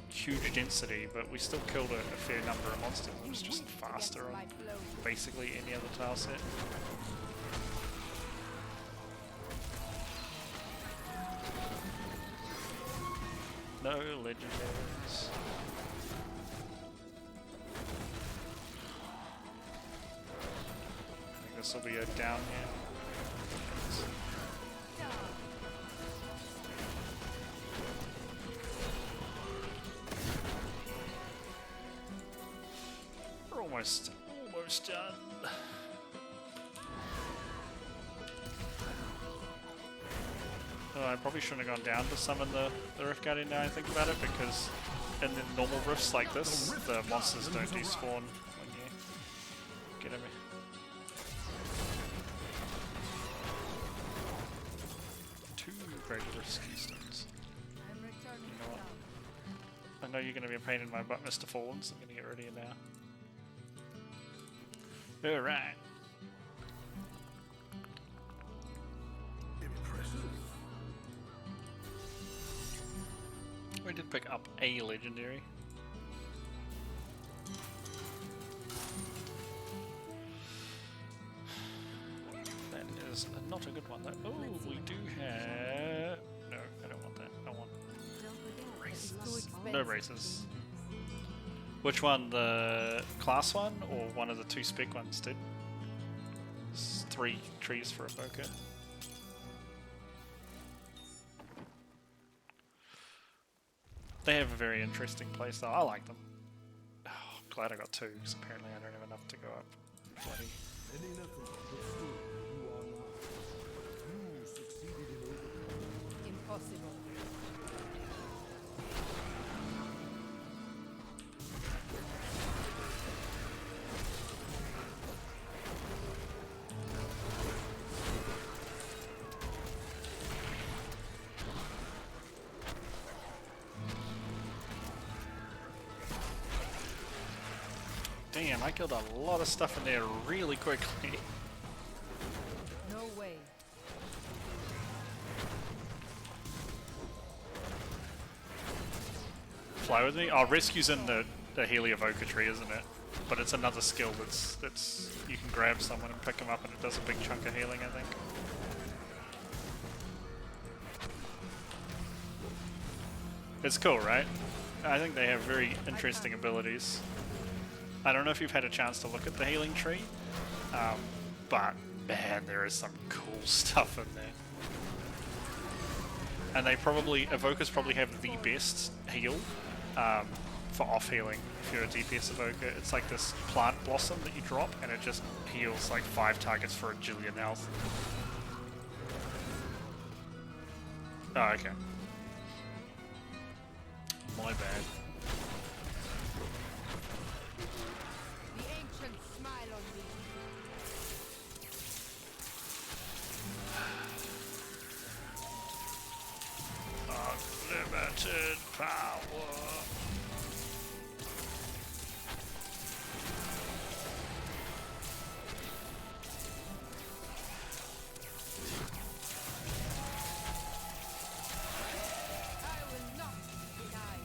huge density, but we still killed a fair number of monsters. It was just faster on basically any other tile set. No legendaries. I think this will be a down here. We're almost done. Oh, I probably shouldn't have gone down to summon the Rift Guardian now I think about it, because in the normal rifts like this, the monsters don't despawn when you get them. Two great risk keystones. I'm returning You know what? down. I know you're going to be a pain in my butt, Mr. Fallen, so I'm going to get rid of you now. Alright. Impressive. We did pick up a legendary. That is not a good one though. Oh, we do have... No, I don't want that. I want races. No races. Which one? The class one or one of the two spec ones, dude? There's 3 trees for a Evoker. They have a very interesting playstyle. I like them. Oh, glad I got 2, because apparently I don't have enough to go up. Bloody. Any nothing but stood you are not. You succeeded in overcoming. Impossible. Damn, I killed a lot of stuff in there really quickly. No way. Fly with me? Oh, rescue's in the Heliovoca tree, isn't it? But it's another skill that's you can grab someone and pick them up and it does a big chunk of healing, I think. It's cool, right? I think they have very interesting abilities. I don't know if you've had a chance to look at the healing tree, but man, there is some cool stuff in there. And they probably, Evokers probably have the best heal for off healing if you're a DPS Evoker. It's like this plant blossom that you drop and it just heals like 5 targets for a jillion health. Oh, okay. My bad. The ancients smile on me. Unlimited power. I will not be denied.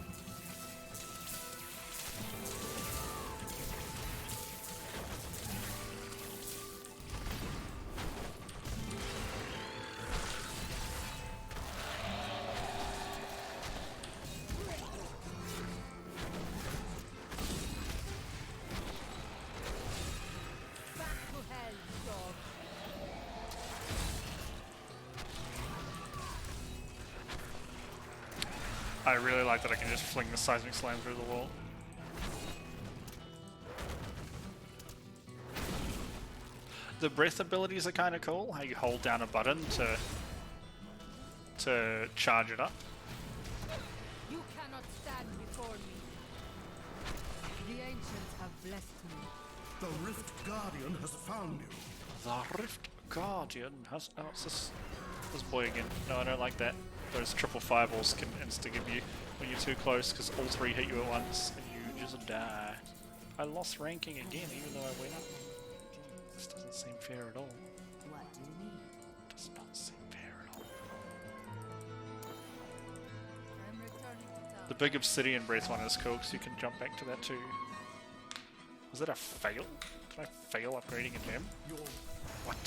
Back to hell, dog. I really like that I can just fling the seismic slam through the wall. The breath abilities are kind of cool. How you hold down a button to charge it up. You cannot stand before me. The ancients have blessed me. The Rift Guardian has found you. The Rift Guardian has. Oh, it's this boy again. No, I don't like that. Those triple fireballs can insta give you when you're too close because all three hit you at once and you just die. I lost ranking again, even though I went up. This doesn't seem fair at all. What do you mean? Does not seem fair at all. I'm returning to town. The big obsidian breath one is cool because you can jump back to that too. Was that a fail? Did I fail upgrading a gem? What?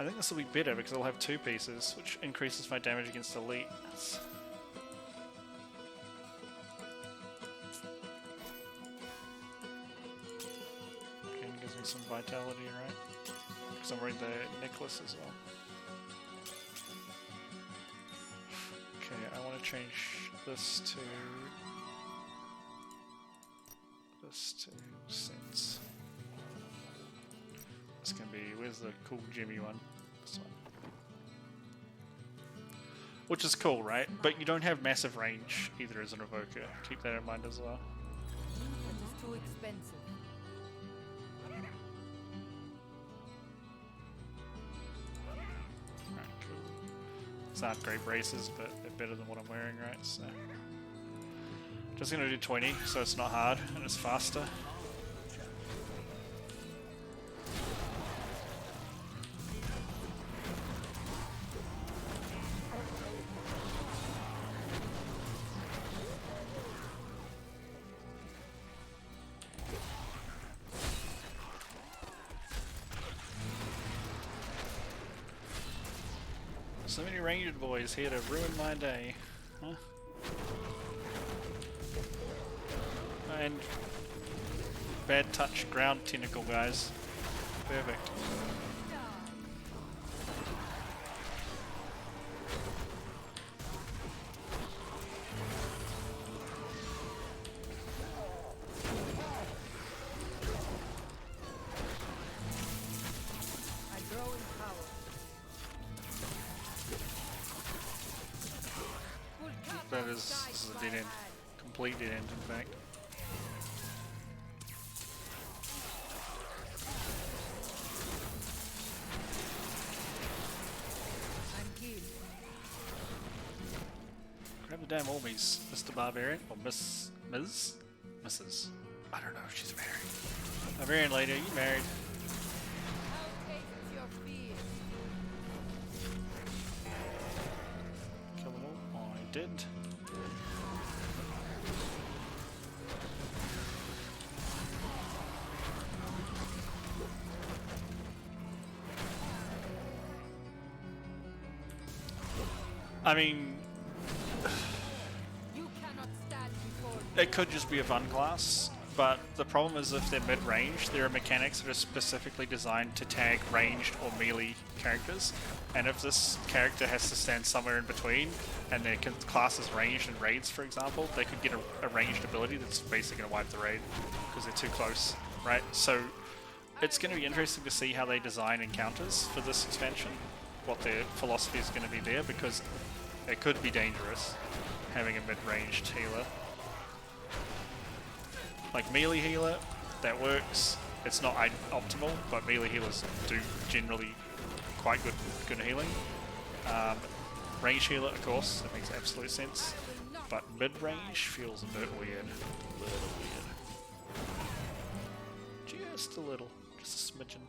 I think this will be better because I'll have two pieces, which increases my damage against elite. Again, gives me some vitality, right? Because I'm wearing the necklace as well. Okay, I want to change this to sense. This can be, where's the cool Jimmy one? This one. Which is cool, right? But you don't have massive range either as an evoker. Keep that in mind as well. It is too expensive. Alright, cool. These aren't great braces, but they're better than what I'm wearing, right? So just gonna do 20, so it's not hard and it's faster. So many ranged boys here to ruin my day. Huh? And bad touch ground tentacle guys. Perfect. I grow in power. That is, this is a dead end. Complete dead end, in fact. I'm killed. Grab the damn Orbeez, Mr. Barbarian. Or Mrs. I don't know if she's married. Barbarian lady, are you married? How tastes your fear? Kill them all? I did. I mean, You cannot stand before me. it could just be a fun class, but the problem is if they're mid-range, there are mechanics that are specifically designed to tag ranged or melee characters, and if this character has to stand somewhere in between, and their class is ranged in raids, for example, they could get a ranged ability that's basically going to wipe the raid, because they're too close, right? So it's going to be interesting to see how they design encounters for this expansion, what their philosophy is going to be there, because it could be dangerous having a mid-ranged healer. Like melee healer, that works. It's not optimal, but melee healers do generally quite good healing. Range healer, of course, that makes absolute sense. But mid-range feels a bit weird. A little weird. Just a little. Just a smidgen.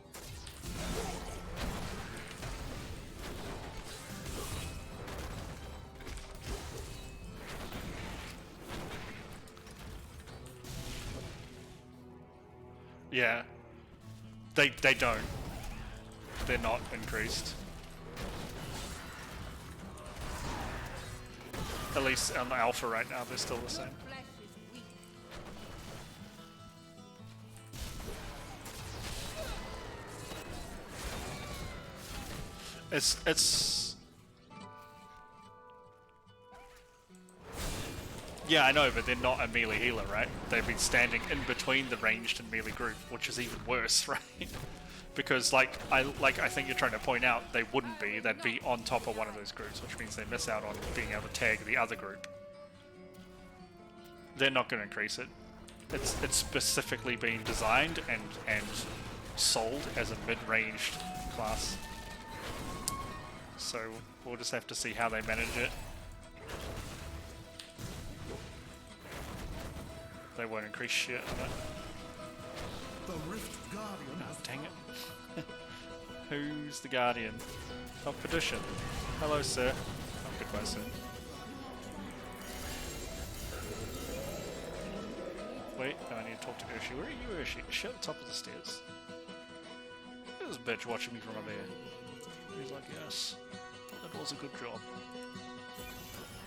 Yeah. They don't. They're not increased. At least on the alpha right now, they're still the same. Flesh is weak. It's yeah, I know, but they're not a melee healer, right? They've been standing in between the ranged and melee group, which is even worse, right? Because I think you're trying to point out, they wouldn't be. They'd be on top of one of those groups, which means they miss out on being able to tag the other group. They're not going to increase it. It's specifically been designed and sold as a mid-ranged class. So we'll just have to see how they manage it. They won't increase shit on it. The Rift Guardian Oh, dang it. Who's the Guardian of Perdition? Hello, sir. Oh, goodbye, sir. Wait, no, I need to talk to Urshi. Where are you, Urshi? Is she at the top of the stairs? Look at this bitch watching me from up there. He's like, yes, that was a good job.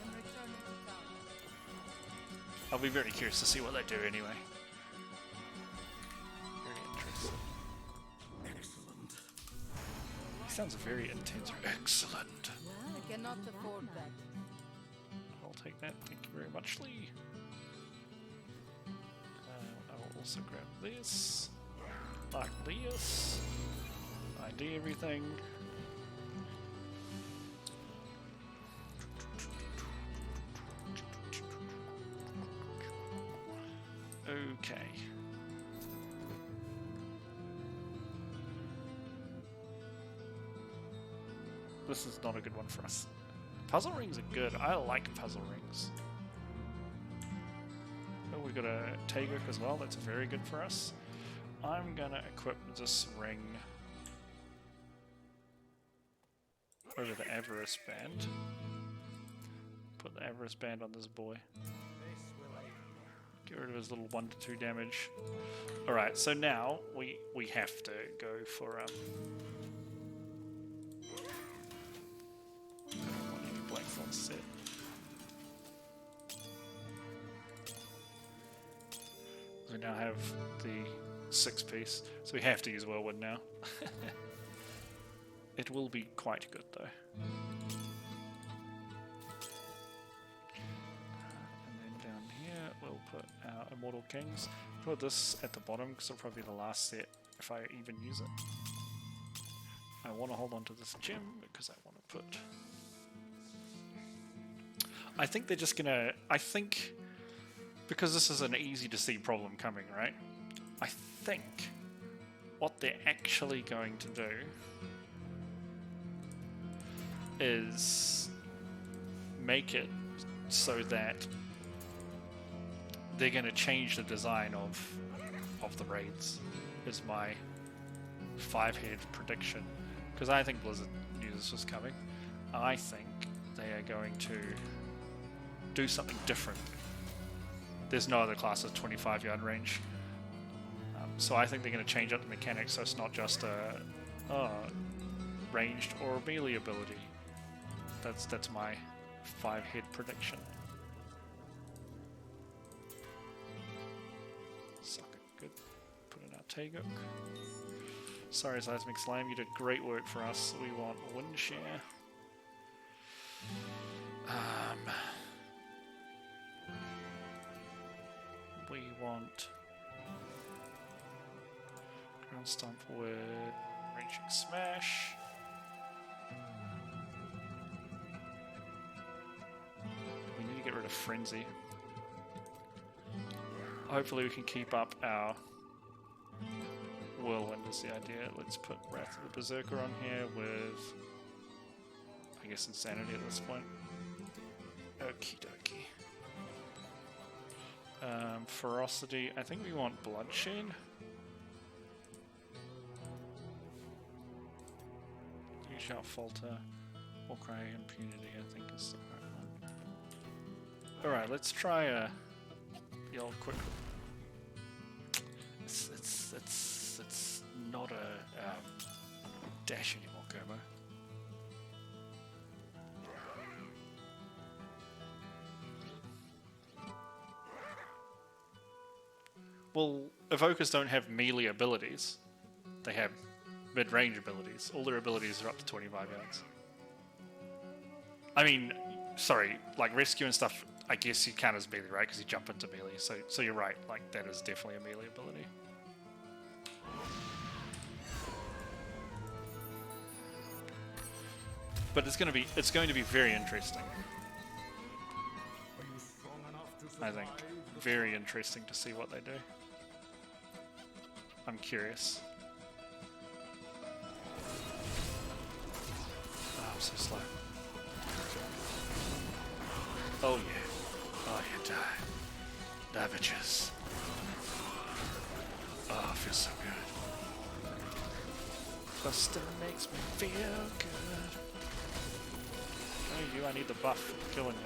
I'm returning to town. I'll be very curious to see what they do anyway. Very interesting. excellent. He sounds very intense. Excellent. I cannot afford that. I'll take that. Thank you very much, Lee. I will also grab this. Like this. ID everything. Okay. This is not a good one for us. Puzzle rings are good. I like puzzle rings. Oh, we got a Taeguk as well. That's very good for us. I'm gonna equip this ring over the Avarice Band. Put the Avarice Band on this boy. Get rid of his little 1 to 2 damage. Alright, so now we have to go for I don't want any Black Thorn set. We now have the 6-piece, so we have to use Whirlwind now. It will be quite good though. Put our Immortal Kings. Put this at the bottom because it'll probably be the last set if I even use it. I want to hold on to this gem because I want to put... I think they're just gonna... I think... Because this is an easy to see problem coming, right? I think what they're actually going to do is make it so that they're going to change the design of the raids, is my 5-head prediction. Because I think Blizzard knew this was coming. I think they are going to do something different. There's no other class with 25-yard range. So I think they're going to change up the mechanics so it's not just a ranged or a melee ability. That's my 5-head prediction. Good. Put in our Taeguk. Sorry, Seismic Slime, you did great work for us. We want Wind Share. We want Ground Stomp with Raging Smash. We need to get rid of Frenzy. Hopefully we can keep up our Whirlwind is the idea. Let's put Wrath of the Berserker on here with, I guess, Insanity at this point. Okie dokie. Ferocity, I think we want Bloodshed. You Shall Falter. Or Cry Impunity, I think is the right one. Alright, let's try a... the old quick. It's not a dash anymore, Kermo. Well, Evokers don't have melee abilities. They have mid-range abilities. All their abilities are up to 25 yards. I mean, sorry, like rescue and stuff, I guess you count as melee, right? Because you jump into melee, so you're right, like that is definitely a melee ability. But it's going to be very interesting. I think very interesting to see what they do. I'm curious. Oh, I'm so slow. Oh yeah. Oh yeah, die. Die, bitches. Oh, it feels so good. Buster makes me feel good. Oh, I need the buff for killing you.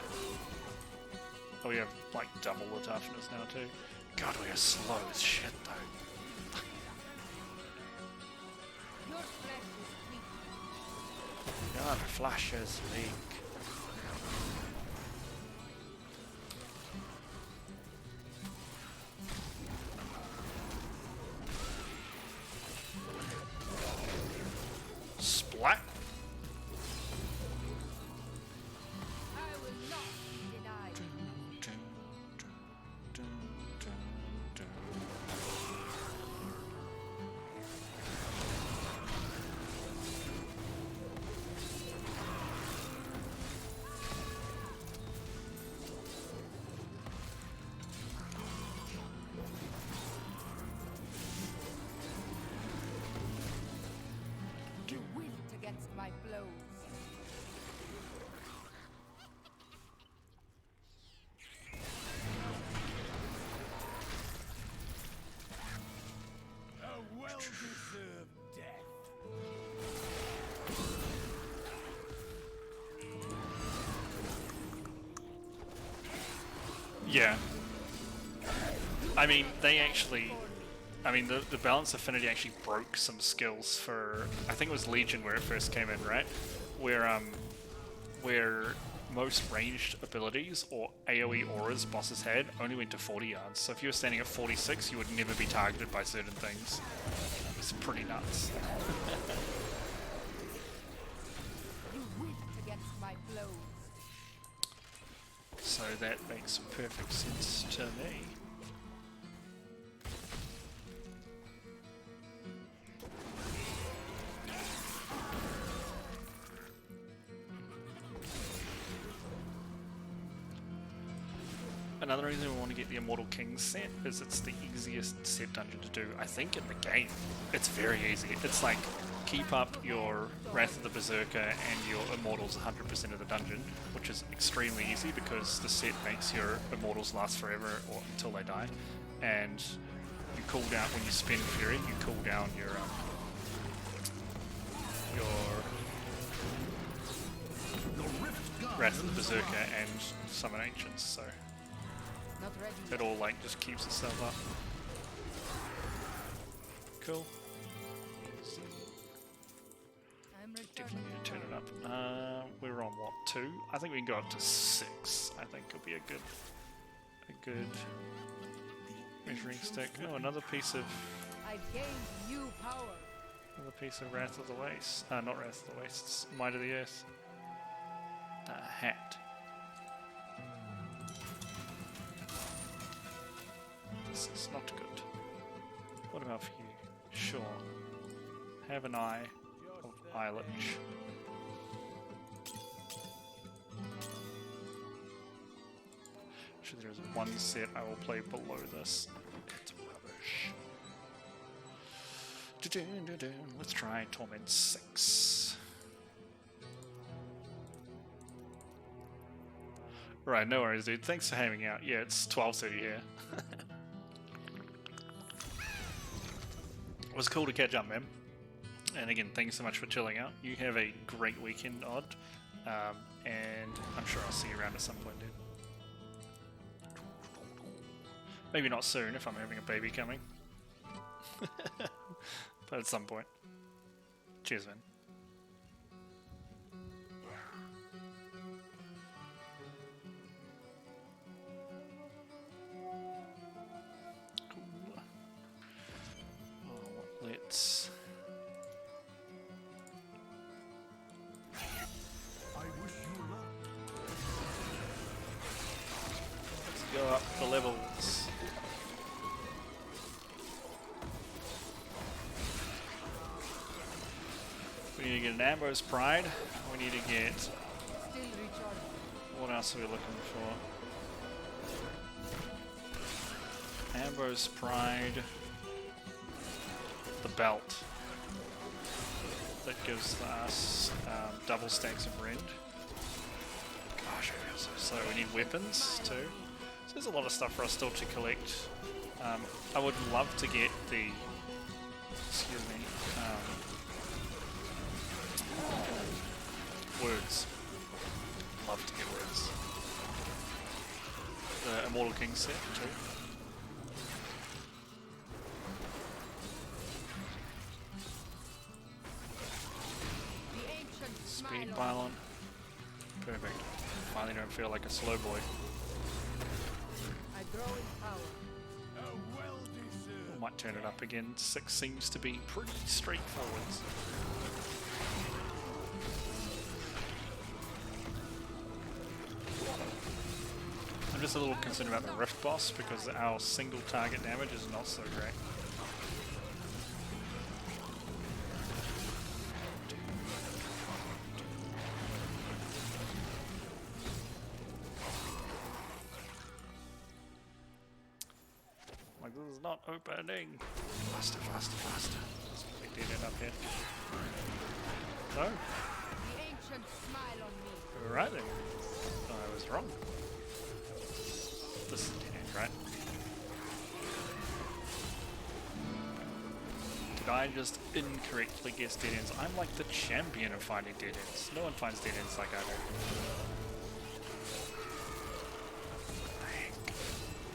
Oh, we have like double the toughness now too. God, we are slow as shit though. Your flesh is weak. God, flash is weak. Splat. I will not be denied. You wilt against my blows. A well-deserved death. Yeah. I mean, they actually... I mean, the Balance Affinity actually broke some skills for... I think it was Legion where it first came in, right? Where most ranged abilities or AoE auras bosses had only went to 40 yards. So if you were standing at 46, you would never be targeted by certain things. It's pretty nuts. You wilt against my blows. So that makes perfect sense to me. Another reason we want to get the Immortal Kings set is it's the easiest set dungeon to do, I think, in the game. It's very easy. It's like, keep up your Wrath of the Berserker and your Immortals 100% of the dungeon, which is extremely easy because the set makes your Immortals last forever or until they die. And you cool down, when you spend Fury, you cool down your Wrath of the Berserker and Summon Ancients, so... Not ready. It all like just keeps itself up. Cool. I'm Definitely returning. need to turn it up. We're on what, 2? I think we can go up to 6. I think it'll be a good measuring stick. Oh, another piece of I've gained new power. Wrath of the Waste. Not Wrath of the Waste. It's Might of the Earth. Hat. This is not good. What about for you? Sure. Have an eye of Eilage. Actually, there is one set I will play below this. It's rubbish. Let's try Torment 6. Right, no worries, dude. Thanks for hanging out. Yeah, it's 12:30 here. It was cool to catch up, man. And again, thanks so much for chilling out. You have a great weekend, Odd. And I'm sure I'll see you around at some point, dude. Maybe not soon if I'm having a baby coming. But at some point. Cheers, man. Cool. Oh, let's go up the levels. We need to get an Ambo's Pride. We need to get... Still recharging. What else are we looking for? Ambo's Pride. The belt. That gives us double stacks of rend. Gosh, I feel so slow. We need weapons too. So there's a lot of stuff for us still to collect. I would love to get the... Excuse me. Words. Love to get words. The Immortal King set too. The ancient Speed smile on pylon. Perfect. Finally don't feel like a slow boy. I grow in power. Might turn it up again. 6 seems to be pretty straightforward. I'm just a little concerned about the Rift boss because our single target damage is not so great. Like, this is not opening. Faster, faster, faster. There's a big dead end up here. No? The ancient smile on me. Right then. I was wrong. This is dead end, right? Did I just incorrectly guess dead ends? I'm like the champion of finding dead ends. No one finds dead ends like I do.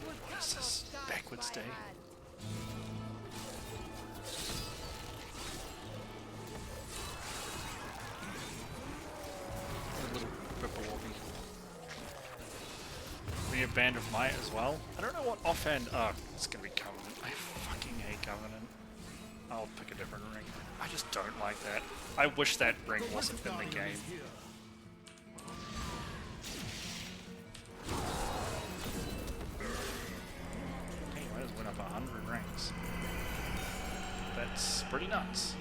What is this? Backwards day? A little purple wobby. We need a Band of Might as well. I don't know what offhand. Oh, it's gonna be Covenant. I fucking hate Covenant. I'll pick a different ring. I just don't like that. I wish that ring wasn't in the game. Dang, I just went up 100 ranks. That's pretty nuts.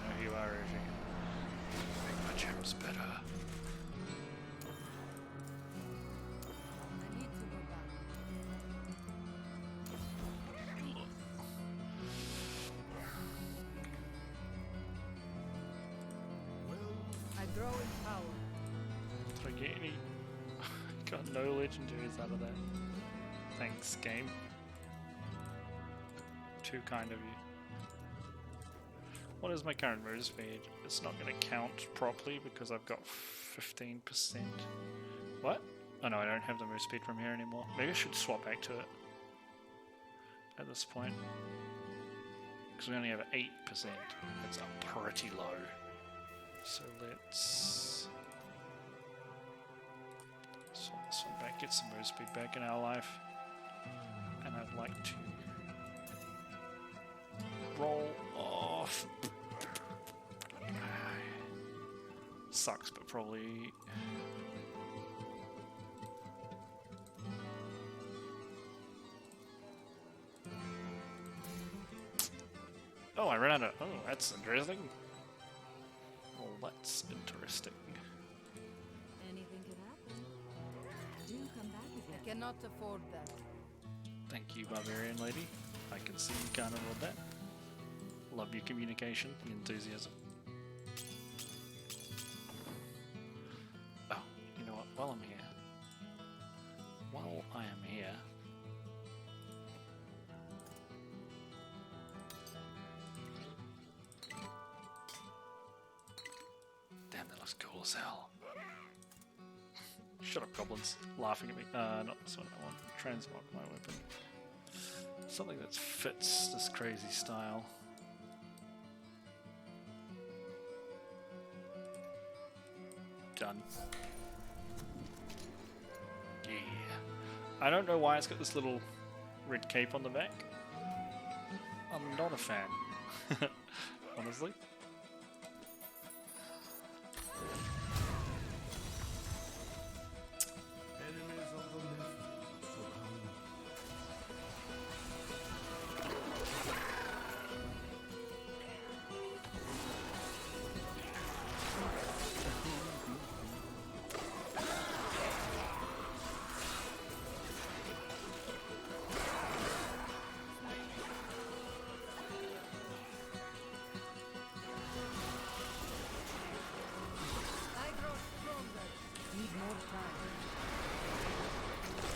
I know who you are, Reggie. Make my gems better. I need to go back. I grow in power. Did I get any? Got no legendaries out of that. Thanks, game. Too kind of you. What is my current move speed? It's not going to count properly because I've got 15%. What? Oh no, I don't have the move speed from here anymore. Maybe I should swap back to it at this point. Because we only have 8%. That's pretty low. So let's swap this one back, get some move speed back in our life. And I'd like to roll off. Sucks, but probably. Oh, I ran out of. Oh, that's interesting. Well, that's interesting. Anything could happen. Do come back I again. cannot afford that. Thank you, Barbarian Lady. I can see you can't afford that. Love your communication, the enthusiasm. Oh, you know what? While I'm here. While I am here. Damn, that looks cool as hell. Shut up, goblins. Laughing at me. Not this one. I want to transmog my weapon. Something that fits this crazy style. Done. Yeah. I don't know why it's got this little red cape on the back. I'm not a fan. Honestly. Enemies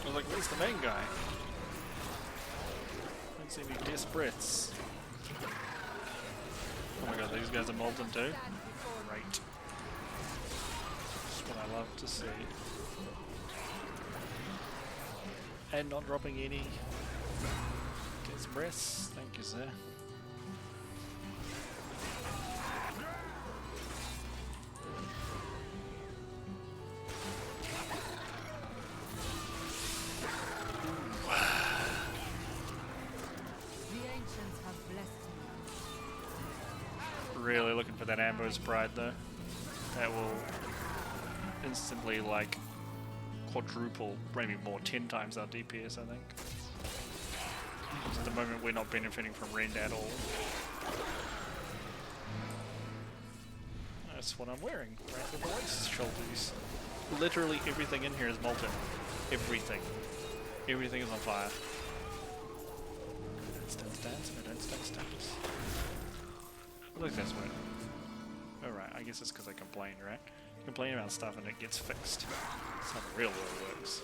was like, where's the main guy? Don't see any death breaths. Oh my god, these guys are molten too? Great. That's what I love to see. And not dropping any death breaths. Thank you, sir. Really looking for that Amber's Pride though. That will instantly like quadruple, maybe more, 10 times our DPS I think. At the moment we're not benefiting from rend at all. That's what I'm wearing. Wrath of the Waste shoulders. Literally everything in here is molten. Everything. Everything is on fire. Don't stance, no don't stance. Look this way. Alright, I guess it's because I complain, right? Complain about stuff and it gets fixed. That's how the real world works.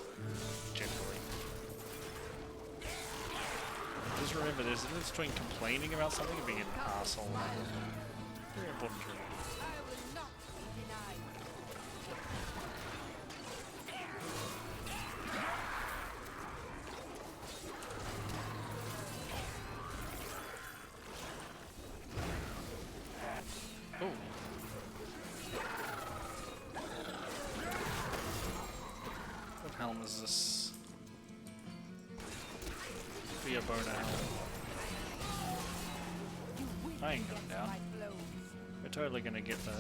Generally. Just remember, there's a difference between complaining about something and being an asshole. Very important to remember. I will not be denied. Oh. What helm is this? Be a boner helm. I ain't going down. My blows. We're totally gonna get the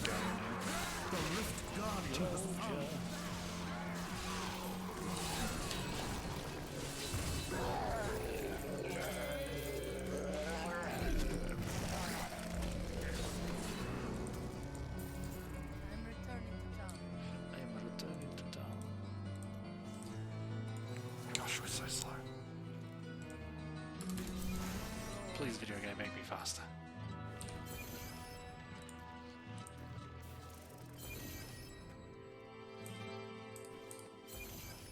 gun here. Told ya. I'm returning to town. Gosh, we're so slow. Please, video game, make me faster.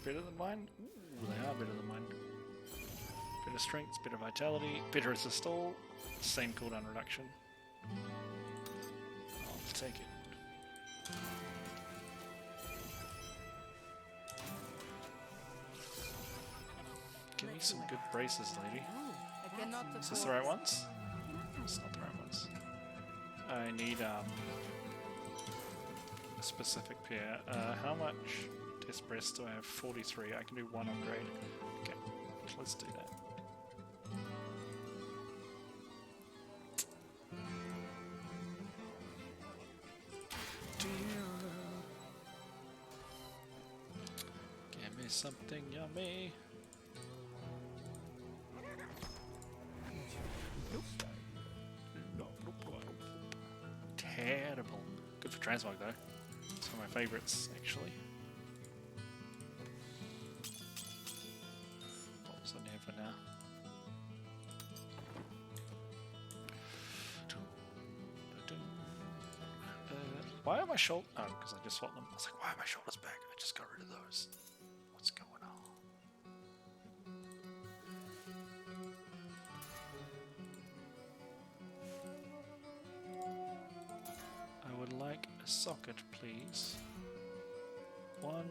Better than mine? Ooh, they are better than mine. Better strength, better vitality, better resist all, same cooldown reduction. I'll take it. Give me some good braces, lady. I cannot Is this the right ones? It's not the right ones. I need a specific pair. How much test breaths do I have? 43. I can do one upgrade. Okay, let's do that. Give me something yummy. Terrible. Good for transmog though. It's one of my favourites actually. What's on here for now? Why are my shoulders? Oh, because I just swapped them. I was like, why are my shoulders back? I just got rid of those. What's going on? I would like a socket, please. One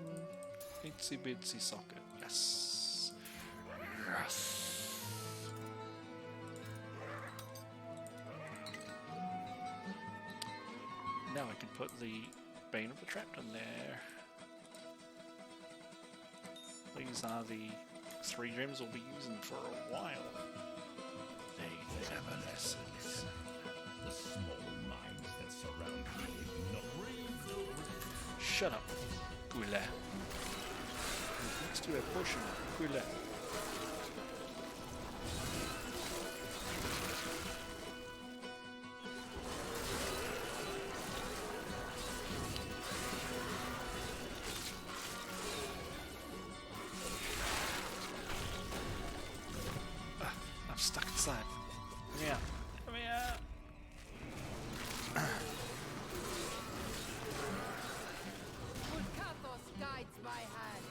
itsy bitsy socket. Yes. Yes. Now I can put the Bane of the Trapped in there. These are the 3 gems we'll be using for a while. They never listen. The small minds that surround me ignore. Shut up, Gula. Let's do a potion, Gula. I'm stuck inside. Let me out. Let me out. Good Kathos guides my hand.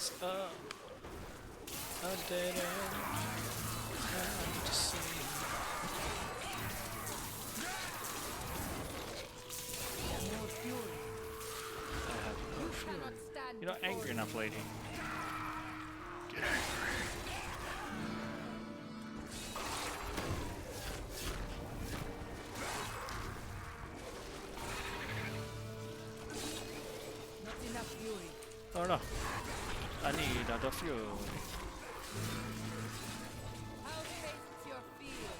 is up. A dead end. Time to see. More fury. I have no You fury. cannot stand You're not before angry me. enough, lady. Get angry. Not enough fury. Oh no. I need other fury. How tastes your field?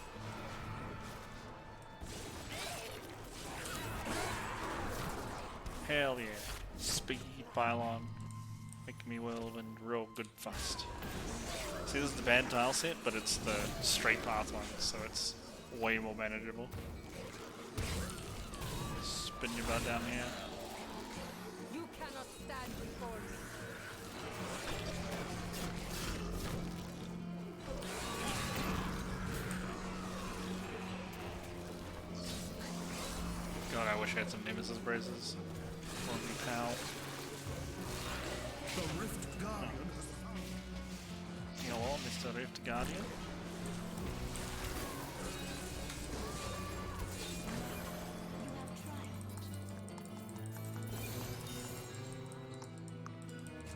Hell yeah. Speed pylon. Make me whirlwind real good fast. See, this is the bad tile set, but it's the straight path one, so it's way more manageable. Spin your butt down here. You cannot stand before me. God, I wish I had some Nemesis braces. Or me pal. The Rift Guardian You know what, Mr. Rift Guardian?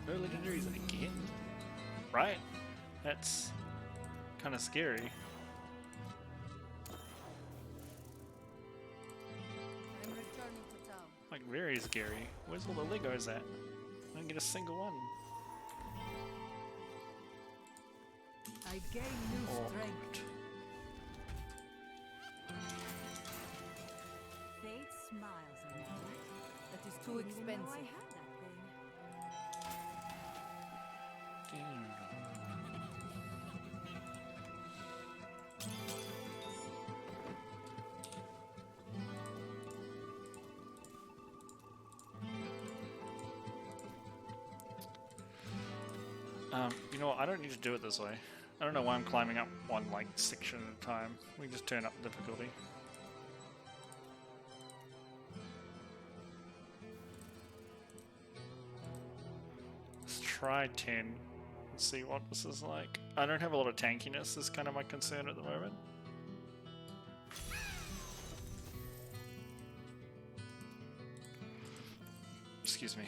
No legendaries again? Right? That's kind of scary. I'm returning to town. Like, very scary. Where's all the Legos at? I didn't get a single one. I gain new Oh. strength. Fate smiles on me. That is too Didn't even know I expensive. had that thing. You know what? I don't need to do it this way. I don't know why I'm climbing up one, like, section at a time. We can just turn up the difficulty. Let's try 10 and see what this is like. I don't have a lot of tankiness, is kind of my concern at the moment. Excuse me.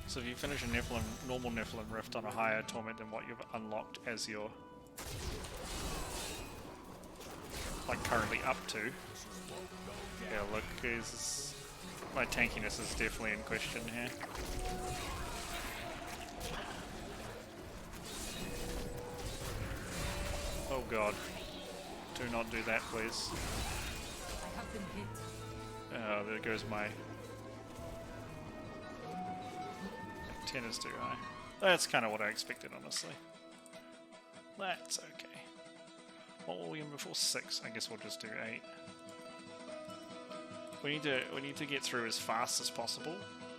So if you finish a Nephilim, normal Nephilim Rift on a higher torment than what you've unlocked as your like currently up to. Yeah, look, my tankiness is definitely in question here. Oh god. Do not do that, please. I have been hit. Oh, there goes my 10 is too high. That's kind of what I expected, honestly. That's okay. What were we in before? 6. I guess we'll just do 8. We need to get through as fast as possible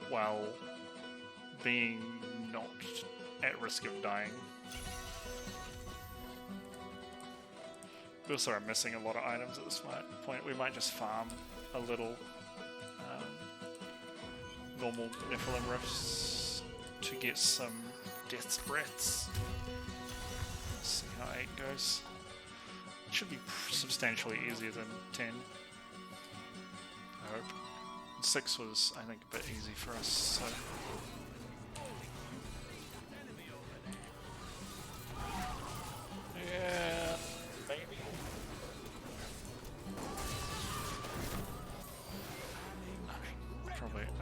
while being not at risk of dying. We also are missing a lot of items at this point. We might just farm a little normal Nephilim Rifts to get some Death's Breaths. Let's see how 8 goes. It should be substantially easier than 10. I hope. 6 was, I think, a bit easy for us, so... Yeah, maybe.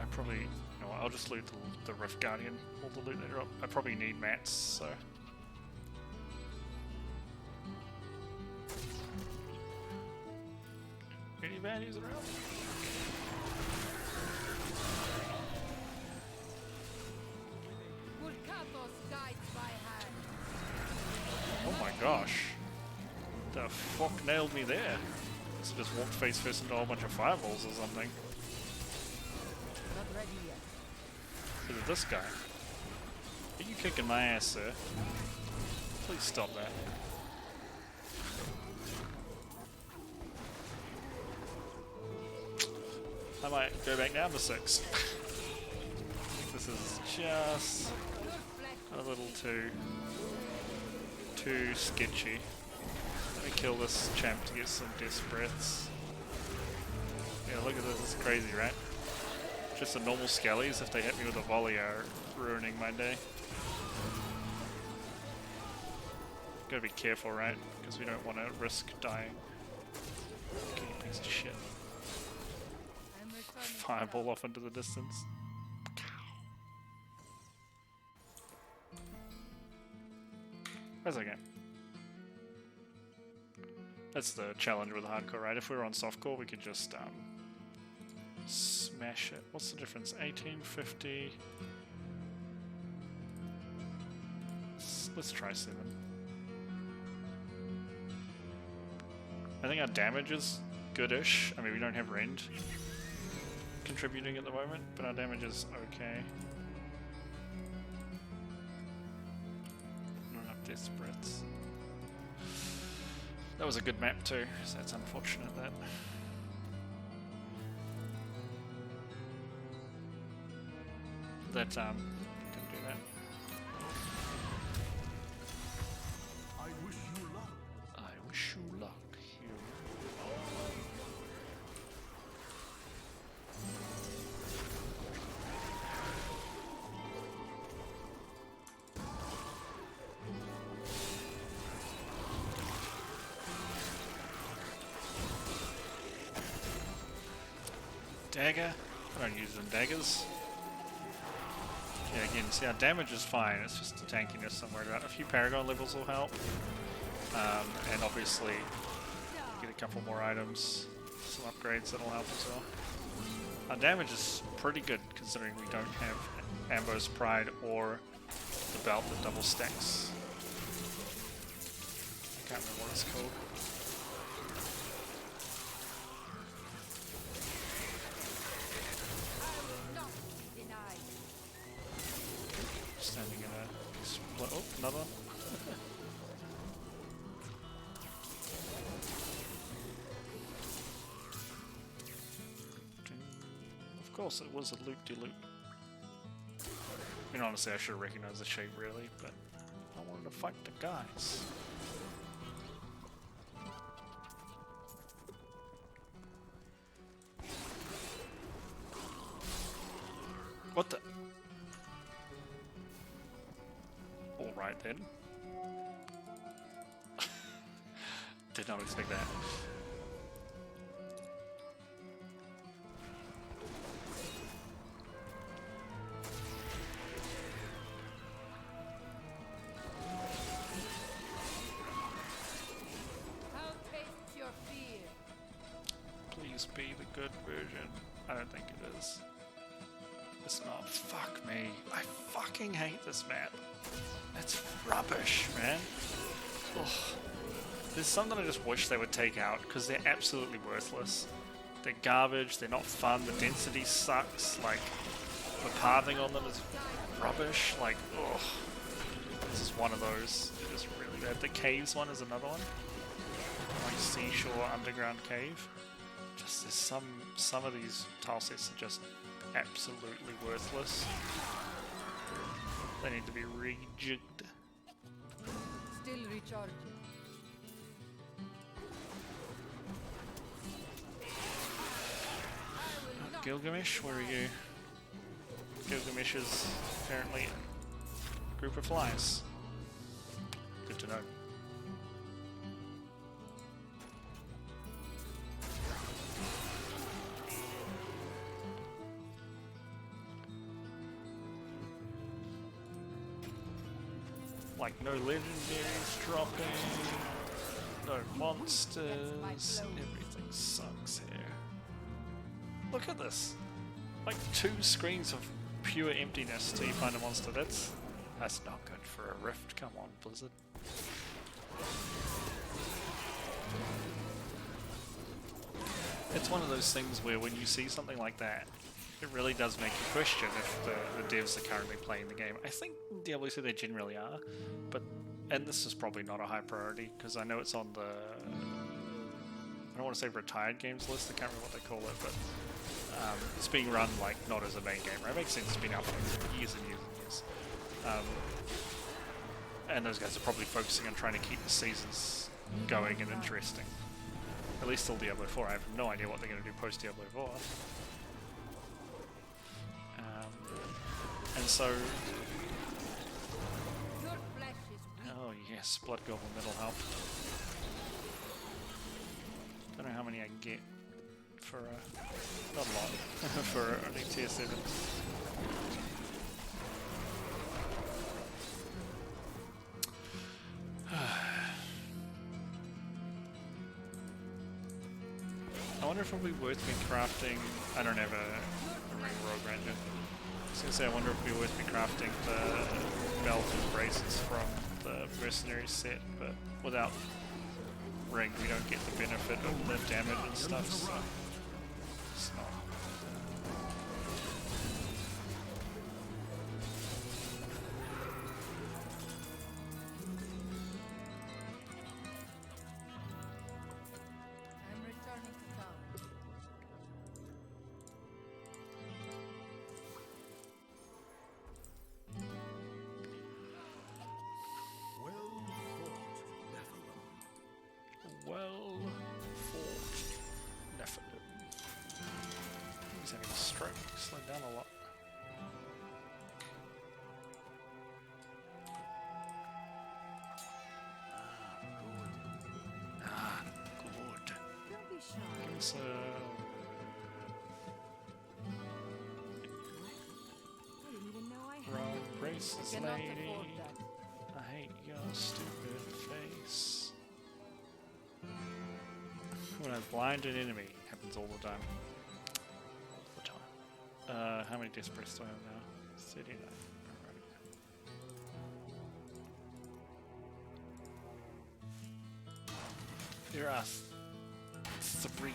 I probably, you know what, I'll just loot the Rift Guardian, all the loot they drop. I probably need mats, so... Any baddies around? Vulkatos guides my hand. Oh my gosh. The fuck nailed me there? Must have just walked face first into a whole bunch of fireballs or something. Not ready yet. Look at this guy. Are you kicking my ass, sir? Please stop that. I might go back down to 6. This is just a little too sketchy. Let me kill this champ to get some death breaths. Yeah, look at this, it's crazy, right? Just the normal skellies, if they hit me with a volley, are ruining my day. Gotta be careful, right? Because we don't want to risk dying. Okay, piece of shit. Fireball off into the distance. That's okay. That's the challenge with hardcore, right? If we were on softcore, we could just smash it. What's the difference? 1850. Let's try 7. I think our damage is goodish. I mean, we don't have rend contributing at the moment, but our damage is okay. Not enough death breaths. That was a good map too, so that's unfortunate that. Couldn't do that. I wish you luck. I wish you luck, hero. Dagger? I don't use them daggers. Yeah, again, see our damage is fine, it's just the tankiness I'm worried about. A few Paragon levels will help. And obviously get a couple more items, some upgrades that'll help as well. Our damage is pretty good considering we don't have Ambo's Pride or the belt that double stacks. I can't remember what it's called. Standing in a split. Oh, another one. Of course, it was a loop-de-loop. I mean, honestly, I should have recognized the shape, really, but I wanted to fight the guys. What the? Alright then. Did not expect that. How tastes your fear? Please be the good version. I don't think it is. It's not. Fuck me. I fucking hate this map. That's rubbish, man. Ugh. There's some that I just wish they would take out because they're absolutely worthless. They're garbage, they're not fun, the density sucks, like the pathing on them is rubbish, like ugh. This is one of those. It's really bad. The caves one is another one. Like seashore underground cave. Just there's some of these tile sets are just absolutely worthless. They need to be rejigged. Still recharging. Gilgamesh, where are you? Gilgamesh is apparently a group of flies. Good to know. Like no legendaries dropping, no monsters, everything sucks here. Look at this. Like 2 screens of pure emptiness till you find a monster. That's not good for a rift. Come on, Blizzard. It's one of those things where when you see something like that, it really does make you question if the devs are currently playing the game. I think Diablo 2 they generally are, and this is probably not a high priority because I know it's on the, I don't want to say retired games list, I can't remember what they call it, but It's being run like not as a main game, right? It makes sense. It's been out for years and years and years. And those guys are probably focusing on trying to keep the seasons going and interesting. At least till Diablo 4. I have no idea what they're going to do post Diablo 4. And so... Your flesh is weak. Oh yes, Blood Goblin that'll help. Don't know how many I can get for not a lot for only tier 7. I wonder if it would be worth me crafting. I don't have a ring rogue ranger. I was gonna say I wonder if it would be worth me crafting the belt and braces from the mercenary set, but without ring we don't get the benefit of the damage and stuff, so it's not. I'm returning to town. Well fought, Nephilim. He's having a stroke. Slowed down a lot. Ah, good. Don't be shy. Give us I didn't even know I had wrong it. braces, Cannot lady. afford that. I hate your stupid face. When I blind an enemy, happens all the time. All the time. How many death breaths do I have now? 39. Alright. There are 3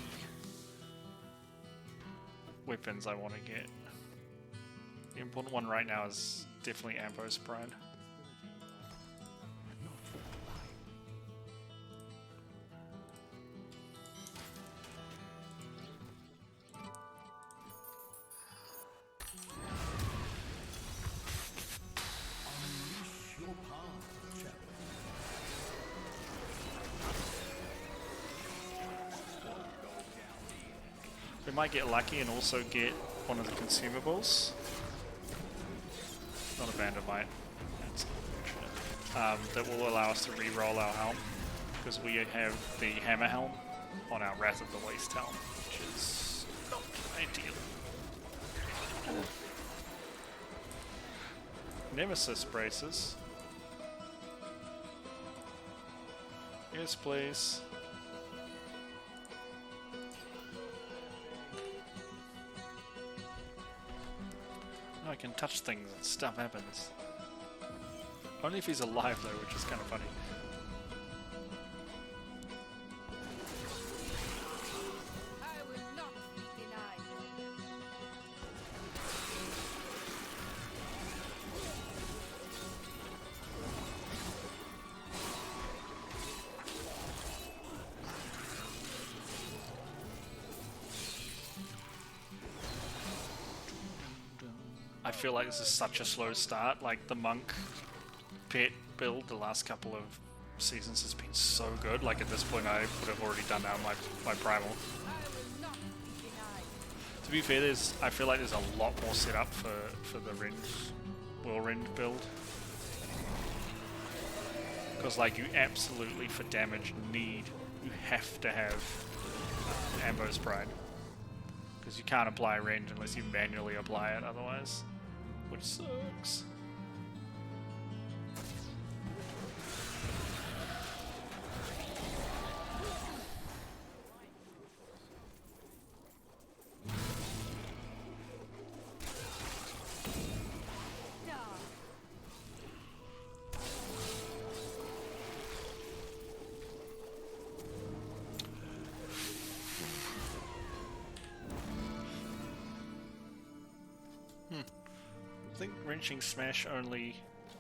weapons I want to get. The important one right now is definitely Ambo's Pride. We might get lucky and also get one of the consumables. Not a Vandermite. That's unfortunate. That will allow us to re-roll our helm. Because we have the Hammer Helm on our Wrath of the Waste helm. Which is not ideal. Nemesis braces. Yes, please. Oh, I can touch things and stuff happens. Only if he's alive though, which is kind of funny. I will not be denied. I feel like this is such a slow start. Like the monk pet build the last couple of seasons has been so good. Like at this point I would have already done out my primal. I will not be denied. To be fair, I feel like there's a lot more set up for the Whirlwind build. Because like you absolutely for damage you have to have Ambo's Pride. Because you can't apply range unless you manually apply it otherwise. Which sucks. I think Wrenching Smash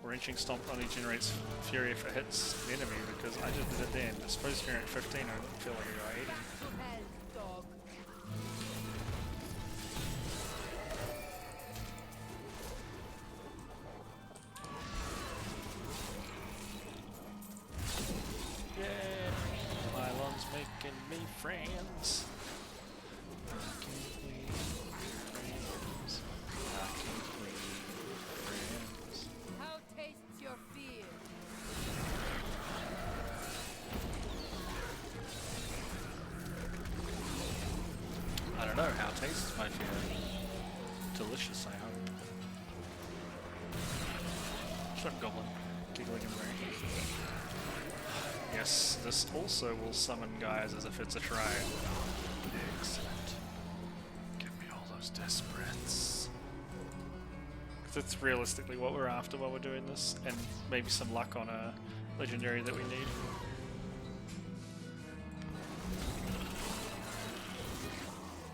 Wrenching Stomp only generates Fury if it hits the enemy, because I just did it then. I suppose if you're at 15, I don't feel like you're at 80. Back to hell, dog. friends. How can we be friends? How can we be friends? How tastes your fear? I don't know how tastes my fear. Delicious, I hope. Shut up, goblin. Giggling and rain. Yes, this also will summon guys as if it's a shrine. Excellent. Give me all those desperates. Because it's realistically what we're after while we're doing this, and maybe some luck on a legendary that we need.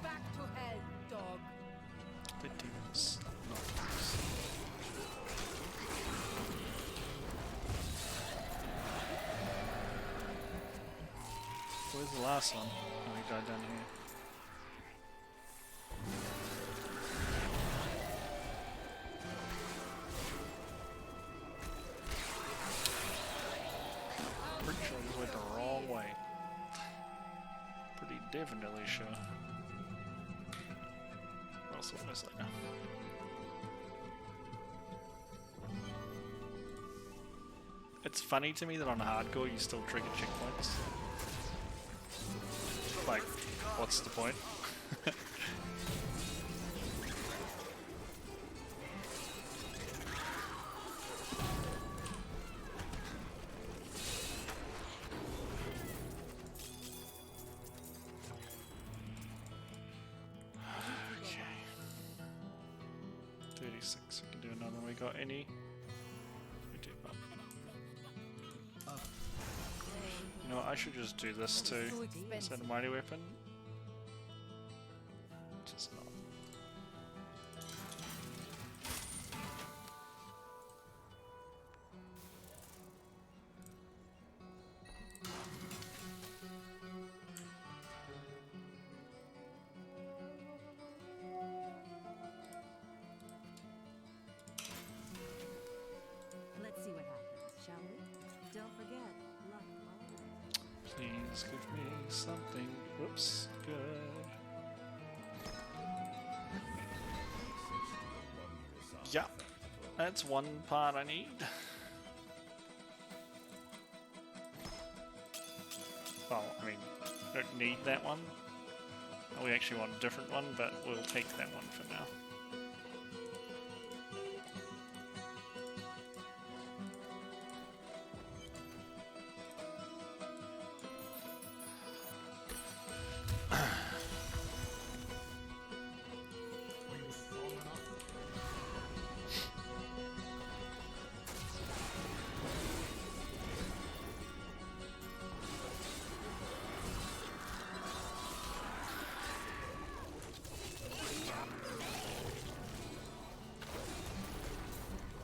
Back to hell, dog. The demons, not us. Where's the last one? Oh, he died down here. Pretty sure I just went the wrong way. Pretty definitely sure. What else was I saying? It's funny to me that on hardcore you still trigger checkpoints. Like, what's the point? Okay. 36, we can do another. We got any? We do. You know what, I should just do this too. Too Is that expensive. a mighty weapon? Just not. Let's see what happens, shall we? Don't forget, luck always. Please give me something. Whoops. Good. Yeah. That's one part I need. Well, I mean, I don't need that one. We actually want a different one, but we'll take that one for now.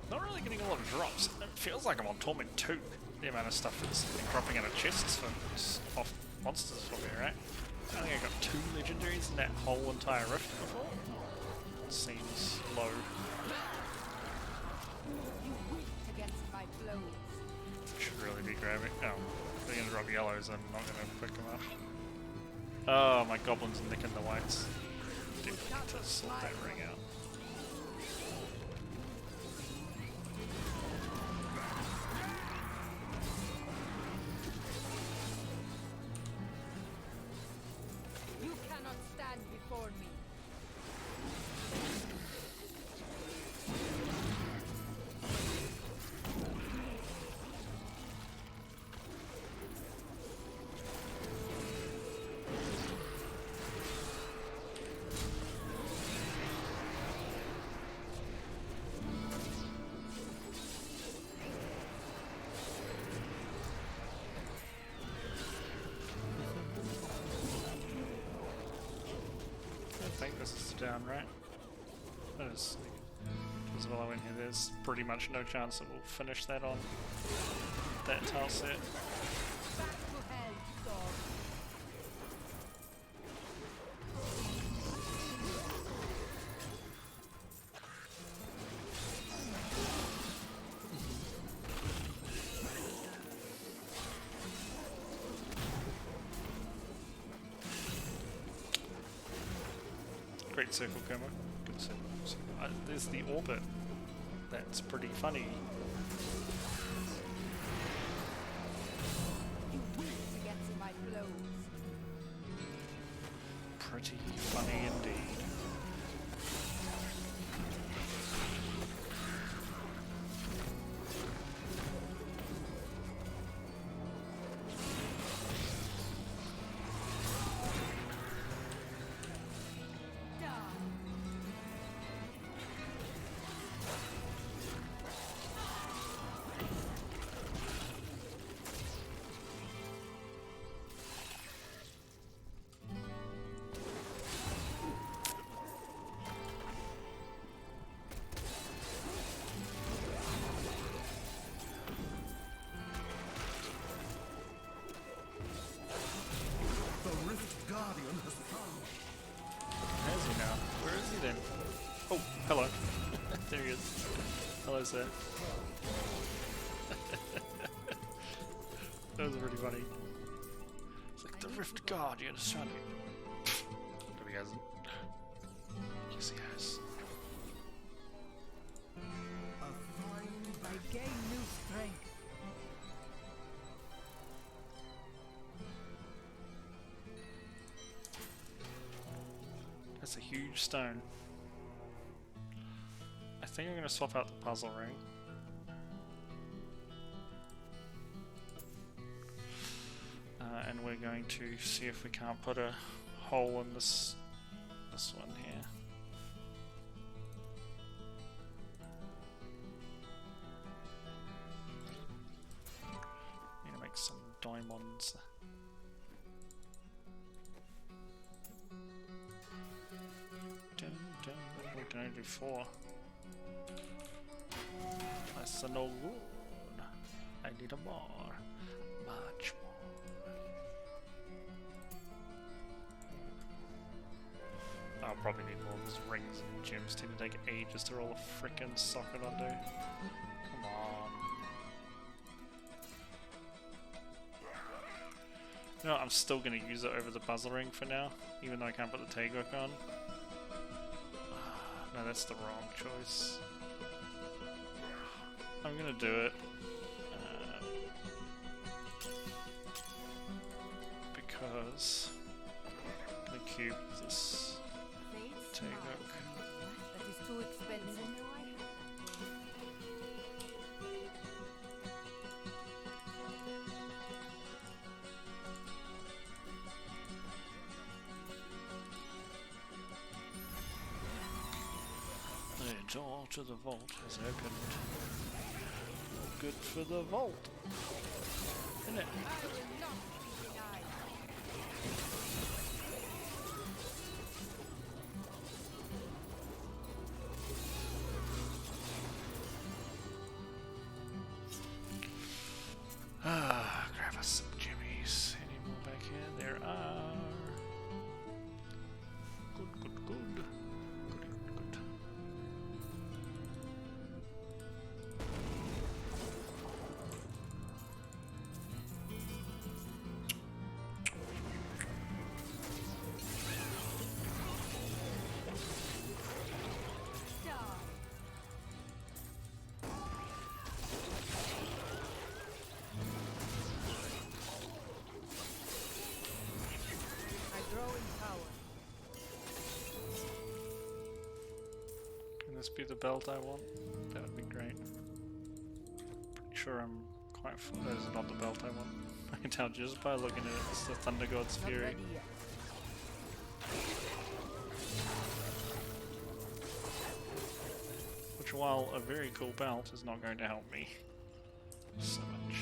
Not really getting a lot of drops. It feels like I'm on Torment 2. The amount of stuff that's been dropping out of chests for off monsters for me, right? I think I got 2 legendaries in that whole entire rift before. It seems low. You whipped against my blows. Should really be grabbing. Oh, if they're gonna drop yellows, I'm not gonna pick them up. Oh, my goblins are nicking the whites. Do need to sort that ring out. You cannot stand before me. I think this is down, right? That is. As well in here, there's pretty much no chance that we'll finish that on that tile set. Back to hell, dog. Great circle, Kerma. Good circle. There's the orbit. That's pretty funny. You wish to get to my blows. Pretty funny indeed. Where is he now? Where is he then? Oh, hello. There he is. Hello, sir. That was pretty funny. It's like the Rift Guardian is shining. No, he hasn't. Yes, he has. I gain new strength. That's a huge stone. I think I'm going to swap out the puzzle ring. And we're going to see if we can't put a hole in this one here. Need to make some diamonds. We can only do 4. That's no good. I need a more. Much more. I'll probably need more because rings and gems tend to take ages to roll a frickin' socket onto. Come on. You know what, I'm still going to use it over the puzzle ring for now, even though I can't put the tag hook on. No, that's the wrong choice. I'm gonna do it. Because I'm gonna cube this tag hook. That is too expensive. The door to the vault has opened. Good for the vault, isn't it? I will not be denied. Grab us some jimmies. Any more back here? There are. Good, good, good. Good, good. I grow in power. Can this be the belt I want? That would be great. Pretty sure I'm quite full. That is not the belt I want. I can tell just by looking at it, it's the Thunder God's Not Fury. ready yet. Which, while a very cool belt, is not going to help me so much.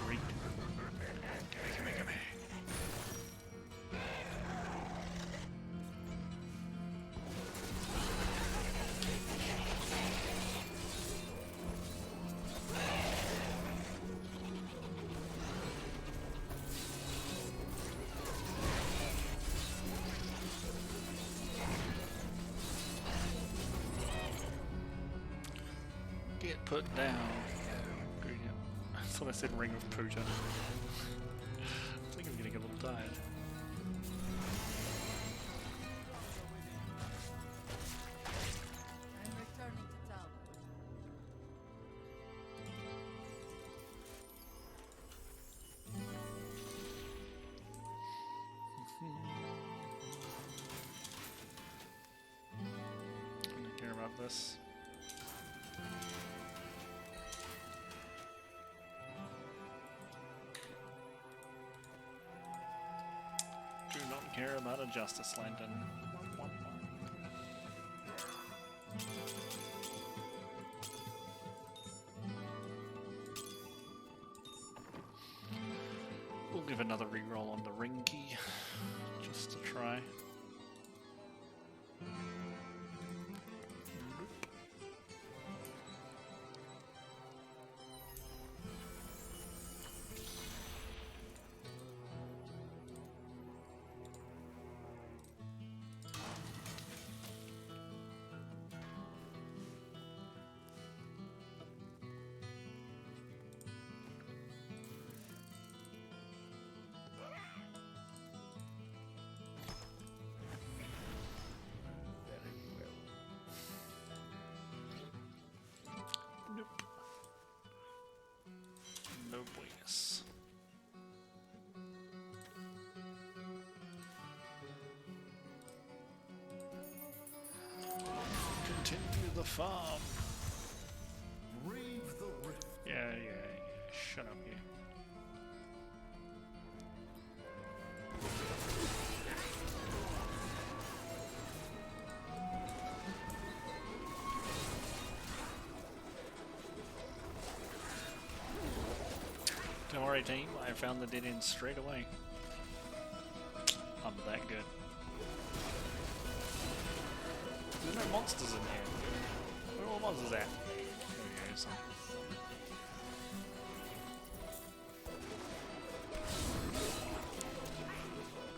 Read. Gimme. Get put down. Ingredient. I thought I said ring of Puja. I think I'm getting a little tired. I'm returning to town. I don't care about this. Do not care about a Justice Lantern. We'll give another reroll on the ring key, just to try. Nope. No buenas. Continue the farm. Brave the rift. Yeah. Shut up, you. Don't worry, team. I found the dead end straight away. I'm that good. There's no monsters in here. Where are all the monsters at? There we go, some.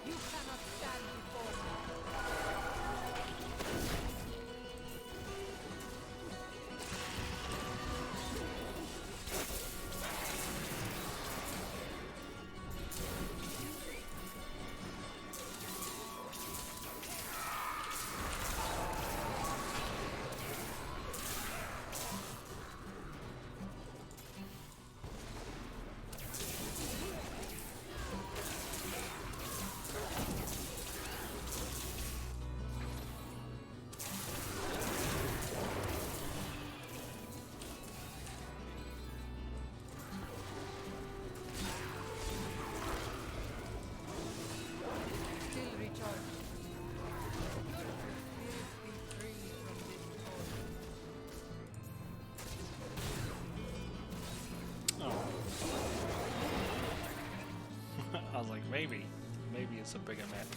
You cannot stand before me. Still recharged. Spirit be free from this body. Oh. I was like, maybe it's a bigger map.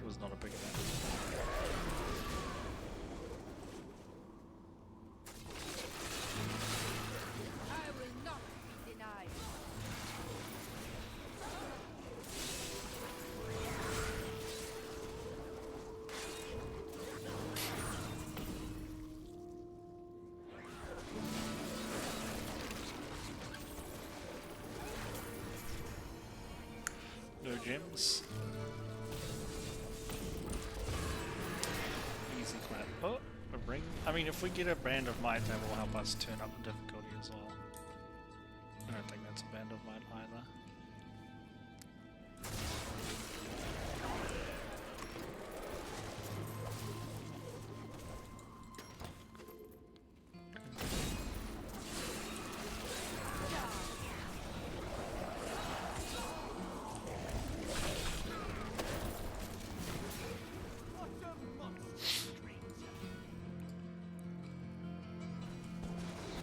It was not a bigger map. I will not be denied. No gems. Easy clap. Oh, a ring. I mean, if we get a Band of Might, that will help us turn up the difficulty as well. I don't think that's a Band of Might either.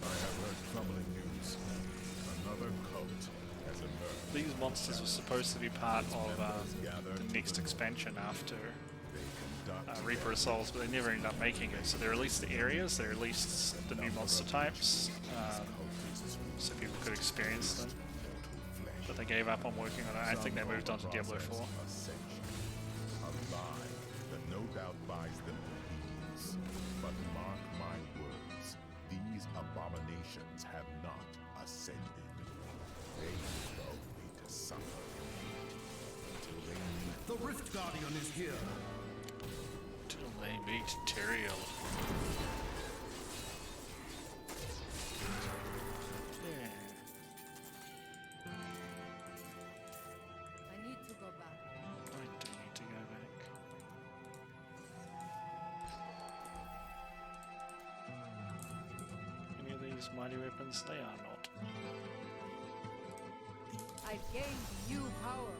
I have heard troubling news. Another cult has emerged. These monsters were supposed to be part of the next expansion after They conduct Reaper of Souls, but they never ended up making it. So they released the areas, they released the new monster types, so people could experience them. But they gave up on working on it. I think they moved on to Diablo 4. Ascension. A lie that no doubt buys them peace. But mark my words, these abominations Rift Guardian is here. Till they meet Tyrael. Yeah. I need to go back. I do need to go back. Any of these mighty weapons? They are not. I've gained new power.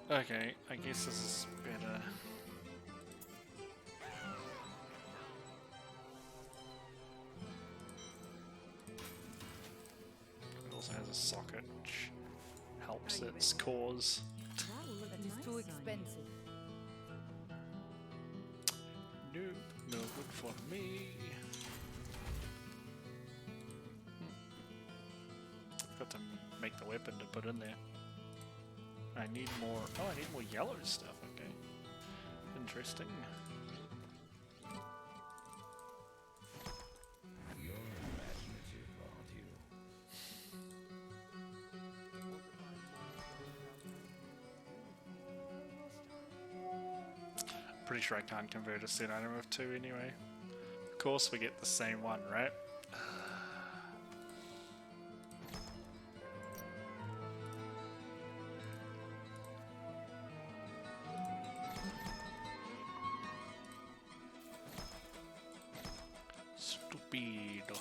Okay, I guess this is better. It also has a socket which helps its cause. That will look That is nice too on expensive. Nope, no good for me. Got to make the weapon to put in there. I need more. Oh, I need more yellow stuff. Okay, interesting. You're imaginative, aren't you? Pretty sure I can't convert a set item of 2 anyway. Of course, we get the same one, right? Stupido.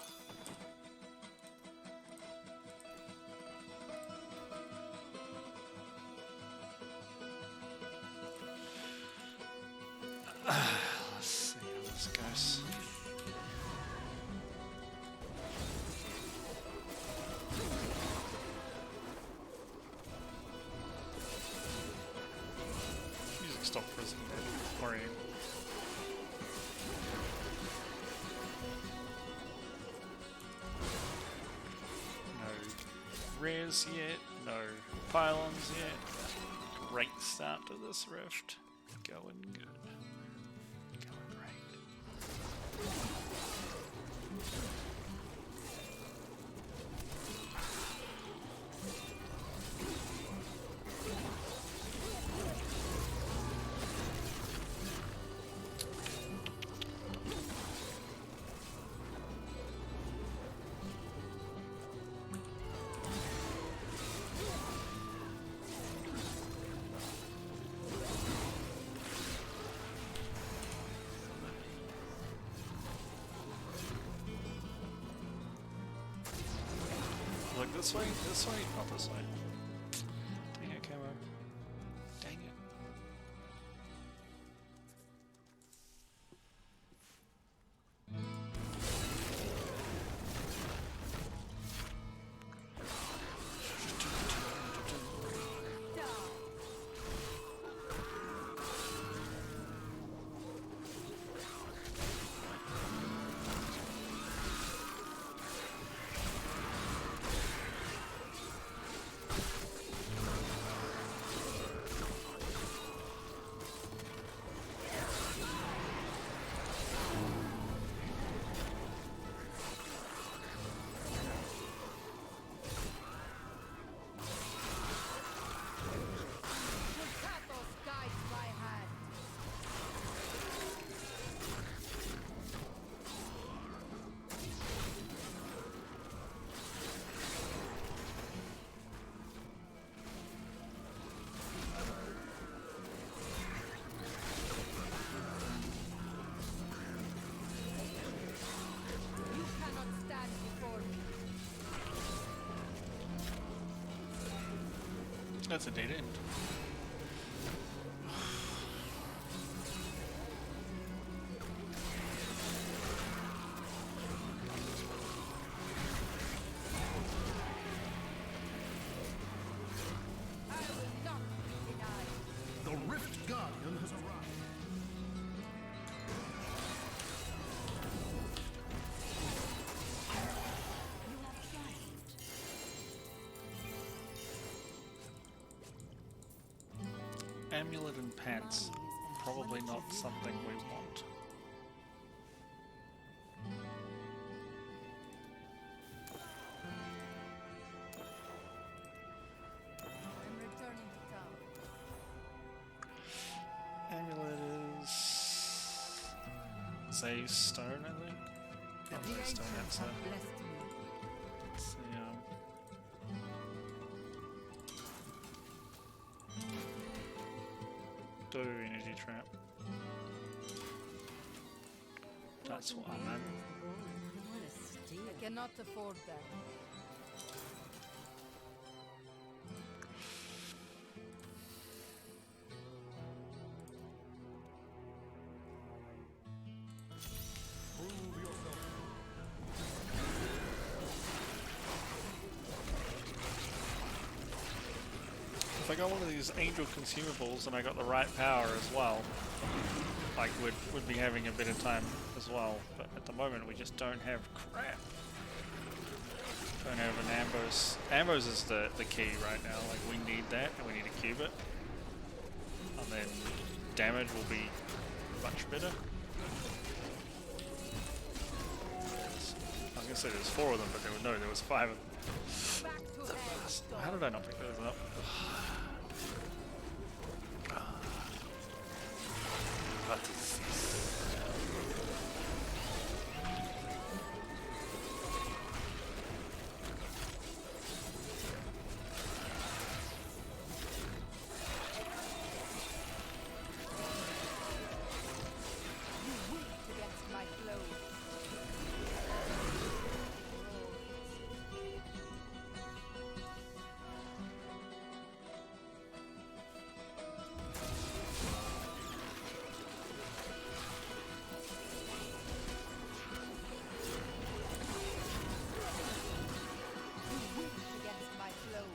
Let's see how this goes. Music stopped for a second there. Worrying. No rares yet, no pylons yet. Great start to this rift. Going good. Going great. Look this way, not this way. Dang it, camo. Dang it. Kratos guides my hand. You cannot stand before me. That's a dead end. I will not be denied. The Rift Guardian has arrived. Amulet and pants. Probably not something we want. That's a stone, I think. The Not a stone, ancients that's have a... blessed me. It's the, Do energy trap. That's what I'm at. What a steal. I cannot afford that. If I got one of these angel consumables and I got the right power as well, like we'd be having a bit of time as well. But at the moment we just don't have crap. Don't have an Ambos. Ambos is the key right now. Like we need that and we need to cube it. And then damage will be much better. I was gonna say there's 4 of them, but there was 5 of them. Back to head. How did I not pick those up? What is this? You weak against my blow. You weak against my blow.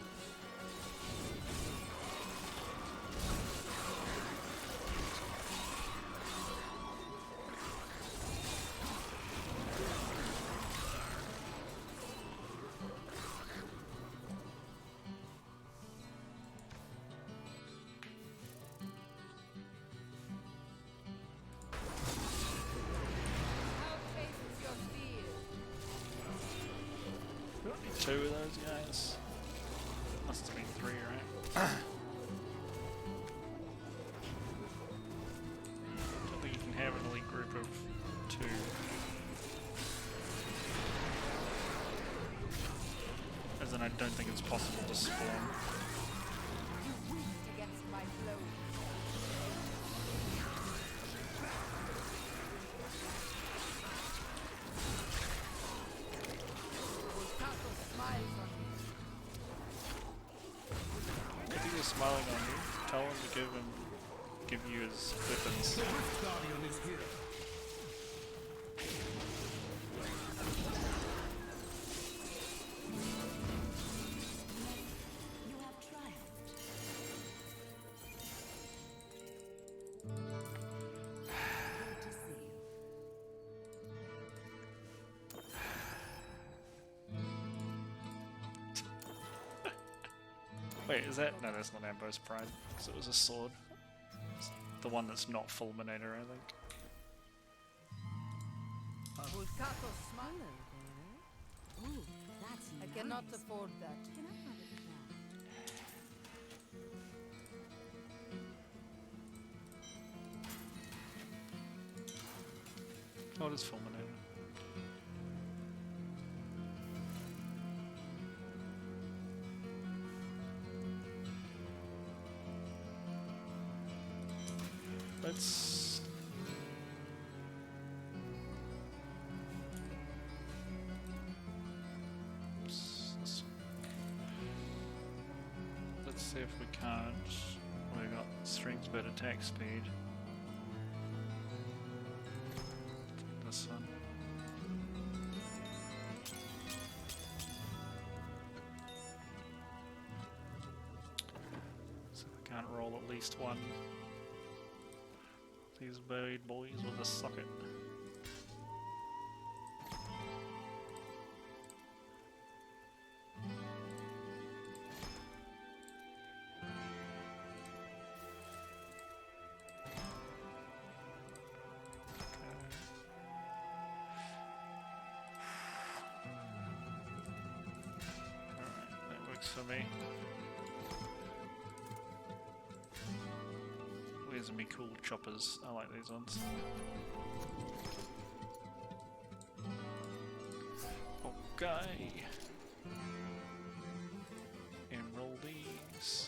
How tastes your fear? We don't need 2 of those guys. Must have been 3, right? Don't think you can have an elite group of 2. As in, I don't think it's possible to spawn. You weak against my blow. Volcato smiles on me. If he is smiling on you, tell him to give you his weapons. Guardian is here. You have triumphed. Good to see you. Wait, is that? No, that's not Ambo's Pride, because it was a sword. It's the one that's not Fulminator, I think. Volcato smile. Hello there. Ooh, that's I nice. cannot afford that. Can I have it now? Oh, it is Fulminator. Let's... Let's see if we can't. We got strength, but attack speed. This one. So I can't roll at least one. These buried boys with a socket. Alright, that works for me. Where's me cool choppers? I like these ones. Okay. Emeraldies.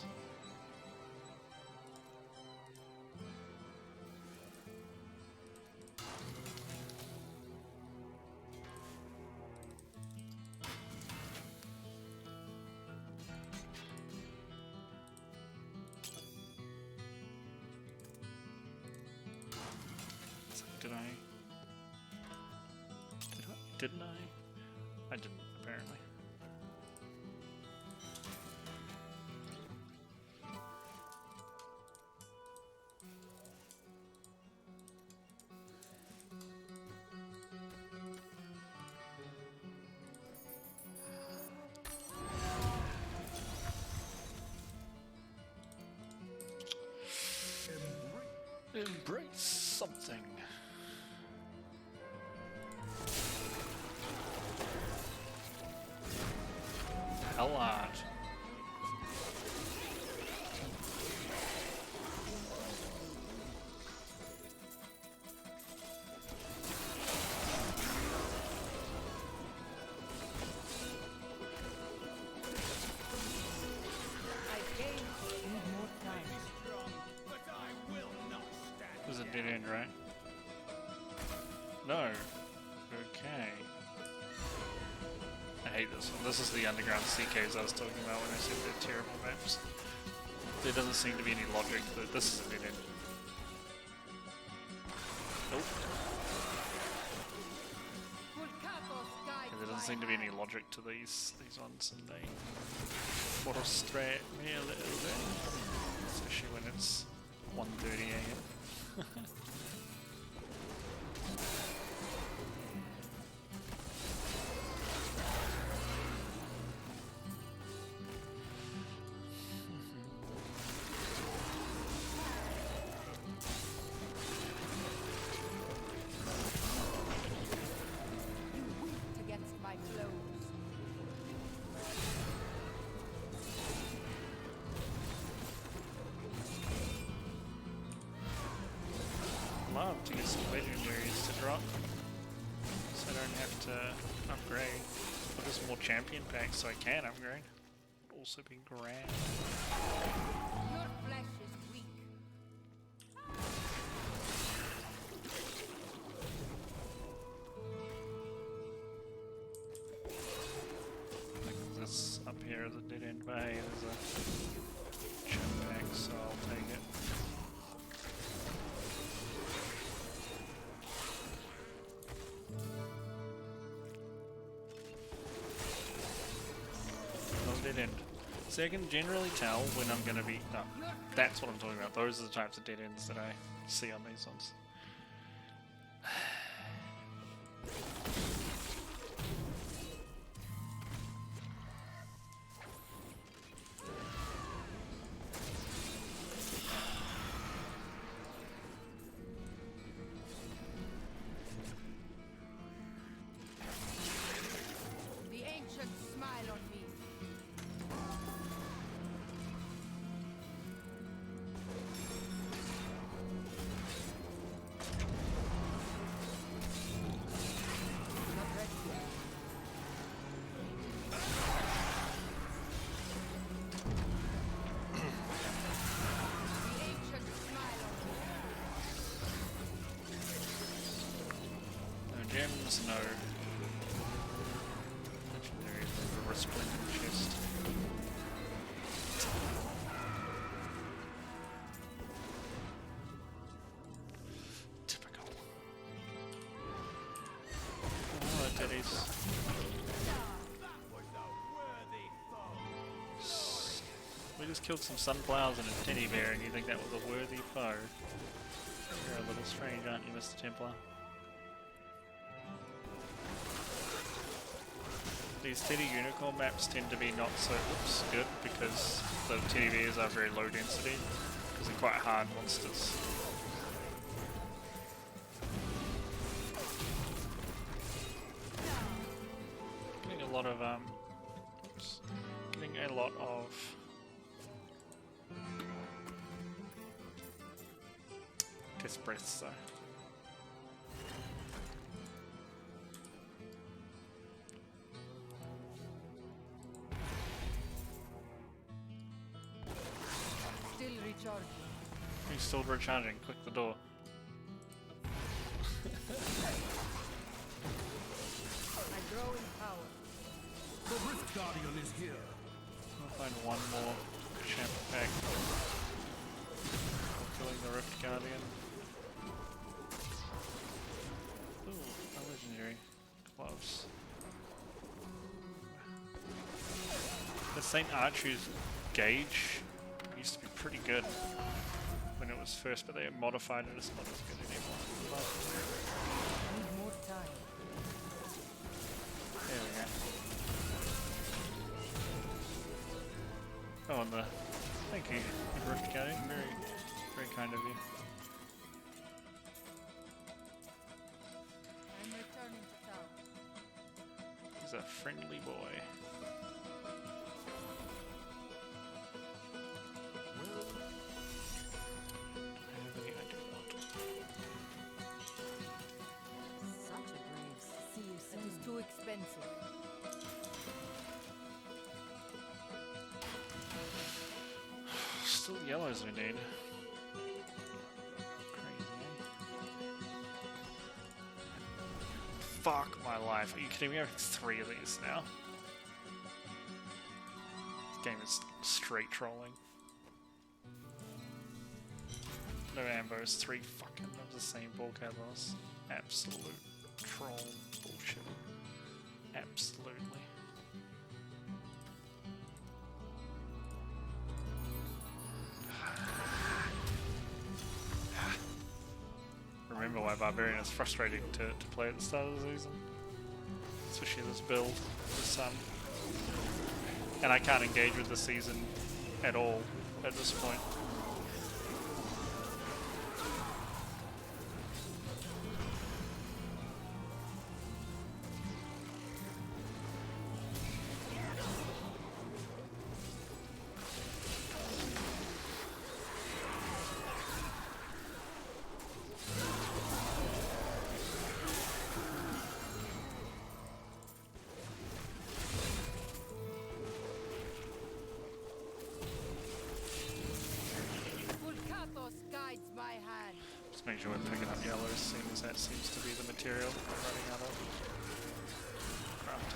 Did I? Didn't I? I didn't, apparently. Embrace something. Hellard. This is a dead end, right? No. Okay. I hate this one. This is the underground sea caves I was talking about when I said they're terrible maps. There doesn't seem to be any logic, but this is a dead end. Nope. And there doesn't seem to be any logic to these ones, and they frustrate me a little bit. Especially when it's 1:30 AM. Love to get some legendaries to drop, so I don't have to upgrade. Or just more champion packs so I can upgrade. Would also be grand. Your flesh is weak. Like this up here is a dead end bay. There's a champ pack, so I'll take it. Dead end. So I can generally tell when I'm going to be... No, that's what I'm talking about. Those are the types of dead ends that I see on these ones. The ancients smile on me. Gems, no. Legendary, the resplendent chest. Typical. Oh, teddies. We just killed some sunflowers and a teddy bear, and you think that was a worthy foe? You're a little strange, aren't you, Mr. Templar? These teddy unicorn maps tend to be not so good because the teddy bears are very low density because they're quite hard monsters. Getting a lot of getting a lot of death breaths though. recharging. He's still recharging. Click the door. I grow in power. The Rift Guardian is here. I'll find one more champ pack. Killing the Rift Guardian. Ooh, a legendary. Gloves. The St. Archer's gauge used to be pretty good when it was first, but they modified it. It's not as good anymore. I need more time. There we go. Oh, and the... Thank you, Rift Guardian. Very, very kind of you. I'm returning to town. He's a friendly boy. Such a grace. See you It soon. is too expensive. Still yellows we need. Crazy, eh? Fuck my life. Are you kidding me? We have 3 of these now. This game is straight trolling. No ambos, 3 fucking of the same bulkhead loss. Absolute troll bullshit. Absolutely. Remember why Barbarian is frustrating to play at the start of the season. Especially this build, this and I can't engage with the season at all at this point. Vulkatos guides my hand. Just make sure we're picking up yellows, seeing as that seems to be the material that we're running out of. Craft.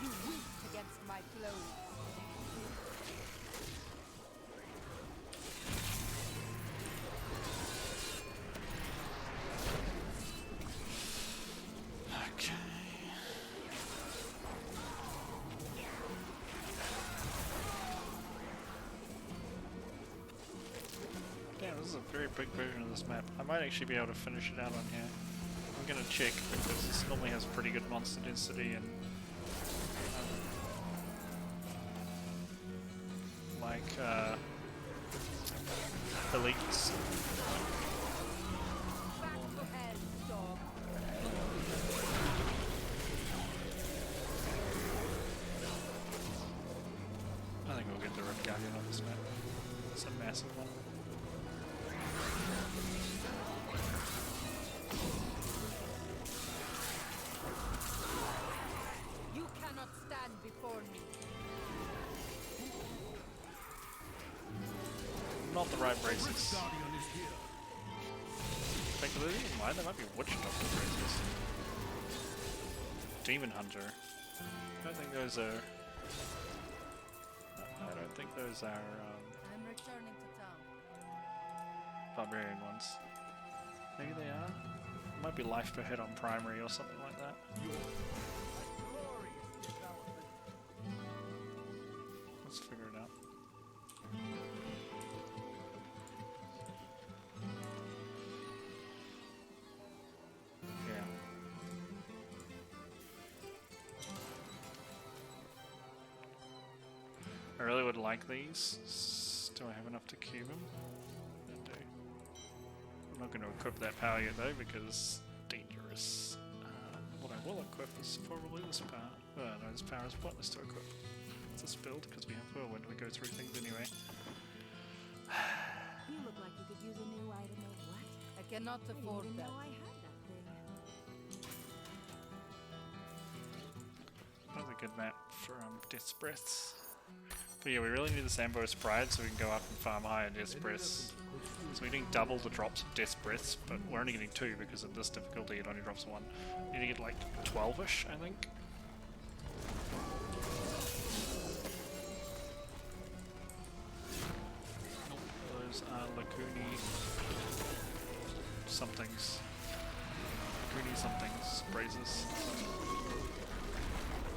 You winked against my clothes. Okay. Damn, this is a very big version of this map. I might actually be able to finish it out on here. I'm gonna check because this normally has pretty good monster density and elites. Back to hell, dog. I think we'll get the Rift Guardian on this map. It's a massive one. You cannot stand before me. Not the right The Rift braces. Guardian is here. In fact, are they even mine? They might be Witch Doctor braces. Demon Hunter. I don't think those are... I don't think those are I'm returning to town. barbarian ones. Maybe they are? Might be life per head on primary or something like that. Let's figure it out. Yeah. I really would like these. Do I have enough to cube them? I do. I'm not going to equip that power yet though because dangerous. What I will equip is probably this power. Oh no, this power is pointless to equip. It's this build because we have whirlwind. We go through things anyway. You look like you could use a new item of cannot I didn't afford even that. know I had that thing. That was a good map for Death's Breaths. But yeah, we really need the Sambo Sprite so we can go up and farm higher Death's Breaths. So we're getting double the drops of Death's Breaths, but we're only getting 2 because of this difficulty it only drops 1. We need to get like 12-ish, I think. Nope, those are Lacuni somethings. Lacuni somethings, braises.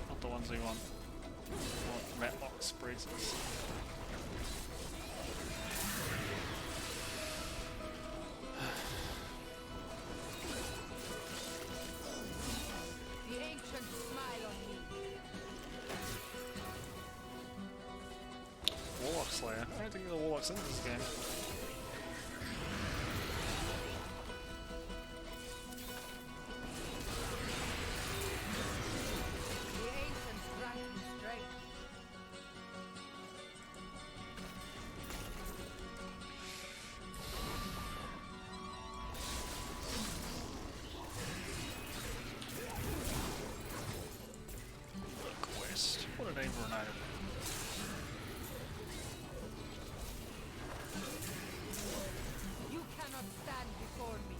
Not the ones we want. We want Matlocks braises. The ancients smile on me. Warlock Slayer. I don't think the Warlock's in this game. The ancients grant me strength. The quest. What a name for an item. You cannot stand before me.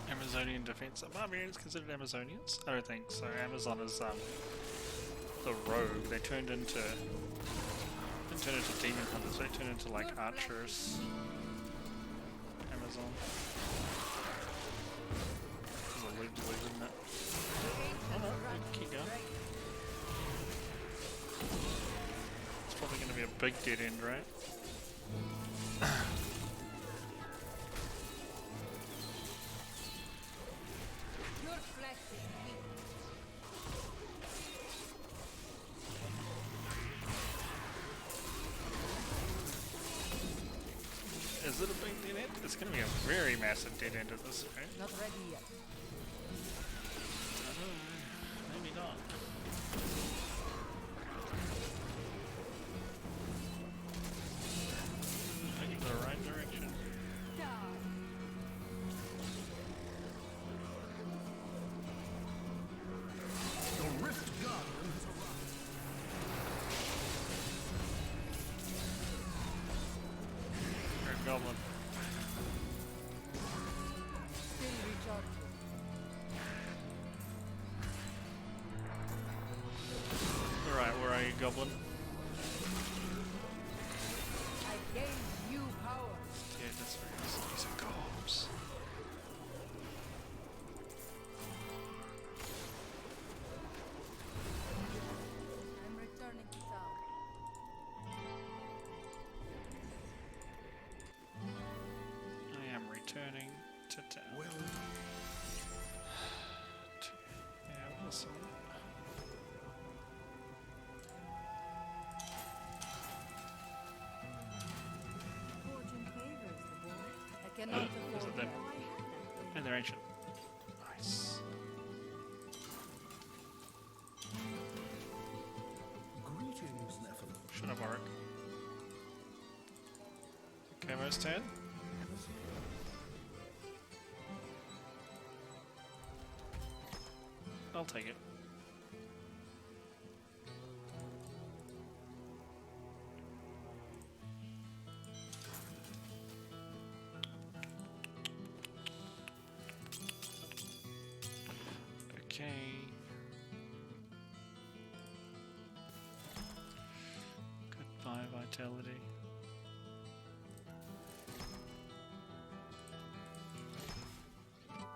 Amazonian defense. Are barbarians considered Amazonians? I don't think so. Amazon is the rogue. They turned into didn't turn into demon hunters. They turned into like archers. Amazon. There's a loot to lose, isn't it? Oh no, we can keep going. It's probably going to be a big dead end, right? Your flesh is weak. Is it a big dead end? It's going to be a very massive dead end at this point. Not ready yet. I don't know, maybe not. Heading the right direction. Die. The Rift Guardian has arrived. Red Goblin. Still recharging. Alright, where are you, Goblin? I gave you power. Yeah, that's right. These are gobs. I'm returning to town. I am returning to town. Well, Yeah, listen. Fortune favors the boy. I cannot Is afford it them? Now I had that thing. And they're ancient. Nice. greetings, Nephilim. Shut up, Arik. Camo's turn. I'll take it. Okay. Goodbye, vitality.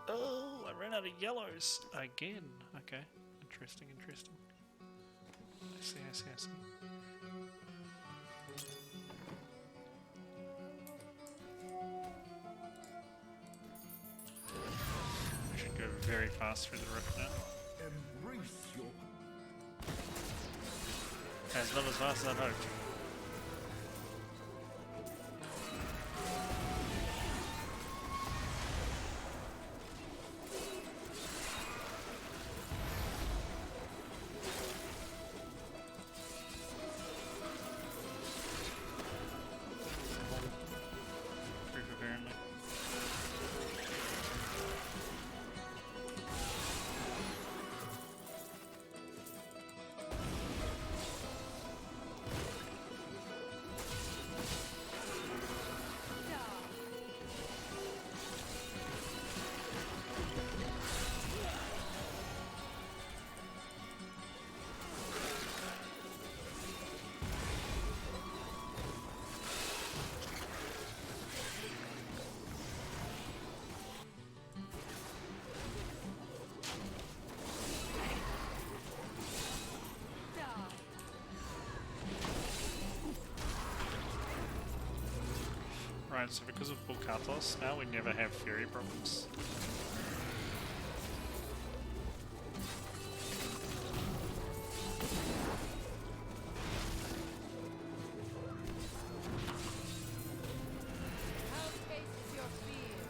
Oh, I ran out of yellows again. Okay, interesting, interesting. I see, I see, I see. We should go very fast through the rift now. Embrace your It's not as fast as I'd hoped. Proof apparently. Right, so because of Bulkatos, now we never have Fury problems. How tastes your fear?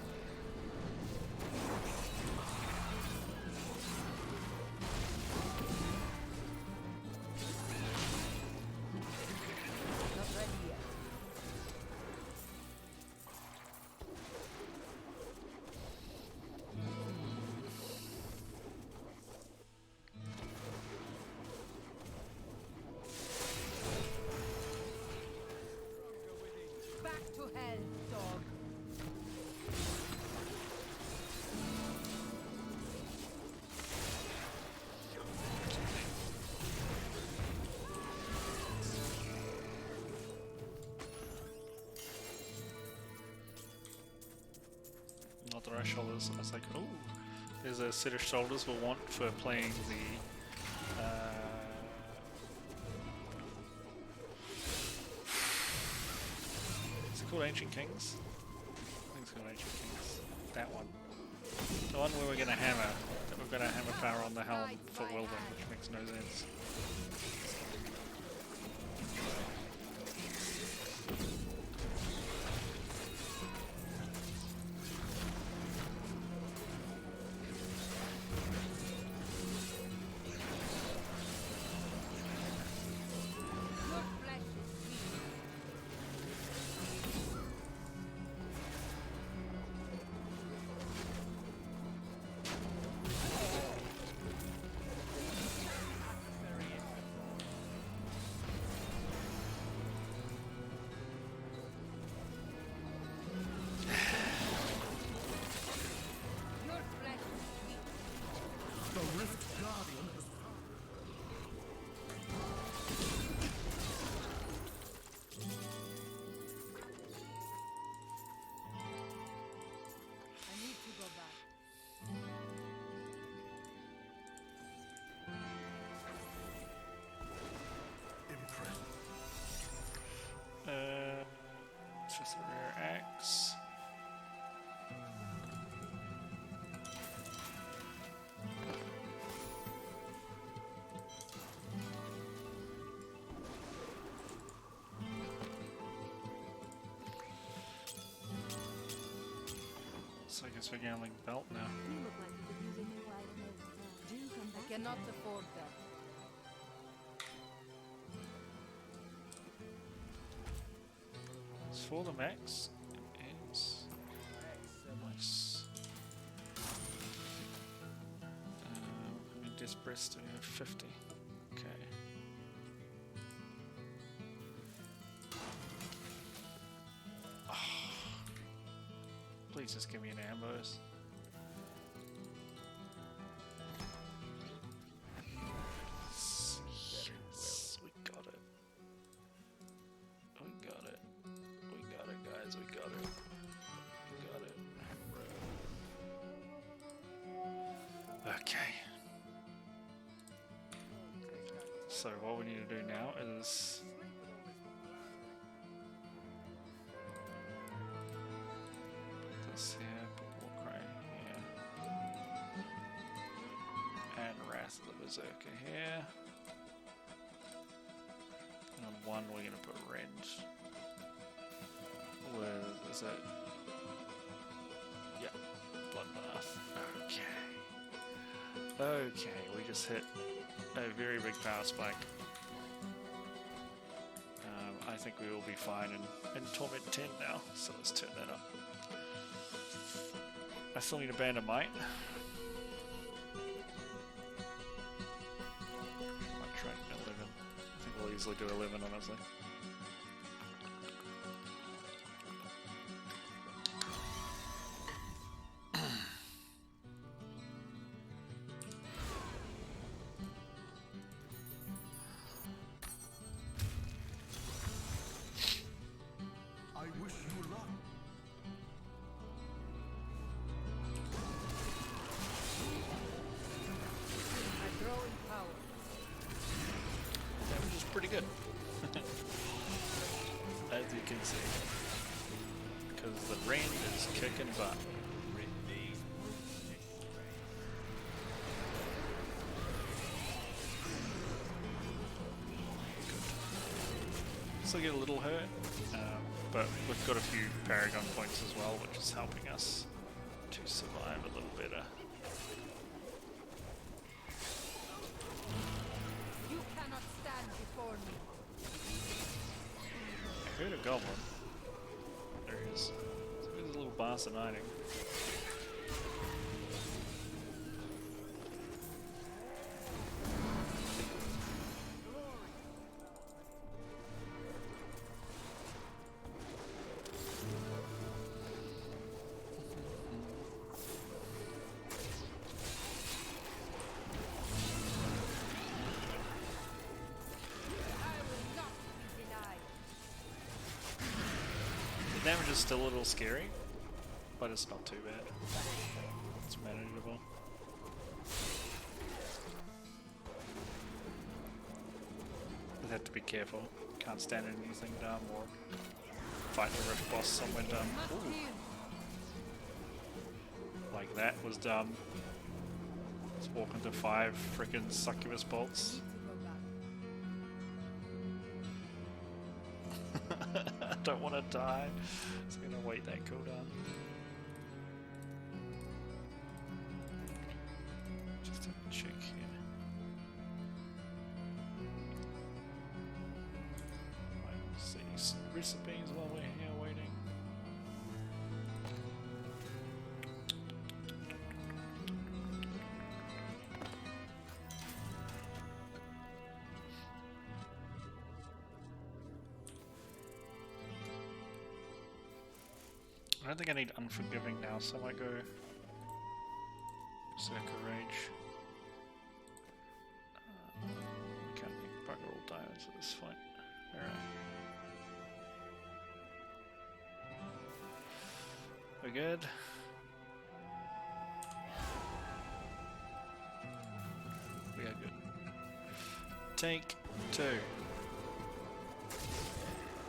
Not ready yet. Back to hell, dog. Not the right shoulders. I was like, oh, there's a set of shoulders we'll want for playing the. Is it called Ancient Kings? I think it's called Ancient Kings. That one. The one where we're gonna hammer. That we're gonna hammer power on the helm for Wilden, which makes no sense. Your flesh is sweet. Your flesh is sweet. the Rift Guardian has I need to go back. impressed. It's just a rare axe. So I guess we're getting like belt now. You look like you could use a new item every time. Do come I back. cannot afford that. It's for the max. It is nice. Disc breast 50. Okay. Please just give me an ambush. Yes, we got it. We got it. We got it, guys. We got it. We got it. Okay. So what we need to do now is put this here, put Warcry here, and Wrath of the Berserker here. And on one we're gonna put Rend. With is it? Yeah, Bloodbath. Okay. Okay, we just hit a very big power spike. I think we will be fine in Torment 10 now, so let's turn that up. I still need a Band of Might. Might try 11. I think we'll easily do 11, honestly. Pretty good, as you can see, because the rain is kicking butt. Still get a little hurt, but we've got a few Paragon points as well, which is helping us to survive a little better. I heard a goblin. There he is. There's a little bastard hiding. The damage is still a little scary, but it's not too bad. It's manageable. We have to be careful. Can't stand anything dumb or fight the rift boss somewhere dumb. Ooh. Like that was dumb. Let's walk into 5 frickin' succubus bolts. I don't want to die, so I'm gonna wait that cooldown. Just have a check here. Might see some recipes while we're here waiting. I don't think I need Unforgiving now, so I might go Berserker Rage. Can't make bugger all diamonds at this fight. Alright. We're good. We are good. Take 2.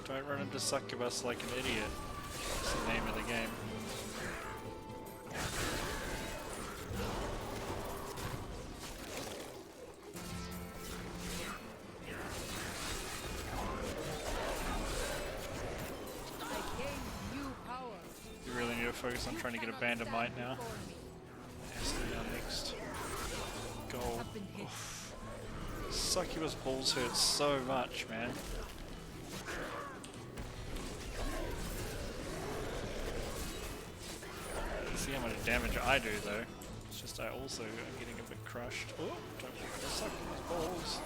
Don't run into succubus like an idiot. That's the name of the game. You really need to focus on trying to get a Band of Might now. Has to be our next goal. Oof. Succubus balls hurt so much, man. See how much damage I do though. It's just I also am getting a bit crushed. Oh, don't want to suck these balls.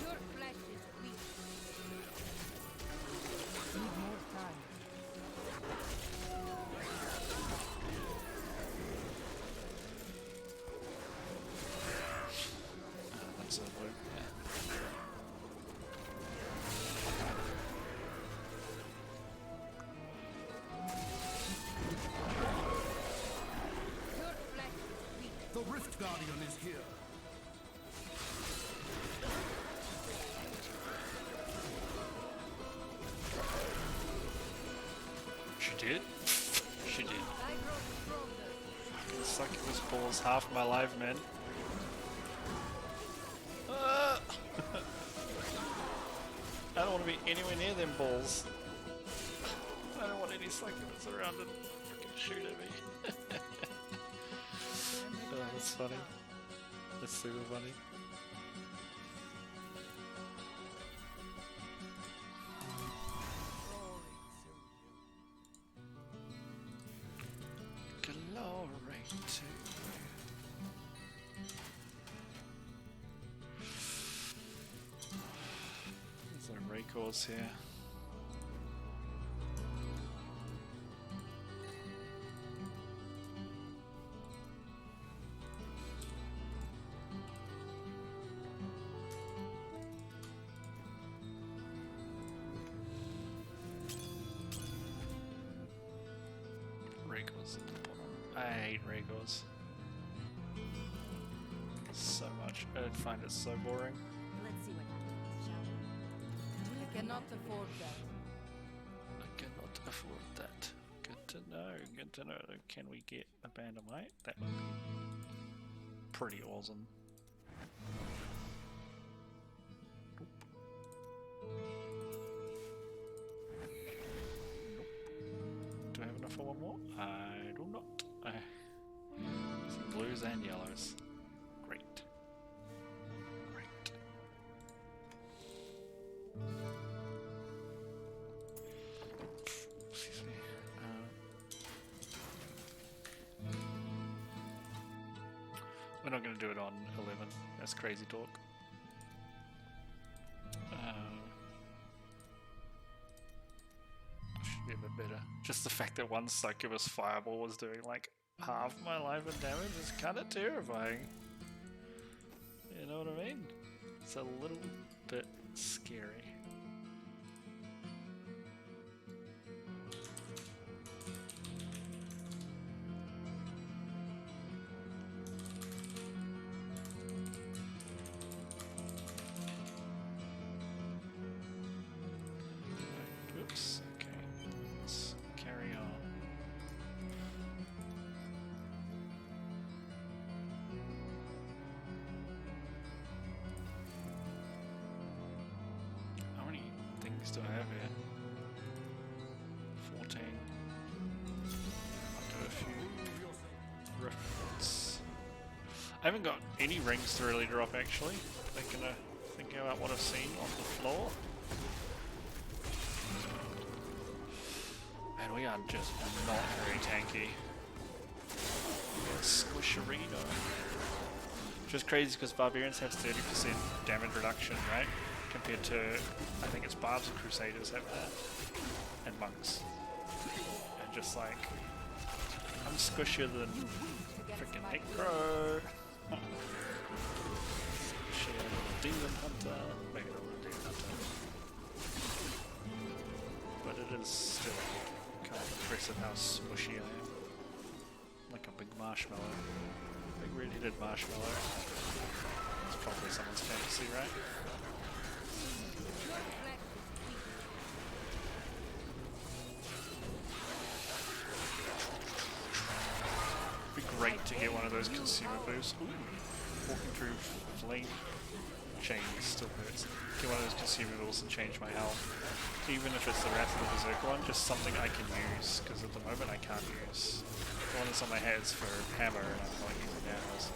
Your flesh is weak. Need more time. That's a loop. Guardian is here. She did? She did. I grow stronger. Fucking sucking this ball's half my life, man. Ah! I don't want to be anywhere near them balls. I don't want any succubans around and freaking shoot at me. Oh, that's funny. That's super funny. Glory to There's a recourse here. Recourse at the bottom. I hate recourse so much. I find it so boring. Let's see what happens, shall we? I cannot afford that. I cannot afford that. Good to know. Good to know. Can we get a band of might? That would be pretty awesome. Nope. Nope. Do I have enough for one more? I do not. Some blues and yellows. Great. Great. Excuse me. We're not going to do it on 11. That's crazy talk. Should be a bit better. Just the fact that one succubus fireball was doing like half my life in damage is kind of terrifying. You know what I mean? It's a little bit scary. Oops, okay. Let's carry on. How many things do I have here? 14. I'll do a few reference. I haven't got any rings to really drop actually. Thinking about what I've seen on the floor. Man, we are just not very tanky. Squisherino. Which is crazy because barbarians have 30% damage reduction, right? Compared to, I think it's Barbs and Crusaders have that. And monks. And just like, I'm squishier than freaking Necro. Squishier than Demon Hunter. Maybe not a Demon Hunter. But it is still kind of impressive how smushy I am. Like a big marshmallow. Big red-headed marshmallow. It's probably someone's fantasy, right? It'd be great to get one of those consumer boosts. Ooh, walking through flame chains still hurts. Get one of those consumables and change my health. Even if it's the Wrath of the Berserker one, just something I can use, because at the moment I can't use. The one that's on my head is for hammer, and I'm not using hammer, so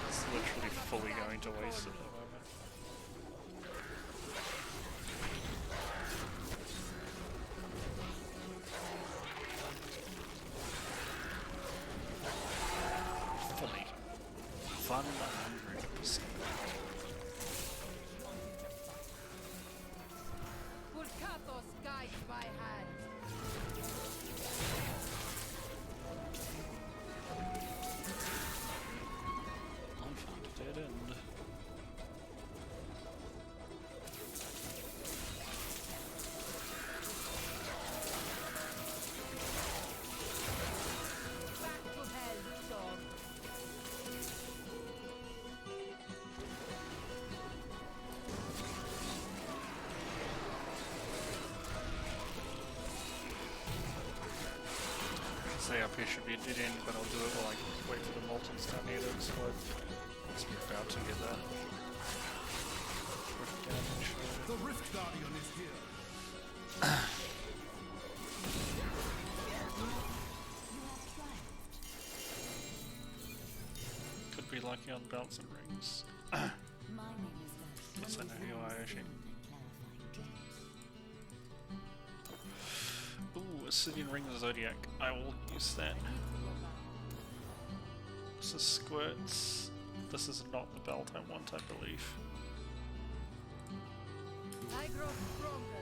it's literally fully going to waste at the moment. Fully. Fun 100%. Pulcatos guides my hand. I found a dead end. say up here should be a dead end, but I'll do it while I wait for the moltons down here to explode. Let's be about to get the rift damage. The Rift Guardian is here. Could be lucky on belts and rings. My name is Yes, I know who I actually. Ooh, Assyrian Ring of Zodiac. I will use that. This is squirts. This is not the belt I want, I believe. I grow stronger.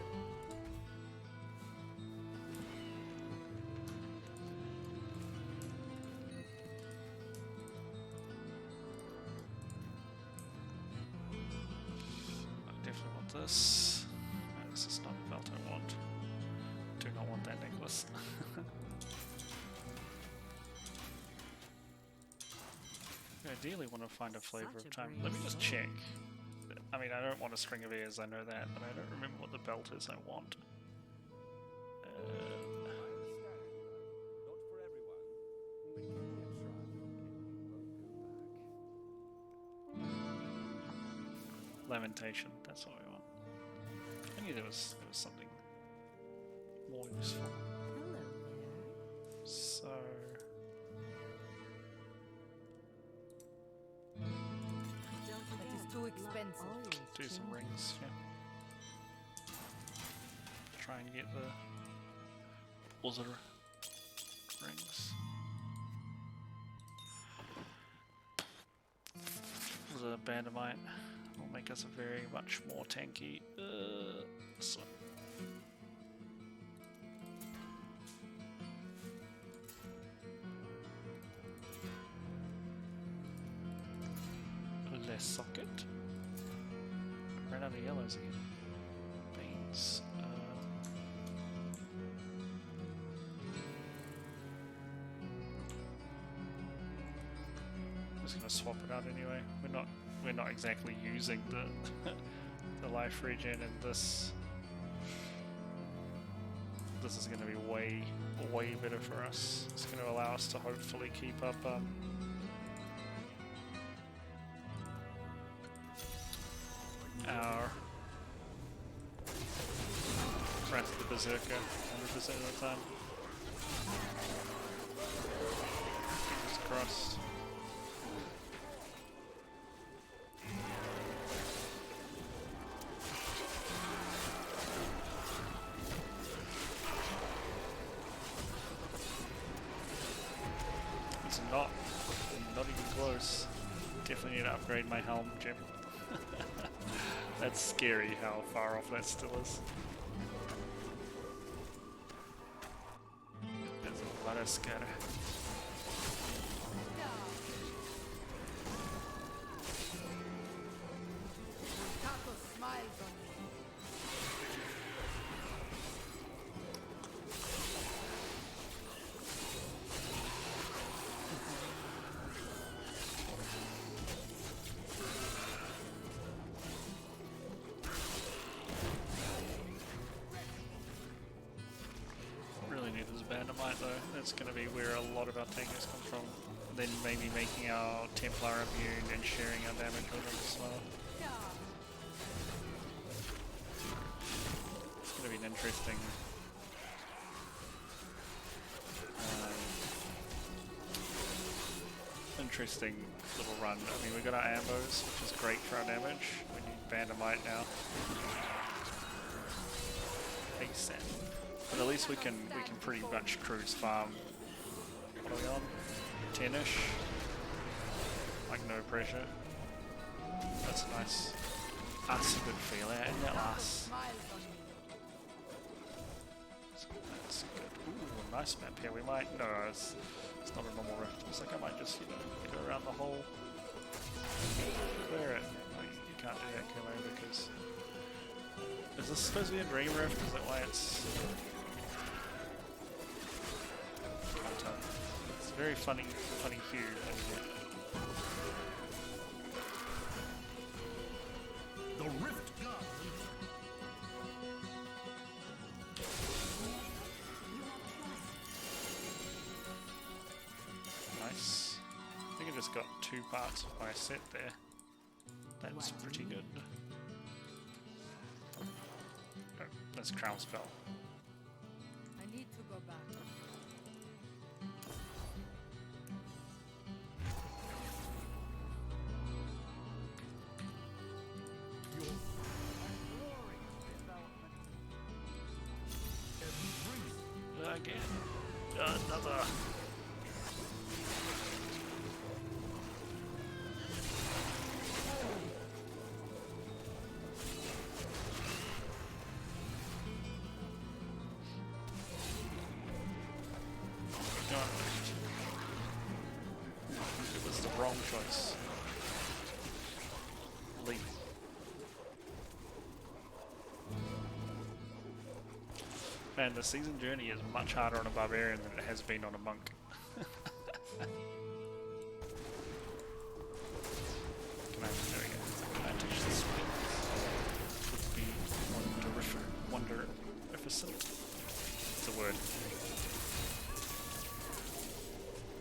I definitely want this. No, this is not the belt I want. Do not want that necklace. I ideally want to find a flavor of time. Let me just check. I mean, I don't want a string of ears, I know that, but I don't remember what the belt is I want. Lamentation, that's what we want. I knew there was something more useful. Hello there. So Don't forget, That is too luck expensive. always do some changes. rings, yeah. Try and get the other rings. The Bandamite will make us very much more tanky. So. Less socket. Ran out of yellows again. Beans. I'm just gonna swap it out anyway. We're not exactly using the the life regen, and this is gonna be way better for us. It's gonna allow us to hopefully keep up our Wrath of the Berserker 100% of the time. Fingers crossed. It's not even close. Definitely need to upgrade my helm, Jim. That's scary how far off that still is. There's a lot of scatter. Taco smiles on me. Really need this Bandamite though. That's going to be where a lot of our tankers come from. Then maybe making our Templar immune and sharing our damage with them as well. It's going to be an interesting interesting little run. I mean, we got our ambos, which is great for our damage. We need Bandamite now. ASAP. But at least we can pretty much cruise farm. What are we on? 10-ish. Like no pressure. That's nice. That's a good feel out in that last. Smiles on me. So that's good. Ooh, a nice map here. We might no, it's not a normal rift. It's like I might just go around the whole. Clear it. No, you can't do that, Kilo, because is this supposed to be a dream rift? Is that why it's? Can't tell. It's a very funny hue. The Rift Guardian. just got 2 parts of my set there. That's pretty good. Oh, that's Crown Spell. I need to go back. Again. Another. It was the wrong choice. Leave. Man, the season journey is much harder on a barbarian than it has been on a monk. Can I, there we go. Can I touch this one? Would be wonderificent. It's a word.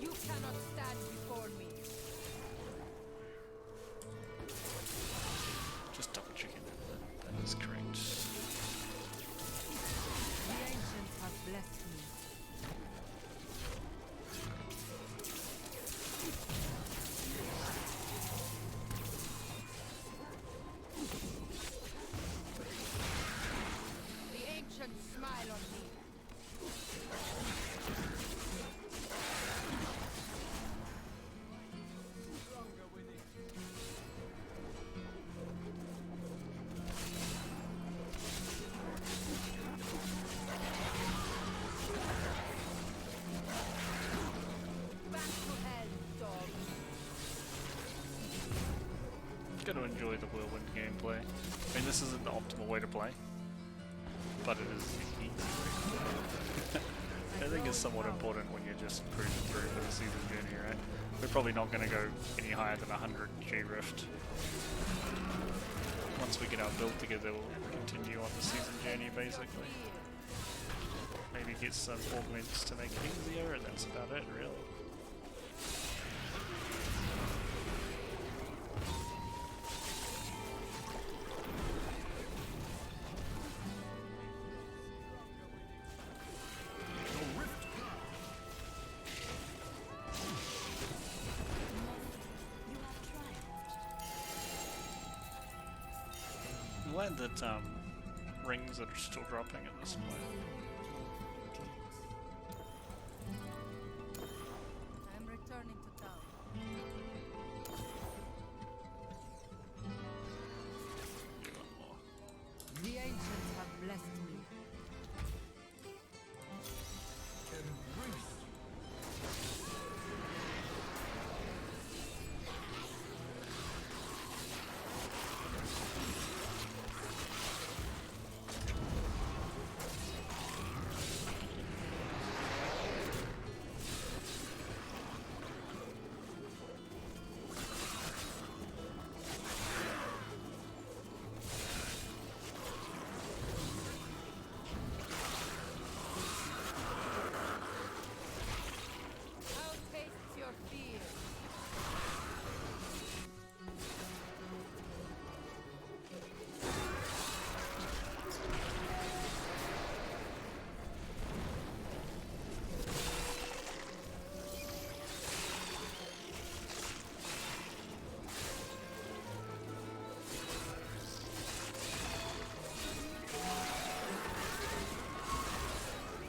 You cannot stand before me. Just double checking that is correct. The ancients have blessed me. The ancients smile on me. Back to hell, dog. Gotta enjoy the whirlwind gameplay. I mean, this isn't the optimal way to play, but it is the easy way to play. I think it's somewhat important when you're just cruising through for the season journey, right? We're probably not going to go any higher than 100 G Rift. Once we get our build together, we'll continue on the season journey, basically. Maybe get some augments to make it easier, and that's about it, really. I'm glad that rings that are still dropping at this point. I'm returning to town. Get one more. The ancients have blessed me. How tastes your fear?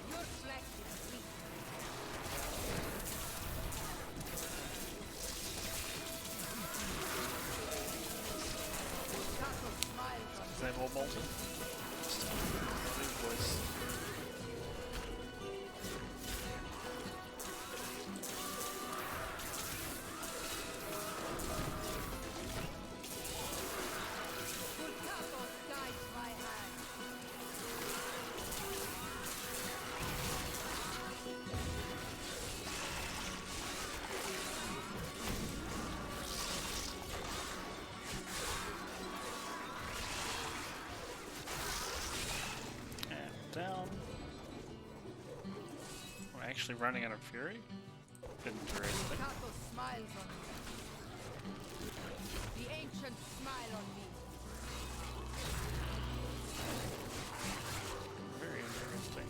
Your flesh is weak. Taco smiles on Is that all molten? Just voice. Taco guides my hand. And down. We're actually running out of fury. Interesting. Kato smiles on me. The ancients smile on me. Very interesting.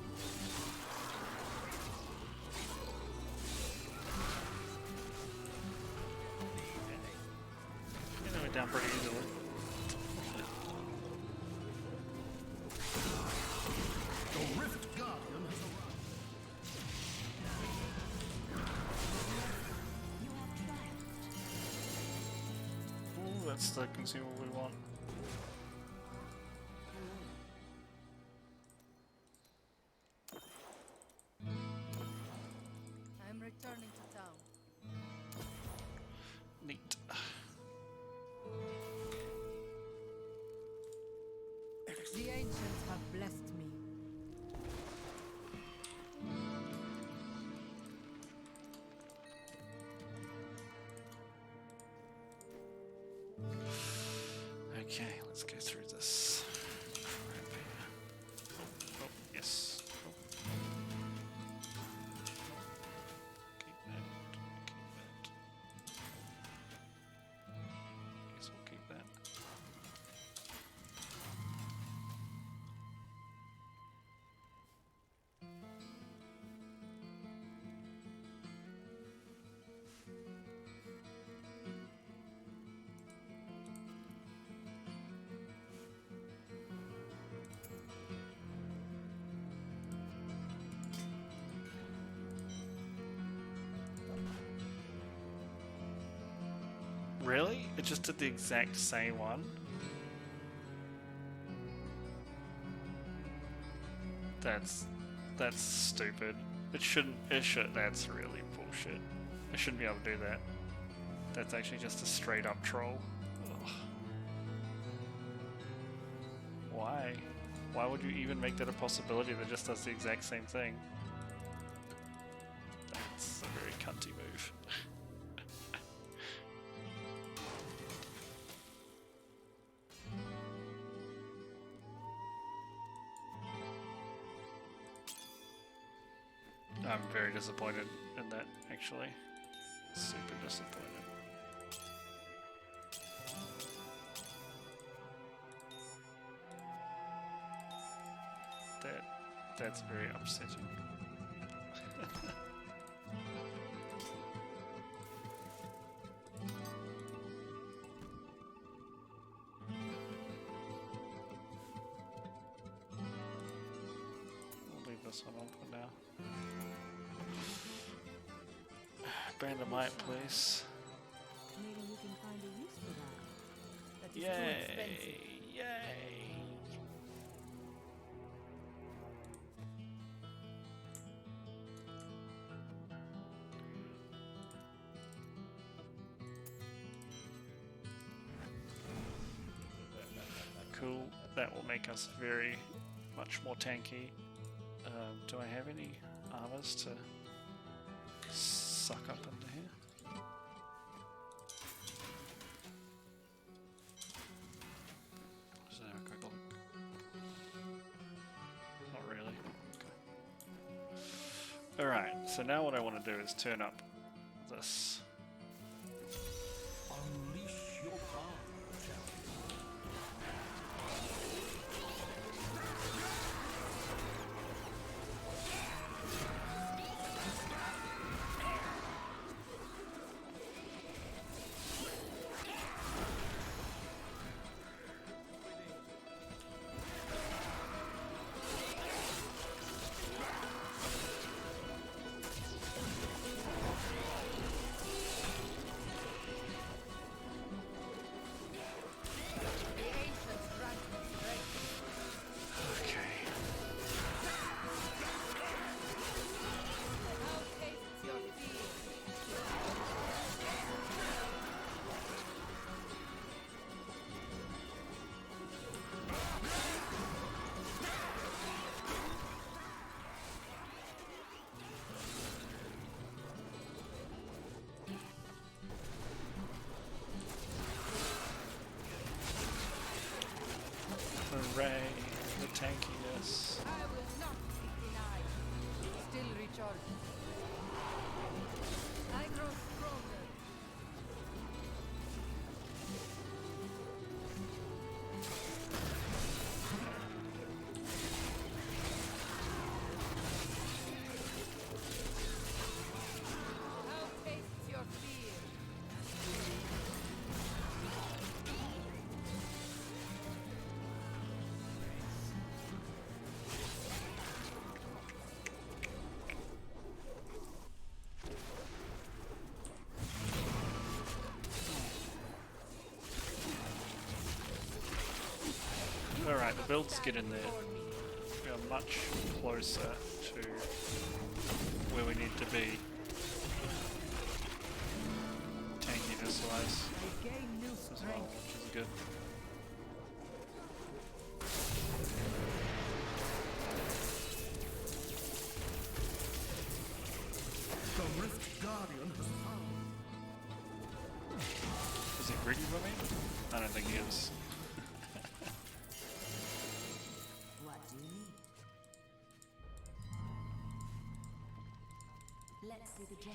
Yeah, they went down pretty easily. The Rift Guardian has arrived. Ooh, that's the consumable we want. I'm returning to town. Neat. The ancients have blessed me. Okay, let's go through this. Crap here. Oh, yes. Oh. Keep that. Keep that. Guess we'll keep that. Really? It just did the exact same one? That's stupid. It should, that's really bullshit. I shouldn't be able to do that. That's actually just a straight up troll. Ugh. Why? Why would you even make that a possibility that just does the exact same thing? That's a very cunty move. I'm very disappointed in that, actually. Super disappointed. That's very upsetting. We'll leave this one on for now. Bandamite, please. Maybe you can find a use for that. That is too Yay! expensive. Yay! Cool. That will make us very much more tanky. Do I have any armors to suck up into here? Just have a quick look. Not really. Okay. Alright, so now what I want to do is turn up this. Unleash your power, champion. The ancients grant me strength. Okay. How tastes your fear? Hooray, the tankiness. I will not be denied. Still recharging. Alright, the builds get in there. We are much closer to where we need to be. Tankiness-wise I gain new as well, strength. which is good. The Rift Guardian has found. Is he greedy for me? I don't think he is. What do you need? Let's see the gem.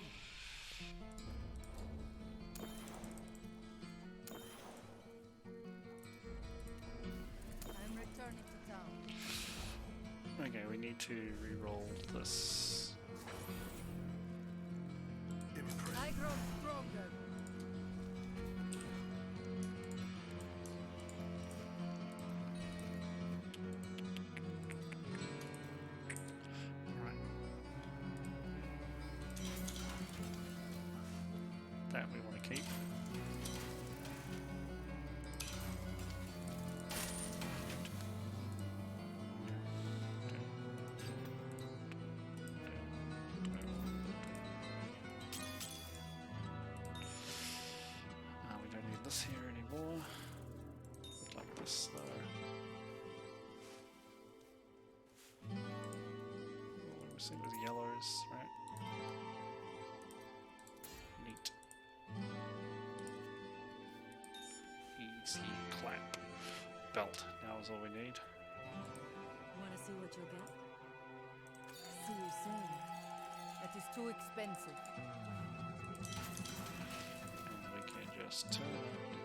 I'm returning to town. Okay, we need to re-roll this. I grow stronger. Right. That we want to keep. We don't need this here anymore. Would like this though. What we're seeing with the yellows, right? Neat. Easy clap. Belt. Now is all we need. Wanna see what you'll get? See you soon. That is too expensive. And we can just turn up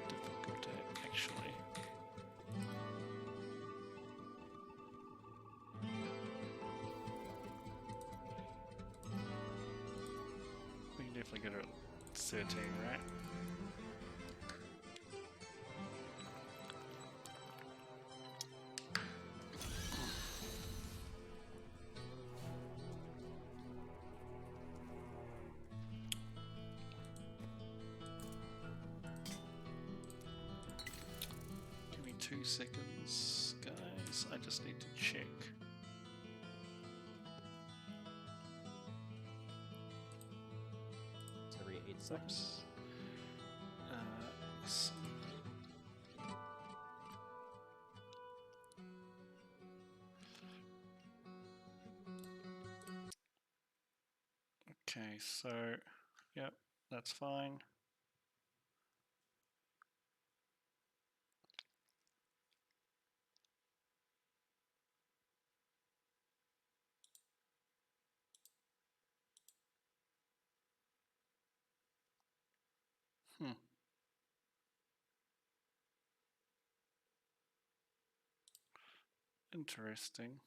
the difficulty actually. We can definitely get it at 13, right? Give me 2 seconds, guys. I just need to check. It's every 8 seconds. Oops. So- Okay, so, yep, that's fine. Interesting.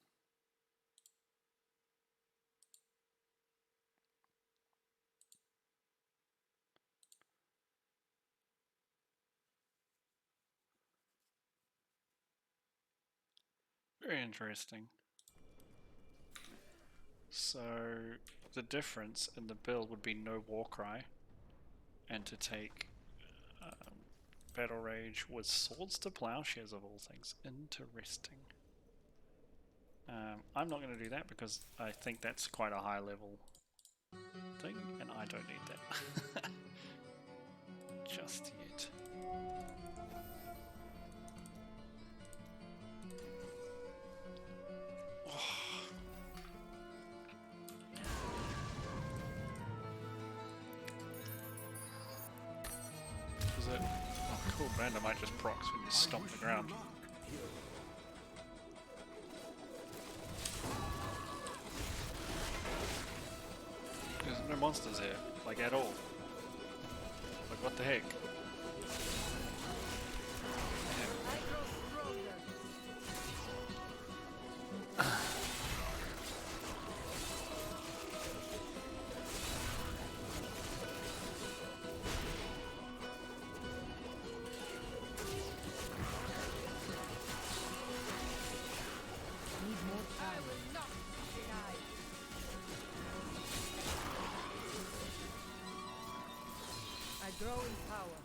Very interesting. So the difference in the build would be no war cry, and to take battle rage with swords to plowshares of all things. Interesting. I'm not going to do that because I think that's quite a high level thing, and I don't need that just yet. Is it? Oh, cool. Randomite just procs when you stomp the ground. There's no monsters here, like at all. Like what the heck? I grow stronger. Need more power. I will not die. I grow in power.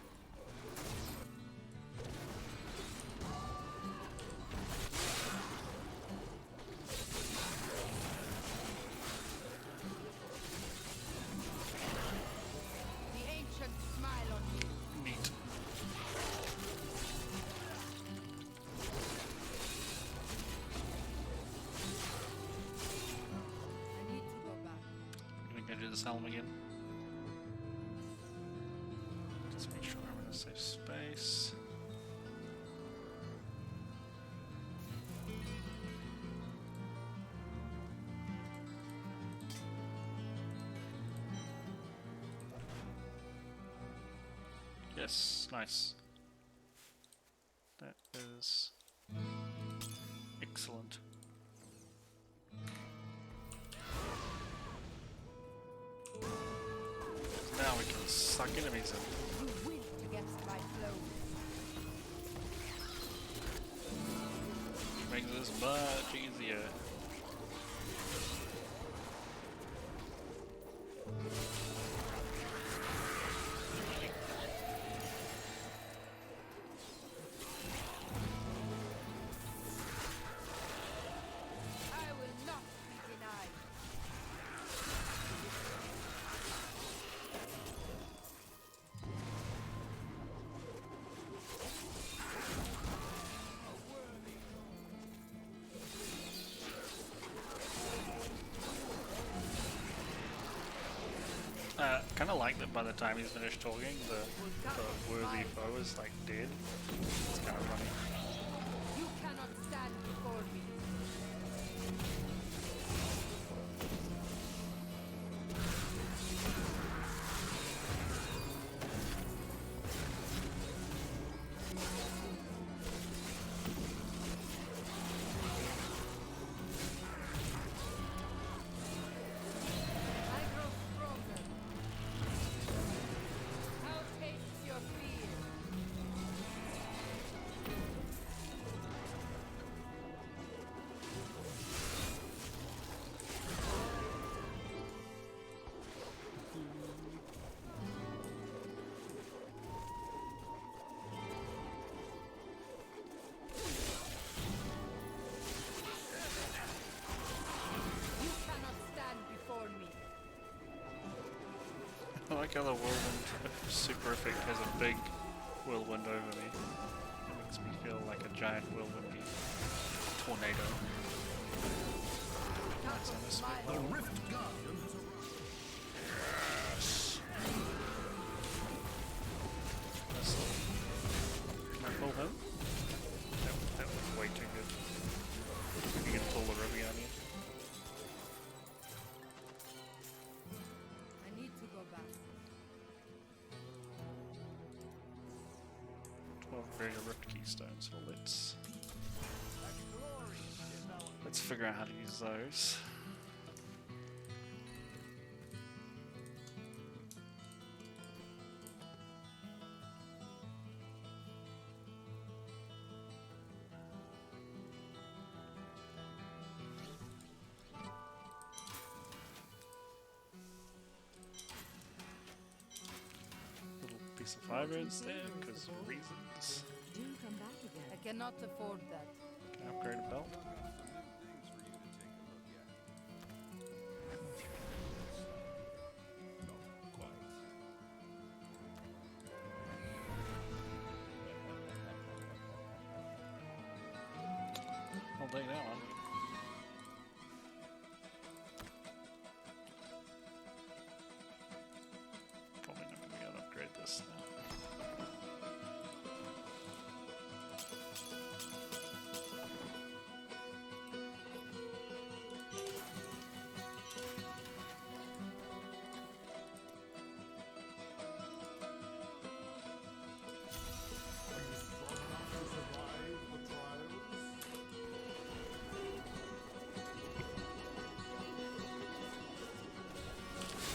to do this helm again. Just make sure I'm in a safe space. Yes, nice. That is excellent. Now we can suck enemies in. You winced against my blow. Which makes this much easier. I will not be denied. Kind of like that by the time he's finished talking, the worthy foe is like dead. It's kind of funny. You cannot stand before me. I grow stronger. How tastes your fear? You cannot stand before me. I like how the whirlwind super effect has a big whirlwind over me. It makes me feel like a giant whirlwindy tornado. Nice, I miss My The Rift Guardian has arrived. Can I pull him? That was way too good. You can pull the ruby on you. I need to go back. 12 greater rift keystones. So let's figure out how to use those. Little piece of fiber instead, because reasons. Do come back again. I cannot afford that. Can I upgrade a belt? I'll take that one. Probably not going to be able to upgrade this now.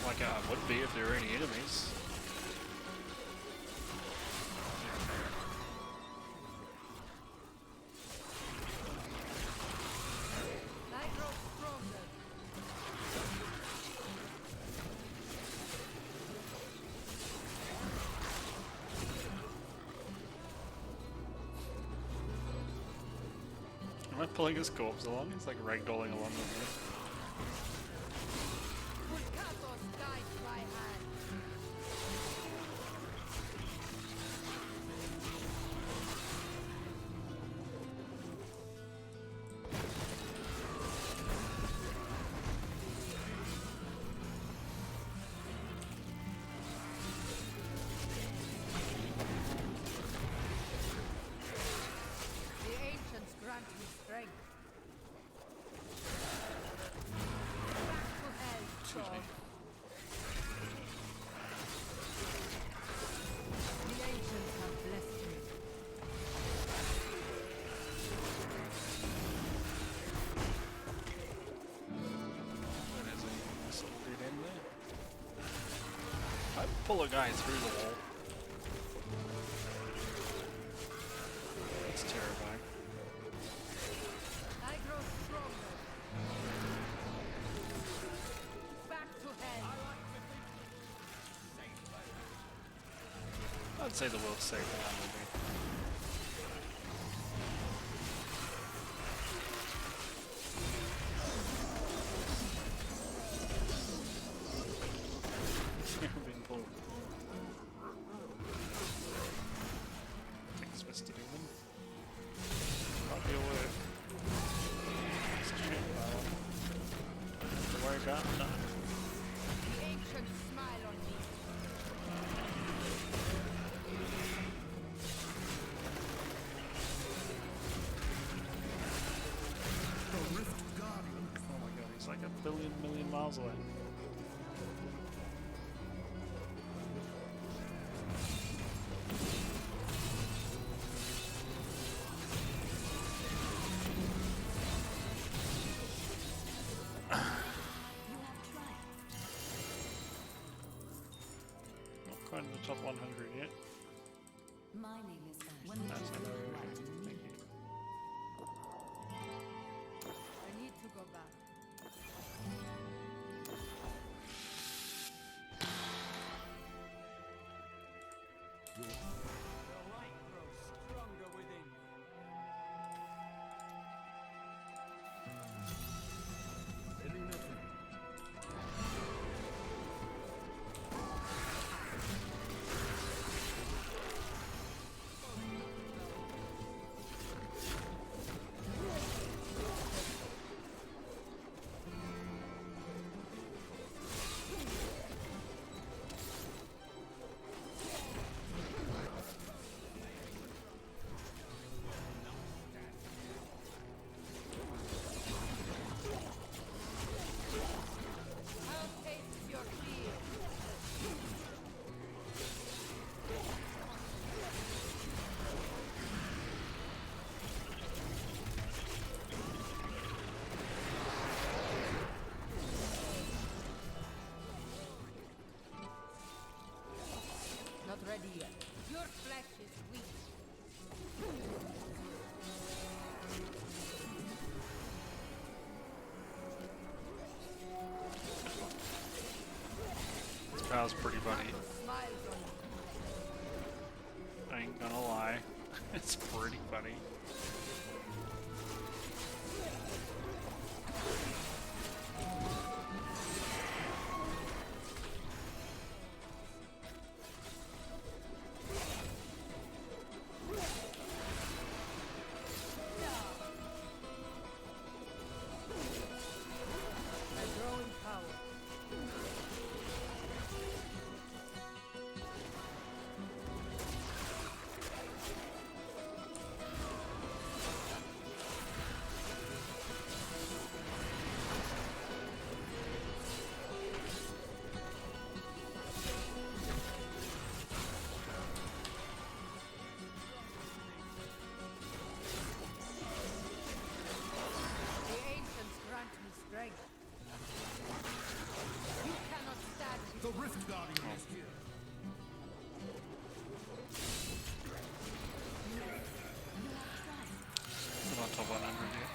Like I would be if there were any enemies. I grow stronger. Am I pulling his corpse along? He's like ragdolling along with me. Pulcatos guide my hand. Excuse me. The ancients have blessed me. There's a nice little dead end there. I'd pull a guy through the wall. That's terrifying. I grow stronger. Back to hell. I'd say the world's safe around with me. Being pulled. I think it's best to do them. Might be a work. It's a shit pile. Don't have to worry about that. The ancients smile on me. The Rift Guardian. Oh my god, he's like a million miles away. Not quite in the top 100 yet. My name is Ash. That's thank you. I need to go back. The light grows stronger within you. Feeling nothing. I'll taste your fear. Not ready yet. Your flesh is weak. This pal's pretty funny. Smiles on me. I ain't gonna lie. It's pretty funny. I grow in power. The ancients grant me strength. You cannot stand The Rift Guardian is here. We're not top 100 yet.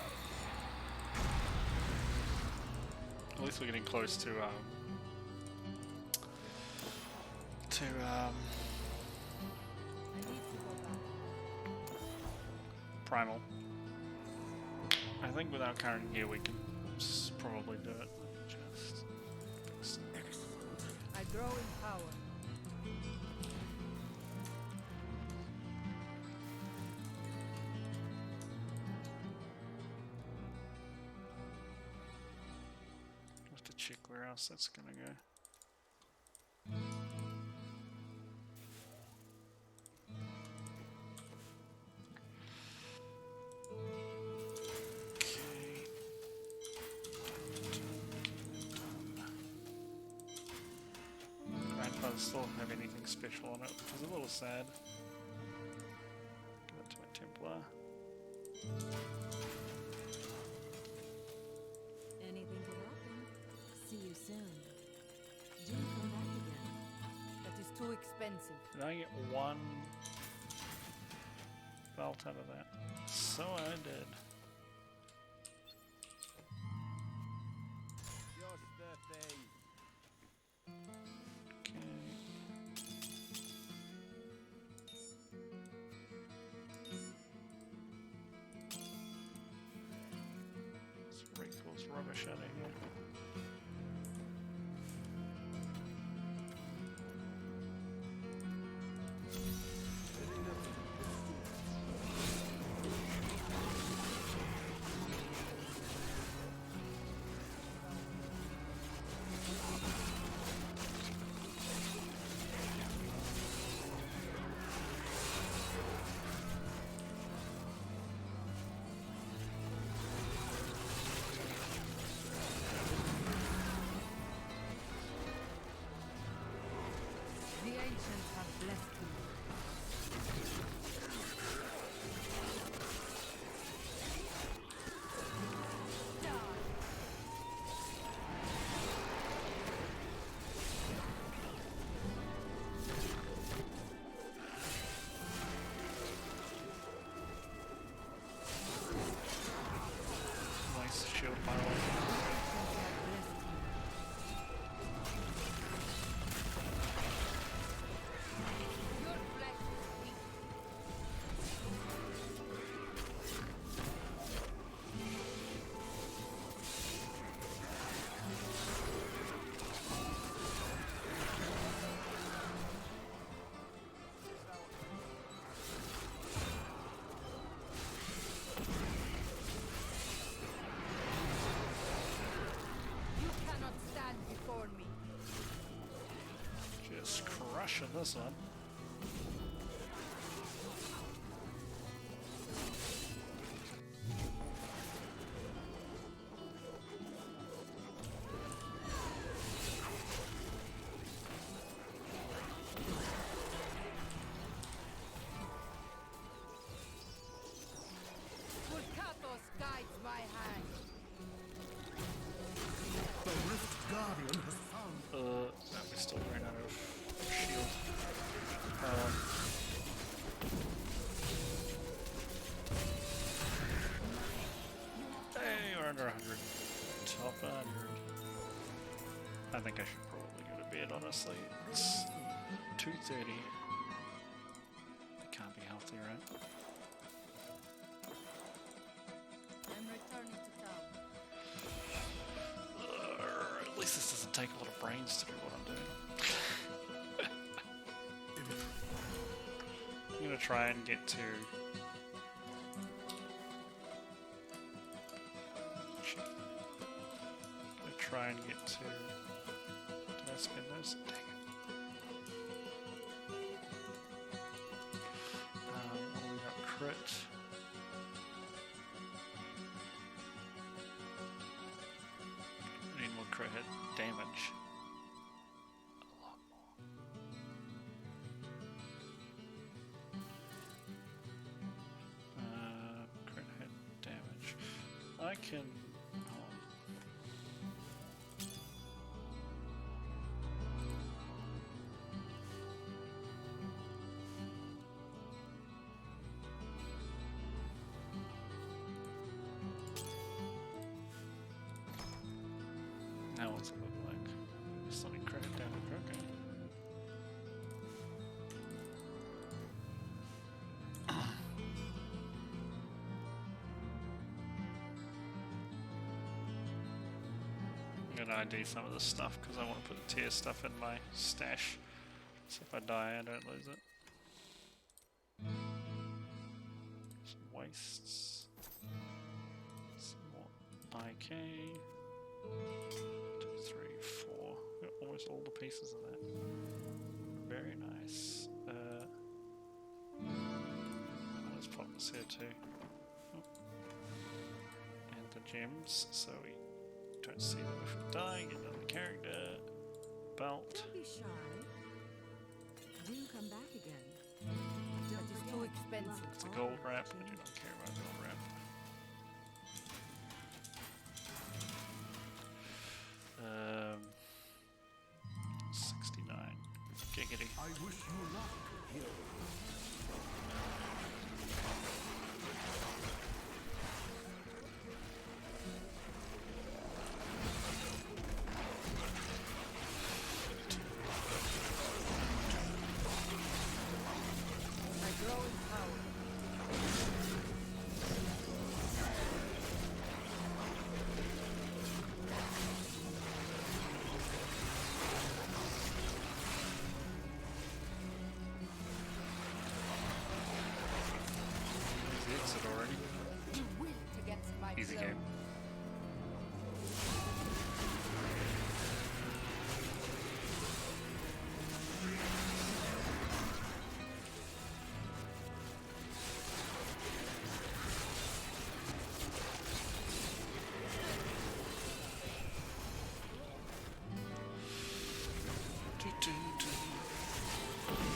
At least we're getting close to I need to go back. primal. I think without current gear we can probably do it. Just I grow in power. have to check where else that's gonna go. Okay. But I still don't have anything special on it, which is a little sad. Give it to my Templar. Anything could happen. See you soon. Do come back again. That is too expensive. Did I get one belt out of that? So I did. Recoil's rubbish out of here. The ancients have blessed me. Nice shield pile. Your flesh is weak. You cannot stand before me. Just crushing this one. Vulkatos guides my hand. The Rift Guardian has found No, we still ran out of shield. Hey, we're under 100. Top 100. I think I should probably go to bed, honestly. It's 2:30. It can't be healthy, right? I'm returning to town. At least this doesn't take a lot of brains to do what I'm doing. I'm gonna try and get to... Shit. I'm gonna try and get to... Did I spend those? Dang it. What do we got? Crit. I need more crit hit damage. A lot more. Crit hit damage. I can. Now what's it look like? Sonic credit damage, okay. I'm gonna ID some of this stuff because I want to put the tier stuff in my stash. So if I die, I don't lose it. Some wastes. Some more IK. 2, 3, 4. Got almost all the pieces of that. Very nice. Let's pop this here too. Oh. And the gems, so we don't see them if we die. Get another character. Belt. Don't be shy. Do come back again. That is too expensive. It's a gold wrap. I do not care about gold wrap. 69. Giggity. I wish you luck, hero. I grow in power. Is the exit already? You will against my Easy blow. game.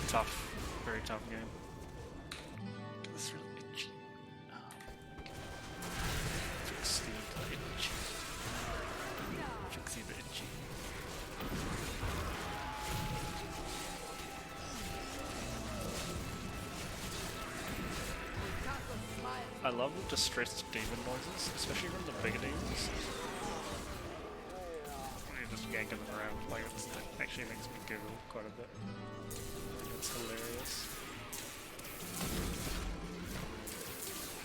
Tough, very tough game. This is really itchy. Fix the itch. Fixing the itchy. I love the distressed demon noises, especially from the bigger demons. You're just yanking them around, like it actually makes me giggle quite a bit. It's hilarious.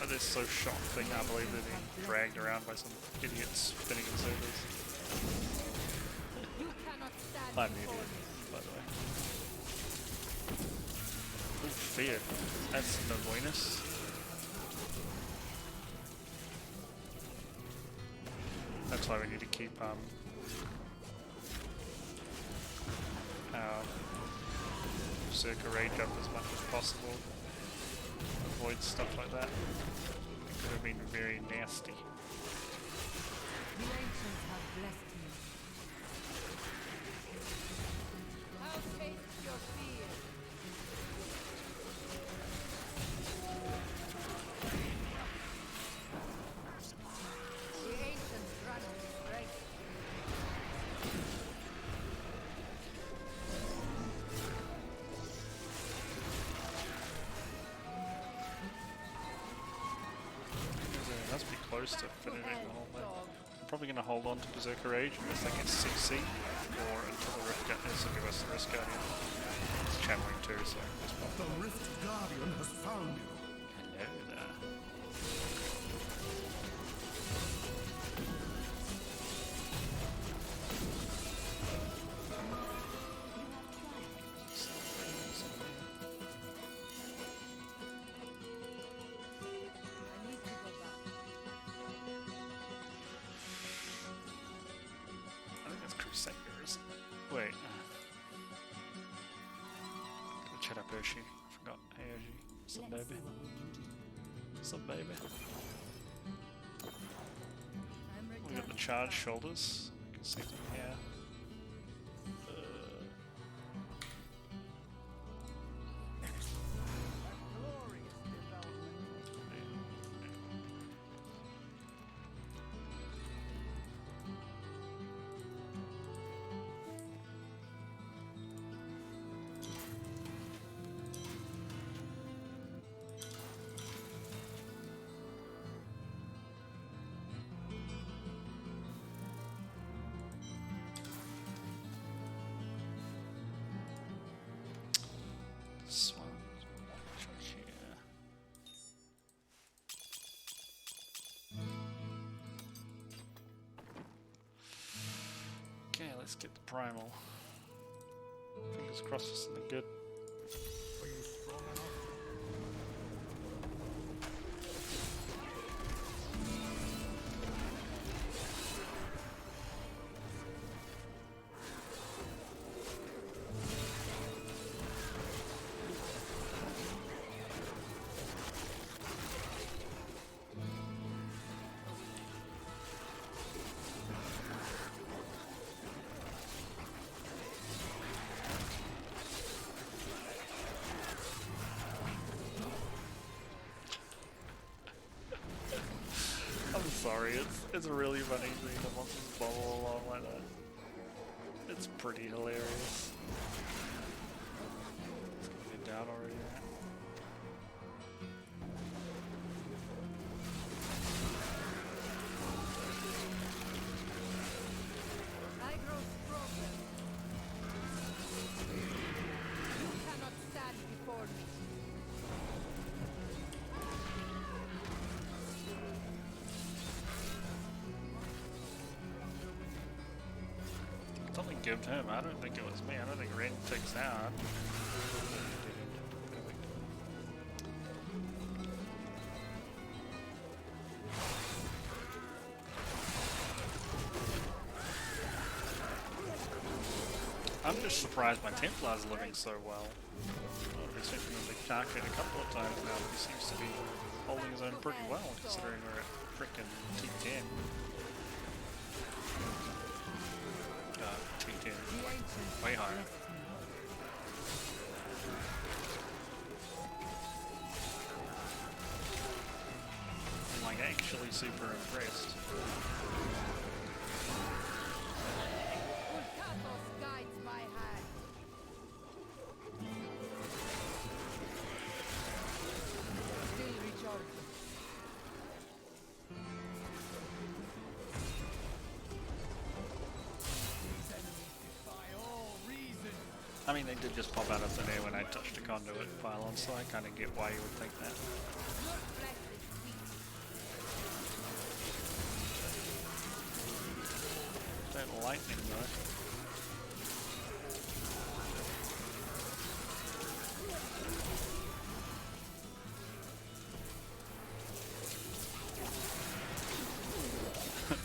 Oh, they're so shocked, they can't believe they're being dragged around by some idiots spinning in circles. You cannot stand I'm an before idiot, me. by the way. Ooh, fear. That's no bonus. That's why we need to keep our Berserker Rage up as much as possible. Avoid stuff like that. It could have been very nasty. The ancients have blessed me. Have faced your fear. The ancients grant me strength. It must be close to finishing the whole thing. I'm probably going to hold on to Berserker Rage unless I get CC or until the Rift Guardian. This will give us the Rift Guardian. It's channeling too, so just pop. The Rift Guardian has found you. Hello there. I need to go back. I think that's Crusader, isn't it? Wait. Gonna chat up Hershey. Forgot Hershey. What's up, baby? What's up, baby? I'm We got the returning. charged shoulders. You can see them here. This one. Check here. Okay, let's get the primal. Fingers crossed for something good. Are you strong enough? sorry, it's really funny seeing the monsters bubble along like that. It's pretty hilarious. It's gonna get down already, right? I grow stronger. You cannot stand before me. Something gibbed him. I don't think it was me. I don't think Ren takes out. I'm just surprised my Templar's living so well. I've expected him to calculate a couple of times now, but he seems to be holding his own pretty well, considering we're at frickin' T10. T10. Way higher. I'm like actually super impressed. Ulkatos guides my hand. Still recharging. I mean, they did just pop out of thin air when I touched a conduit pylon, so I kind of get why you would think that. Your flesh is sweet. That lightning though.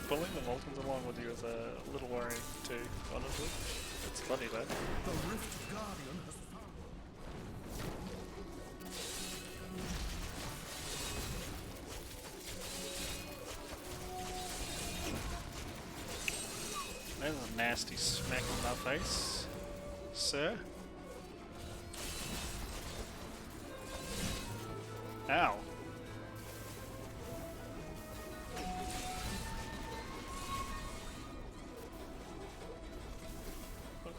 Pulling the Moltons along with you is a little worrying too, honestly. It's funny though. The Rift Guardian has found. There's a nasty smack on my face, sir. Ow.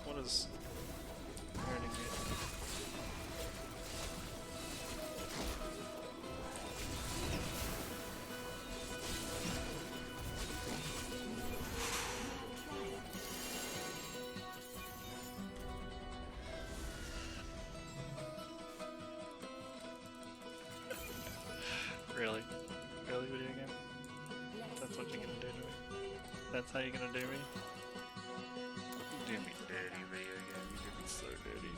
What is hurting it? Really? Really, video game? That's what you're gonna do to me? That's how you're gonna do me? You do me dirty, video game. You do me so dirty.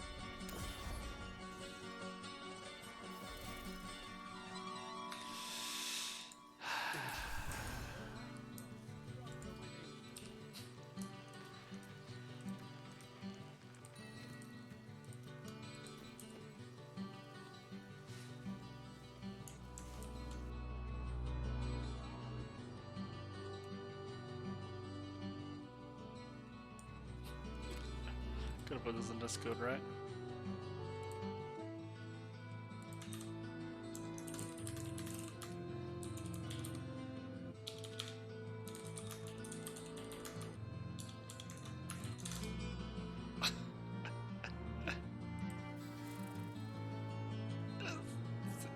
Could have put this in Discord, right?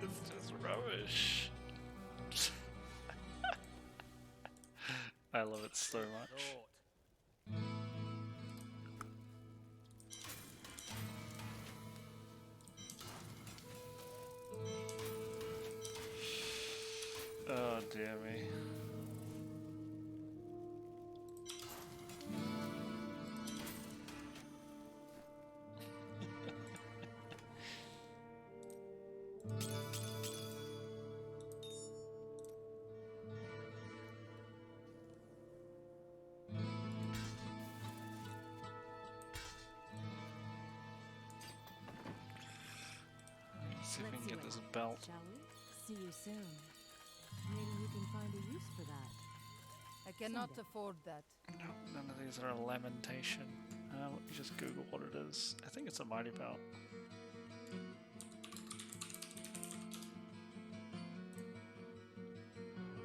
It's just rubbish. I love it so much. Oh dear me. See if we can get this belt. Shall we? See you soon. Maybe we can find a use for that. I cannot Someday. afford that. No, none of these are a lamentation. Let me just Google what it is. I think it's a mighty belt.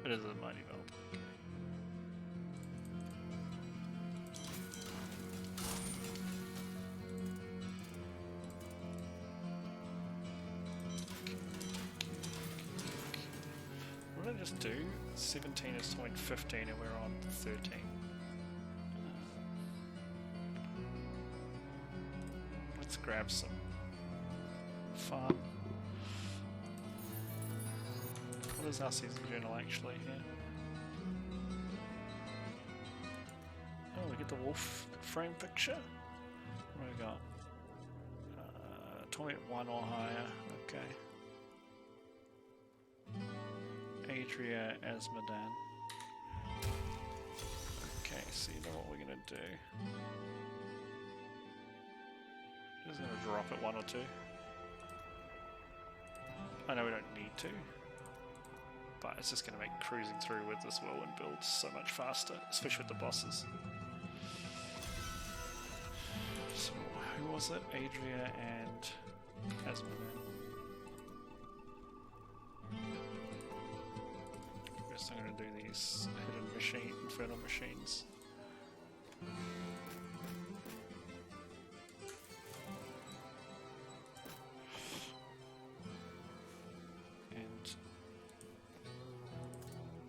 It is a mighty belt. just do? 17 is 15 and we're on 13. Let's grab some fun. What is our season journal actually here? Oh, we get the wolf frame picture. What do we got? Torment 1 or higher. Okay. Adria Asmodan. Okay, so you know what we're gonna do. Just gonna drop it 1 or 2. I know we don't need to, but it's just gonna make cruising through with this whirlwind build so much faster, especially with the bosses. So who was it? Adria and Asmodan. First I'm going to do these hidden infernal machines. And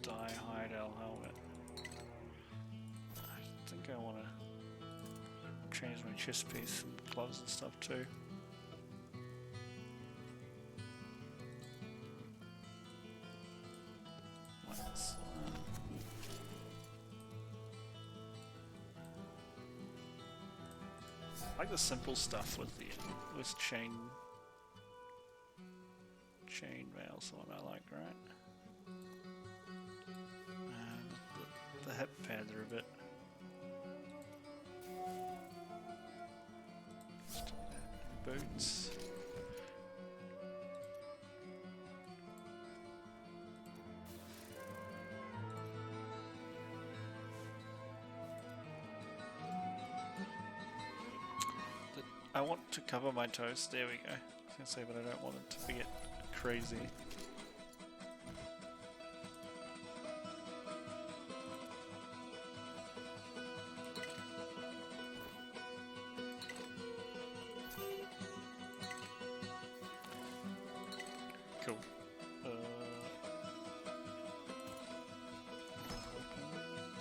die hide our helmet. I think I want to change my chest piece and gloves and stuff too. I like the simple stuff with the chain mail's the one I like, right? And the hip pads are a bit boots. I want to cover my toes. There we go. I was going to say, but I don't want it to get crazy. Cool.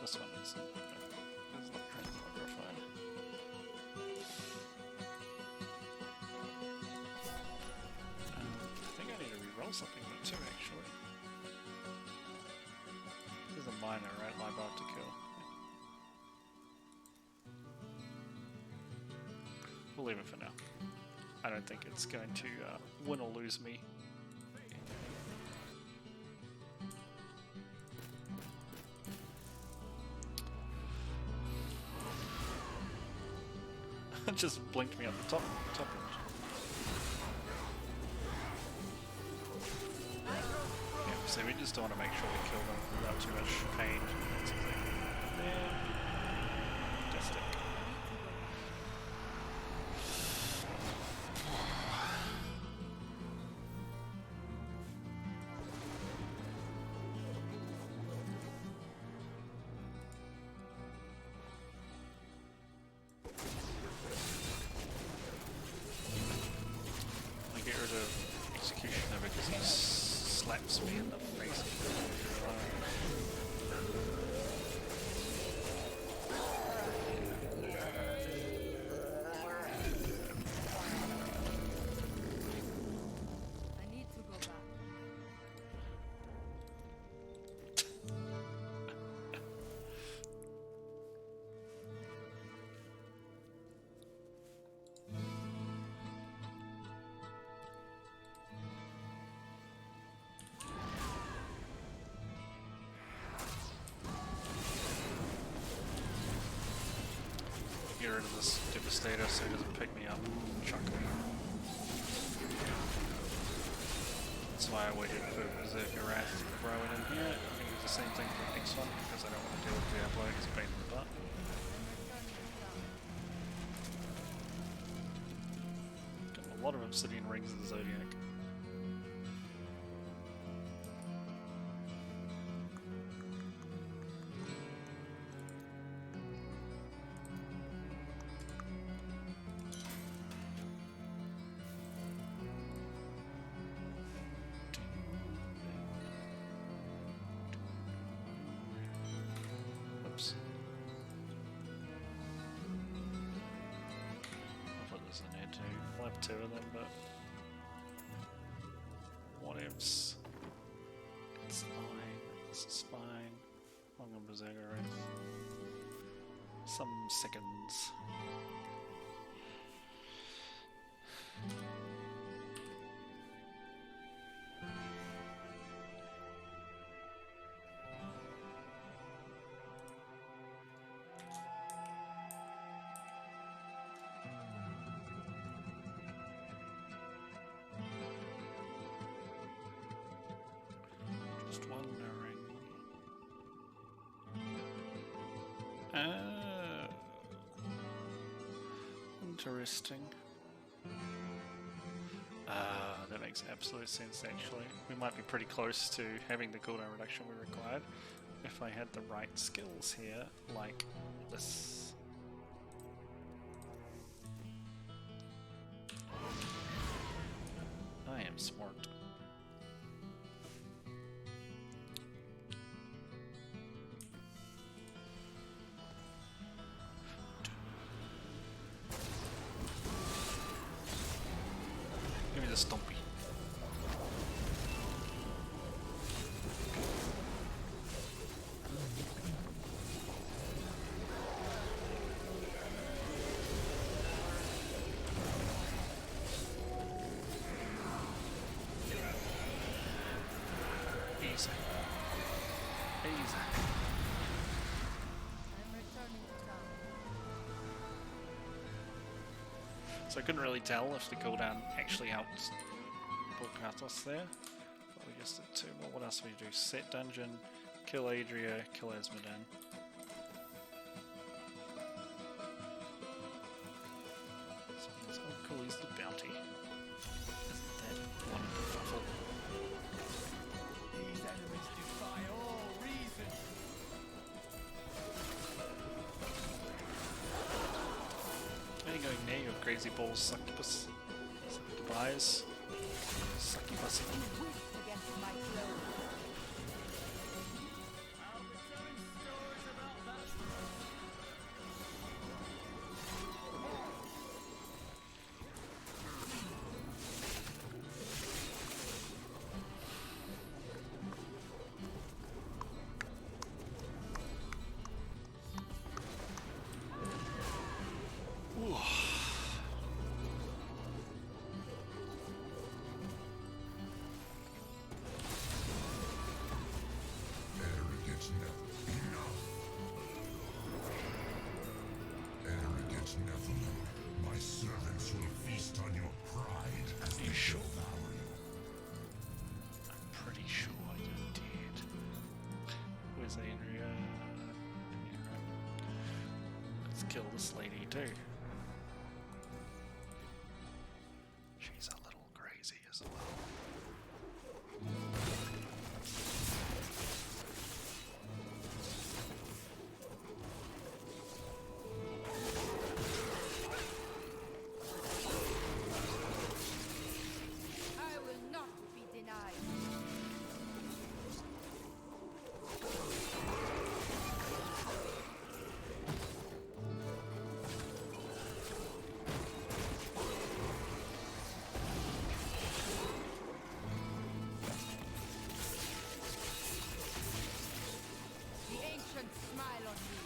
This one is not transmogrified. I think I need to re-roll something with it too, actually. This is a minor, right? My Barb to kill. We'll leave it for now. I don't think it's going to win or lose me. It just blinked me up the top image. Yeah, so we just don't want to make sure we kill them without too much pain. That's the thing. Fantastic. Get rid of Executioner because he slaps me in the face. I need to go back. Get rid of this Devastator so he doesn't pick me up and chuck me. That's why I waited for Berserker Wrath to throw it in here. I'm going to do the same thing for the next one because I don't want to deal with Diablo, it's a pain in the butt. Got a lot of obsidian rings of the Zodiac. 2 of them, but what ifs? It's fine. This is fine. Long on Berserker race. Some seconds. Just wondering. Interesting. That makes absolute sense actually. We might be pretty close to having the cooldown reduction we required if I had the right skills here, like this. I am smart. Give me the stompy. Easy. Easy. I'm returning to town. So I couldn't really tell if the cooldown actually helped Volcatos there. But we just did 2 more. What else do we do? Set dungeon, kill Adria, kill Esmodan. So cool, he's the bounty. Isn't that wonderful? These enemies defy all reason. Where are you going there, you crazy balls, succubus? Succubus. Succubus. Against my throne. Arrogance never enough. Arrogant Nephilim, my servants will feast on your pride as they shall devour you. I'm pretty sure you did. Where's Adria? Yeah, right. Let's kill this lady too. She's a little crazy as well. I will not be denied. The ancients smile on me.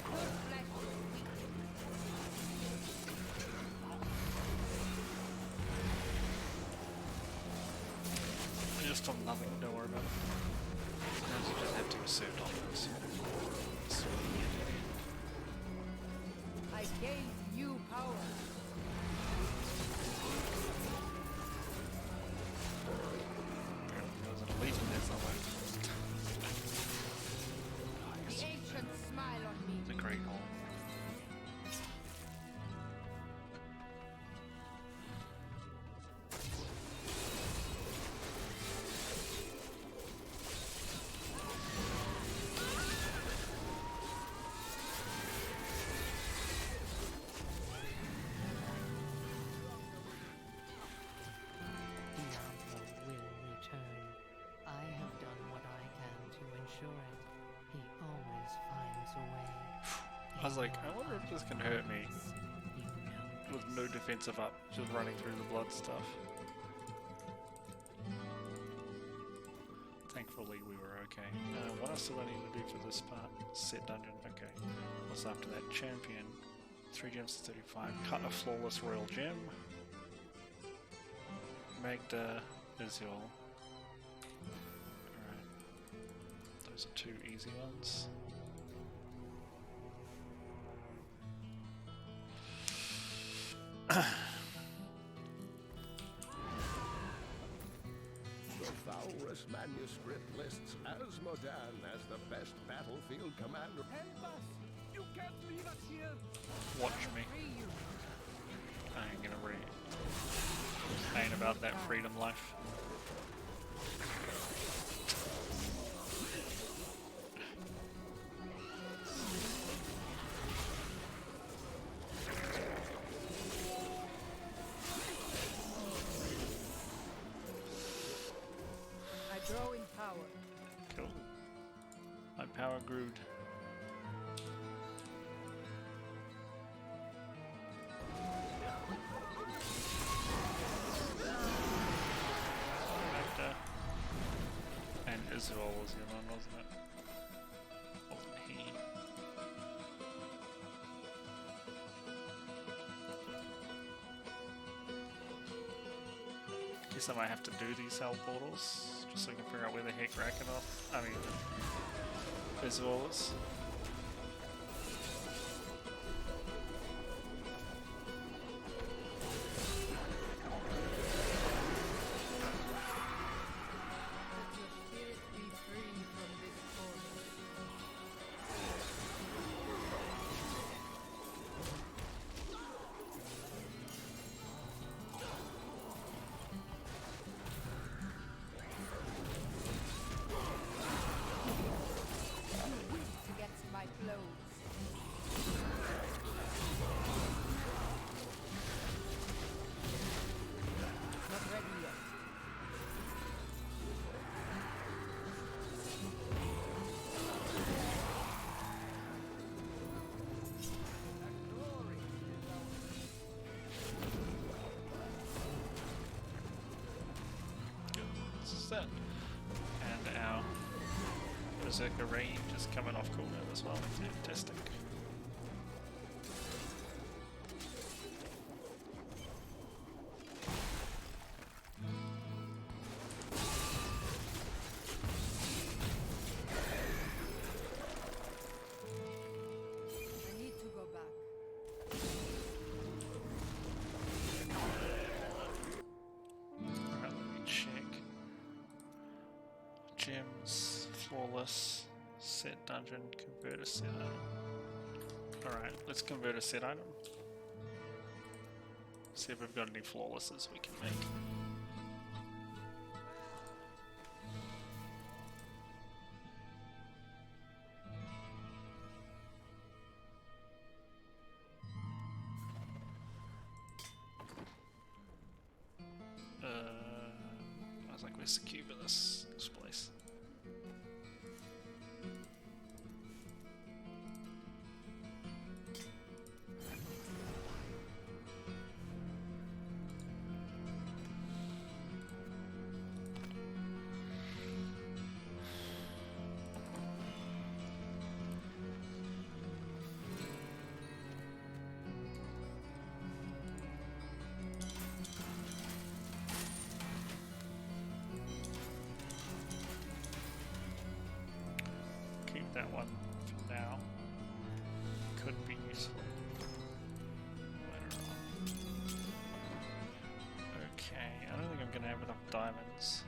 Good flesh is weak. Just on nothing, don't worry about it. Sometimes you just have to assert dominance. That's what you do. I gained new power. There was an elite in there somewhere. The ancients smile on me. It's a great hole. I was like, I wonder if this can hurt me with no defensive up, just running through the blood stuff. Thankfully we were okay. What else do I need to do for this part? Set dungeon, okay. What's after that? Champion. 3 gems to 35. Cut a flawless royal gem. Magda is your... Alright. Those are 2 easy ones. The Valrus manuscript lists Asmodan as the best battlefield commander. Help us! You can't leave us here! Watch me. I ain't gonna read. Ain't about that freedom life. I grow in power. Cool. My power grew. And Israel was the other one, wasn't it? Wasn't he? Guess I might have to do these hell portals just so I can figure out where the heck Rakanoth, I mean, Israel is. Let your spirit be free from this portal. You weak against my blows. Not ready yet. Good. Set. And our Berserker range is coming off cooldown as well. Fantastic. I need to go back. Alright, let me check. Gems, flawless, set dungeon, convert a set item. Alright, let's convert a set item. See if we've got any flawlesses we can make. I was like, where's the cube of this place? Keep that one for now. Could be useful later on. Okay, I don't think I'm gonna have enough diamonds.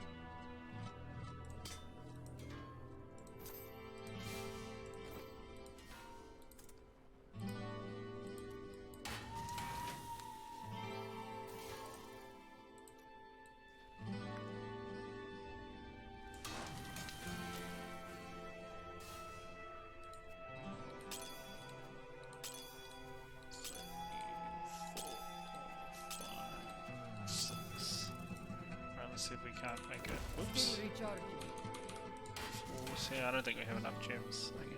Let's see if we can't make it. Whoops. Still recharging. We'll see. I don't think we have enough gems again.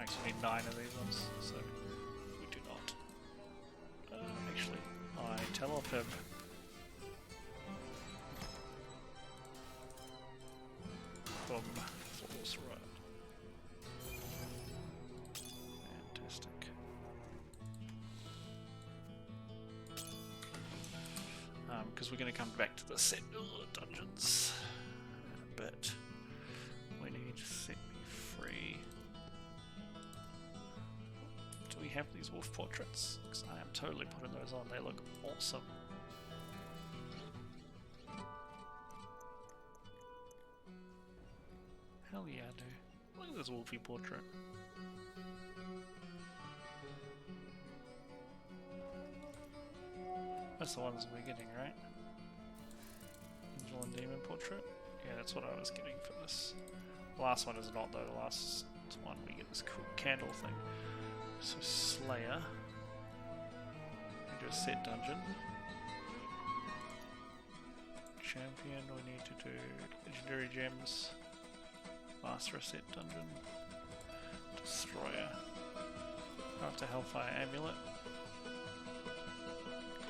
actually need 9 of these ones, so we do not. Actually, I tell off him. Boom. Force right. Fantastic. Because we're going to come back to the set dungeons in a bit. We need to set me free. Do we have these wolf portraits? Because I am totally putting those on. They look awesome. Hell yeah, I do. Look at this wolfy portrait. That's the ones we're getting, right? Angel and Demon portrait? Yeah, that's what I was getting for this. The last one is not though, the last one we get this cool candle thing. So Slayer. We do a set dungeon. Champion, we need to do legendary gems. Master a set dungeon. Destroyer. After Hellfire Amulet.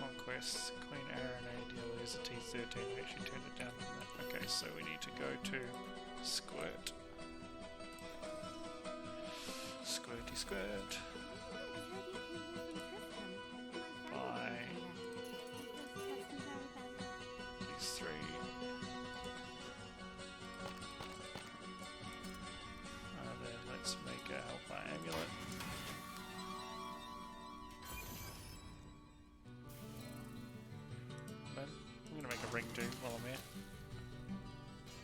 Conquest, Queen Aaron ADL is a T13, we actually turned it down on that. Okay, so we need to go to Squirt. Squirty Squirt. Buy these 3. Then let's make a Hellfire Amulet. I'm gonna make a ring do while I'm here.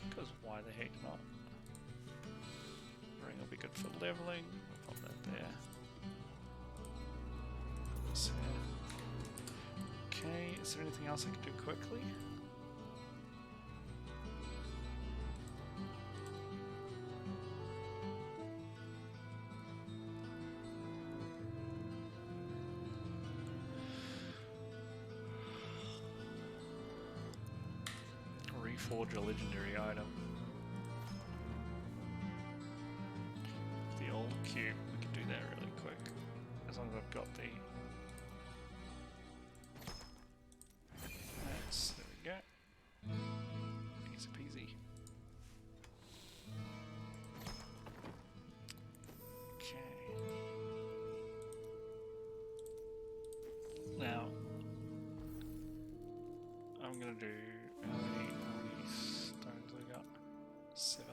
Because why the heck not? Ring will be good for leveling. We'll pop that there. Put this here. Okay, is there anything else I can do quickly? Reforge a legendary item. The old cube, we can do that really quick. As long as I've got the... That's, there we go. Easy peasy. Okay. Now, I'm gonna do... How many stones I got? 7.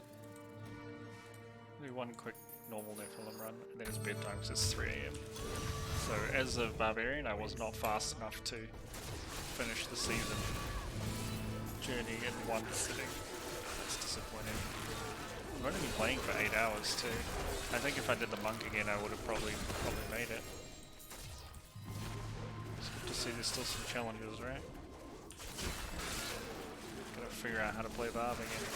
Do one quick normal Nephilim run, and then it's bedtime because it's 3 AM. So as a barbarian, I was not fast enough to finish the season journey in one sitting. That's disappointing. I've only been playing for 8 hours too. I think if I did the monk again, I would have probably made it. It's good to see there's still some challenges, right? Gotta figure out how to play Barb again.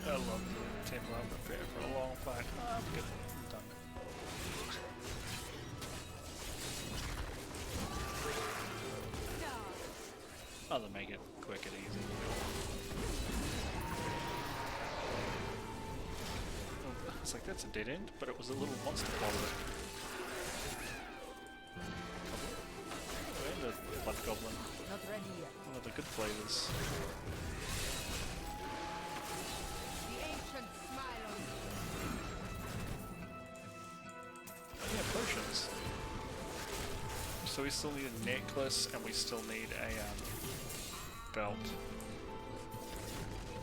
I love the tempo I've prepared for a long fight. Oh, I'm good. I'm done. I'll make it quick and easy. Oh, it's like that's a dead end, but it was a little monster closet. And a blood goblin. Not ready yet. One of the good flavors. The ancient smile on me. Yeah, potions. So we still need a necklace, and we still need a belt.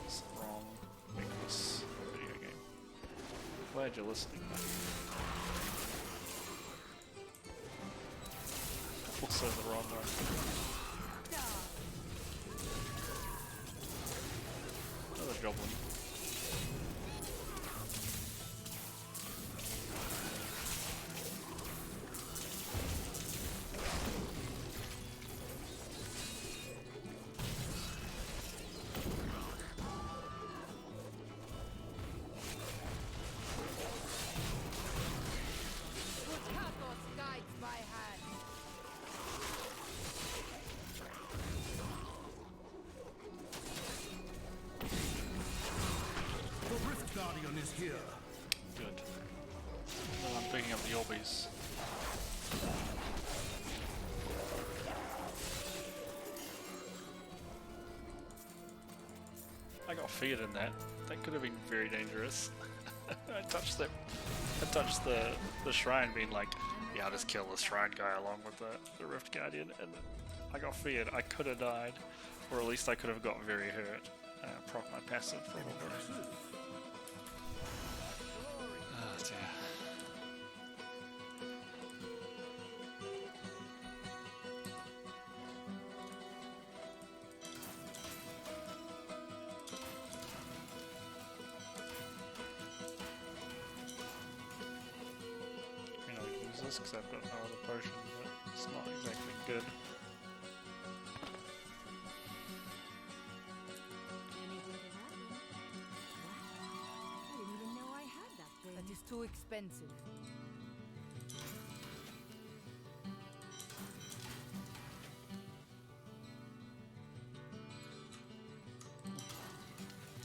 It's the wrong necklace video game. Glad you're listening. Also the wrong one. a goblin. Potatoes guides my hand. The Rift Guardian is here. Good. Well, I'm picking up the Orbeez. I got feared in that. That could have been very dangerous. I touched the shrine, being like, yeah, I'll just kill the shrine guy along with the Rift Guardian, and I got feared. I could have died, or at least I could have got very hurt. Proc my passive for a little bit. Oh dear. I mean, I'll use this because I've got no other potion, but it's not exactly good. Anything can happen. Wow. I didn't even know I had that thing. That is too expensive.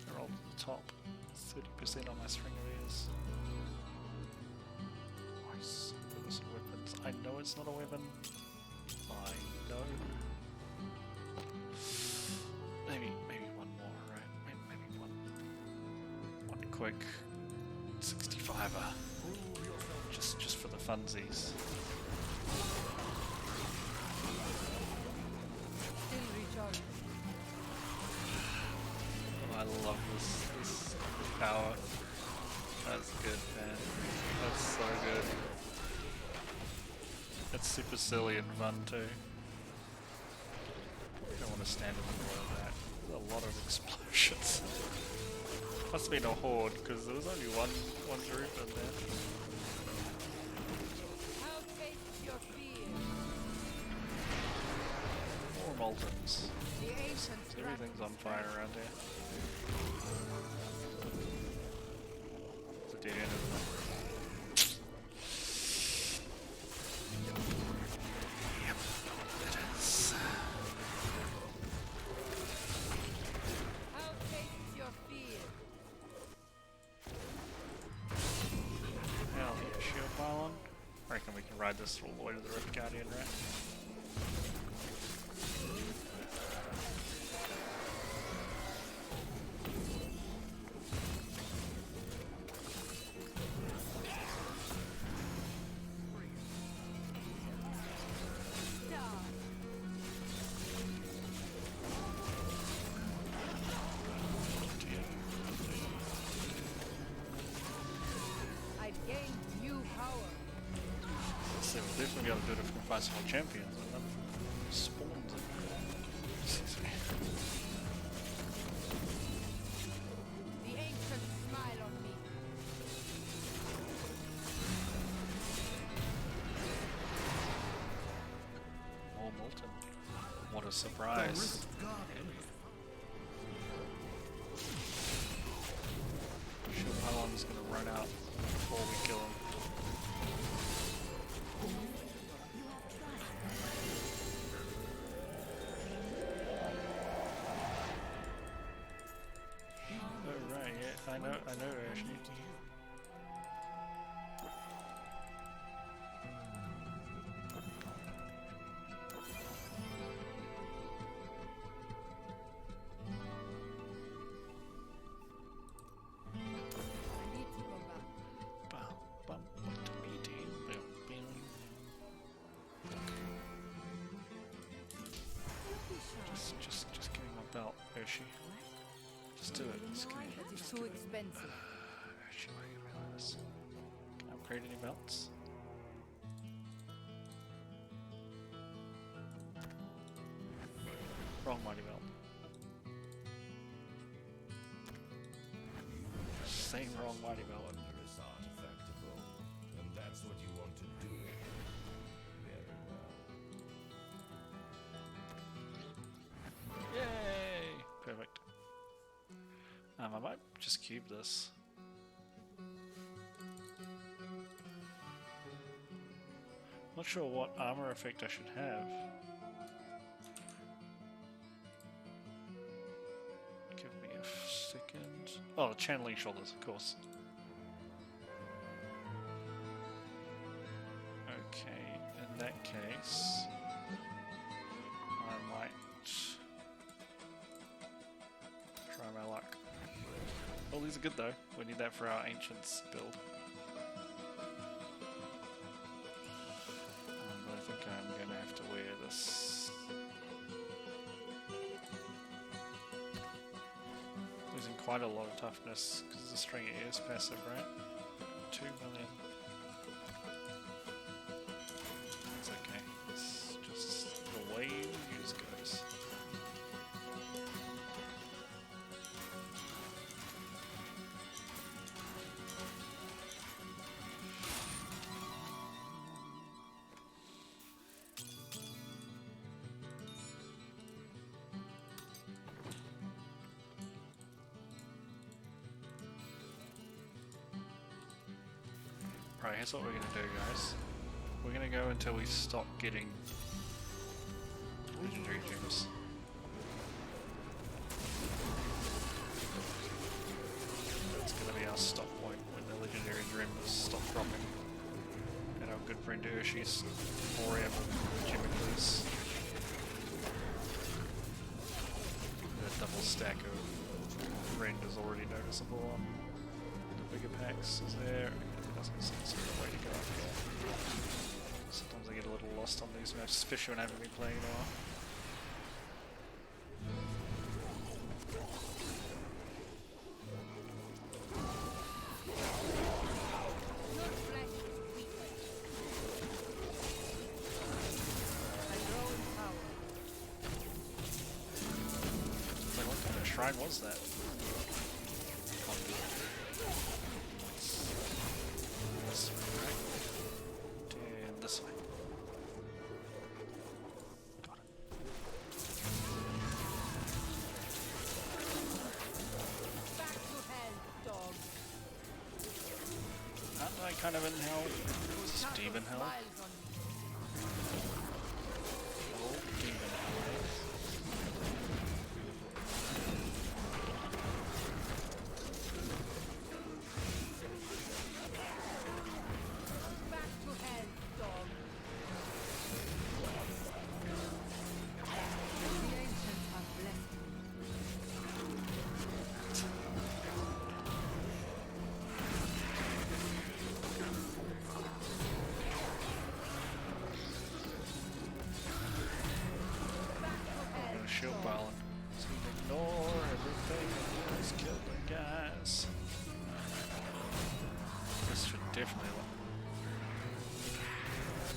I rolled to the top. 30% on my string of ears. Nice. Put this in weapons. I know it's not a weapon. I know. Maybe one more, right? Maybe one quick 65er. Just for the funsies. Still recharging. Oh, I love this power. That's good, man. That's so good. It's super silly and fun too. I don't want to stand in the middle of that. There's a lot of explosions. Must have been a horde because there was only one group in there. How tastes your fear? More Moltons. The ancient Everything's on fire around here. It's a dead end, isn't it? Yep, it is. How tastes your fear? Hell yeah, shield pylon. I reckon we can ride this all the way to the Rift Guardian, right? I've gained new power. So we'll definitely be able to do it if we can find some more champions and then spawns and excuse me. The ancient smile on me. More Molten. What a surprise. Rift Guardian. Shield pylon's gonna run out before we kill him. Oh right, yeah, I know actually. I need to go back. Just give me my belt, Hershey. Just do it. Just give me. That is Just too give me. expensive. Hershey, why you give me this? Can I upgrade any belts? Wrong mighty belt. saying wrong, Mighty Melon. Wondrous artifact of old, and that's what you want to do. Very well. Yay! Perfect. I might just cube this. Not sure what armor effect I should have. Give me a second. Oh, channeling shoulders, of course. Okay, in that case, I might try my luck. Well, these are good though. We need that for our ancients build. But I think I'm gonna have to wear this. Losing quite a lot of toughness because the string is passive, right? 2 million. It's okay. It's just the way use goes. Right, here's what we're gonna do, guys. We're gonna go until we stop getting legendary gems. That's gonna be our stop point when the legendary gems stop dropping. And our good friend Urshi's 4M Gemicles. The double stack of rend is already noticeable on the bigger packs. Is there? Doesn't seem to be the way to go up here. Sometimes I get a little lost on these maps, especially when I haven't been playing in a while. It's like, what kind of shrine was that? This way, right? And this way. Got it. Back to hell, dog. Aren't I kind of in hell? Is this demon hell? Smiles on me. Oh, demon hell. Back to hell, dog. The ancients have blessed me. I'm gonna shield Balin. So you can ignore everything and just kill the guys. This should definitely look.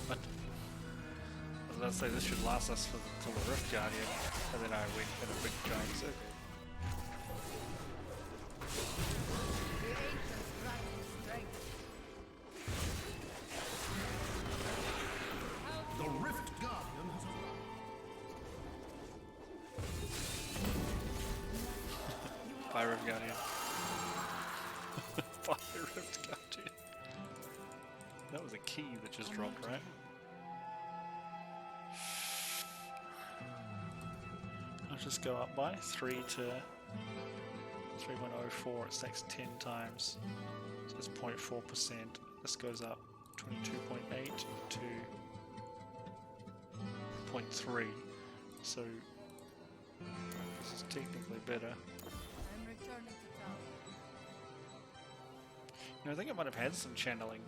What? I was about to say this should last us till the Rift Guardian, and then I went in a big giant circle. The ancients grant me strength. The Rift Guardian has arrived. Bye, Rift Guardian. Bye, Rift Guardian. That was a key that just dropped, right? I'll just go up by 3 to 3.04. It stacks 10 times. So it's 0.4%. This goes up 22.8 to 0.3. So this is technically better. I'm returning to town. You know, I think I might have had some channeling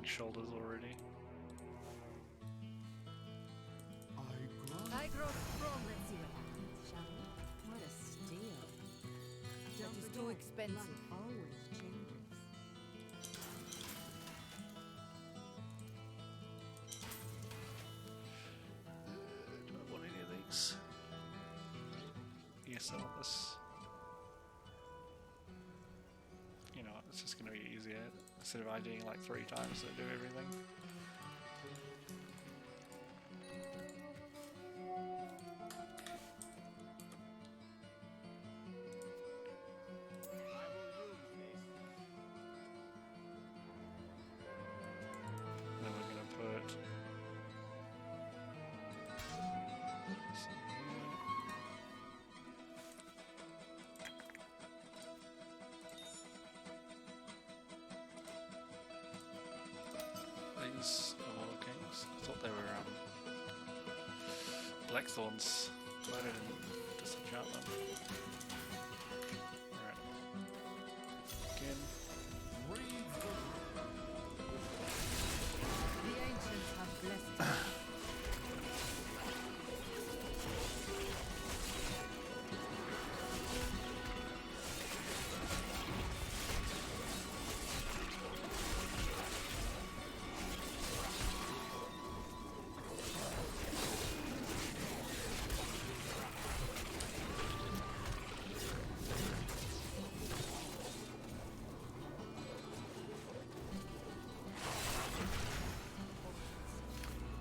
shoulders already. I grow strong. Let's see what happens, shall we? What a steal. That is too expensive. Luck always changes. Do I want any of these? Yes, I want this. Instead of IDing like 3 times to do everything. Then we're gonna put these are kings. I thought they were blackthorns. Glad I didn't disenchant them. Alright. Again. The ancients have blessed me.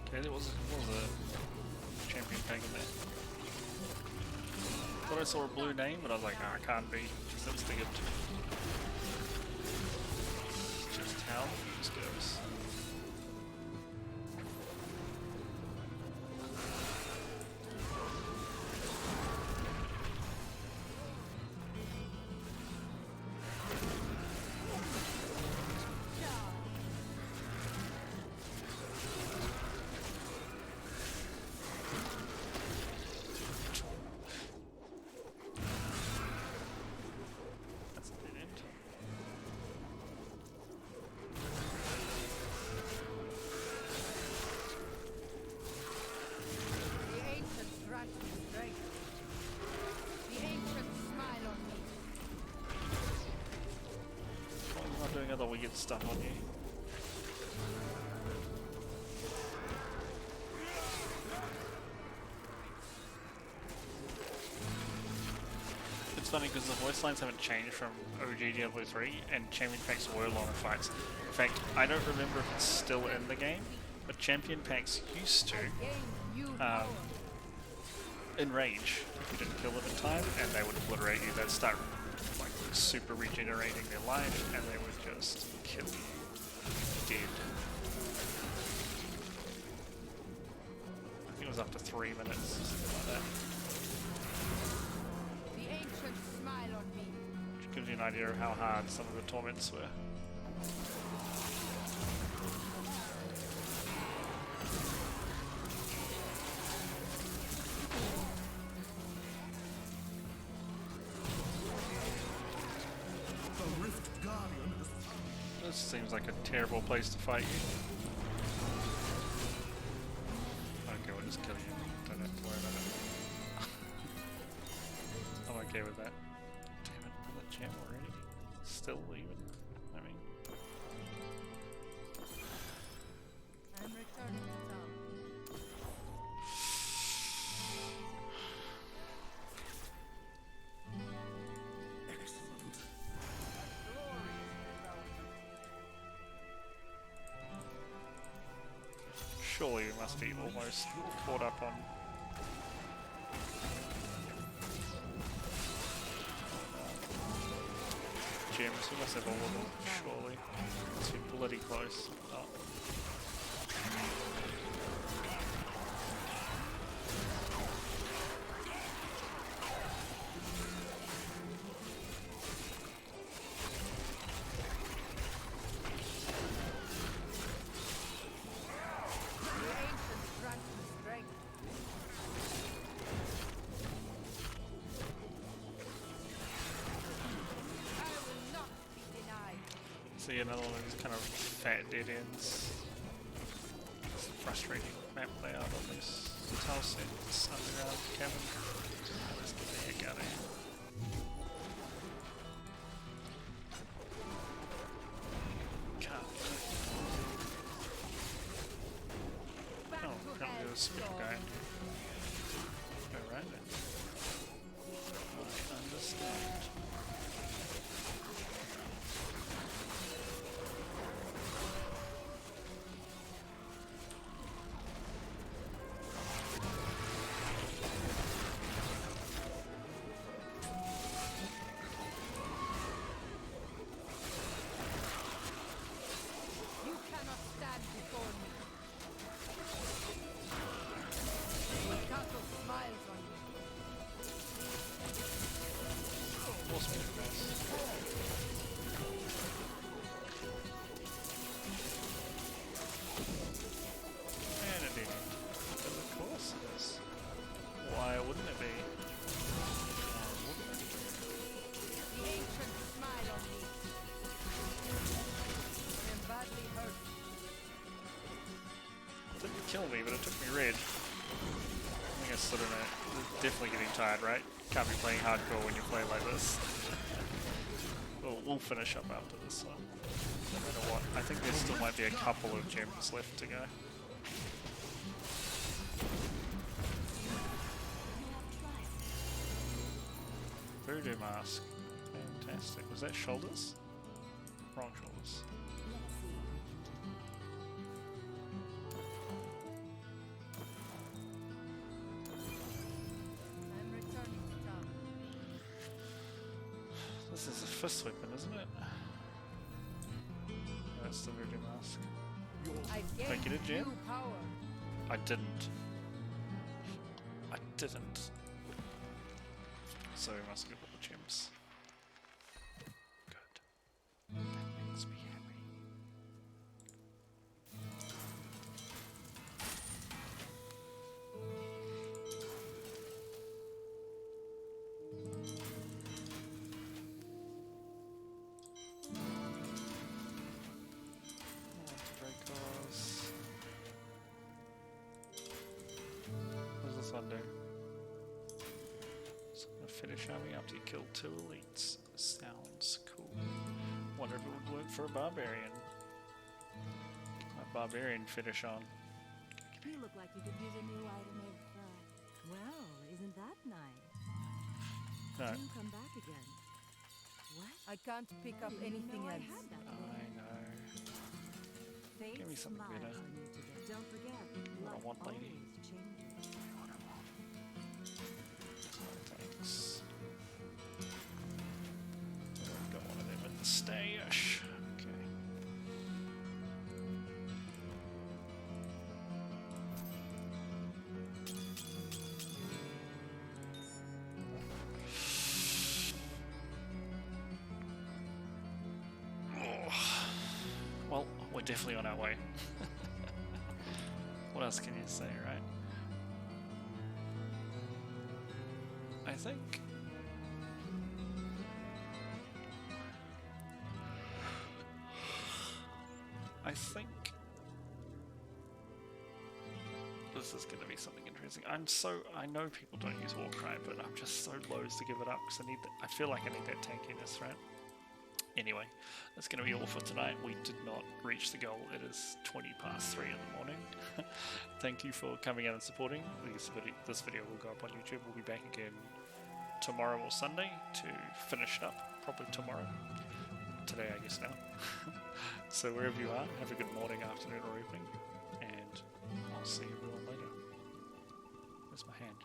Okay, there was a champion tag in there. Thought I saw a blue name, but I was like, oh, I can't be. Just instigated. Just how this goes. That's a dead end. The ancients grant me strength. The ancients smile on me. Well, you're not doing other weird stuff on you. It's funny because the voice lines haven't changed from OG Diablo 3 and champion packs were longer fights. In fact, I don't remember if it's still in the game, but champion packs used to Gain new power. enrage if you didn't kill them in time, and they would obliterate you. They'd start like super regenerating their life, and they would just kill you dead. I think it was up to 3 minutes, something like that. The ancients smile on me. Which gives you an idea of how hard some of the torments were. This seems like a terrible place to fight you. Okay, we'll just kill you. Don't have to worry about it. I'm okay with that. Damn it, another gem already. Still leaving. I mean, I'm returning to town. surely you must be almost caught up on gems. You must have all of them, surely. Too bloody close. Oh. See another one of these kind of fat dead ends. It's a frustrating map layout on this tile set, this underground cabin. Let's get the heck out of here. Can't. Oh, apparently there's a special guy. Alright then. I understand. kill me, but it took me red. I think I stood in it. Definitely getting tired, right? Can't be playing hardcore when you play like this. We'll finish up after this one. No matter what. I think there still might be a couple of gems left to go. Voodoo mask. Fantastic. Was that shoulders? Wrong shoulders. I'm returning to town. This is a fist weapon, isn't it? That's the voodoo mask. I've Did I get a gained gem? new power. I didn't. I didn't. So we must get all the gems. Good. That makes me happy. Breakers. What does this one do? It's gonna finish army after you kill 2 elites. Sounds cool. Wonder if it would work for a barbarian. A barbarian finish on. You look like you could use a new item of, well, isn't that nice? No, Do come back again. What? I can't pick up anything I else. had that I look. know. Fate Give me something smiles better. on you today. Don't forget, What I luck want, lady. always changes. Thanks. Got one of them in the stash. Okay. Oh. Well, we're definitely on our way. What else can you say, right? I think this is going to be something interesting. I know people don't use Warcry, but I'm just so loath to give it up because I feel like I need that tankiness, right? Anyway, that's going to be all for tonight. We did not reach the goal. It is 20 past 3 in the morning. Thank you for coming out and supporting. This video will go up on YouTube. We'll be back again tomorrow or Sunday to finish it up. Probably tomorrow. Today, I guess now. So wherever you are, have a good morning, afternoon or evening. And I'll see everyone later. There's my hand.